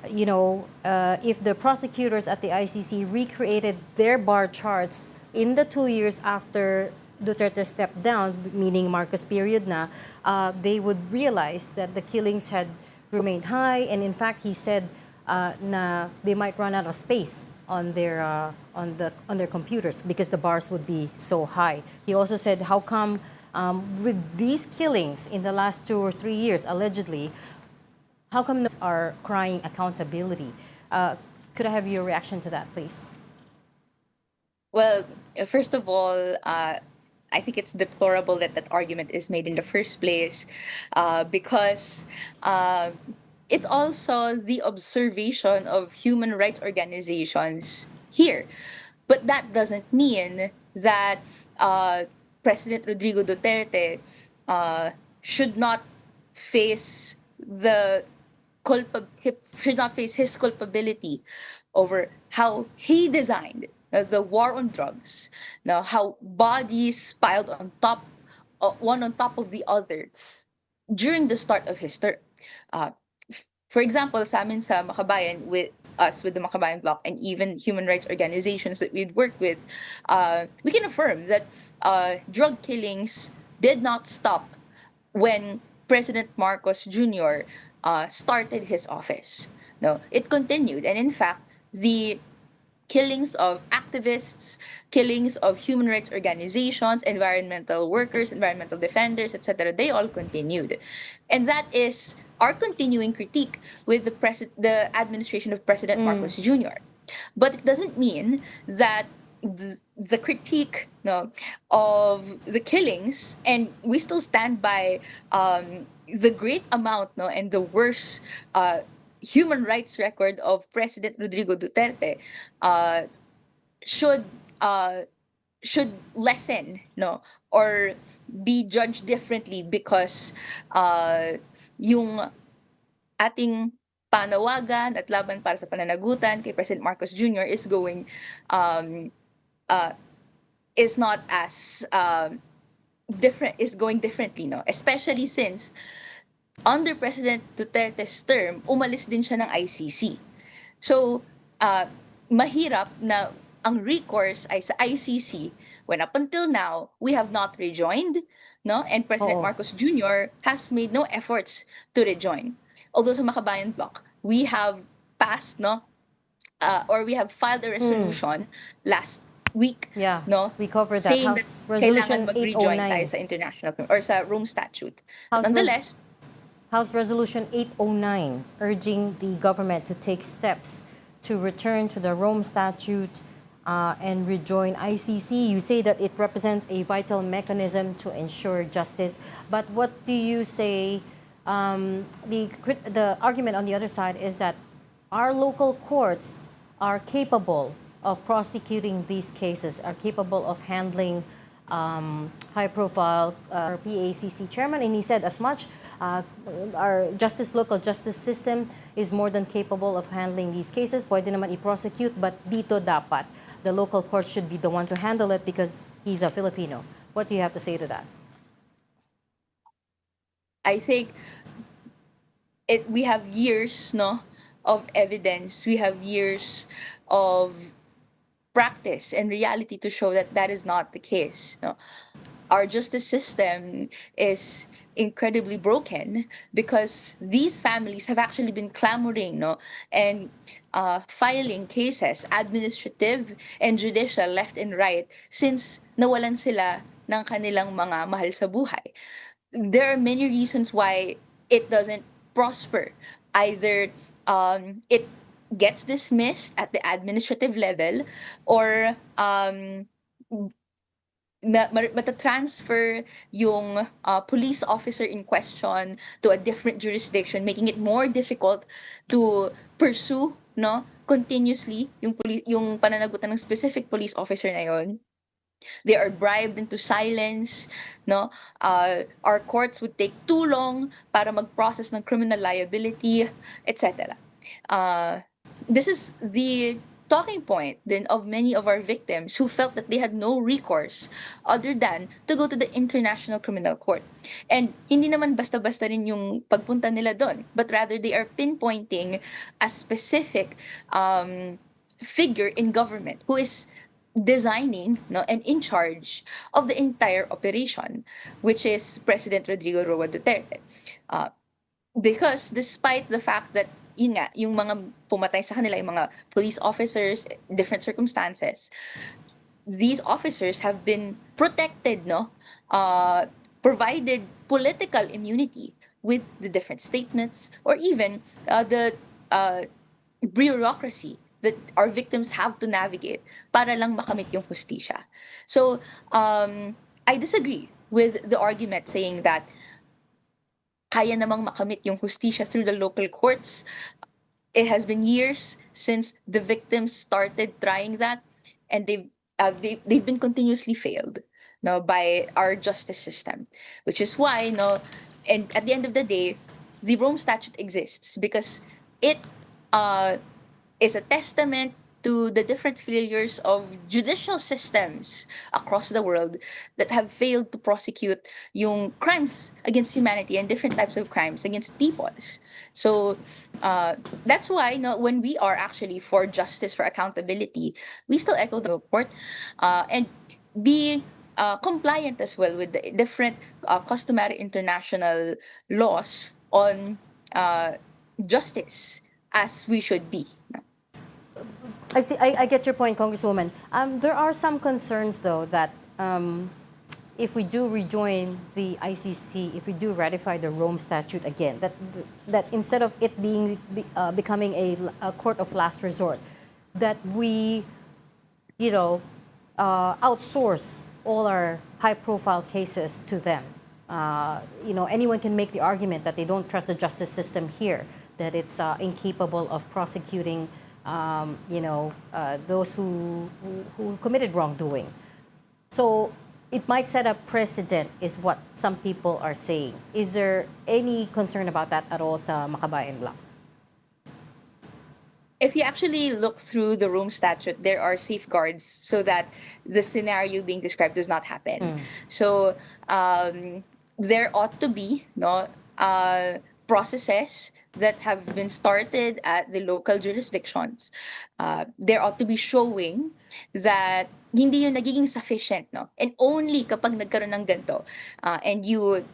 if the prosecutors at the ICC recreated their bar charts in the 2 years after Duterte stepped down, meaning Marcos period na, they would realize that the killings had remained high, and in fact he said na they might run out of space on their computers because the bars would be so high. He also said, how come with these killings in the last 2 or 3 years, allegedly, how come they are crying accountability? Could I have your reaction to that, please? Well, first of all, I think it's deplorable that argument is made in the first place, because it's also the observation of human rights organizations here. But that doesn't mean that President Rodrigo Duterte should not face his culpability over how he designed the war on drugs, how bodies piled on top, one on top of the other during the start of his term. For example, sa amin sa Makabayan, with the Makabayan Bloc, and even human rights organizations that we'd worked with, we can affirm that drug killings did not stop when President Marcos Jr. Started his office. No, it continued. And in fact, the killings of activists, killings of human rights organizations, environmental workers, environmental defenders, etc., they all continued. And that is our continuing critique with the administration of President Marcos Jr. But it doesn't mean that the critique of the killings, and we still stand by the great amount and the worst human rights record of President Rodrigo Duterte, should lessen or be judged differently because yung ating panawagan at laban para sa pananagutan kay President Marcos Jr. is going is not as different, is going differently, especially since under President Duterte's term, umalis din siya ng ICC. So, mahirap na ang recourse ay sa ICC when up until now, we have not rejoined, and President Marcos Jr. has made no efforts to rejoin. Although sa Makabayan Bloc, we have passed, or we have filed a resolution last week, we covered that. saying House that Resolution kailangan mag-rejoin 809. tayo sa international or sa Rome Statute. Nonetheless, House Resolution 809 urging the government to take steps to return to the Rome Statute, and rejoin ICC. You say that it represents a vital mechanism to ensure justice. But what do you say? The argument on the other side is that our local courts are capable of prosecuting these cases, are capable of handling high-profile PACC chairman, and he said as much. Our local justice system is more than capable of handling these cases. Pwede naman i-prosecute, but dito dapat the local court should be the one to handle it because he's a Filipino. What do you have to say to that? I think we have years, no, of evidence. We have years of practice and reality to show that that is not the case. No, our justice system is incredibly broken because these families have actually been clamoring, no, and filing cases, administrative and judicial, left and right, since nawalan sila ng kanilang mga mahal sa buhay. There are many reasons why it doesn't prosper. Either it gets dismissed at the administrative level, or matatransfer yung police officer in question to a different jurisdiction, making it more difficult to pursue, no, continuously yung pananagutan ng specific police officer na yon. They are bribed into silence, no? Our courts would take too long para mag-process ng criminal liability, etc. This is the talking point then of many of our victims who felt that they had no recourse other than to go to the International Criminal Court. And hindi naman basta-basta rin yung pagpunta nila doon, but rather they are pinpointing a specific figure in government who is designing, no, and in charge of the entire operation, which is President Rodrigo Duterte. Because despite the fact that yun nga, yung mga pumatay sa kanila, yung mga police officers, different circumstances, these officers have been protected, no, provided political immunity with the different statements, or even the bureaucracy that our victims have to navigate para lang makamit yung hustisya. So, I disagree with the argument saying that kaya namang makamit yung hustisya through the local courts. It has been years since the victims started trying that, and they've been continuously failed, no, by our justice system, which is why, no, and at the end of the day, the Rome Statute exists because it is a testament to the different failures of judicial systems across the world that have failed to prosecute yung crimes against humanity and different types of crimes against peoples. So that's why, no, when we are actually for justice, for accountability, we still echo the court and be compliant as well with the different customary international laws on justice, as we should be. I see. I get your point, Congresswoman. There are some concerns, though, that if we do rejoin the ICC, if we do ratify the Rome Statute again, that instead of it becoming a court of last resort, that we, outsource all our high-profile cases to them. Anyone can make the argument that they don't trust the justice system here, that it's incapable of prosecuting those who committed wrongdoing. So it might set a precedent, is what some people are saying. Is there any concern about that at all sa Makabayan Bloc? If you actually look through the Rome Statute, there are safeguards so that the scenario being described does not happen. So there ought to be processes that have been started at the local jurisdictions. There ought to be showing that hindi yun nagiging sufficient, no? And only kapag nagkaroon ng ganito, and you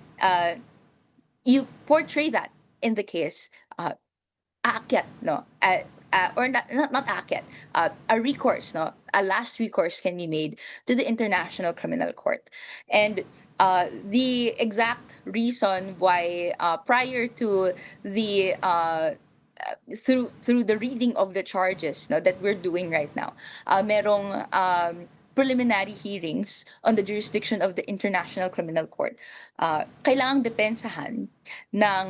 portray that in the case, aakyat, no? Or not aakyat, a recourse, no? A last recourse can be made to the International Criminal Court. And the exact reason why prior to the through the reading of the charges, no, that we're doing right now, merong preliminary hearings on the jurisdiction of the International Criminal Court. Kailangang depensahan ng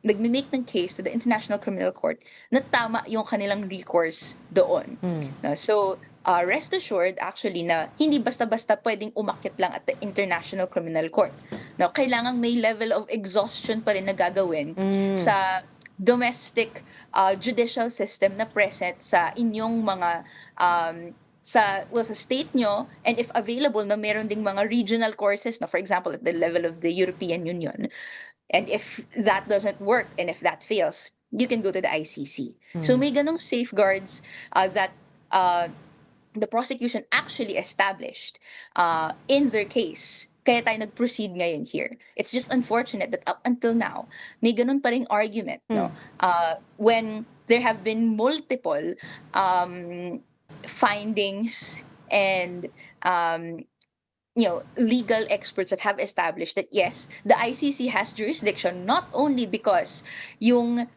nagme-make ng case to the International Criminal Court na tama yung kanilang recourse doon. No, so rest assured actually na hindi basta-basta pwedeng umakyat lang at the International Criminal Court. No, kailangang may level of exhaustion pa rin na gagawin sa domestic judicial system na present sa inyong mga sa state nyo, and if available na meron ding mga regional courses, na for example at the level of the European Union. And if that doesn't work and if that fails, you can go to the ICC. So may ganong safeguards that the prosecution actually established in their case. Kaya tayo nag-proceed ngayon here. It's just unfortunate that up until now, may ganun pa ring argument, no? When there have been multiple findings and legal experts that have established that yes, the ICC has jurisdiction not only because yung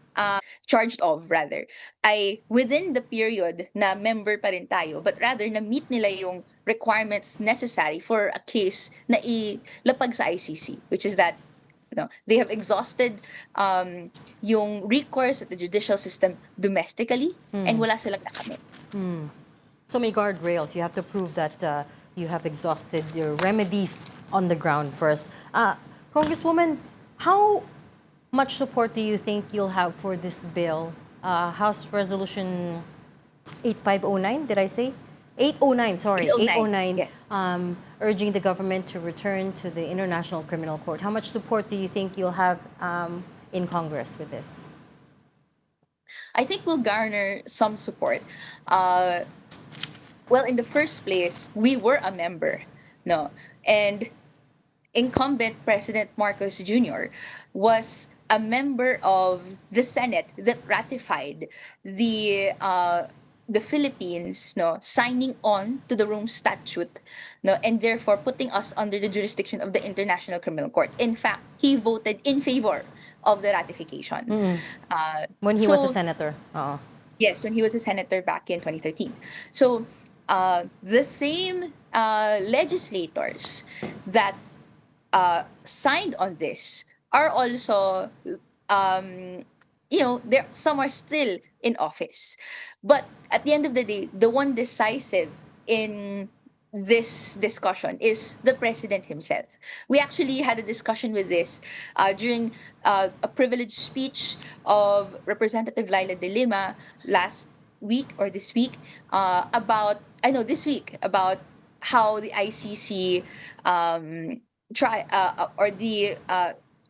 charged of rather ay within the period na member pa rin tayo, but rather na meet nila yung requirements necessary for a case na ilapag sa ICC, which is that they have exhausted yung recourse at the judicial system domestically and wala silang nakamit. So may guardrails. You have to prove that you have exhausted your remedies on the ground first. Congresswoman, how much support do you think you'll have for this bill? House Resolution 8509, did I say? 809, sorry. 809, yeah. Urging the government to return to the International Criminal Court. How much support do you think you'll have in Congress with this? I think we'll garner some support. Well, in the first place, we were a member, no? And incumbent President Marcos Jr. was a member of the Senate that ratified the Philippines, no, signing on to the Rome Statute, no, and therefore putting us under the jurisdiction of the International Criminal Court. In fact, he voted in favor of the ratification. When he was a senator. Yes, when he was a senator back in 2013. So the same legislators that signed on this are also, some are still in office. But at the end of the day, the one decisive in this discussion is the president himself. We actually had a discussion with this during a privileged speech of Representative Laila De Lima last week or this week about how the ICC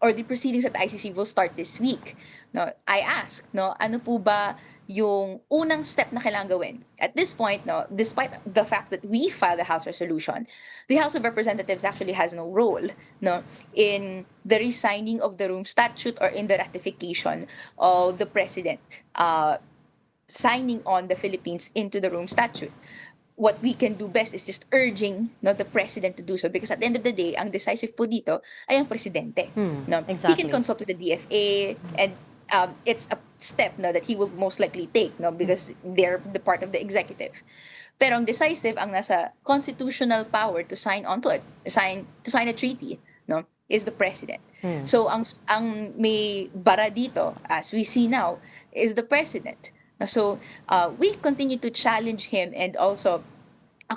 or the proceedings at the ICC will start this week. No, I asked, no, ano po ba yung unang step na kailangan gawin? At this point, no, despite the fact that we filed a House resolution, the House of Representatives actually has no role, no, in the resigning of the Rome Statute or in the ratification of the President signing on the Philippines into the Rome Statute. What we can do best is just urging, no, the president to do so, because at the end of the day, ang decisive po dito ay ang presidente. No? Exactly. He can consult with the DFA, and it's a step, no, that he will most likely take, no, because they're the part of the executive. Pero ang decisive, ang nasa constitutional power to sign onto it, to sign a treaty, no, is the president. So ang may bara dito, as we see now, is the president. So we continue to challenge him and also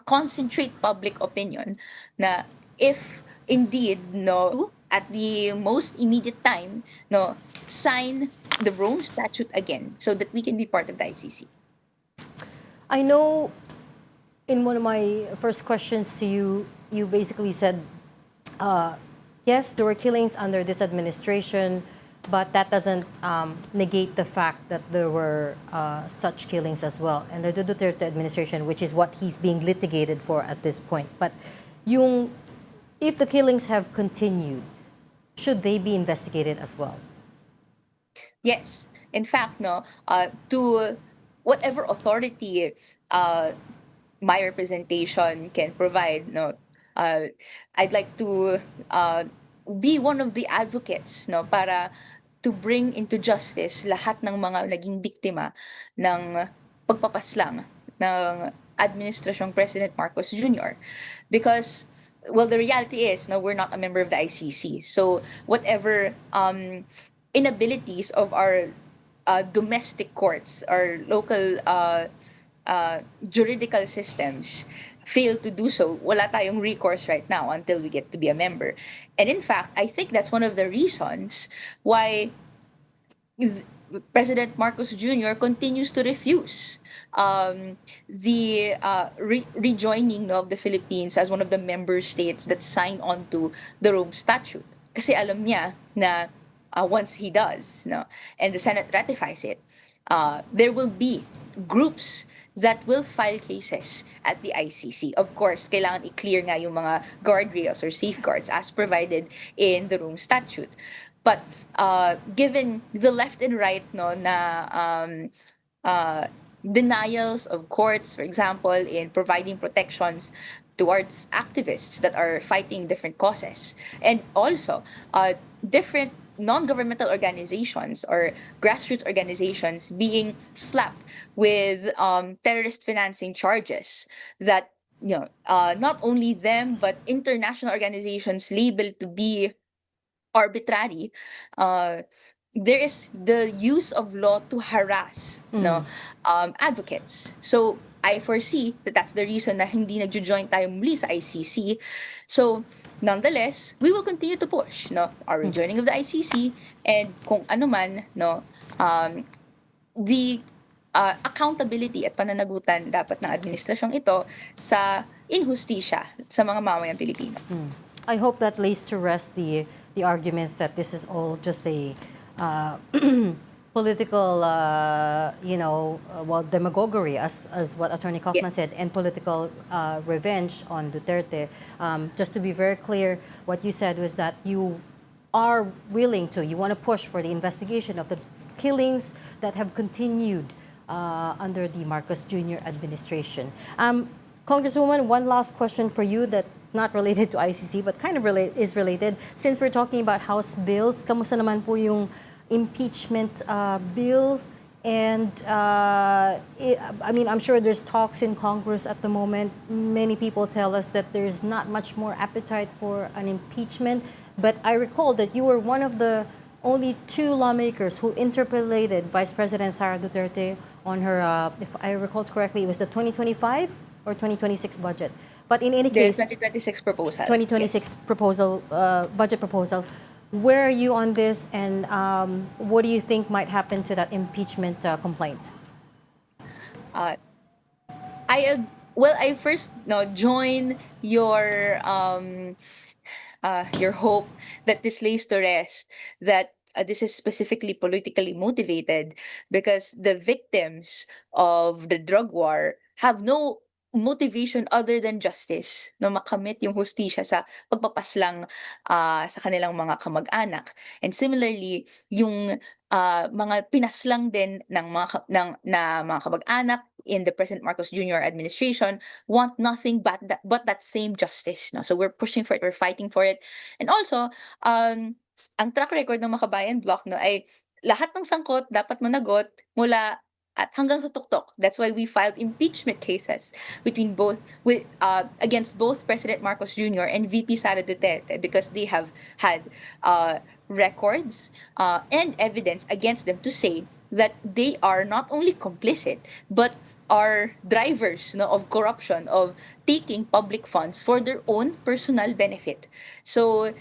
concentrate public opinion na if indeed, no, at the most immediate time, no, sign the Rome Statute again so that we can be part of the ICC. I know in one of my first questions to you, you basically said, yes, there were killings under this administration, but that doesn't negate the fact that there were such killings as well under the Duterte administration, which is what he's being litigated for at this point. But if the killings have continued, should they be investigated as well? Yes. In fact, no, to whatever authority my representation can provide, no, I'd like to be one of the advocates, no, para to bring into justice lahat ng mga naging biktima ng pagpapaslang ng Administrasyong President Marcos Jr. Because, well, the reality is, no, we're not a member of the ICC. So whatever inabilities of our domestic courts, our local juridical systems fail to do so, wala tayong recourse right now until we get to be a member. And in fact, I think that's one of the reasons why President Marcos Jr. continues to refuse the rejoining of the Philippines as one of the member states that signed on to the Rome Statute. Kasi alam niya na once he does, no, and the Senate ratifies it, there will be groups that will file cases at the ICC. Of course, kailangan i-clear nga yung mga guardrails or safeguards as provided in the Rome Statute. But given the left and right, no, na denials of courts, for example, in providing protections towards activists that are fighting different causes, and also different non-governmental organizations or grassroots organizations being slapped with terrorist financing charges that, you know, not only them but international organizations labeled to be arbitrary. There is the use of law to harass no advocates. So I foresee that that's the reason na hindi nagjo-join tayo muli sa ICC. So nonetheless, we will continue to push no our rejoining of the ICC, and kung ano man no the accountability at pananagutan dapat ng administrasyong ito sa inhustisya sa mga mamayang Pilipino. I hope that lays to rest the arguments that this is all just a political, demagoguery, as what Attorney Kaufman said, and political revenge on Duterte. Just to be very clear, what you said was that you are willing to, you want to push for the investigation of the killings that have continued under the Marcos Jr. administration. Congresswoman, one last question for you that not related to ICC but kind of is related. Since we're talking about House bills, kamusta naman po yung impeachment bill? And I'm sure there's talks in Congress at the moment. Many people tell us that there's not much more appetite for an impeachment. But I recall that you were one of the only two lawmakers who interpolated Vice President Sara Duterte on her, if I recall correctly, it was the 2025 or 2026 budget. But in any case, 2026 proposal. 2026 yes. proposal, budget proposal. Where are you on this, and what do you think might happen to that impeachment complaint? I first join your hope that this lays to rest, that this is specifically politically motivated, because the victims of the drug war have no motivation other than justice, no, makamit yung hustisya sa pagpapaslang sa kanilang mga kamag-anak. And similarly, yung mga pinaslang din ng mga kamag-anak in the President Marcos Jr. administration want nothing but that same justice, no. So we're pushing for it, we're fighting for it. And also, ang track record ng Makabayan Bloc, no, ay lahat ng sangkot dapat managot mula at hanggang sa tuktok. That's why we filed impeachment cases against both President Marcos Jr. and VP Sara Duterte, because they have had records and evidence against them to say that they are not only complicit but are drivers, no, of corruption, of taking public funds for their own personal benefit. So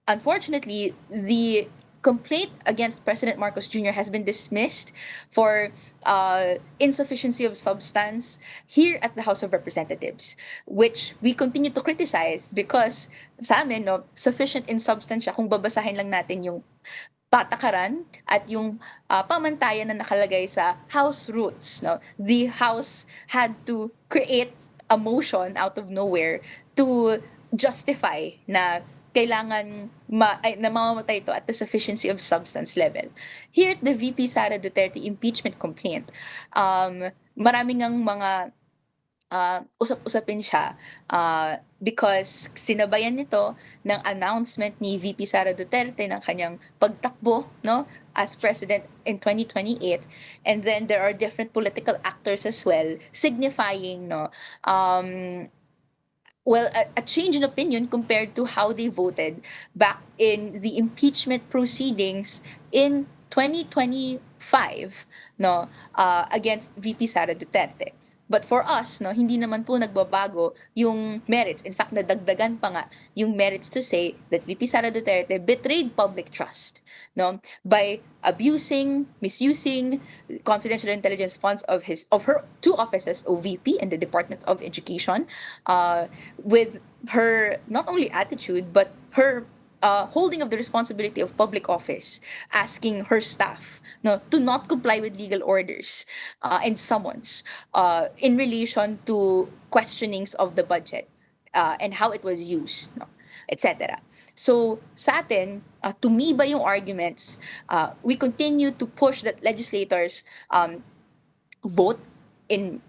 unfortunately, the complaint against President Marcos Jr. has been dismissed for insufficiency of substance here at the House of Representatives, which we continue to criticize because sa amin, no, sufficient in substance siya kung babasahin lang natin yung patakaran at yung pamantayan na nakalagay sa House rules. No? The House had to create a motion out of nowhere to justify na kailangan na mamamatay ito at the sufficiency of substance level. Here at the VP Sara Duterte impeachment complaint, maraming ang mga usap-usapin siya because sinabayan nito ng announcement ni VP Sara Duterte ng kanyang pagtakbo, no, as president in 2028. And then there are different political actors as well signifying, no, well, a change in opinion compared to how they voted back in the impeachment proceedings in 2025, no, against VP Sara Duterte. But for us, no, hindi naman po nagbabago yung merits. In fact, nadagdagan pa nga yung merits to say that VP Sara Duterte betrayed public trust, no, by abusing, misusing confidential intelligence funds of her two offices, OVP and the Department of Education, with her not only attitude but her holding of the responsibility of public office, asking her staff, no, to not comply with legal orders and summons in relation to questionings of the budget and how it was used, no, etc. So sa atin, tumiba yung arguments. We continue to push that legislators vote in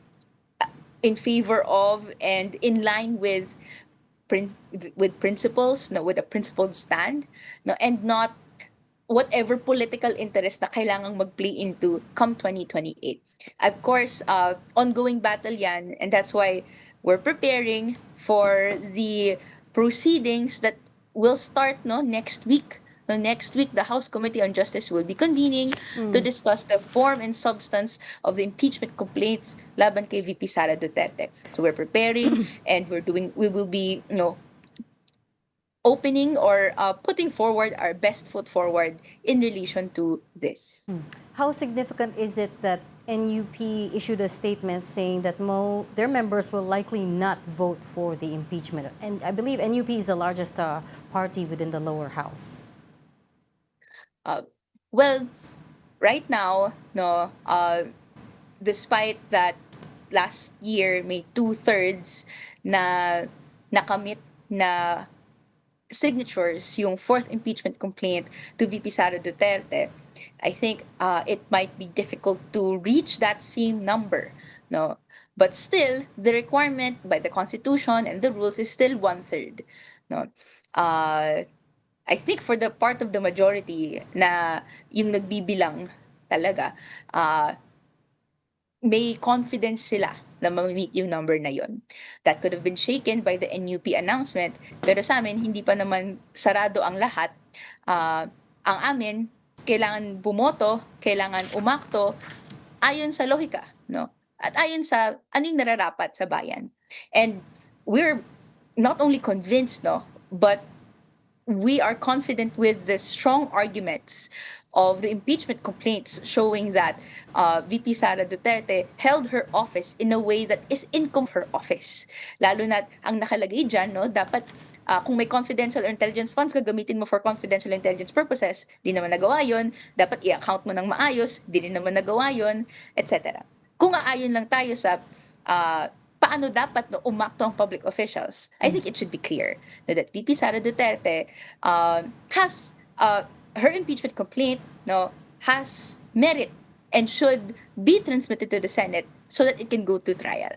favor of and in line with principles, no, with a principled stand, no, and not whatever political interest na kailangang mag-play into come 2028. Of course, ongoing battle yan, and that's why we're preparing for the proceedings that will start, no, next week. No, next week, the House Committee on Justice will be convening to discuss the form and substance of the impeachment complaints laban kay VP Sara Duterte. So we're preparing and we will be, you know, opening or putting forward our best foot forward in relation to this. How significant is it that NUP issued a statement saying that their members will likely not vote for the impeachment? And I believe NUP is the largest party within the lower house. Well, right now, no, despite that last year may 2/3 na nakamit na signatures yung fourth impeachment complaint to VP Sara Duterte, I think it might be difficult to reach that same number, no. But still, the requirement by the Constitution and the rules is still 1/3, no. I think for the part of the majority na yung nagbibilang talaga, may confidence sila na ma-meet yung number na yon. That could have been shaken by the NUP announcement, pero sa amin, hindi pa naman sarado ang lahat. Ang amin, kailangan bumoto, kailangan umakto ayon sa lohika, no? At ayon sa anong nararapat sa bayan. And we're not only convinced, no, but we are confident with the strong arguments of the impeachment complaints showing that VP Sara Duterte held her office in a way that is income her office. Lalo na ang nakalagay dyan, no, dapat kung may confidential or intelligence funds, gagamitin mo for confidential intelligence purposes, di naman nagawa yun, dapat i-account mo ng maayos, di rin naman nagawa yun, etc. Kung aayon lang tayo sa paano dapat no, umakto ang public officials, I think it should be clear that VP Sara Duterte has her impeachment complaint, no, has merit and should be transmitted to the Senate so that it can go to trial.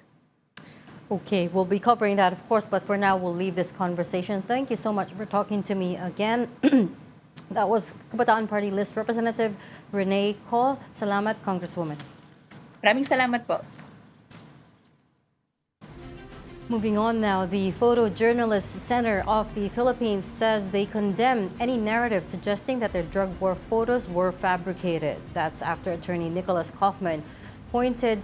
Okay, we'll be covering that, of course, but for now, we'll leave this conversation. Thank you so much for talking to me again. That was Kabataan Party List Representative Renee Ko. Salamat, Congresswoman. Maraming salamat po. Moving on now, the Photojournalists Center of the Philippines says they condemn any narrative suggesting that their drug war photos were fabricated. That's after attorney Nicholas Kaufman pointed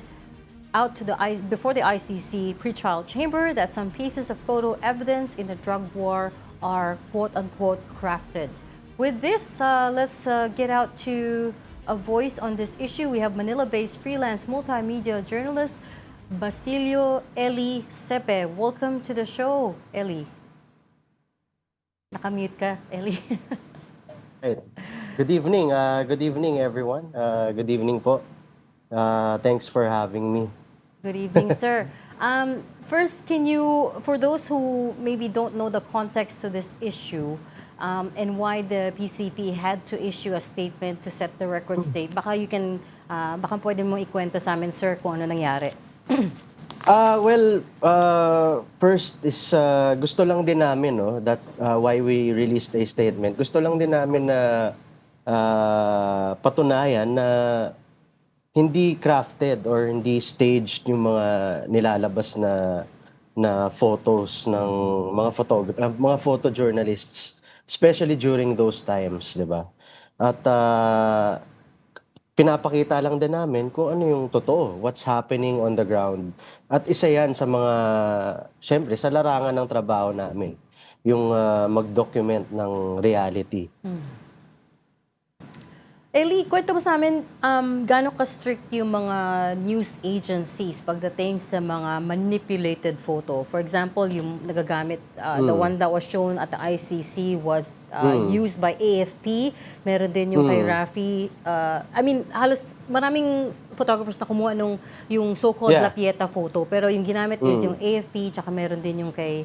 out to before the ICC pretrial chamber that some pieces of photo evidence in the drug war are quote-unquote crafted. With this, let's get out to a voice on this issue. We have Manila-based freelance multimedia journalist Basilio Eli Sepe. Welcome to the show, Eli. Nakamute ka, Eli. Hey. Good evening. Good evening, everyone. Good evening po. Thanks for having me. Good evening, sir. First, can you, for those who maybe don't know the context to this issue, and why the PCP had to issue a statement to set the record straight, baka you can, baka pwede mo ikwento sa amin, sir, kung ano nangyari. First is gusto lang din namin, no, that why we released a statement. Gusto lang din namin na patunayan na hindi crafted or hindi staged yung mga nilalabas na photos ng mga photojournalists, especially during those times, 'di ba? At pinapakita lang din namin kung ano yung totoo, what's happening on the ground. At isa yan sa mga, syempre, sa larangan ng trabaho namin, yung mag-document ng reality. Eli, kwento mo sa amin, gaano ka-strict yung mga news agencies pagdating sa mga manipulated photo? For example, yung nagagamit, the one that was shown at the ICC was used by AFP. Meron din yung kay Rafi. Halos maraming photographers na kumuha nung yung so-called La Pieta photo. Pero yung ginamit is yung AFP, tsaka meron din yung kay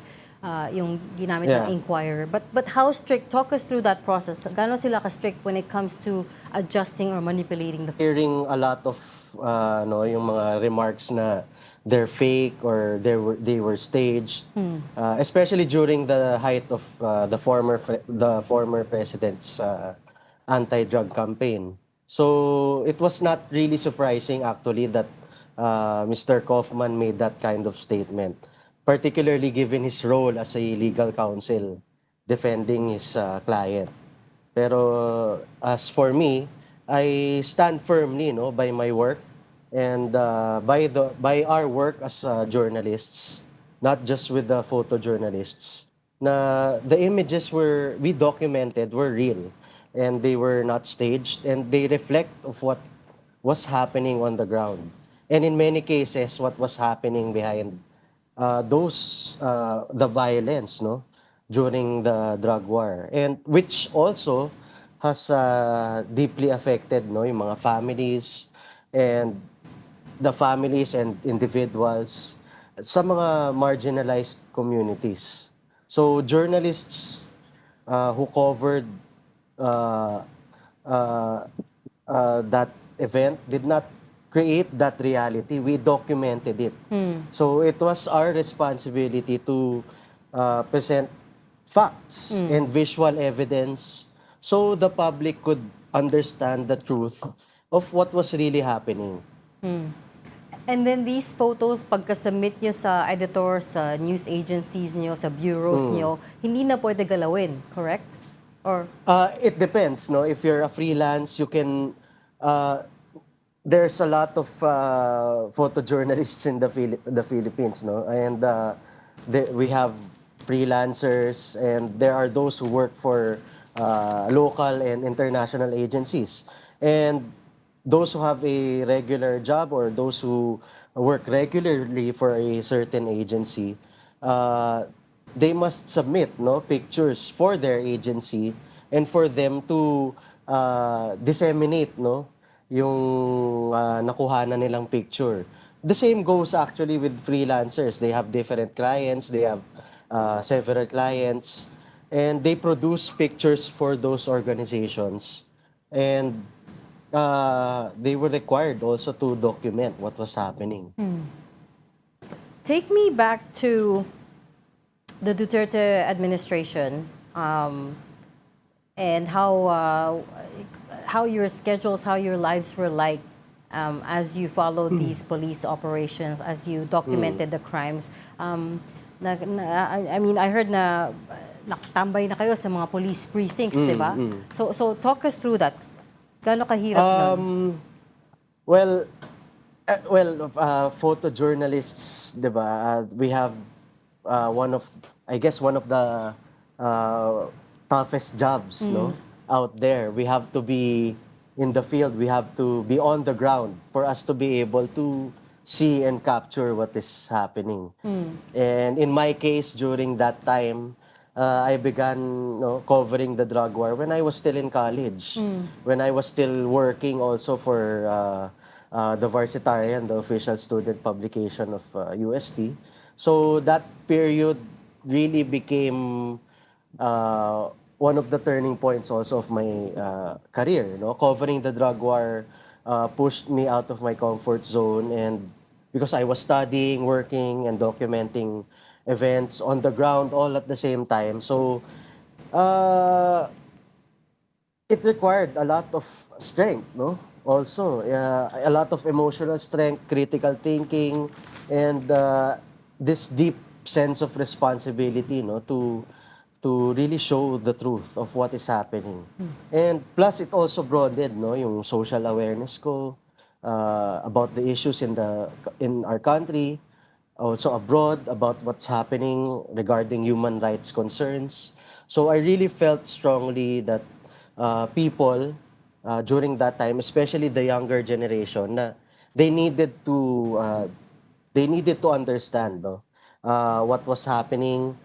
yung ginamit ng Inquirer. But how strict? Talk us through that process. Gaano sila ka-strict when it comes to adjusting or manipulating the Hearing a lot of yung mga remarks na they're fake or they were staged, especially during the height of the former president's anti-drug campaign. So it was not really surprising actually that Mr. Kaufman made that kind of statement, particularly given his role as a legal counsel defending his client. Pero as for me, I stand firmly, by my work and by our work as journalists, not just with the photojournalists. Na the images we documented were real and they were not staged and they reflect of what was happening on the ground. And in many cases, what was happening behind the violence, during the drug war, and which also has deeply affected, yung mga families and individuals sa mga marginalized communities. So journalists who covered that event did not create that reality. We documented it. So it was our responsibility to present facts and visual evidence so the public could understand the truth of what was really happening. And then these photos, pagka-submit nyo sa editor, sa news agencies nyo, sa bureaus nyo, hindi na pwede galawin, correct? Or It depends, no? If you're a freelance, you can there's a lot of photojournalists in the Philippines, no? And we have freelancers, and there are those who work for local and international agencies. And those who have a regular job or those who work regularly for a certain agency, they must submit, pictures for their agency and for them to disseminate, yung nakuha na nilang picture. The same goes actually with freelancers. They have different clients, they have several clients, and they produce pictures for those organizations. And they were required also to document what was happening. Take me back to the Duterte administration and how your schedules, how your lives were like as you followed these police operations, as you documented the crimes. I heard na nakatambay na kayo sa mga police precincts, di ba? So talk us through that. Gaano kahirap nun? Photojournalists, di ba? We have one of the toughest jobs, out there. We have to be in the field. We have to be on the ground for us to be able to see and capture what is happening. And in my case, during that time, I began covering the drug war when I was still in college, when I was still working also for the Varsitarian, the official student publication of UST. So that period really became one of the turning points also of my career. Covering the drug war pushed me out of my comfort zone and because I was studying, working, and documenting events on the ground all at the same time. So uh, it required a lot of strength, no? Also, a lot of emotional strength, critical thinking, and this deep sense of responsibility, no, to really show the truth of what is happening. And plus, it also broadened, no, yung social awareness ko about the issues in our country, also abroad, about what's happening regarding human rights concerns. So I really felt strongly that people during that time, especially the younger generation, na they needed to uh, they needed to understand, no, uh, what was happening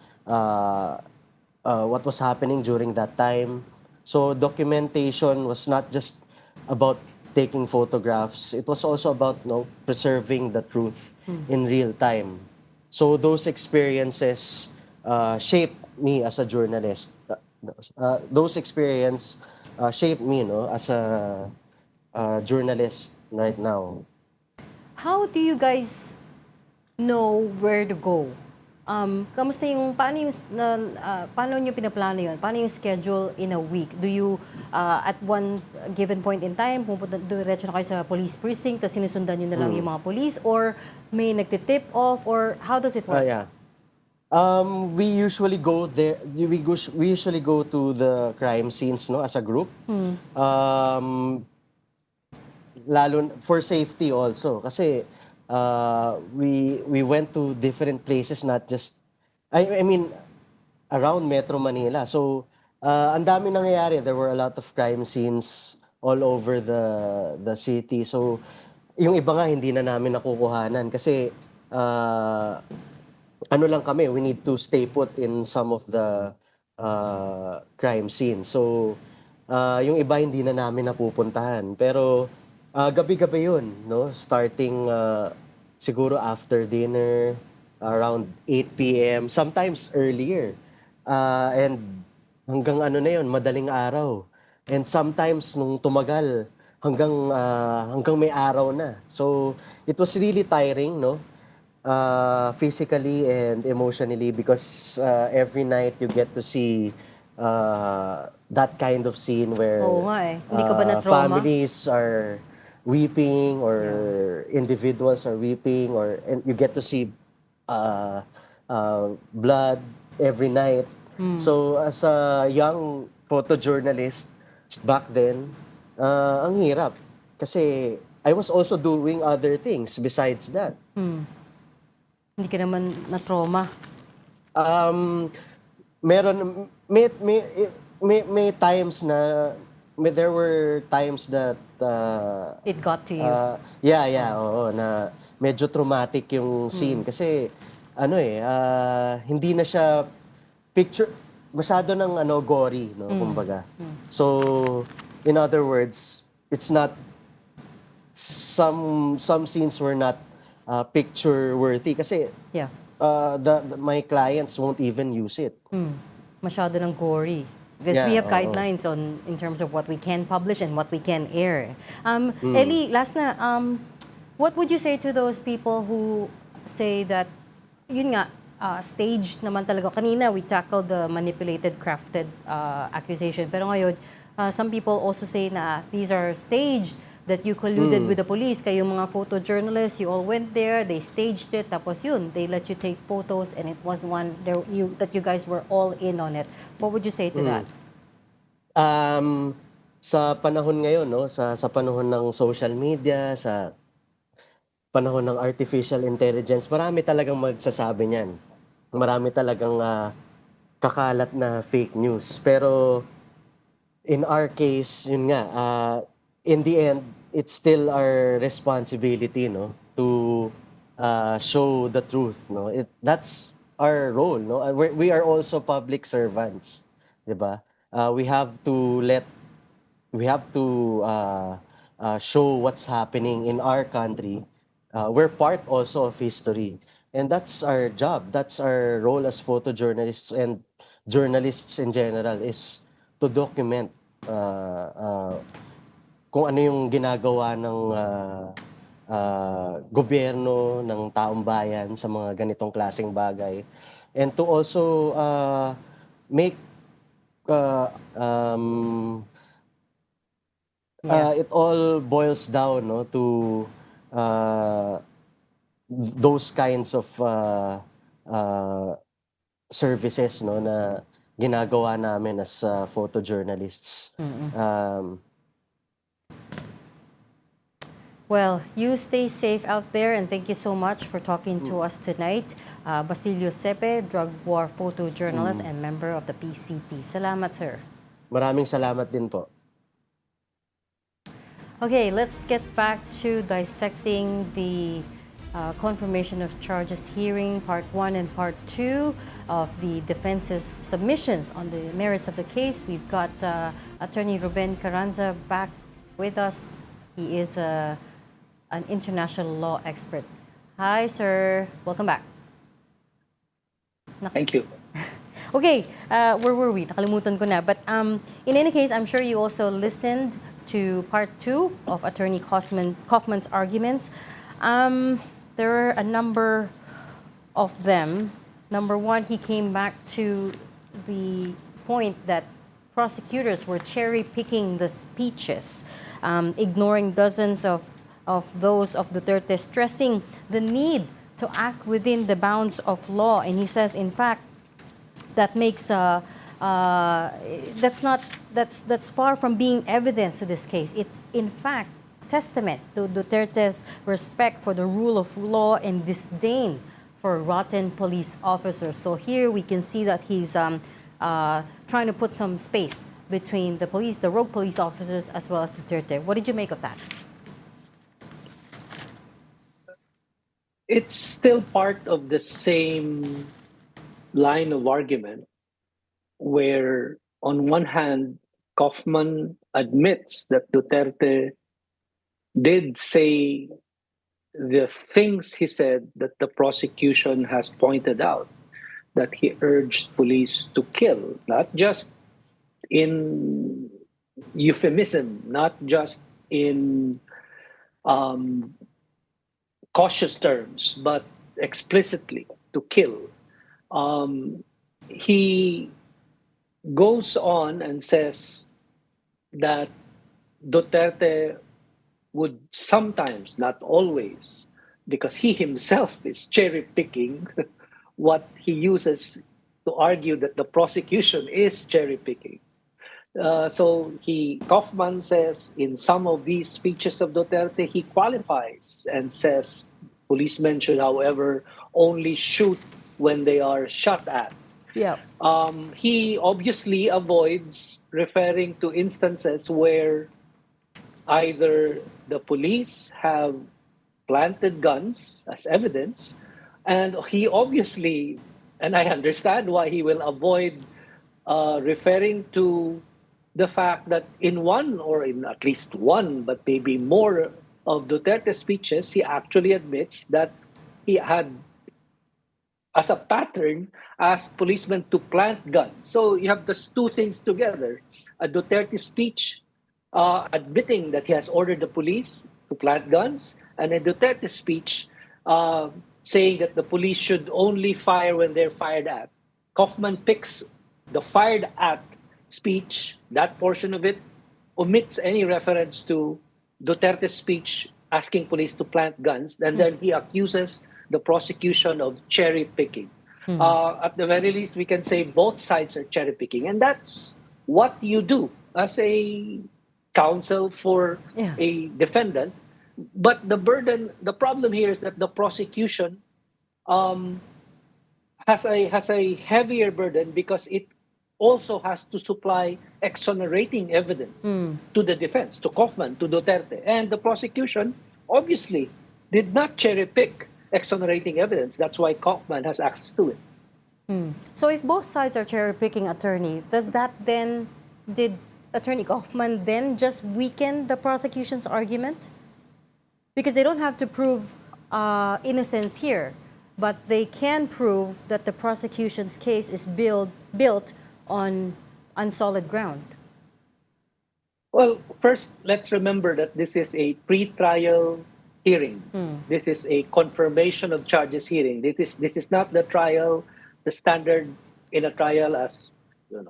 during that time. So documentation was not just about taking photographs. It was also about, preserving the truth in real time. So those experiences shaped me as a journalist. Those experience shaped me, no, as a journalist right now. How do you guys know where to go? Kamusta yung, paano nyo pinaplano yun? Paano yung schedule in a week? Do you, at one given point in time, pupunta diretso na kayo sa police precinct, tapos sinusundan nyo na lang yung mga police? Or may nagtitip off? Or how does it work? Yeah. We usually go there. We usually go to the crime scenes, no, as a group. Lalo for safety also, kasi we went to different places, not just I mean around Metro Manila. So ang dami nangyayari. There were a lot of crime scenes all over the city. So yung iba nga hindi na namin nakukuhanan kasi ano lang kami, we need to stay put in some of the crime scenes. So yung iba hindi na namin napupuntahan. Pero gabi-gabi yun, no? Starting siguro after dinner, around 8 p.m., sometimes earlier. And hanggang ano na yun, madaling araw. And sometimes nung tumagal, hanggang may araw na. So it was really tiring, no? Physically and emotionally, because every night you get to see that kind of scene where Oo nga eh. Hindi ka ba na-trauma? families are weeping, or individuals are weeping, and you get to see blood every night. So as a young photojournalist back then, ang hirap kasi I was also doing other things besides that. Hindi ka naman na-trauma? Meron may times na there were times that It got to you? oo, na medyo traumatic yung scene kasi hindi na siya picture, masyado ng gory, no, kumbaga. So in other words, it's not, some scenes were not picture worthy kasi my clients won't even use it. Masyado ng gory. Because we have oo. guidelines in terms of what we can publish and what we can air. Ellie, last na, what would you say to those people who say that, yun nga, staged naman talaga. Kanina, we tackled the manipulated, crafted accusation. Pero ngayon, some people also say na these are staged, that you colluded with the police. Kayong mga photojournalists, you all went there, they staged it, tapos yun, they let you take photos, and it was that you guys were all in on it. What would you say to that? Sa panahon ngayon, no, sa panahon ng social media, sa panahon ng artificial intelligence, marami talagang magsasabi niyan. Marami talagang kakalat na fake news. Pero in our case, yun nga, in the end, it's still our responsibility, no, to show the truth, no. That's our role, no. We are also public servants, 'di ba? We have to show what's happening in our country. We're part also of history, and that's our job. That's our role as photojournalists and journalists in general, is to document kung ano yung ginagawa gobyerno ng taong bayan sa mga ganitong klaseng bagay. And to also make it all boils down, no, to those kinds of services, no, na ginagawa namin as photojournalists. Well, you stay safe out there, and thank you so much for talking to us tonight. Basilio Sepe, drug war photojournalist and member of the PCP. Salamat, sir. Maraming salamat din po. Okay, let's get back to dissecting the confirmation of charges hearing, part 1 and part 2 of the defense's submissions on the merits of the case. We've got Attorney Ruben Carranza back with us. He is an international law expert. Hi, sir. Welcome back. Thank you. Okay, where were we? Nakalimutan ko na. But in any case, I'm sure you also listened to part 2 of Attorney Kaufman's arguments. There are a number of them. Number one, he came back to the point that prosecutors were cherry-picking the speeches, ignoring dozens of those of Duterte, stressing the need to act within the bounds of law. And he says, in fact, that makes that's far from being evidence to this case. It's in fact testament to Duterte's respect for the rule of law and disdain for rotten police officers. So here we can see that he's trying to put some space between the police, the rogue police officers, as well as Duterte. What did you make of that? It's still part of the same line of argument where, on one hand, Kaufman admits that Duterte did say the things he said that the prosecution has pointed out, that he urged police to kill, not just in euphemism, not just in cautious terms, but explicitly to kill. He goes on and says that Duterte would sometimes, not always, because he himself is cherry-picking what he uses to argue that the prosecution is cherry-picking. So Kaufman says in some of these speeches of Duterte, he qualifies and says policemen should, however, only shoot when they are shot at. Yeah. He obviously avoids referring to instances where either the police have planted guns as evidence, and he obviously, and I understand why he will avoid referring to the fact that in one, or in at least one, but maybe more of Duterte's speeches, he actually admits that he had, as a pattern, asked policemen to plant guns. So you have those two things together. A Duterte speech admitting that he has ordered the police to plant guns, and a Duterte speech saying that the police should only fire when they're fired at. Kaufman picks the fired at speech, that portion of it, omits any reference to Duterte's speech asking police to plant guns, and then he accuses the prosecution of cherry picking. At the very least, we can say both sides are cherry picking, and that's what you do as a counsel for a defendant. But the problem here is that the prosecution has a heavier burden because it also has to supply exonerating evidence to the defense, to Kaufman, to Duterte. And the prosecution obviously did not cherry pick exonerating evidence. That's why Kaufman has access to it. So if both sides are cherry picking, attorney, did Attorney Kaufman then just weaken the prosecution's argument? Because they don't have to prove innocence here, but they can prove that the prosecution's case is built on solid ground. Well, first, let's remember that this is a pre-trial hearing. This is a confirmation of charges hearing. This is not the trial, the standard in a trial, as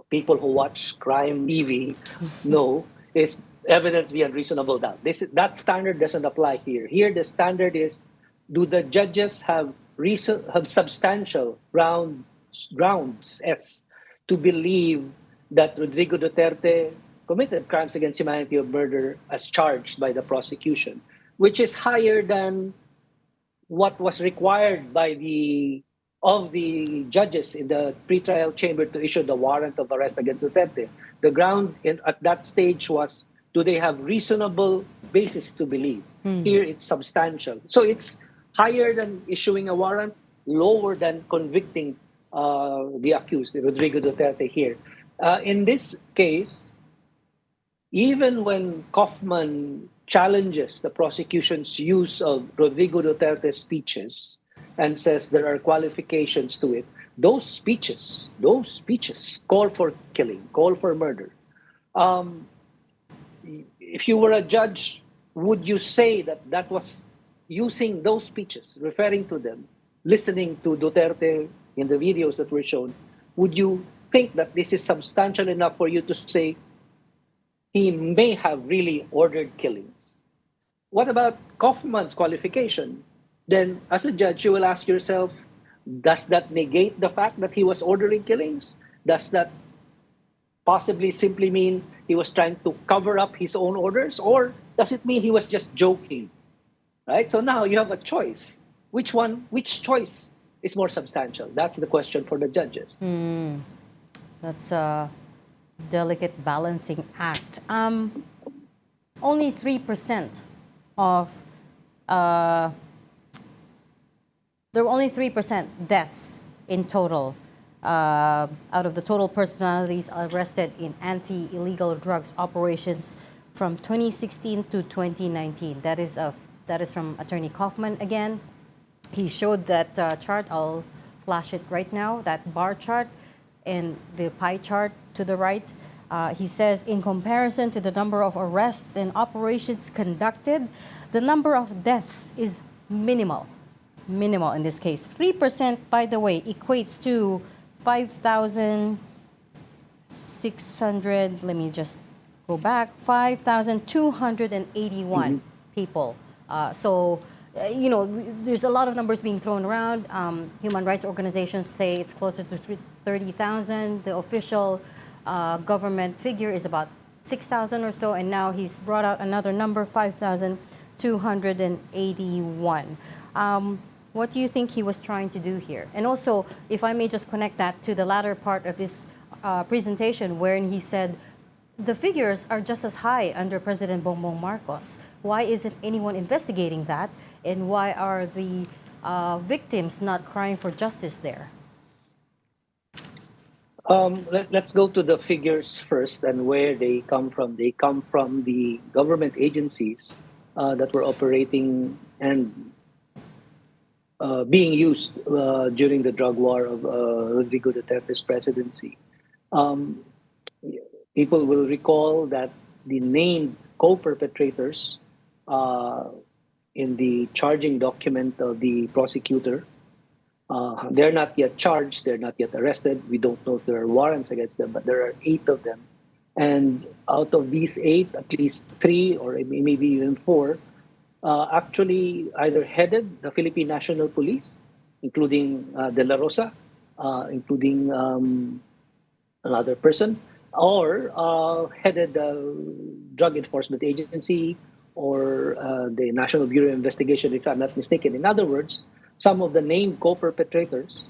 people who watch crime TV know, is evidence beyond reasonable doubt. That standard doesn't apply here. Here, the standard is: do the judges have substantial grounds to believe that Rodrigo Duterte committed crimes against humanity of murder as charged by the prosecution, which is higher than what was required of the judges in the pretrial chamber to issue the warrant of arrest against Duterte. The ground at that stage was, do they have reasonable basis to believe? Here, it's substantial. So it's higher than issuing a warrant, lower than convicting the accused, Rodrigo Duterte here. In this case, even when Kaufman challenges the prosecution's use of Rodrigo Duterte's speeches and says there are qualifications to it, those speeches call for killing, call for murder. If you were a judge, would you say that was using those speeches, referring to them, listening to Duterte in the videos that were shown, would you think that this is substantial enough for you to say he may have really ordered killings? What about Kaufman's qualification? Then, as a judge, you will ask yourself, does that negate the fact that he was ordering killings? Does that possibly simply mean he was trying to cover up his own orders? Or does it mean he was just joking? Right? So now you have a choice. Which choice is more substantial? That's the question for the judges. That's a delicate balancing act. Only 3% of there were only 3% deaths in total out of the total personalities arrested in anti-illegal drugs operations from 2016 to 2019. That is from Attorney Kaufman again. He showed that chart. I'll flash it right now, that bar chart and the pie chart to the right. He says, in comparison to the number of arrests and operations conducted, the number of deaths is minimal. Minimal in this case. 3%, by the way, equates to 5,600, let me just go back, 5,281 people. There's a lot of numbers being thrown around. Human rights organizations say it's closer to 30,000. The official government figure is about 6,000 or so, and now he's brought out another number, 5,281. What do you think he was trying to do here? And also, if I may just connect that to the latter part of his presentation, wherein he said the figures are just as high under President Bongbong Marcos. Why isn't anyone investigating that? And why are the victims not crying for justice there? Let's go to the figures first and where they come from. They come from the government agencies that were operating and being used during the drug war of Rodrigo Duterte's presidency. People will recall that the named co-perpetrators in the charging document of the prosecutor, they're not yet charged, they're not yet arrested. We don't know if there are warrants against them, but there are 8 of them. And out of these 8, at least 3 or maybe even 4 actually either headed the Philippine National Police, including De La Rosa, including another person, or headed the Drug Enforcement Agency or the National Bureau of Investigation, if I'm not mistaken. In other words, some of the named co-perpetrators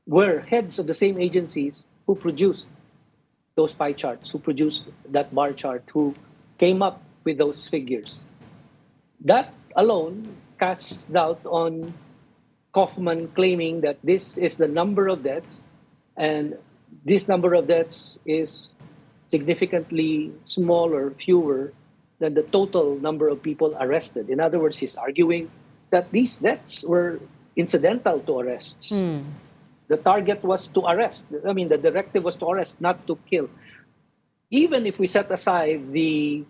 were heads of the same agencies who produced those pie charts, who produced that bar chart, who came up with those figures. That alone casts doubt on Kaufman claiming that this is the number of deaths, and this number of deaths is significantly smaller, fewer than the total number of people arrested. In other words, he's arguing that these deaths were incidental to arrests. The target was to arrest. I mean, the directive was to arrest, not to kill. Even if we set aside the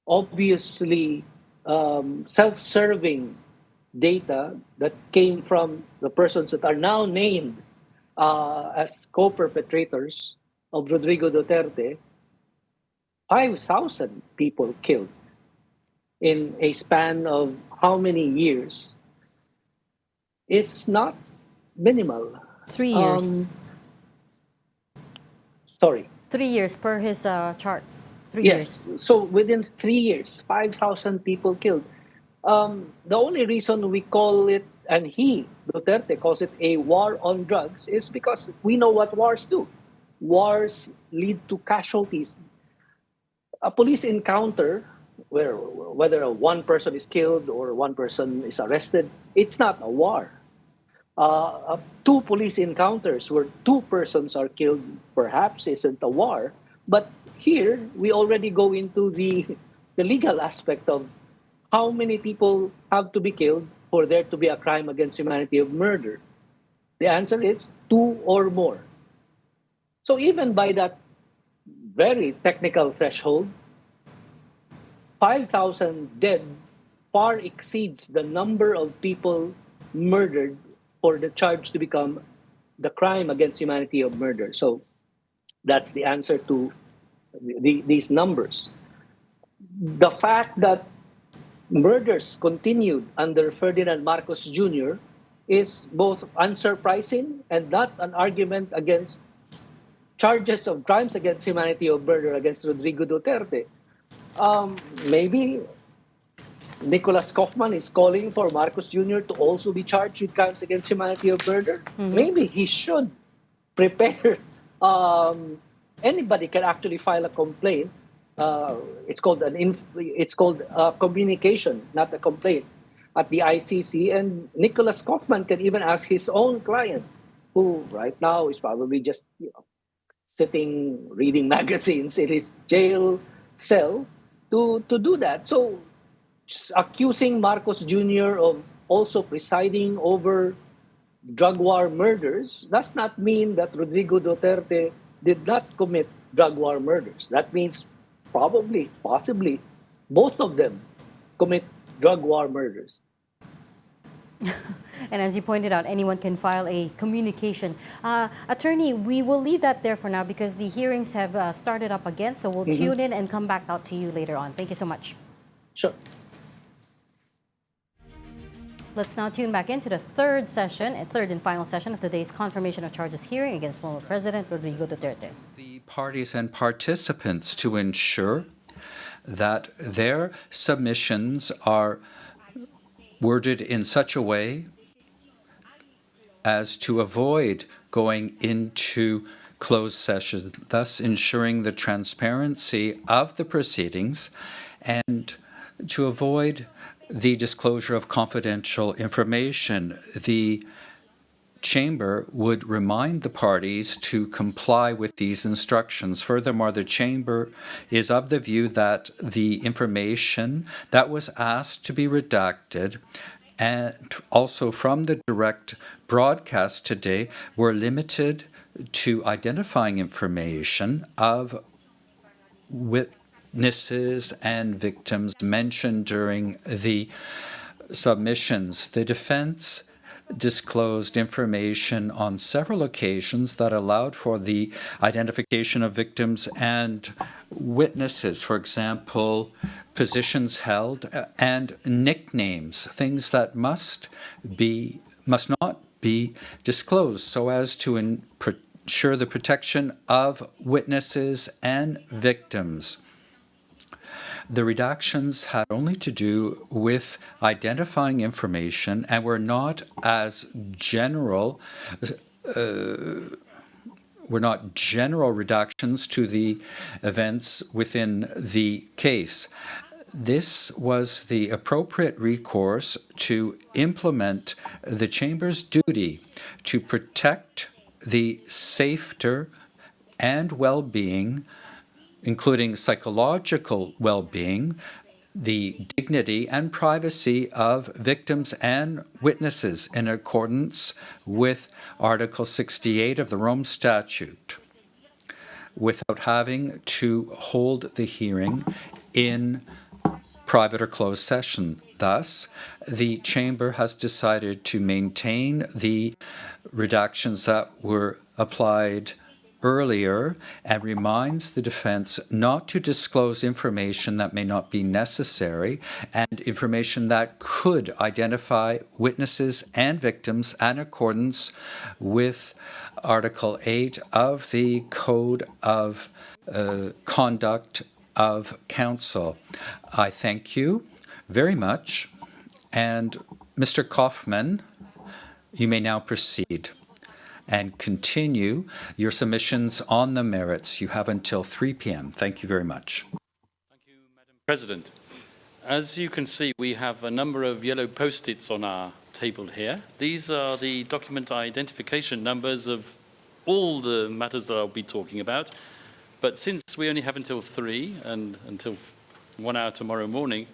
obviously self-serving data that came from the persons that are now named as co-perpetrators of Rodrigo Duterte, 5,000 people killed in a span of how many years is not minimal. 3 years. Sorry. 3 years per his charts. 3 Yes. years. So within 3 years, 5,000 people killed. The only reason we call it, and Duterte, calls it a war on drugs is because we know what wars do. Wars lead to casualties. A police encounter, whether one person is killed or one person is arrested, it's not a war. Two police encounters where two persons are killed perhaps isn't a war. But here, we already go into the legal aspect of how many people have to be killed for there to be a crime against humanity of murder. The answer is 2 or more. So even by that very technical threshold, 5,000 dead far exceeds the number of people murdered for the charge to become the crime against humanity of murder. So that's the answer to these numbers. The fact that murders continued under Ferdinand Marcos Jr. is both unsurprising and not an argument against charges of crimes against humanity of murder against Rodrigo Duterte. Maybe Nicholas Kaufman is calling for Marcos Jr. to also be charged with crimes against humanity of murder. Maybe he should prepare. Anybody can actually file a complaint. It's called communication, not a complaint, at the ICC. And Nicholas Kaufman can even ask his own client, who right now is probably just sitting reading magazines in his jail cell, to do that. So accusing Marcos Jr. of also presiding over drug war murders does not mean that Rodrigo Duterte did not commit drug war murders. That means probably, possibly, both of them commit drug war murders. And as you pointed out, anyone can file a communication. Attorney, we will leave that there for now because the hearings have started up again. So we'll tune in and come back out to you later on. Thank you so much. Sure. Let's now tune back into the third and final session of today's confirmation of charges hearing against former President Rodrigo Duterte. The parties and participants to ensure that their submissions are worded in such a way as to avoid going into closed sessions, thus ensuring the transparency of the proceedings and to avoid the disclosure of confidential information. The Chamber would remind the parties to comply with these instructions. Furthermore, the Chamber is of the view that the information that was asked to be redacted and also from the direct broadcast today were limited to identifying information of witnesses and victims mentioned during the submissions. The defense disclosed information on several occasions that allowed for the identification of victims and witnesses. For example, positions held and nicknames, things that must not be disclosed so as to ensure the protection of witnesses and victims. The redactions had only to do with identifying information and were not as general redactions to the events within the case. This was the appropriate recourse to implement the Chamber's duty to protect the safety and well-being, including psychological well-being, the dignity and privacy of victims and witnesses in accordance with Article 68 of the Rome Statute, without having to hold the hearing in private or closed session. Thus, the Chamber has decided to maintain the redactions that were applied earlier and reminds the defense not to disclose information that may not be necessary and information that could identify witnesses and victims in accordance with Article 8 of the Code of Conduct of Council. I thank you very much. And Mr. Kaufman, you may now proceed and continue your submissions on the merits. You have until 3 p.m. Thank you very much. President, as you can see, we have a number of yellow post-its on our table here. These are the document identification numbers of all the matters that I'll be talking about. But since we only have until 3 and until 1 hour tomorrow morning,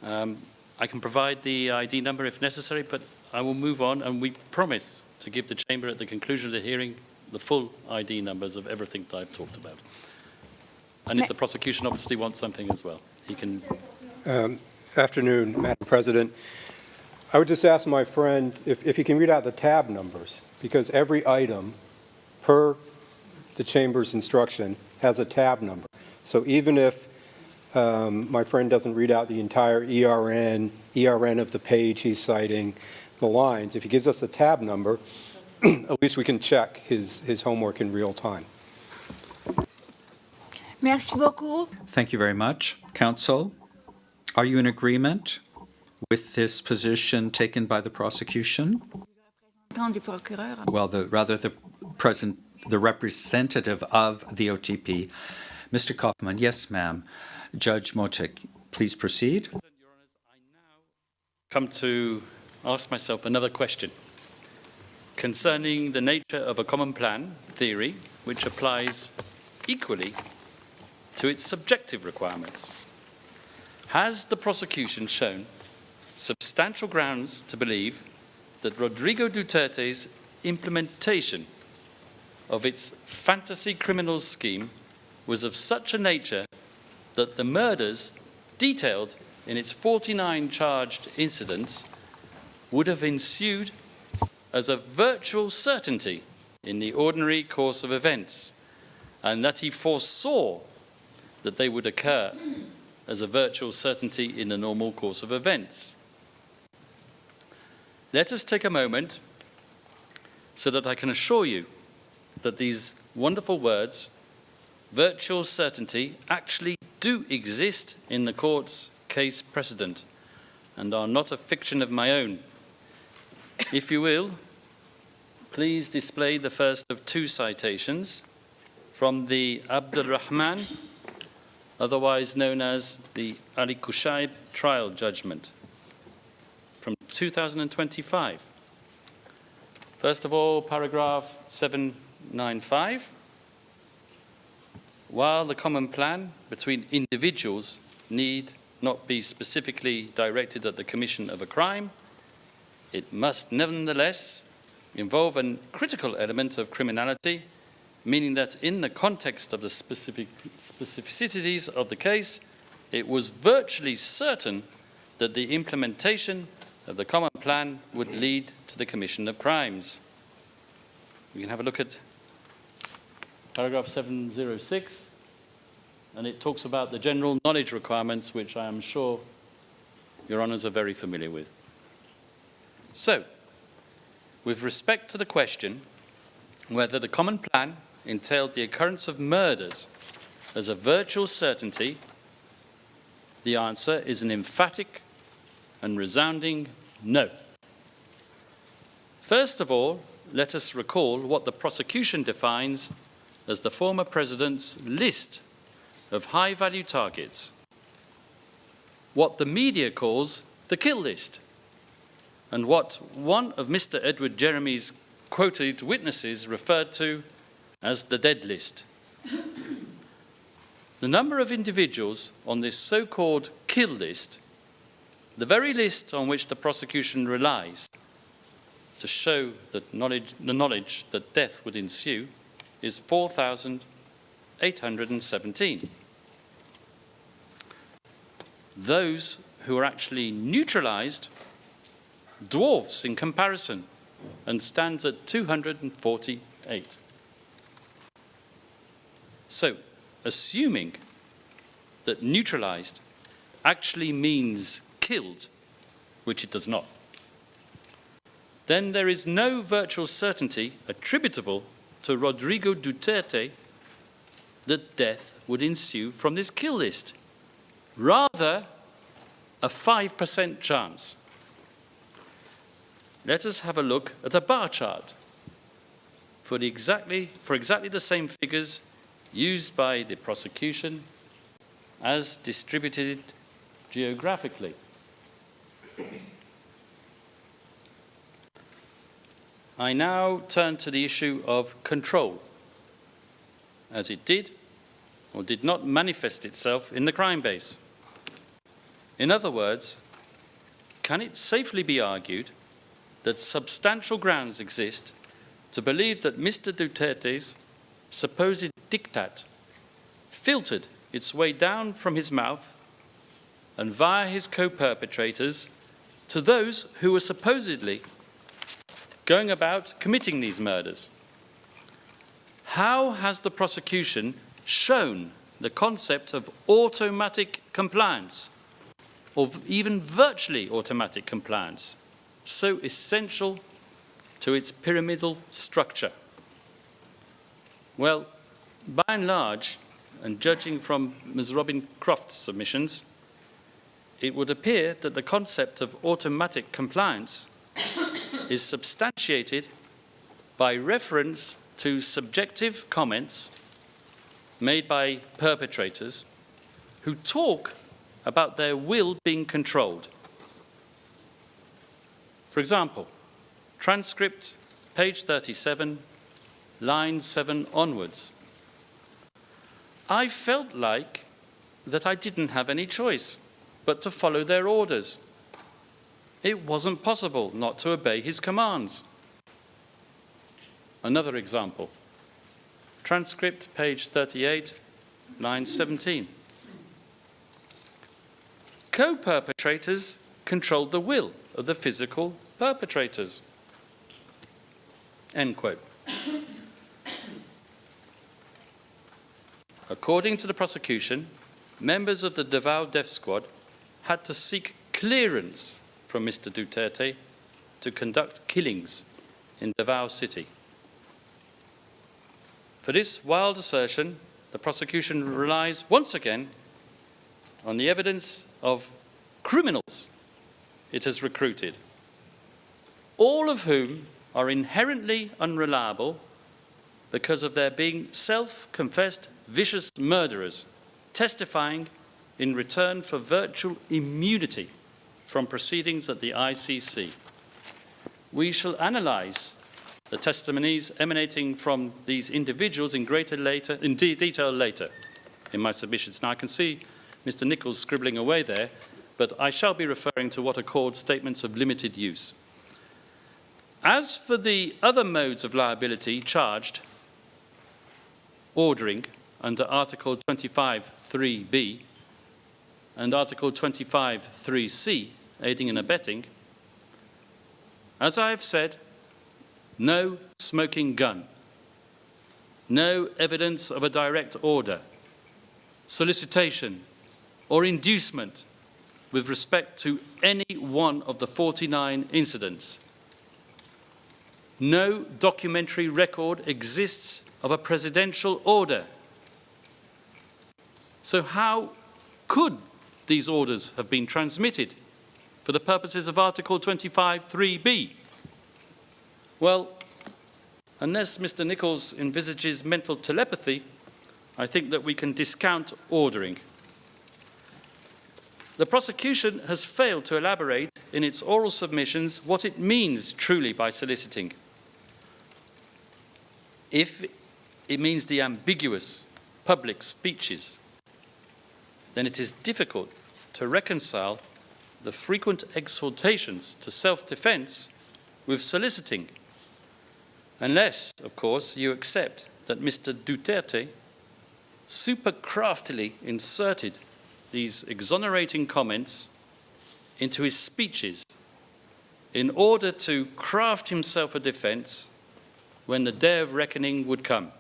I can provide the ID number if necessary, but I will move on, and we promise to give the Chamber at the conclusion of the hearing the full ID numbers of everything that I've talked about. And if the prosecution obviously wants something as well, he can. Afternoon, Madam President. I would just ask my friend if he can read out the tab numbers, because every item per the Chamber's instruction has a tab number. So even if my friend doesn't read out the entire ERN of the page he's citing, the lines, if he gives us a tab number, at least we can check his homework in real time. Merci beaucoup. Thank you very much. Counsel, are you in agreement with this position taken by the prosecution? Well, the representative of the OTP. Mr. Kaufman, yes, ma'am. Judge Motik, please proceed. Come to ask myself another question concerning the nature of a common plan theory which applies equally to its subjective requirements. Has the prosecution shown substantial grounds to believe that Rodrigo Duterte's implementation of its fantasy criminals scheme was of such a nature that the murders detailed in its 49 charged incidents would have ensued as a virtual certainty in the ordinary course of events, and that he foresaw that they would occur as a virtual certainty in the normal course of events? Let us take a moment so that I can assure you that these wonderful words, virtual certainty, actually do exist in the court's case precedent and are not a fiction of my own. If you will, please display the first of 2 citations from the Abdul Rahman, otherwise known as the Ali Kushaib trial judgment from 2025. First of all, paragraph 795. While the common plan between individuals need not be specifically directed at the commission of a crime, it must nevertheless involve a critical element of criminality, meaning that in the context of the specificities of the case, it was virtually certain that the implementation of the common plan would lead to the commission of crimes. We can have a look at paragraph 706, and it talks about the general knowledge requirements, which I am sure Your Honours are very familiar with. So, with respect to the question whether the common plan entailed the occurrence of murders as a virtual certainty, the answer is an emphatic and resounding no. First of all, let us recall what the prosecution defines as the former president's list of high-value targets, what the media calls the kill list, and what one of Mr. Edward Jeremy's quoted witnesses referred to as the dead list. The number of individuals on this so-called kill list, the very list on which the prosecution relies to show that the knowledge that death would ensue, is 4,817. those who are actually neutralized dwarfs in comparison and stands at 248. So, assuming that neutralized actually means killed, which it does not, then there is no virtual certainty attributable to Rodrigo Duterte that death would ensue from this kill list. Rather, a 5% chance. Let us have a look at a bar chart for exactly the same figures used by the prosecution as distributed geographically. I now turn to the issue of control, as it did or did not manifest itself in the crime base. In other words, can it safely be argued that substantial grounds exist to believe that Mr. Duterte's supposed diktat filtered its way down from his mouth and via his co-perpetrators to those who were supposedly going about committing these murders? How has the prosecution shown the concept of automatic compliance, or even virtually automatic compliance, so essential to its pyramidal structure? Well, by and large, and judging from Ms. Robin Croft's submissions, it would appear that the concept of automatic compliance is substantiated by reference to subjective comments made by perpetrators who talk about their will being controlled. For example, transcript, page 37, line 7 onwards. I felt like that I didn't have any choice but to follow their orders. It wasn't possible not to obey his commands. Another example, transcript, page 38, line 17. Co-perpetrators controlled the will of the physical perpetrators. End quote. According to the prosecution, members of the Davao Death Squad had to seek clearance from Mr. Duterte to conduct killings in Davao City. For this wild assertion, the prosecution relies once again on the evidence of criminals it has recruited, all of whom are inherently unreliable because of their being self-confessed vicious murderers, testifying in return for virtual immunity from proceedings at the ICC. We shall analyze the testimonies emanating from these individuals in detail later in my submissions. Now, I can see Mr. Nichols scribbling away there, but I shall be referring to what are called statements of limited use. As for the other modes of liability charged, ordering under Article 25(3)(b and Article 25(3)(c), aiding and abetting, as I have said, no smoking gun, no evidence of a direct order, solicitation, or inducement with respect to any one of the 49 incidents. No documentary record exists of a presidential order. So how could these orders have been transmitted for the purposes of Article 25(3)(b)? Well, unless Mr. Nichols envisages mental telepathy, I think that we can discount ordering. The prosecution has failed to elaborate in its oral submissions what it means truly by soliciting. If it means the ambiguous public speeches, then it is difficult to reconcile the frequent exhortations to self-defense with soliciting, unless, of course, you accept that Mr. Duterte super craftily inserted these exonerating comments into his speeches in order to craft himself a defense when the day of reckoning would come.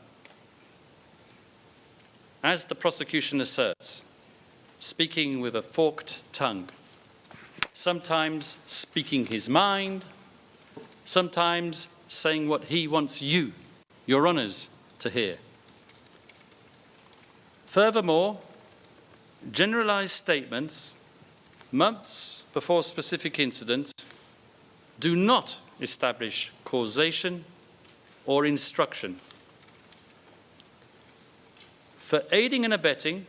As the prosecution asserts, speaking with a forked tongue, sometimes speaking his mind, sometimes saying what he wants you, your honours, to hear. Furthermore, generalised statements months before specific incidents do not establish causation or instruction. For aiding and abetting,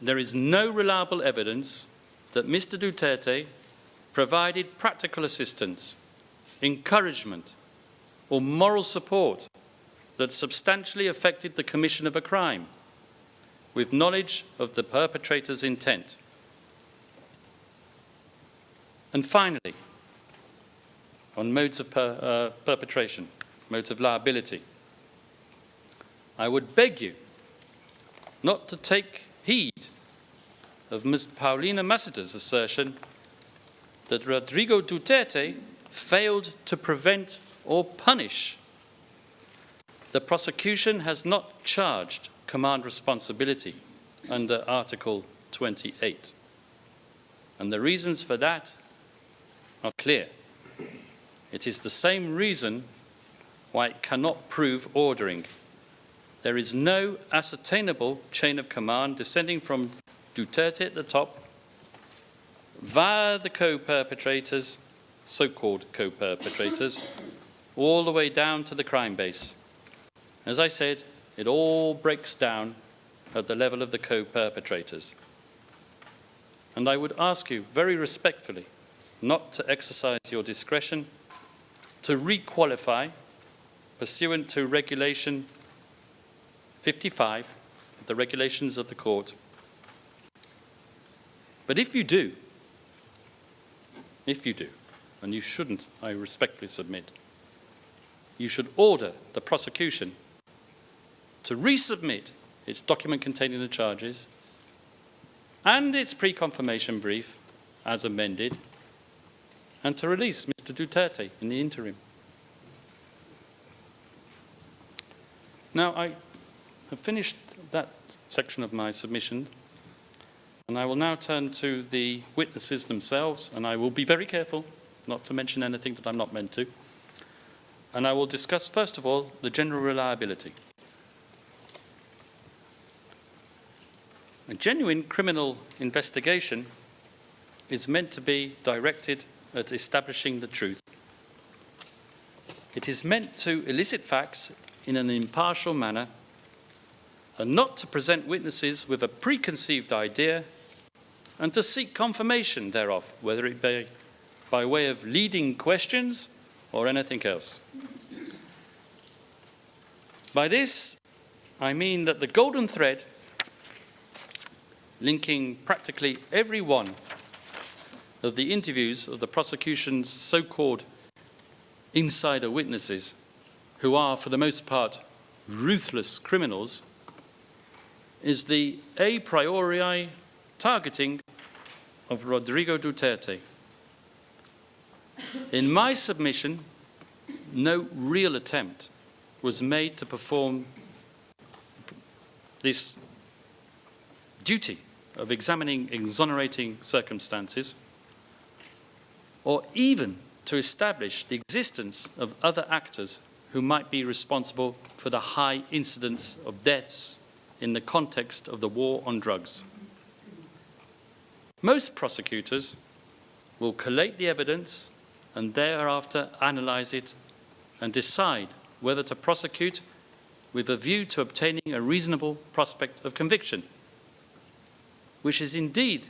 there is no reliable evidence that Mr. Duterte provided practical assistance, encouragement, or moral support that substantially affected the commission of a crime, with knowledge of the perpetrator's intent. And finally, on modes of perpetration, modes of liability, I would beg you not to take heed of Ms. Paulina Masita's assertion that Rodrigo Duterte failed to prevent or punish. The prosecution has not charged command responsibility under Article 28. And the reasons for that are clear. It is the same reason why it cannot prove ordering. There is no ascertainable chain of command descending from Duterte at the top via the co-perpetrators, so-called co-perpetrators, all the way down to the crime base. As I said, it all breaks down at the level of the co-perpetrators. And I would ask you very respectfully not to exercise your discretion to requalify pursuant to Regulation 55 of the regulations of the court. But if you do, and you shouldn't, I respectfully submit, you should order the prosecution to resubmit its document containing the charges and its pre-confirmation brief as amended, and to release Mr. Duterte in the interim. Now, I have finished that section of my submission, and I will now turn to the witnesses themselves, and I will be very careful not to mention anything that I'm not meant to. And I will discuss, first of all, the general reliability. A genuine criminal investigation is meant to be directed at establishing the truth. It is meant to elicit facts in an impartial manner and not to present witnesses with a preconceived idea and to seek confirmation thereof, whether it be by way of leading questions or anything else. By this, I mean that the golden thread linking practically every one of the interviews of the prosecution's so-called insider witnesses, who are, for the most part, ruthless criminals, is the a priori targeting of Rodrigo Duterte. In my submission, no real attempt was made to perform this duty of examining exonerating circumstances, or even to establish the existence of other actors who might be responsible for the high incidence of deaths in the context of the war on drugs. Most prosecutors will collate the evidence and thereafter analyse it and decide whether to prosecute with a view to obtaining a reasonable prospect of conviction, which is indeed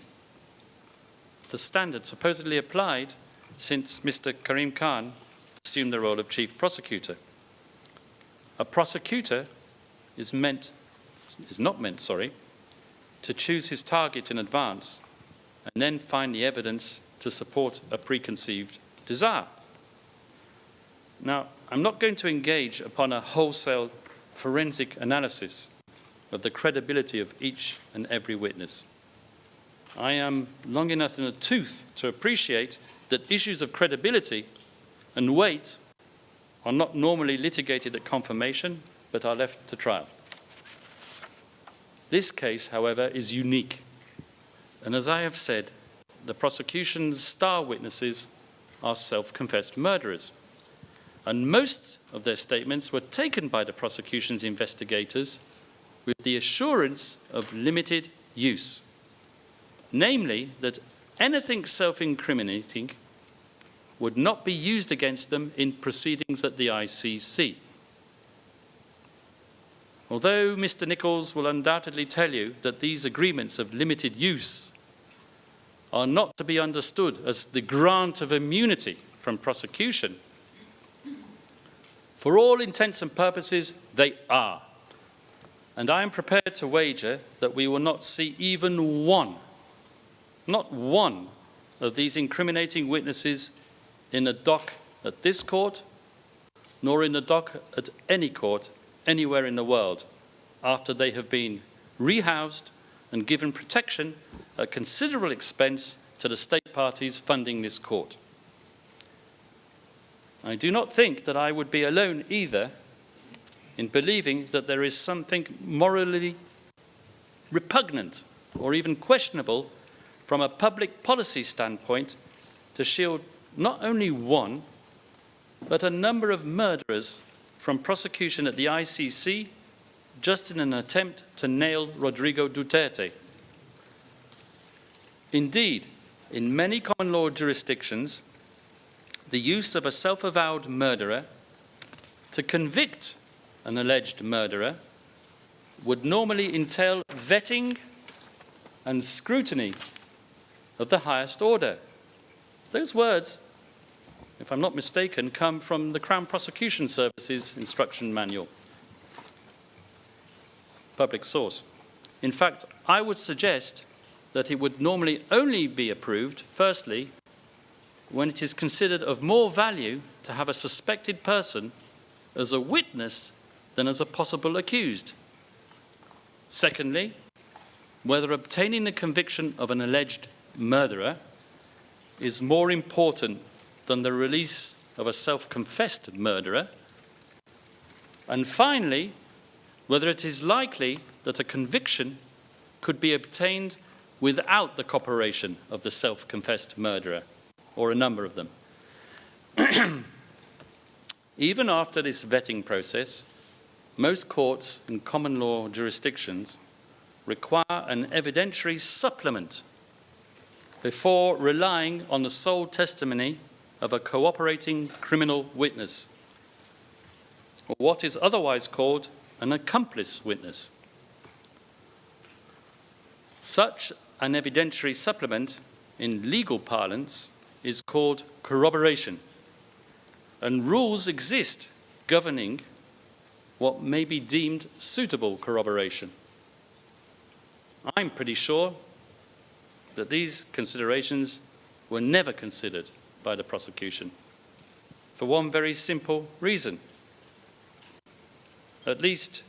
the standard supposedly applied since Mr. Karim Khan assumed the role of chief prosecutor. A prosecutor is not meant to choose his target in advance and then find the evidence to support a preconceived desire. Now, I'm not going to engage upon a wholesale forensic analysis of the credibility of each and every witness. I am long enough in the tooth to appreciate that issues of credibility and weight are not normally litigated at confirmation, but are left to trial. This case, however, is unique. And as I have said, the prosecution's star witnesses are self-confessed murderers. And most of their statements were taken by the prosecution's investigators with the assurance of limited use. Namely, that anything self-incriminating would not be used against them in proceedings at the ICC. Although Mr. Nichols will undoubtedly tell you that these agreements of limited use are not to be understood as the grant of immunity from prosecution, for all intents and purposes, they are. And I am prepared to wager that we will not see even one, not one, of these incriminating witnesses in a dock at this court, nor in a dock at any court anywhere in the world, after they have been rehoused and given protection at considerable expense to the state parties funding this court. I do not think that I would be alone either in believing that there is something morally repugnant or even questionable from a public policy standpoint to shield not only one, but a number of murderers from prosecution at the ICC just in an attempt to nail Rodrigo Duterte. Indeed, in many common law jurisdictions, the use of a self-avowed murderer to convict an alleged murderer would normally entail vetting and scrutiny of the highest order. Those words, if I'm not mistaken, come from the Crown Prosecution Service's instruction manual. Public source. In fact, I would suggest that it would normally only be approved, firstly, when it is considered of more value to have a suspected person as a witness than as a possible accused. Secondly, whether obtaining the conviction of an alleged murderer is more important than the release of a self-confessed murderer. And finally, whether it is likely that a conviction could be obtained without the cooperation of the self-confessed murderer, or a number of them. Even after this vetting process, most courts in common law jurisdictions require an evidentiary supplement before relying on the sole testimony of a cooperating criminal witness, or what is otherwise called an accomplice witness. Such an evidentiary supplement, in legal parlance, is called corroboration, and rules exist governing what may be deemed suitable corroboration. I'm pretty sure that these considerations were never considered by the prosecution, for one very simple reason. At least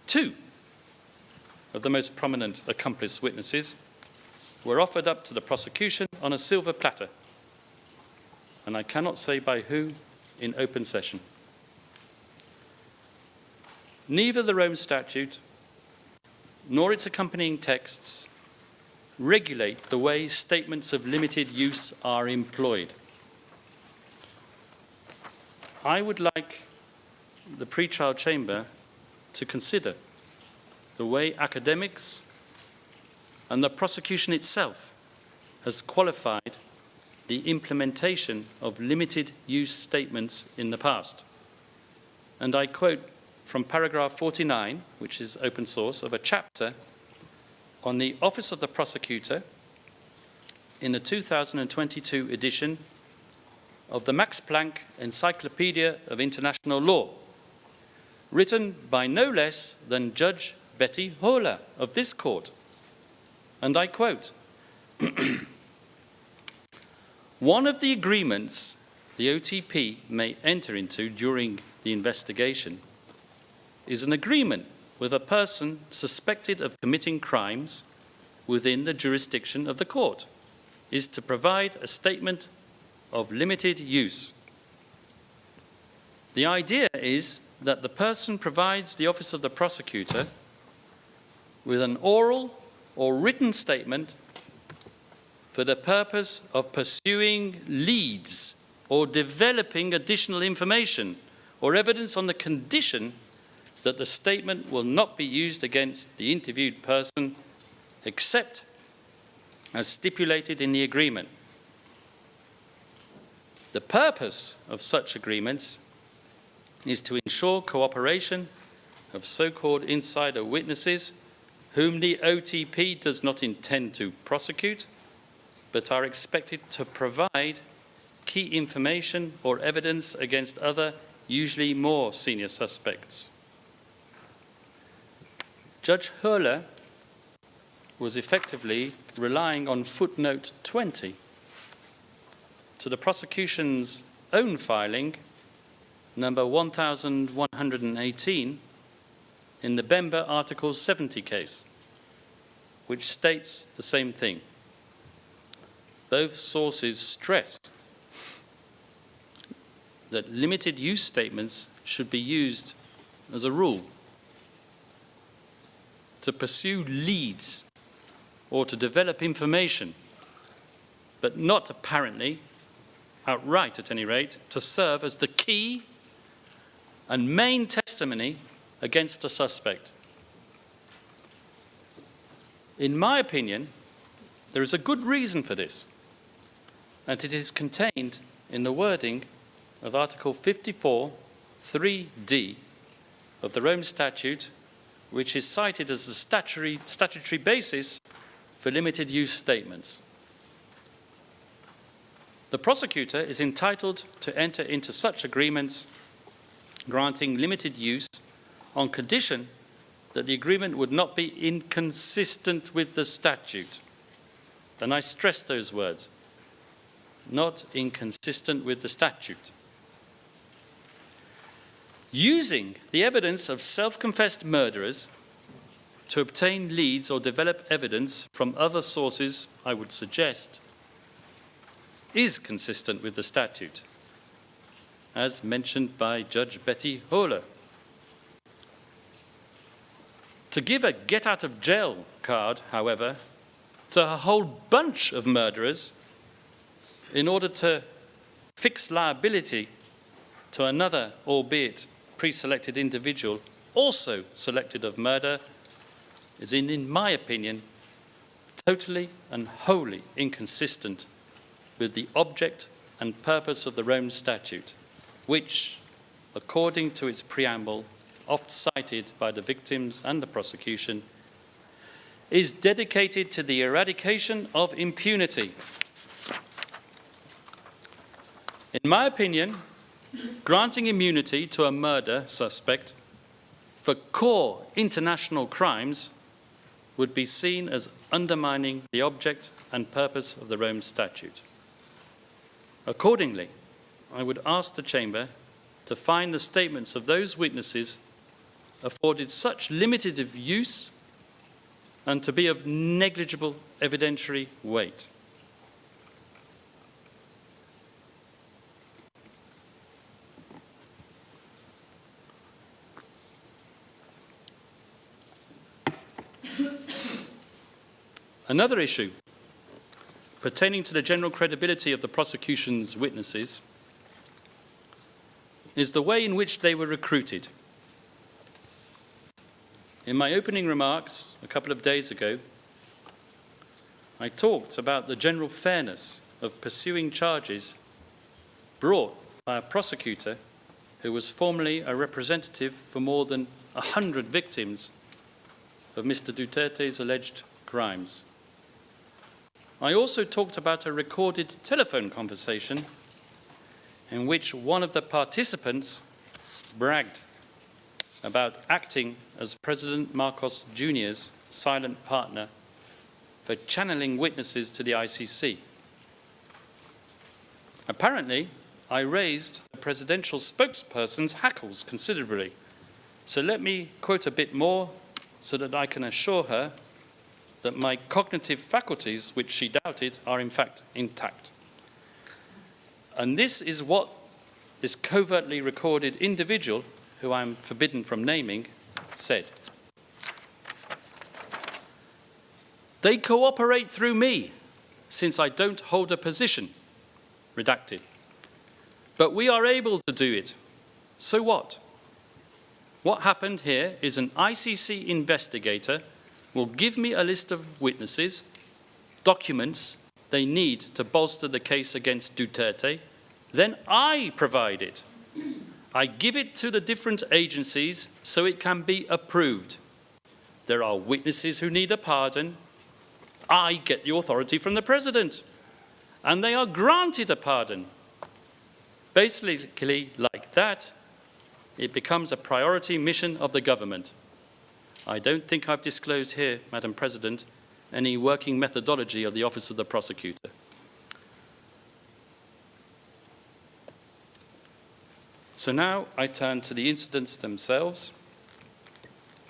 two of the most prominent accomplice witnesses were offered up to the prosecution on a silver platter, and I cannot say by who in open session. Neither the Rome Statute nor its accompanying texts regulate the way statements of limited use are employed. I would like the pre-trial chamber to consider the way academics and the prosecution itself has qualified the implementation of limited use statements in the past. And I quote from paragraph 49, which is open source, of a chapter on the Office of the Prosecutor in the 2022 edition of the Max Planck Encyclopedia of International Law, written by no less than Judge Betty Hola of this court. And I quote, "One of the agreements the OTP may enter into during the investigation is an agreement with a person suspected of committing crimes within the jurisdiction of the court is to provide a statement of limited use. The idea is that the person provides the office of the prosecutor with an oral or written statement for the purpose of pursuing leads or developing additional information or evidence on the condition that the statement will not be used against the interviewed person except as stipulated in the agreement. The purpose of such agreements is to ensure cooperation of so-called insider witnesses whom the OTP does not intend to prosecute, but are expected to provide key information or evidence against other, usually more senior suspects. Judge Höhler was effectively relying on footnote 20 to the prosecution's own filing, number 1118, in the Bemba Article 70 case, which states the same thing. Both sources stress that limited use statements should be used as a rule to pursue leads or to develop information, but not apparently, outright at any rate, to serve as the key and main testimony against a suspect. In my opinion, there is a good reason for this, and it is contained in the wording of Article 54, 3d of the Rome Statute, which is cited as the statutory basis for limited use statements. The prosecutor is entitled to enter into such agreements granting limited use on condition that the agreement would not be inconsistent with the statute. And I stress those words, not inconsistent with the statute. Using the evidence of self-confessed murderers to obtain leads or develop evidence from other sources, I would suggest, is consistent with the statute, as mentioned by Judge Betty Höhler. To give a get-out-of-jail card, however, to a whole bunch of murderers in order to fix liability to another, albeit pre-selected individual, also selected of murder, is, in my opinion, totally and wholly inconsistent with the object and purpose of the Rome Statute, which, according to its preamble, oft cited by the victims and the prosecution, is dedicated to the eradication of impunity. In my opinion, granting immunity to a murder suspect for core international crimes would be seen as undermining the object and purpose of the Rome Statute. Accordingly, I would ask the Chamber to find the statements of those witnesses afforded such limited of use and to be of negligible evidentiary weight. Another issue pertaining to the general credibility of the prosecution's witnesses is the way in which they were recruited. In my opening remarks a couple of days ago, I talked about the general fairness of pursuing charges brought by a prosecutor who was formerly a representative for more than 100 victims of Mr. Duterte's alleged crimes. I also talked about a recorded telephone conversation in which one of the participants bragged about acting as President Marcos Jr.'s silent partner for channeling witnesses to the ICC. Apparently, I raised the presidential spokesperson's hackles considerably So let me quote a bit more so that I can assure her that my cognitive faculties, which she doubted, are in fact intact. And this is what this covertly recorded individual, who I'm forbidden from naming, said. They cooperate through me, since I don't hold a position, redacted. But we are able to do it. So what? What happened here is an ICC investigator will give me a list of witnesses, documents they need to bolster the case against Duterte. Then I provide it. I give it to the different agencies so it can be approved. There are witnesses who need a pardon. I get the authority from the President, and they are granted a pardon. Basically, like that, it becomes a priority mission of the government. I don't think I've disclosed here, Madam President, any working methodology of the Office of the Prosecutor. So now I turn to the incidents themselves,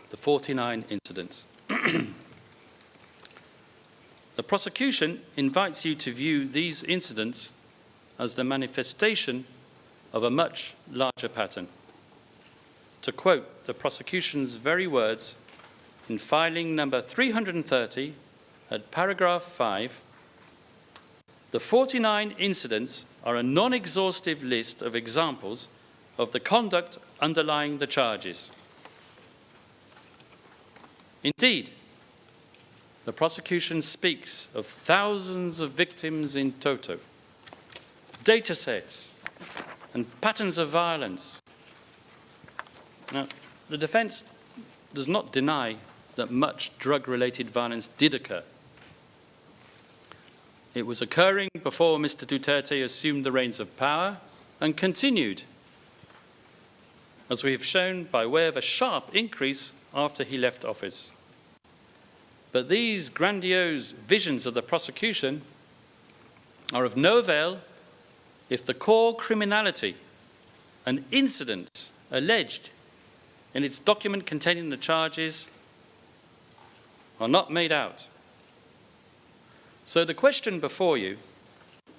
the 49 incidents. The prosecution invites you to view these incidents as the manifestation of a much larger pattern. To quote the prosecution's very words in filing number 330 at paragraph 5, the 49 incidents are a non-exhaustive list of examples of the conduct underlying the charges. Indeed, the prosecution speaks of thousands of victims in toto, data sets, and patterns of violence. Now, the defense does not deny that much drug-related violence did occur. It was occurring before Mr. Duterte assumed the reins of power and continued, as we have shown by way of a sharp increase after he left office. But these grandiose visions of the prosecution are of no avail if the core criminality and incidents alleged in its document containing the charges are not made out. So the question before you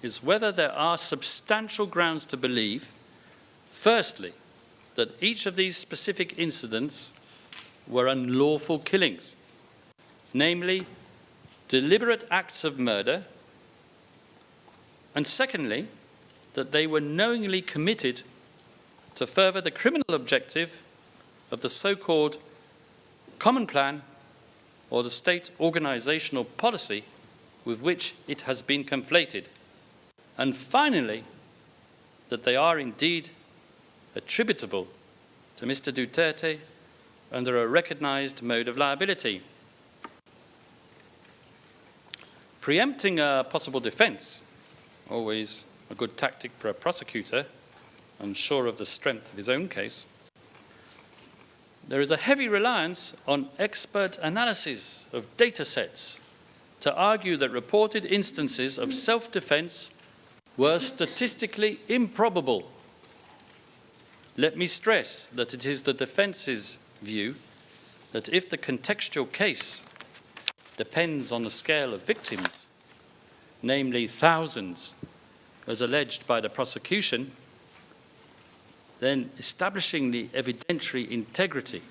is whether there are substantial grounds to believe, firstly, that each of these specific incidents were unlawful killings, namely, deliberate acts of murder, and secondly, that they were knowingly committed to further the criminal objective of the so-called common plan or the state organizational policy with which it has been conflated. And finally, that they are indeed attributable to Mr. Duterte under a recognized mode of liability. Preempting a possible defense, always a good tactic for a prosecutor, unsure of the strength of his own case, there is a heavy reliance on expert analysis of data sets to argue that reported instances of self-defense were statistically improbable. Let me stress that it is the defense's view that if the contextual case depends on the scale of victims, namely thousands, as alleged by the prosecution, then establishing the evidentiary integrity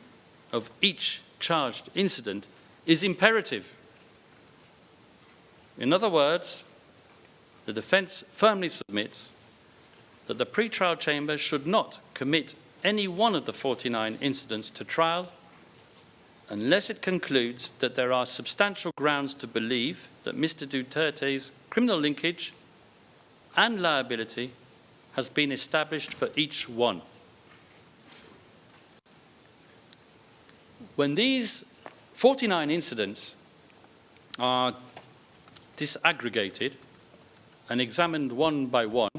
of each charged incident is imperative. In other words, the defense firmly submits that the pretrial chamber should not commit any one of the 49 incidents to trial unless it concludes that there are substantial grounds to believe that Mr. Duterte's criminal linkage and liability has been established for each one. When these 49 incidents are disaggregated and examined one by one,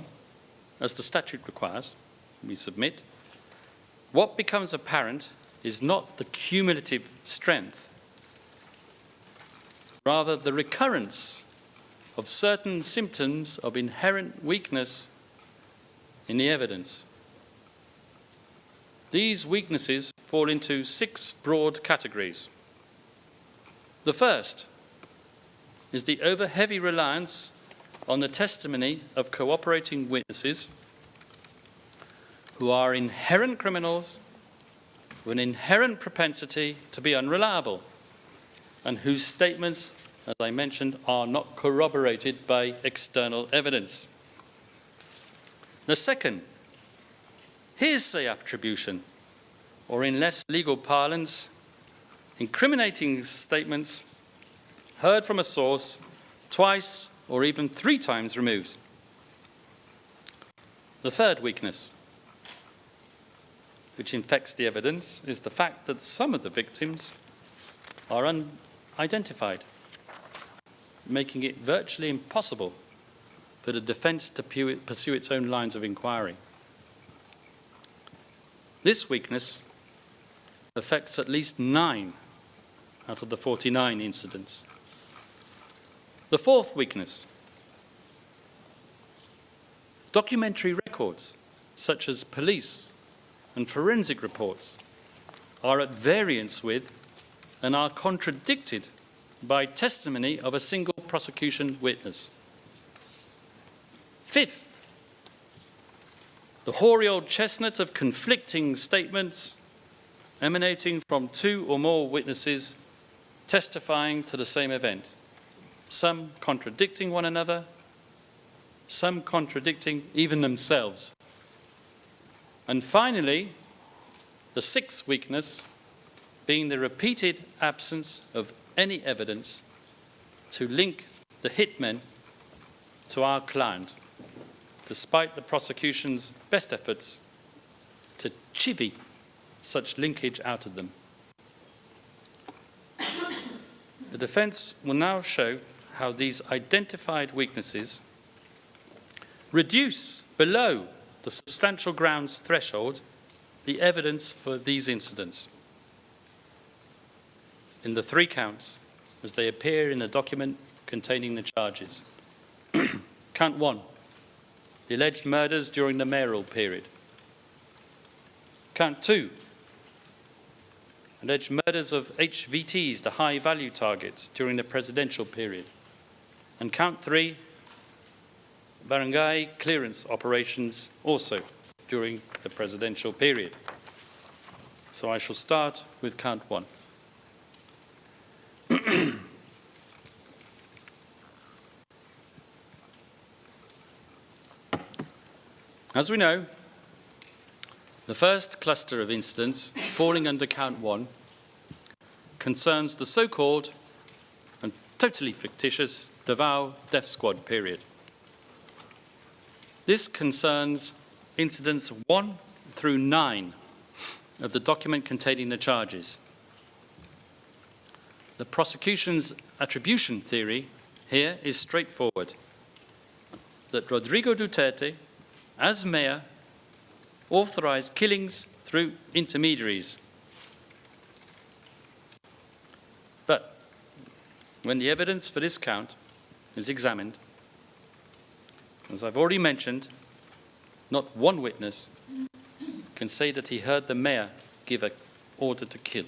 as the statute requires, we submit, what becomes apparent is not the cumulative strength, rather the recurrence of certain symptoms of inherent weakness in the evidence. These weaknesses fall into 6 broad categories. The first is the over-heavy reliance on the testimony of cooperating witnesses who are inherent criminals with an inherent propensity to be unreliable and whose statements, as I mentioned, are not corroborated by external evidence. The second, hearsay attribution, or in less legal parlance, incriminating statements heard from a source twice or even 3 times removed. The third weakness, which infects the evidence, is the fact that some of the victims are unidentified, making it virtually impossible for the defence to pursue its own lines of inquiry. This weakness affects at least 9 out of the 49 incidents. The fourth weakness, documentary records, such as police and forensic reports, are at variance with and are contradicted by testimony of a single prosecution witness. Fifth, the hoary old chestnut of conflicting statements emanating from 2 or more witnesses testifying to the same event, some contradicting one another, some contradicting even themselves. And finally, the sixth weakness being the repeated absence of any evidence to link the hitmen to our client, despite the prosecution's best efforts to chivvy such linkage out of them. The defence will now show how these identified weaknesses reduce below the substantial grounds threshold the evidence for these incidents in the 3 counts as they appear in the document containing the charges. Count 1, the alleged murders during the mayoral period. Count 2, alleged murders of HVTs, the high-value targets, during the presidential period. And count 3, barangay clearance operations also during the presidential period. So I shall start with count 1. As we know, the first cluster of incidents falling under count 1 concerns the so-called and totally fictitious Davao death squad period. This concerns incidents 1 through 9 of the document containing the charges. The prosecution's attribution theory here is straightforward, that Rodrigo Duterte, as mayor, authorized killings through intermediaries. But when the evidence for this count is examined, as I've already mentioned, not one witness can say that he heard the mayor give an order to kill.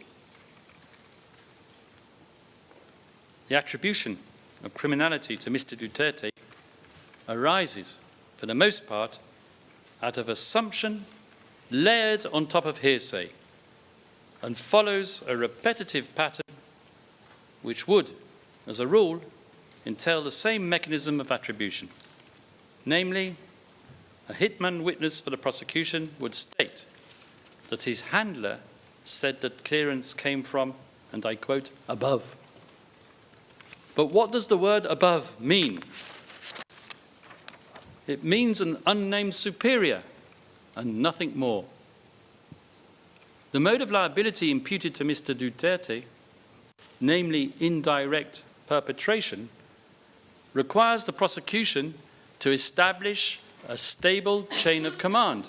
The attribution of criminality to Mr. Duterte arises, for the most part, out of assumption layered on top of hearsay and follows a repetitive pattern which would, as a rule, entail the same mechanism of attribution. Namely, a hitman witness for the prosecution would state that his handler said that clearance came from, and I quote, above. But what does the word above mean? It means an unnamed superior and nothing more. The mode of liability imputed to Mr. Duterte, namely indirect perpetration, requires the prosecution to establish a stable chain of command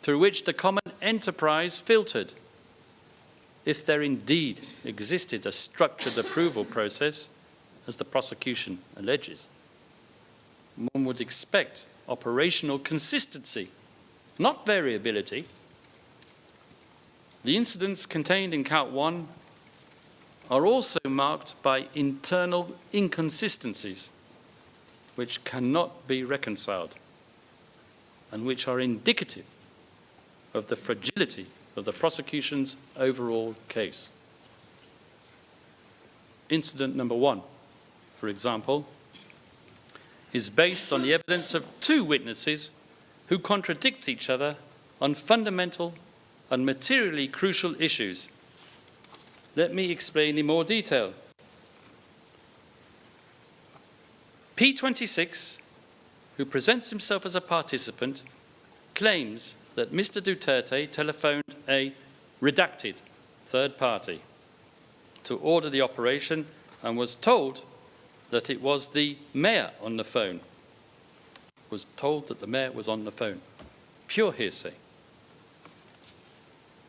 through which the common enterprise filtered. If there indeed existed a structured approval process, as the prosecution alleges, one would expect operational consistency, not variability. The The incidents contained in Count 1 are also marked by internal inconsistencies which cannot be reconciled and which are indicative of the fragility of the prosecution's overall case. Incident number 1, for example, is based on the evidence of 2 witnesses who contradict each other on fundamental and materially crucial issues. Let me explain in more detail. P26, who presents himself as a participant, claims that Mr. Duterte telephoned a redacted third party to order the operation and was told that it was the mayor on the phone. Was told that the mayor was on the phone. Pure hearsay.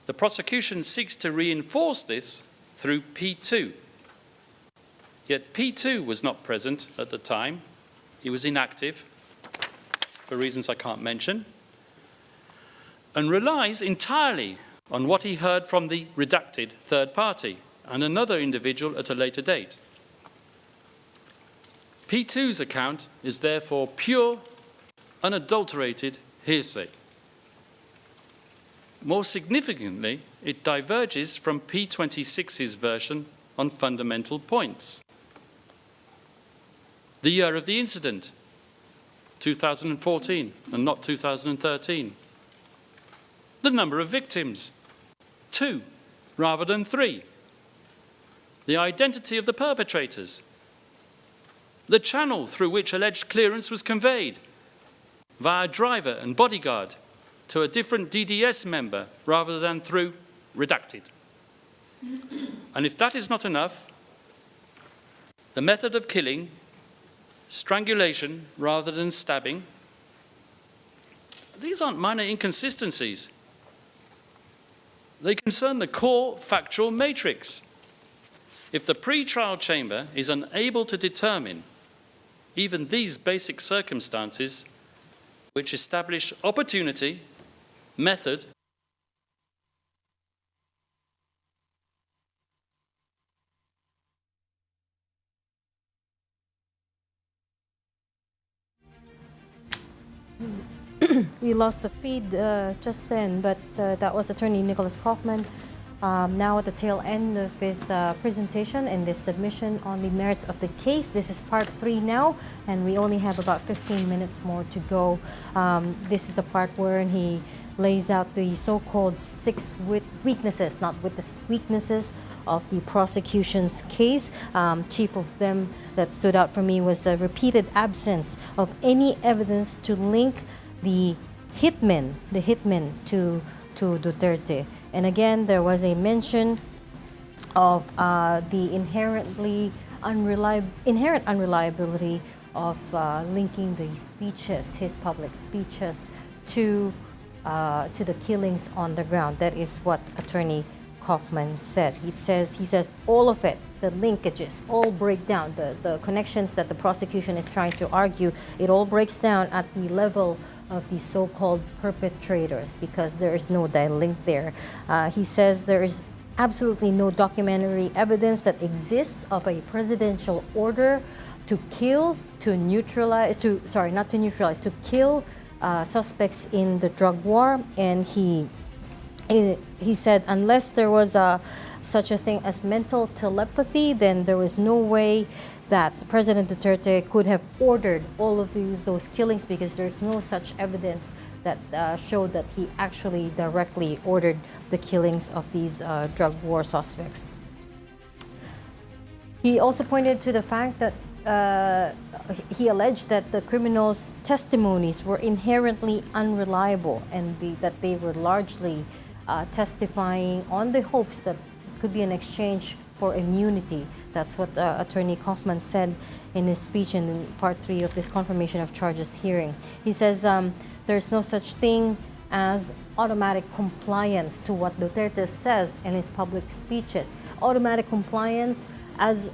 The prosecution seeks to reinforce this through P2. Yet P2 was not present at the time. He was inactive, for reasons I can't mention, and relies entirely on what he heard from the redacted third party and another individual at a later date. P2's account is therefore pure, unadulterated hearsay. More significantly, it diverges from P26's version on fundamental points. The year of the incident, 2014 and not 2013. The number of victims, 2 rather than 3. The identity of the perpetrators. The channel through which alleged clearance was conveyed, via driver and bodyguard, to a different DDS member rather than through redacted. And if that is not enough, the method of killing, strangulation rather than stabbing, these aren't minor inconsistencies. They concern the core factual matrix. If the pre-trial chamber is unable to determine even these basic circumstances which establish opportunity, method, we lost the feed just then, but that was Attorney Nicholas Kaufman. Now at the tail end of his presentation and this submission on the merits of the case. This is part 3 now, and we only have about 15 minutes more to go. This is the part where he lays out the so-called 6 weaknesses, not weaknesses of the prosecution's case. Chief of them that stood out for me was the repeated absence of any evidence to link the hitman to Duterte. And again, there was a mention of the inherent unreliability of linking the speeches, his public speeches, to the killings on the ground. That is what Attorney Kaufman said. He says all of it, the linkages, all break down. The connections that the prosecution is trying to argue, it all breaks down at the level of the so-called perpetrators, because there is no direct link there. He says there is absolutely no documentary evidence that exists of a presidential order to kill, to kill suspects in the drug war. And he said unless there was such a thing as mental telepathy, then there was no way that President Duterte could have ordered all of those killings, because there's no such evidence that showed that he actually directly ordered the killings of these drug war suspects. He also pointed to the fact that he alleged that the criminals' testimonies were inherently unreliable, and that they were largely testifying on the hopes that it could be an exchange for immunity. That's what Attorney Kaufman said in his speech in part 3 of this confirmation of charges hearing. He says there's no such thing as automatic compliance to what Duterte says in his public speeches. Automatic compliance, as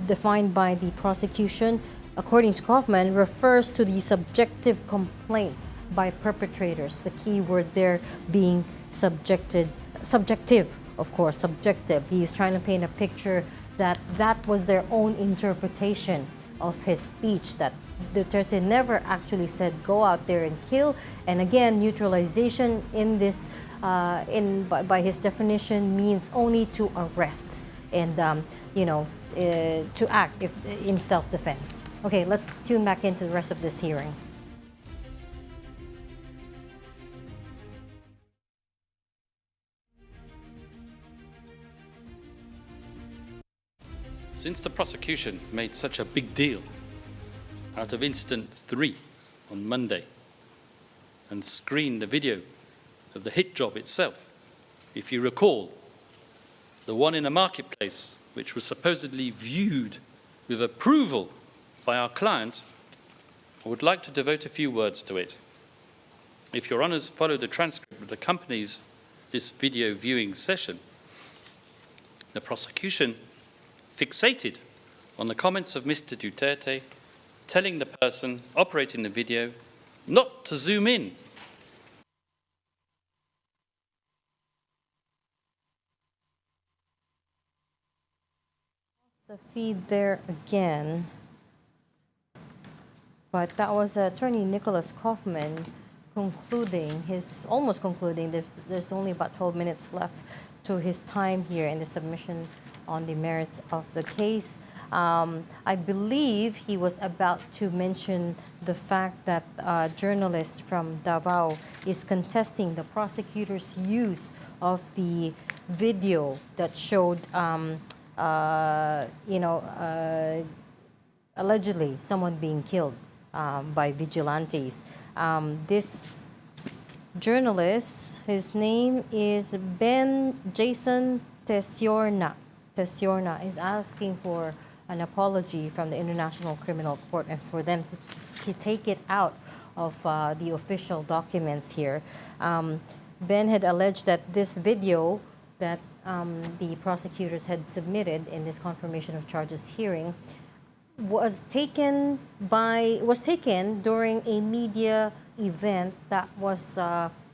defined by the prosecution, according to Kaufman, refers to the subjective complaints by perpetrators. The key word there being subjective subjective, of course, subjective. He is trying to paint a picture that that was their own interpretation of his speech, that Duterte never actually said go out there and kill. And again, neutralization in this, by his definition, means only to arrest and to act in self-defense. Okay, let's tune back into the rest of this hearing. Since the prosecution made such a big deal out of incident 3 on Monday and screened the video of the hit job itself, if you recall, the one in a marketplace which was supposedly viewed with approval by our client, I would like to devote a few words to it. If Your Honours follow the transcript that accompanies this video viewing session, the prosecution fixated on the comments of Mr. Duterte telling the person operating the video not to zoom in. The feed there again, but that was Attorney Nicholas Kaufman almost concluding. There's only about 12 minutes left to his time here in the submission on the merits of the case. I believe he was about to mention the fact that a journalist from Davao is contesting the prosecutor's use of the video that showed, allegedly someone being killed by vigilantes. This journalist, his name is Ben Jason Tesiorna, is asking for an apology from the International Criminal Court and for them to take it out of the official documents here. Ben had alleged that this video that the prosecutors had submitted in this confirmation of charges hearing was taken during a media event that was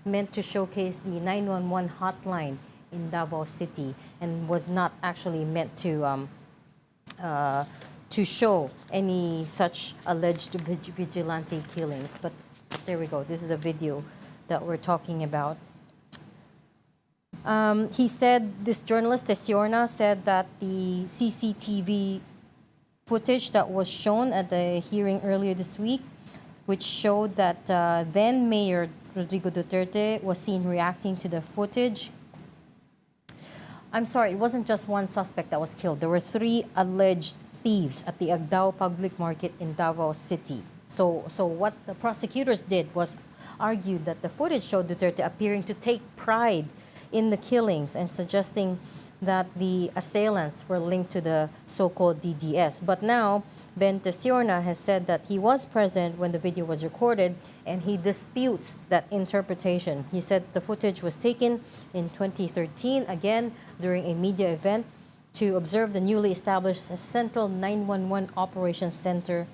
meant to showcase the 911 hotline in Davao City and was not actually meant to show any such alleged vigilante killings. But there we go. This is the video that we're talking about. He said, this journalist, Tesiorna, said that the CCTV footage that was shown at the hearing earlier this week, which showed that then Mayor Rodrigo Duterte was seen reacting to the footage. I'm sorry, it wasn't just one suspect that was killed. There were 3 alleged thieves at the Agdao Public Market in Davao City. So what the prosecutors did was argued that the footage showed Duterte appearing to take pride in the killings and suggesting that the assailants were linked to the so-called DDS. But now, Ben Tesiorna has said that he was present when the video was recorded and he disputes that interpretation. He said the footage was taken in 2013, again, during a media event to observe the newly established Central 911 Operations Center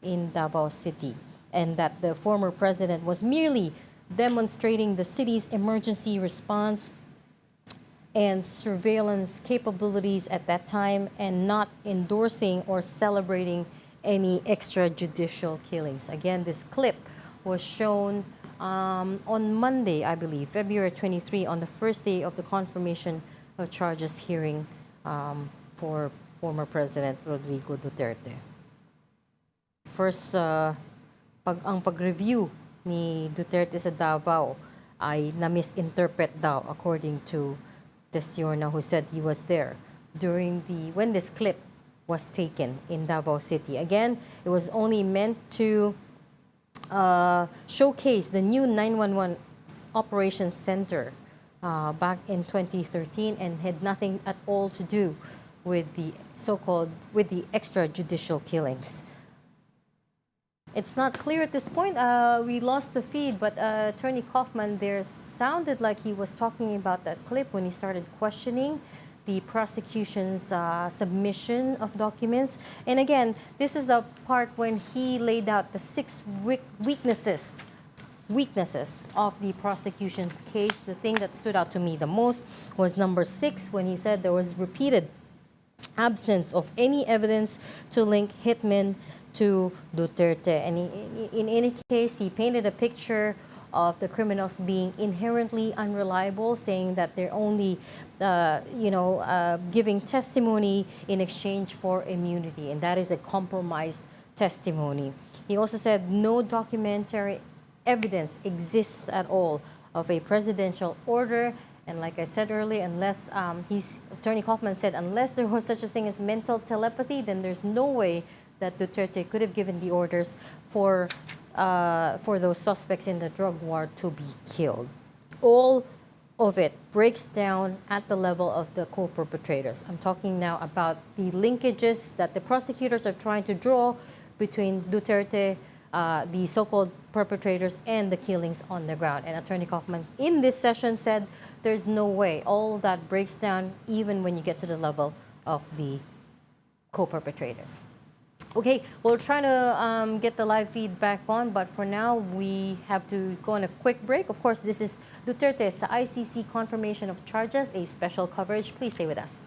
in Davao City, and that the former president was merely demonstrating the city's emergency response and surveillance capabilities at that time and not endorsing or celebrating any extrajudicial killings. Again, this clip was shown on Monday, I believe, February 23, on the first day of the confirmation of charges hearing for former President Rodrigo Duterte. First, ang pag-review ni Duterte sa Davao ay na-misinterpret daw, according to Tesiorna, who said he was there when this clip was taken in Davao City. Again, it was only meant to showcase the new 911 Operations Center back in 2013 and had nothing at all to do with the extrajudicial killings. It's not clear at this point. We lost the feed, but Attorney Kaufman there sounded like he was talking about that clip when he started questioning the prosecution's submission of documents. And again, this is the part when he laid out the 6 weaknesses weaknesses of the prosecution's case. The thing that stood out to me the most was number 6, when he said there was repeated absence of any evidence to link hitmen to Duterte. And in any case, he painted a picture of the criminals being inherently unreliable, saying that they're only, giving testimony in exchange for immunity, and that is a compromised testimony. He also said no documentary evidence exists at all of a presidential order. And like I said earlier, unless Attorney Kaufman said, unless there was such a thing as mental telepathy, then there's no way that Duterte could have given the orders for those suspects in the drug war to be killed. All of it breaks down at the level of the co-perpetrators. I'm talking now about the linkages that the prosecutors are trying to draw between Duterte, the so-called perpetrators, and the killings on the ground. And Attorney Kaufman in this session said there's no way. All of that breaks down even when you get to the level of the co-perpetrators. Okay, we're trying to get the live feed back on, but for now, we have to go on a quick break. Of course, this is Duterte's ICC confirmation of charges, a special coverage. Please stay with us.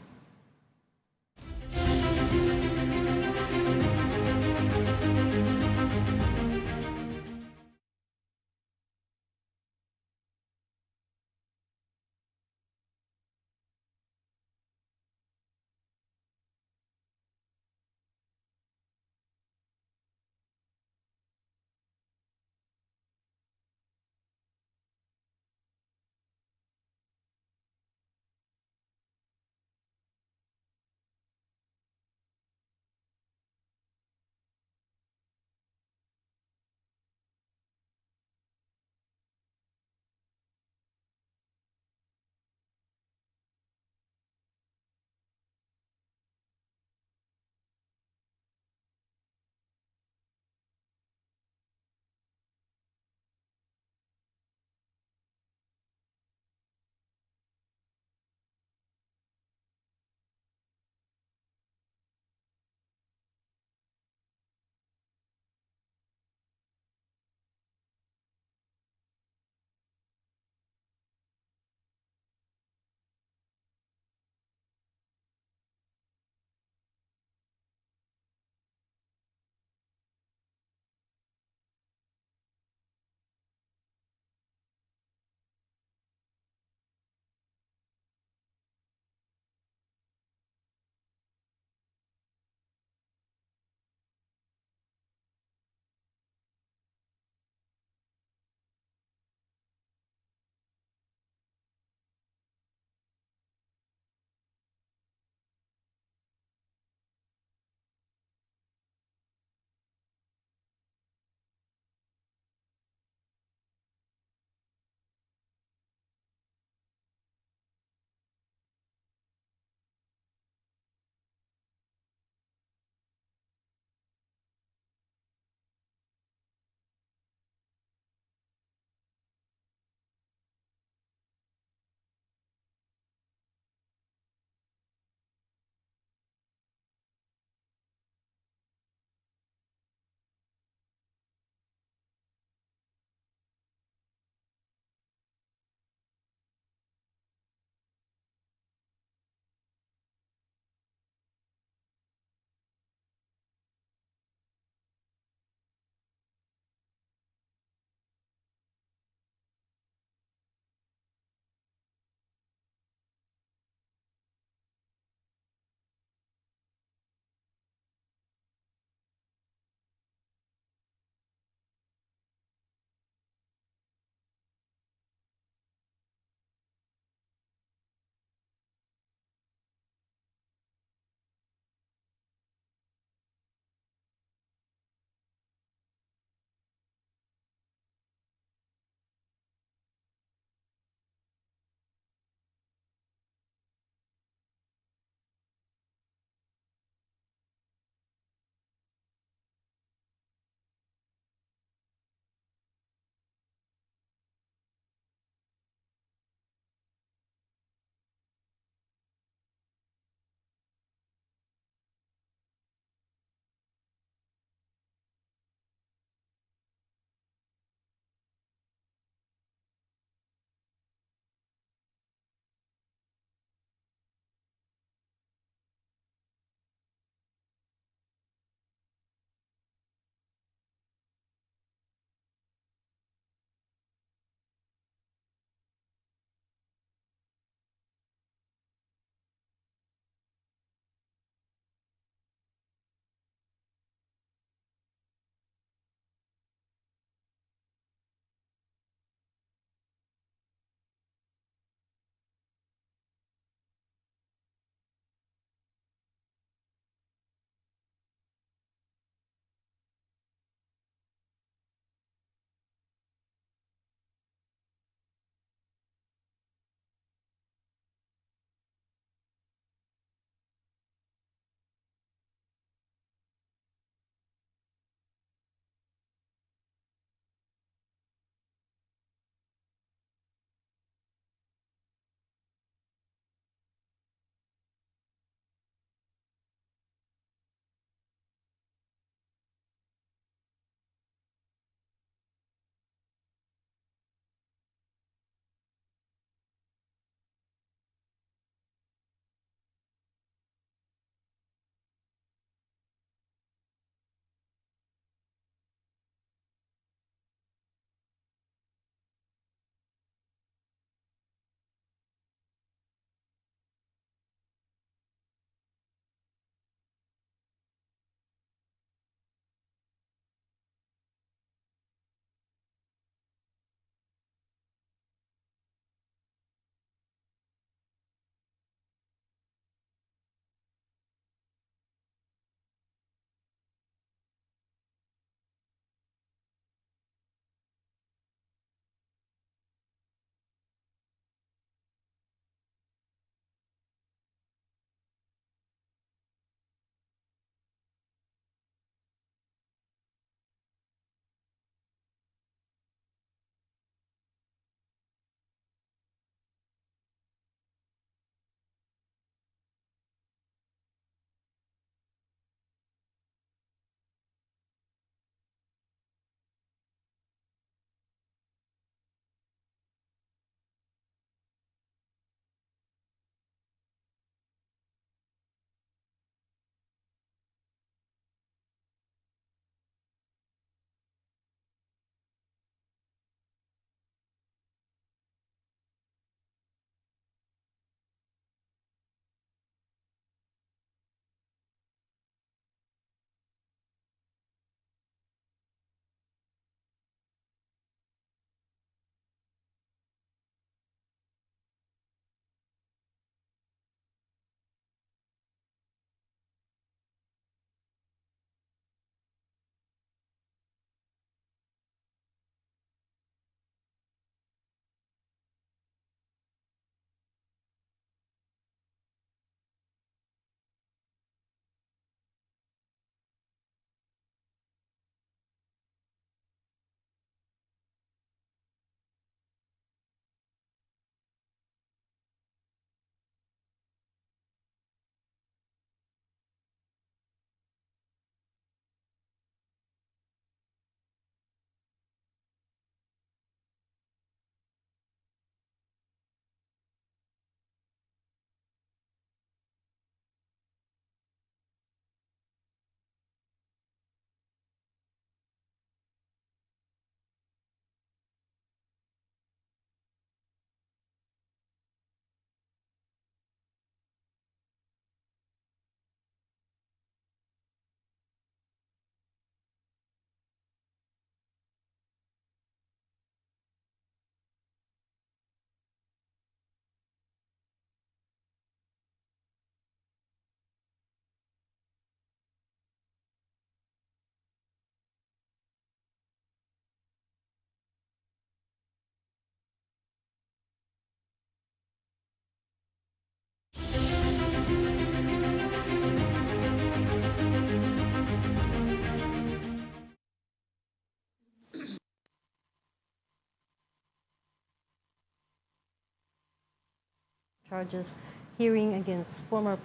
charges hearing against for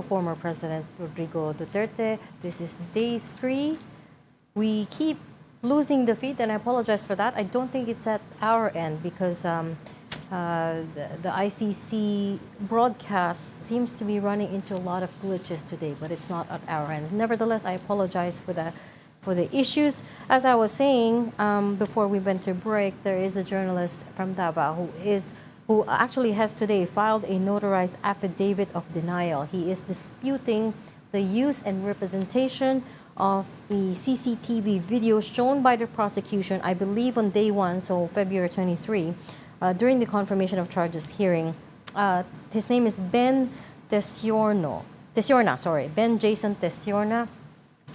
former President Rodrigo Duterte. This is day 3. We keep losing the feed, and I apologize for that. I don't think it's at our end because the ICC broadcast seems to be running into a lot of glitches today, but it's not at our end. Nevertheless, I apologize for the issues. As I was saying before we went to break, there is a journalist from Davao who actually has today filed a notarized affidavit of denial. He is disputing the use and representation of the CCTV video shown by the prosecution, I believe on day 1, so February 23, during the confirmation of charges hearing. His name is Ben Ben Jason Tesiorna,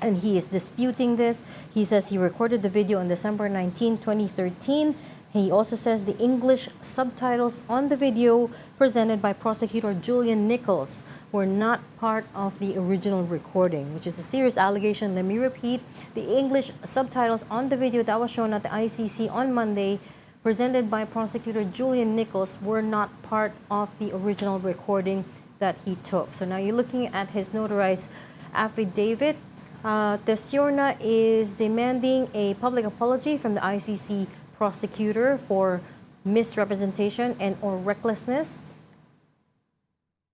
and he is disputing this. He says he recorded the video on December 19, 2013. He also says the English subtitles on the video presented by prosecutor Julian Nichols were not part of the original recording, which is a serious allegation. Let me repeat. The English subtitles on the video that was shown at the ICC on Monday, presented by prosecutor Julian Nichols, were not part of the original recording that he took. So now you're looking at his notarized affidavit. Tesiorna is demanding a public apology from the ICC prosecutor for misrepresentation and or recklessness.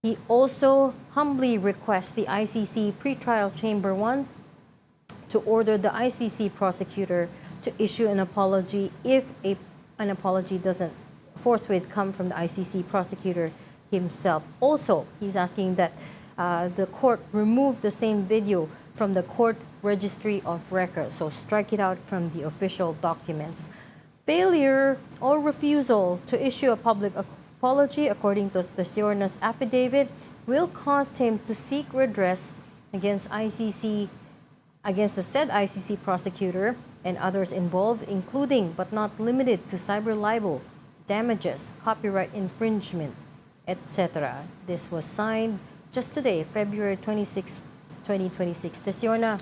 He also humbly requests the ICC pretrial chamber 1 to order the ICC prosecutor to issue an apology if an apology doesn't forthwith come from the ICC prosecutor himself. Also, he's asking that the court remove the same video from the court registry of records, so strike it out from the official documents. Failure or refusal to issue a public apology, according to Tesiorna's affidavit, will cause him to seek redress against the said ICC prosecutor and others involved, including but not limited to cyber libel, damages, copyright infringement, etc. This was signed just today, February 26, 2026. Tesiorna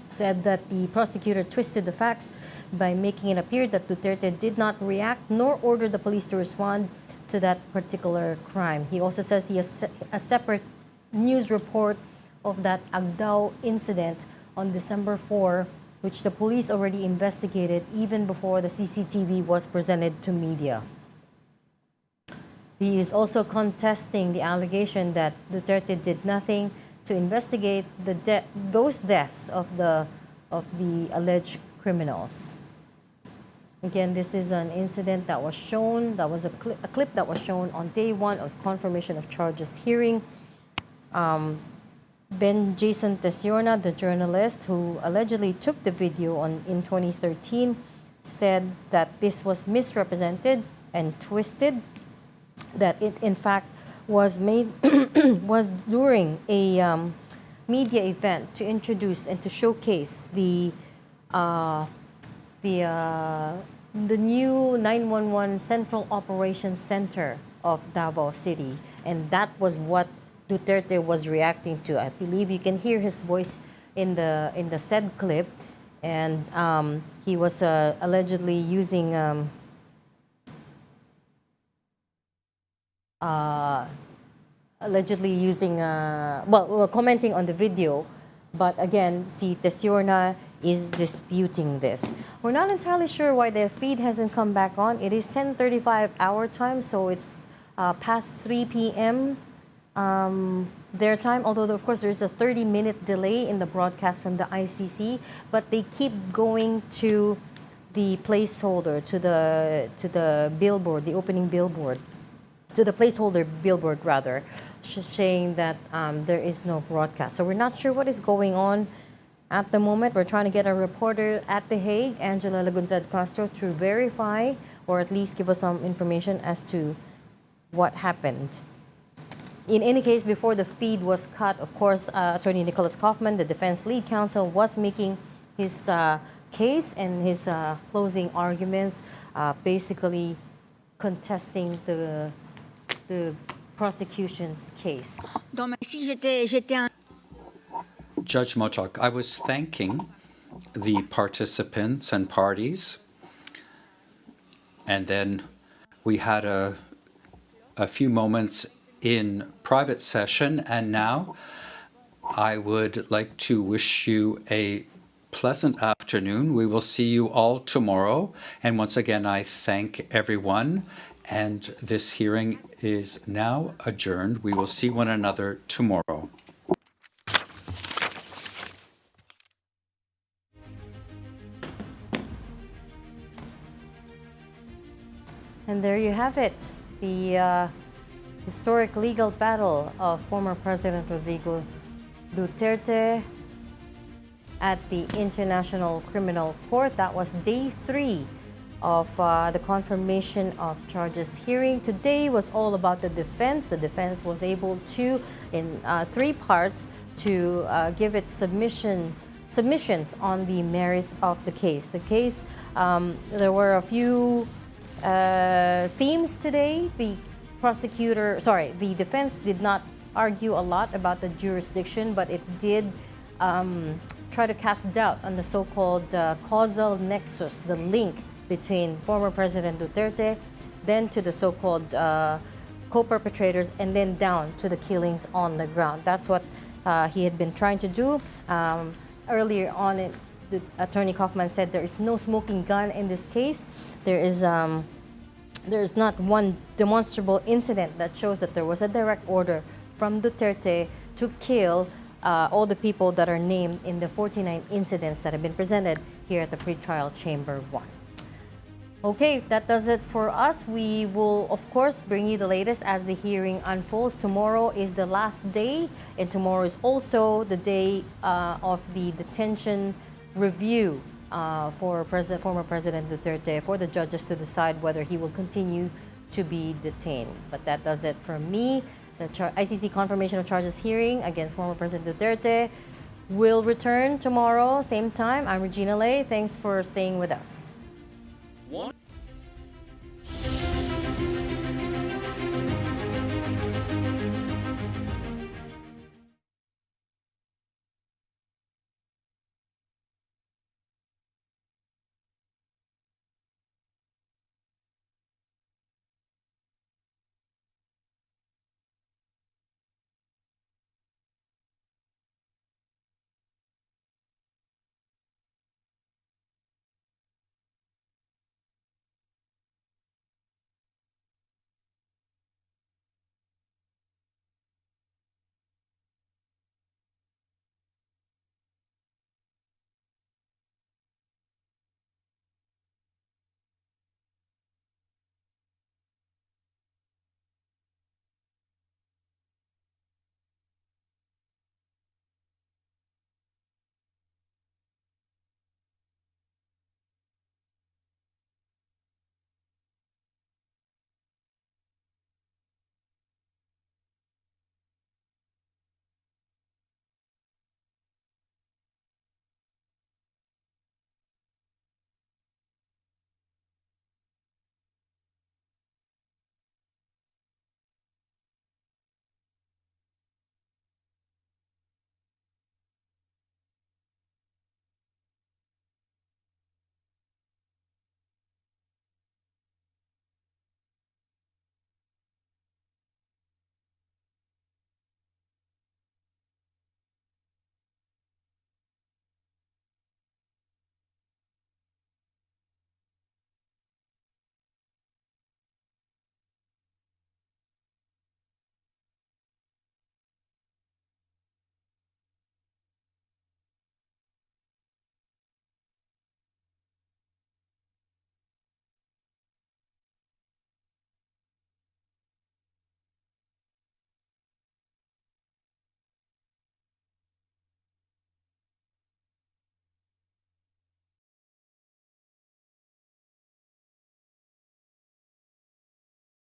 said that the prosecutor twisted the facts by making it appear that Duterte did not react nor order the police to respond to that particular crime. He also says he has a separate news report of that Agdao incident on December 4, which the police already investigated even before the CCTV was presented to media. He is also contesting the allegation that Duterte did nothing to investigate those deaths of the alleged criminals. Again, this is an incident that was shown, that was a clip that was shown on day 1 of confirmation of charges hearing. Ben Jason Tesiorna, the journalist who allegedly took the video in 2013, said that this was misrepresented and twisted, that it in fact was during a media event to introduce and to showcase the new 911 Central Operations Center of Davao City, and that was what Duterte was reacting to. I believe you can hear his voice in the said clip, and he was allegedly using commenting on the video. But again, see, Tesiorna is disputing this. We're not entirely sure why the feed hasn't come back on. It is 10:35 our time, so it's past 3 p.m. Their time, although of course there's a 30-minute delay in the broadcast from the ICC, but they keep going to the placeholder, to the billboard, the opening billboard, to the placeholder billboard rather, saying that there is no broadcast. So we're not sure what is going on at the moment. We're trying to get a reporter at The Hague, Angela Lagunzad Castro, to verify or at least give us some information as to what happened. In any case, before the feed was cut, of course, Attorney Nicholas Kaufman, the defense lead counsel, was making his case and his closing arguments, basically contesting the prosecution's case. Judge Mochok, I was thanking the participants and parties, and then we had a a few moments in private session. And now I would like to wish you a pleasant afternoon. We will see you all tomorrow. And once again, I thank everyone. And this hearing is now adjourned. We will see one another tomorrow. And there you have it, the historic legal battle of former President Rodrigo Duterte at the International Criminal Court. That was day 3 of the confirmation of charges hearing. Today was all about the defense. The defense was able to, in 3 parts, to give its submissions on the merits of the case. The case, there were a few themes today. The defense did not argue a lot about the jurisdiction, but it did try to cast doubt on the so-called causal nexus, the link between former President Duterte, then to the so-called co-perpetrators, and then down to the killings on the ground. That's what he had been trying to do. Earlier on, the Attorney Kaufman said there is no smoking gun in this case. There is not one demonstrable incident that shows that there was a direct order from Duterte to kill all the people that are named in the 49 incidents that have been presented here at the pretrial chamber 1. Okay, that does it for us. We will, of course, bring you the latest as the hearing unfolds. Tomorrow is the last day, and tomorrow is also the day of the detention review for former President Duterte, for the judges to decide whether he will continue to be detained. But that does it for me. The ICC confirmation of charges hearing against former President Duterte will return tomorrow, same time. I'm Regina Lay. Thanks for staying with us. One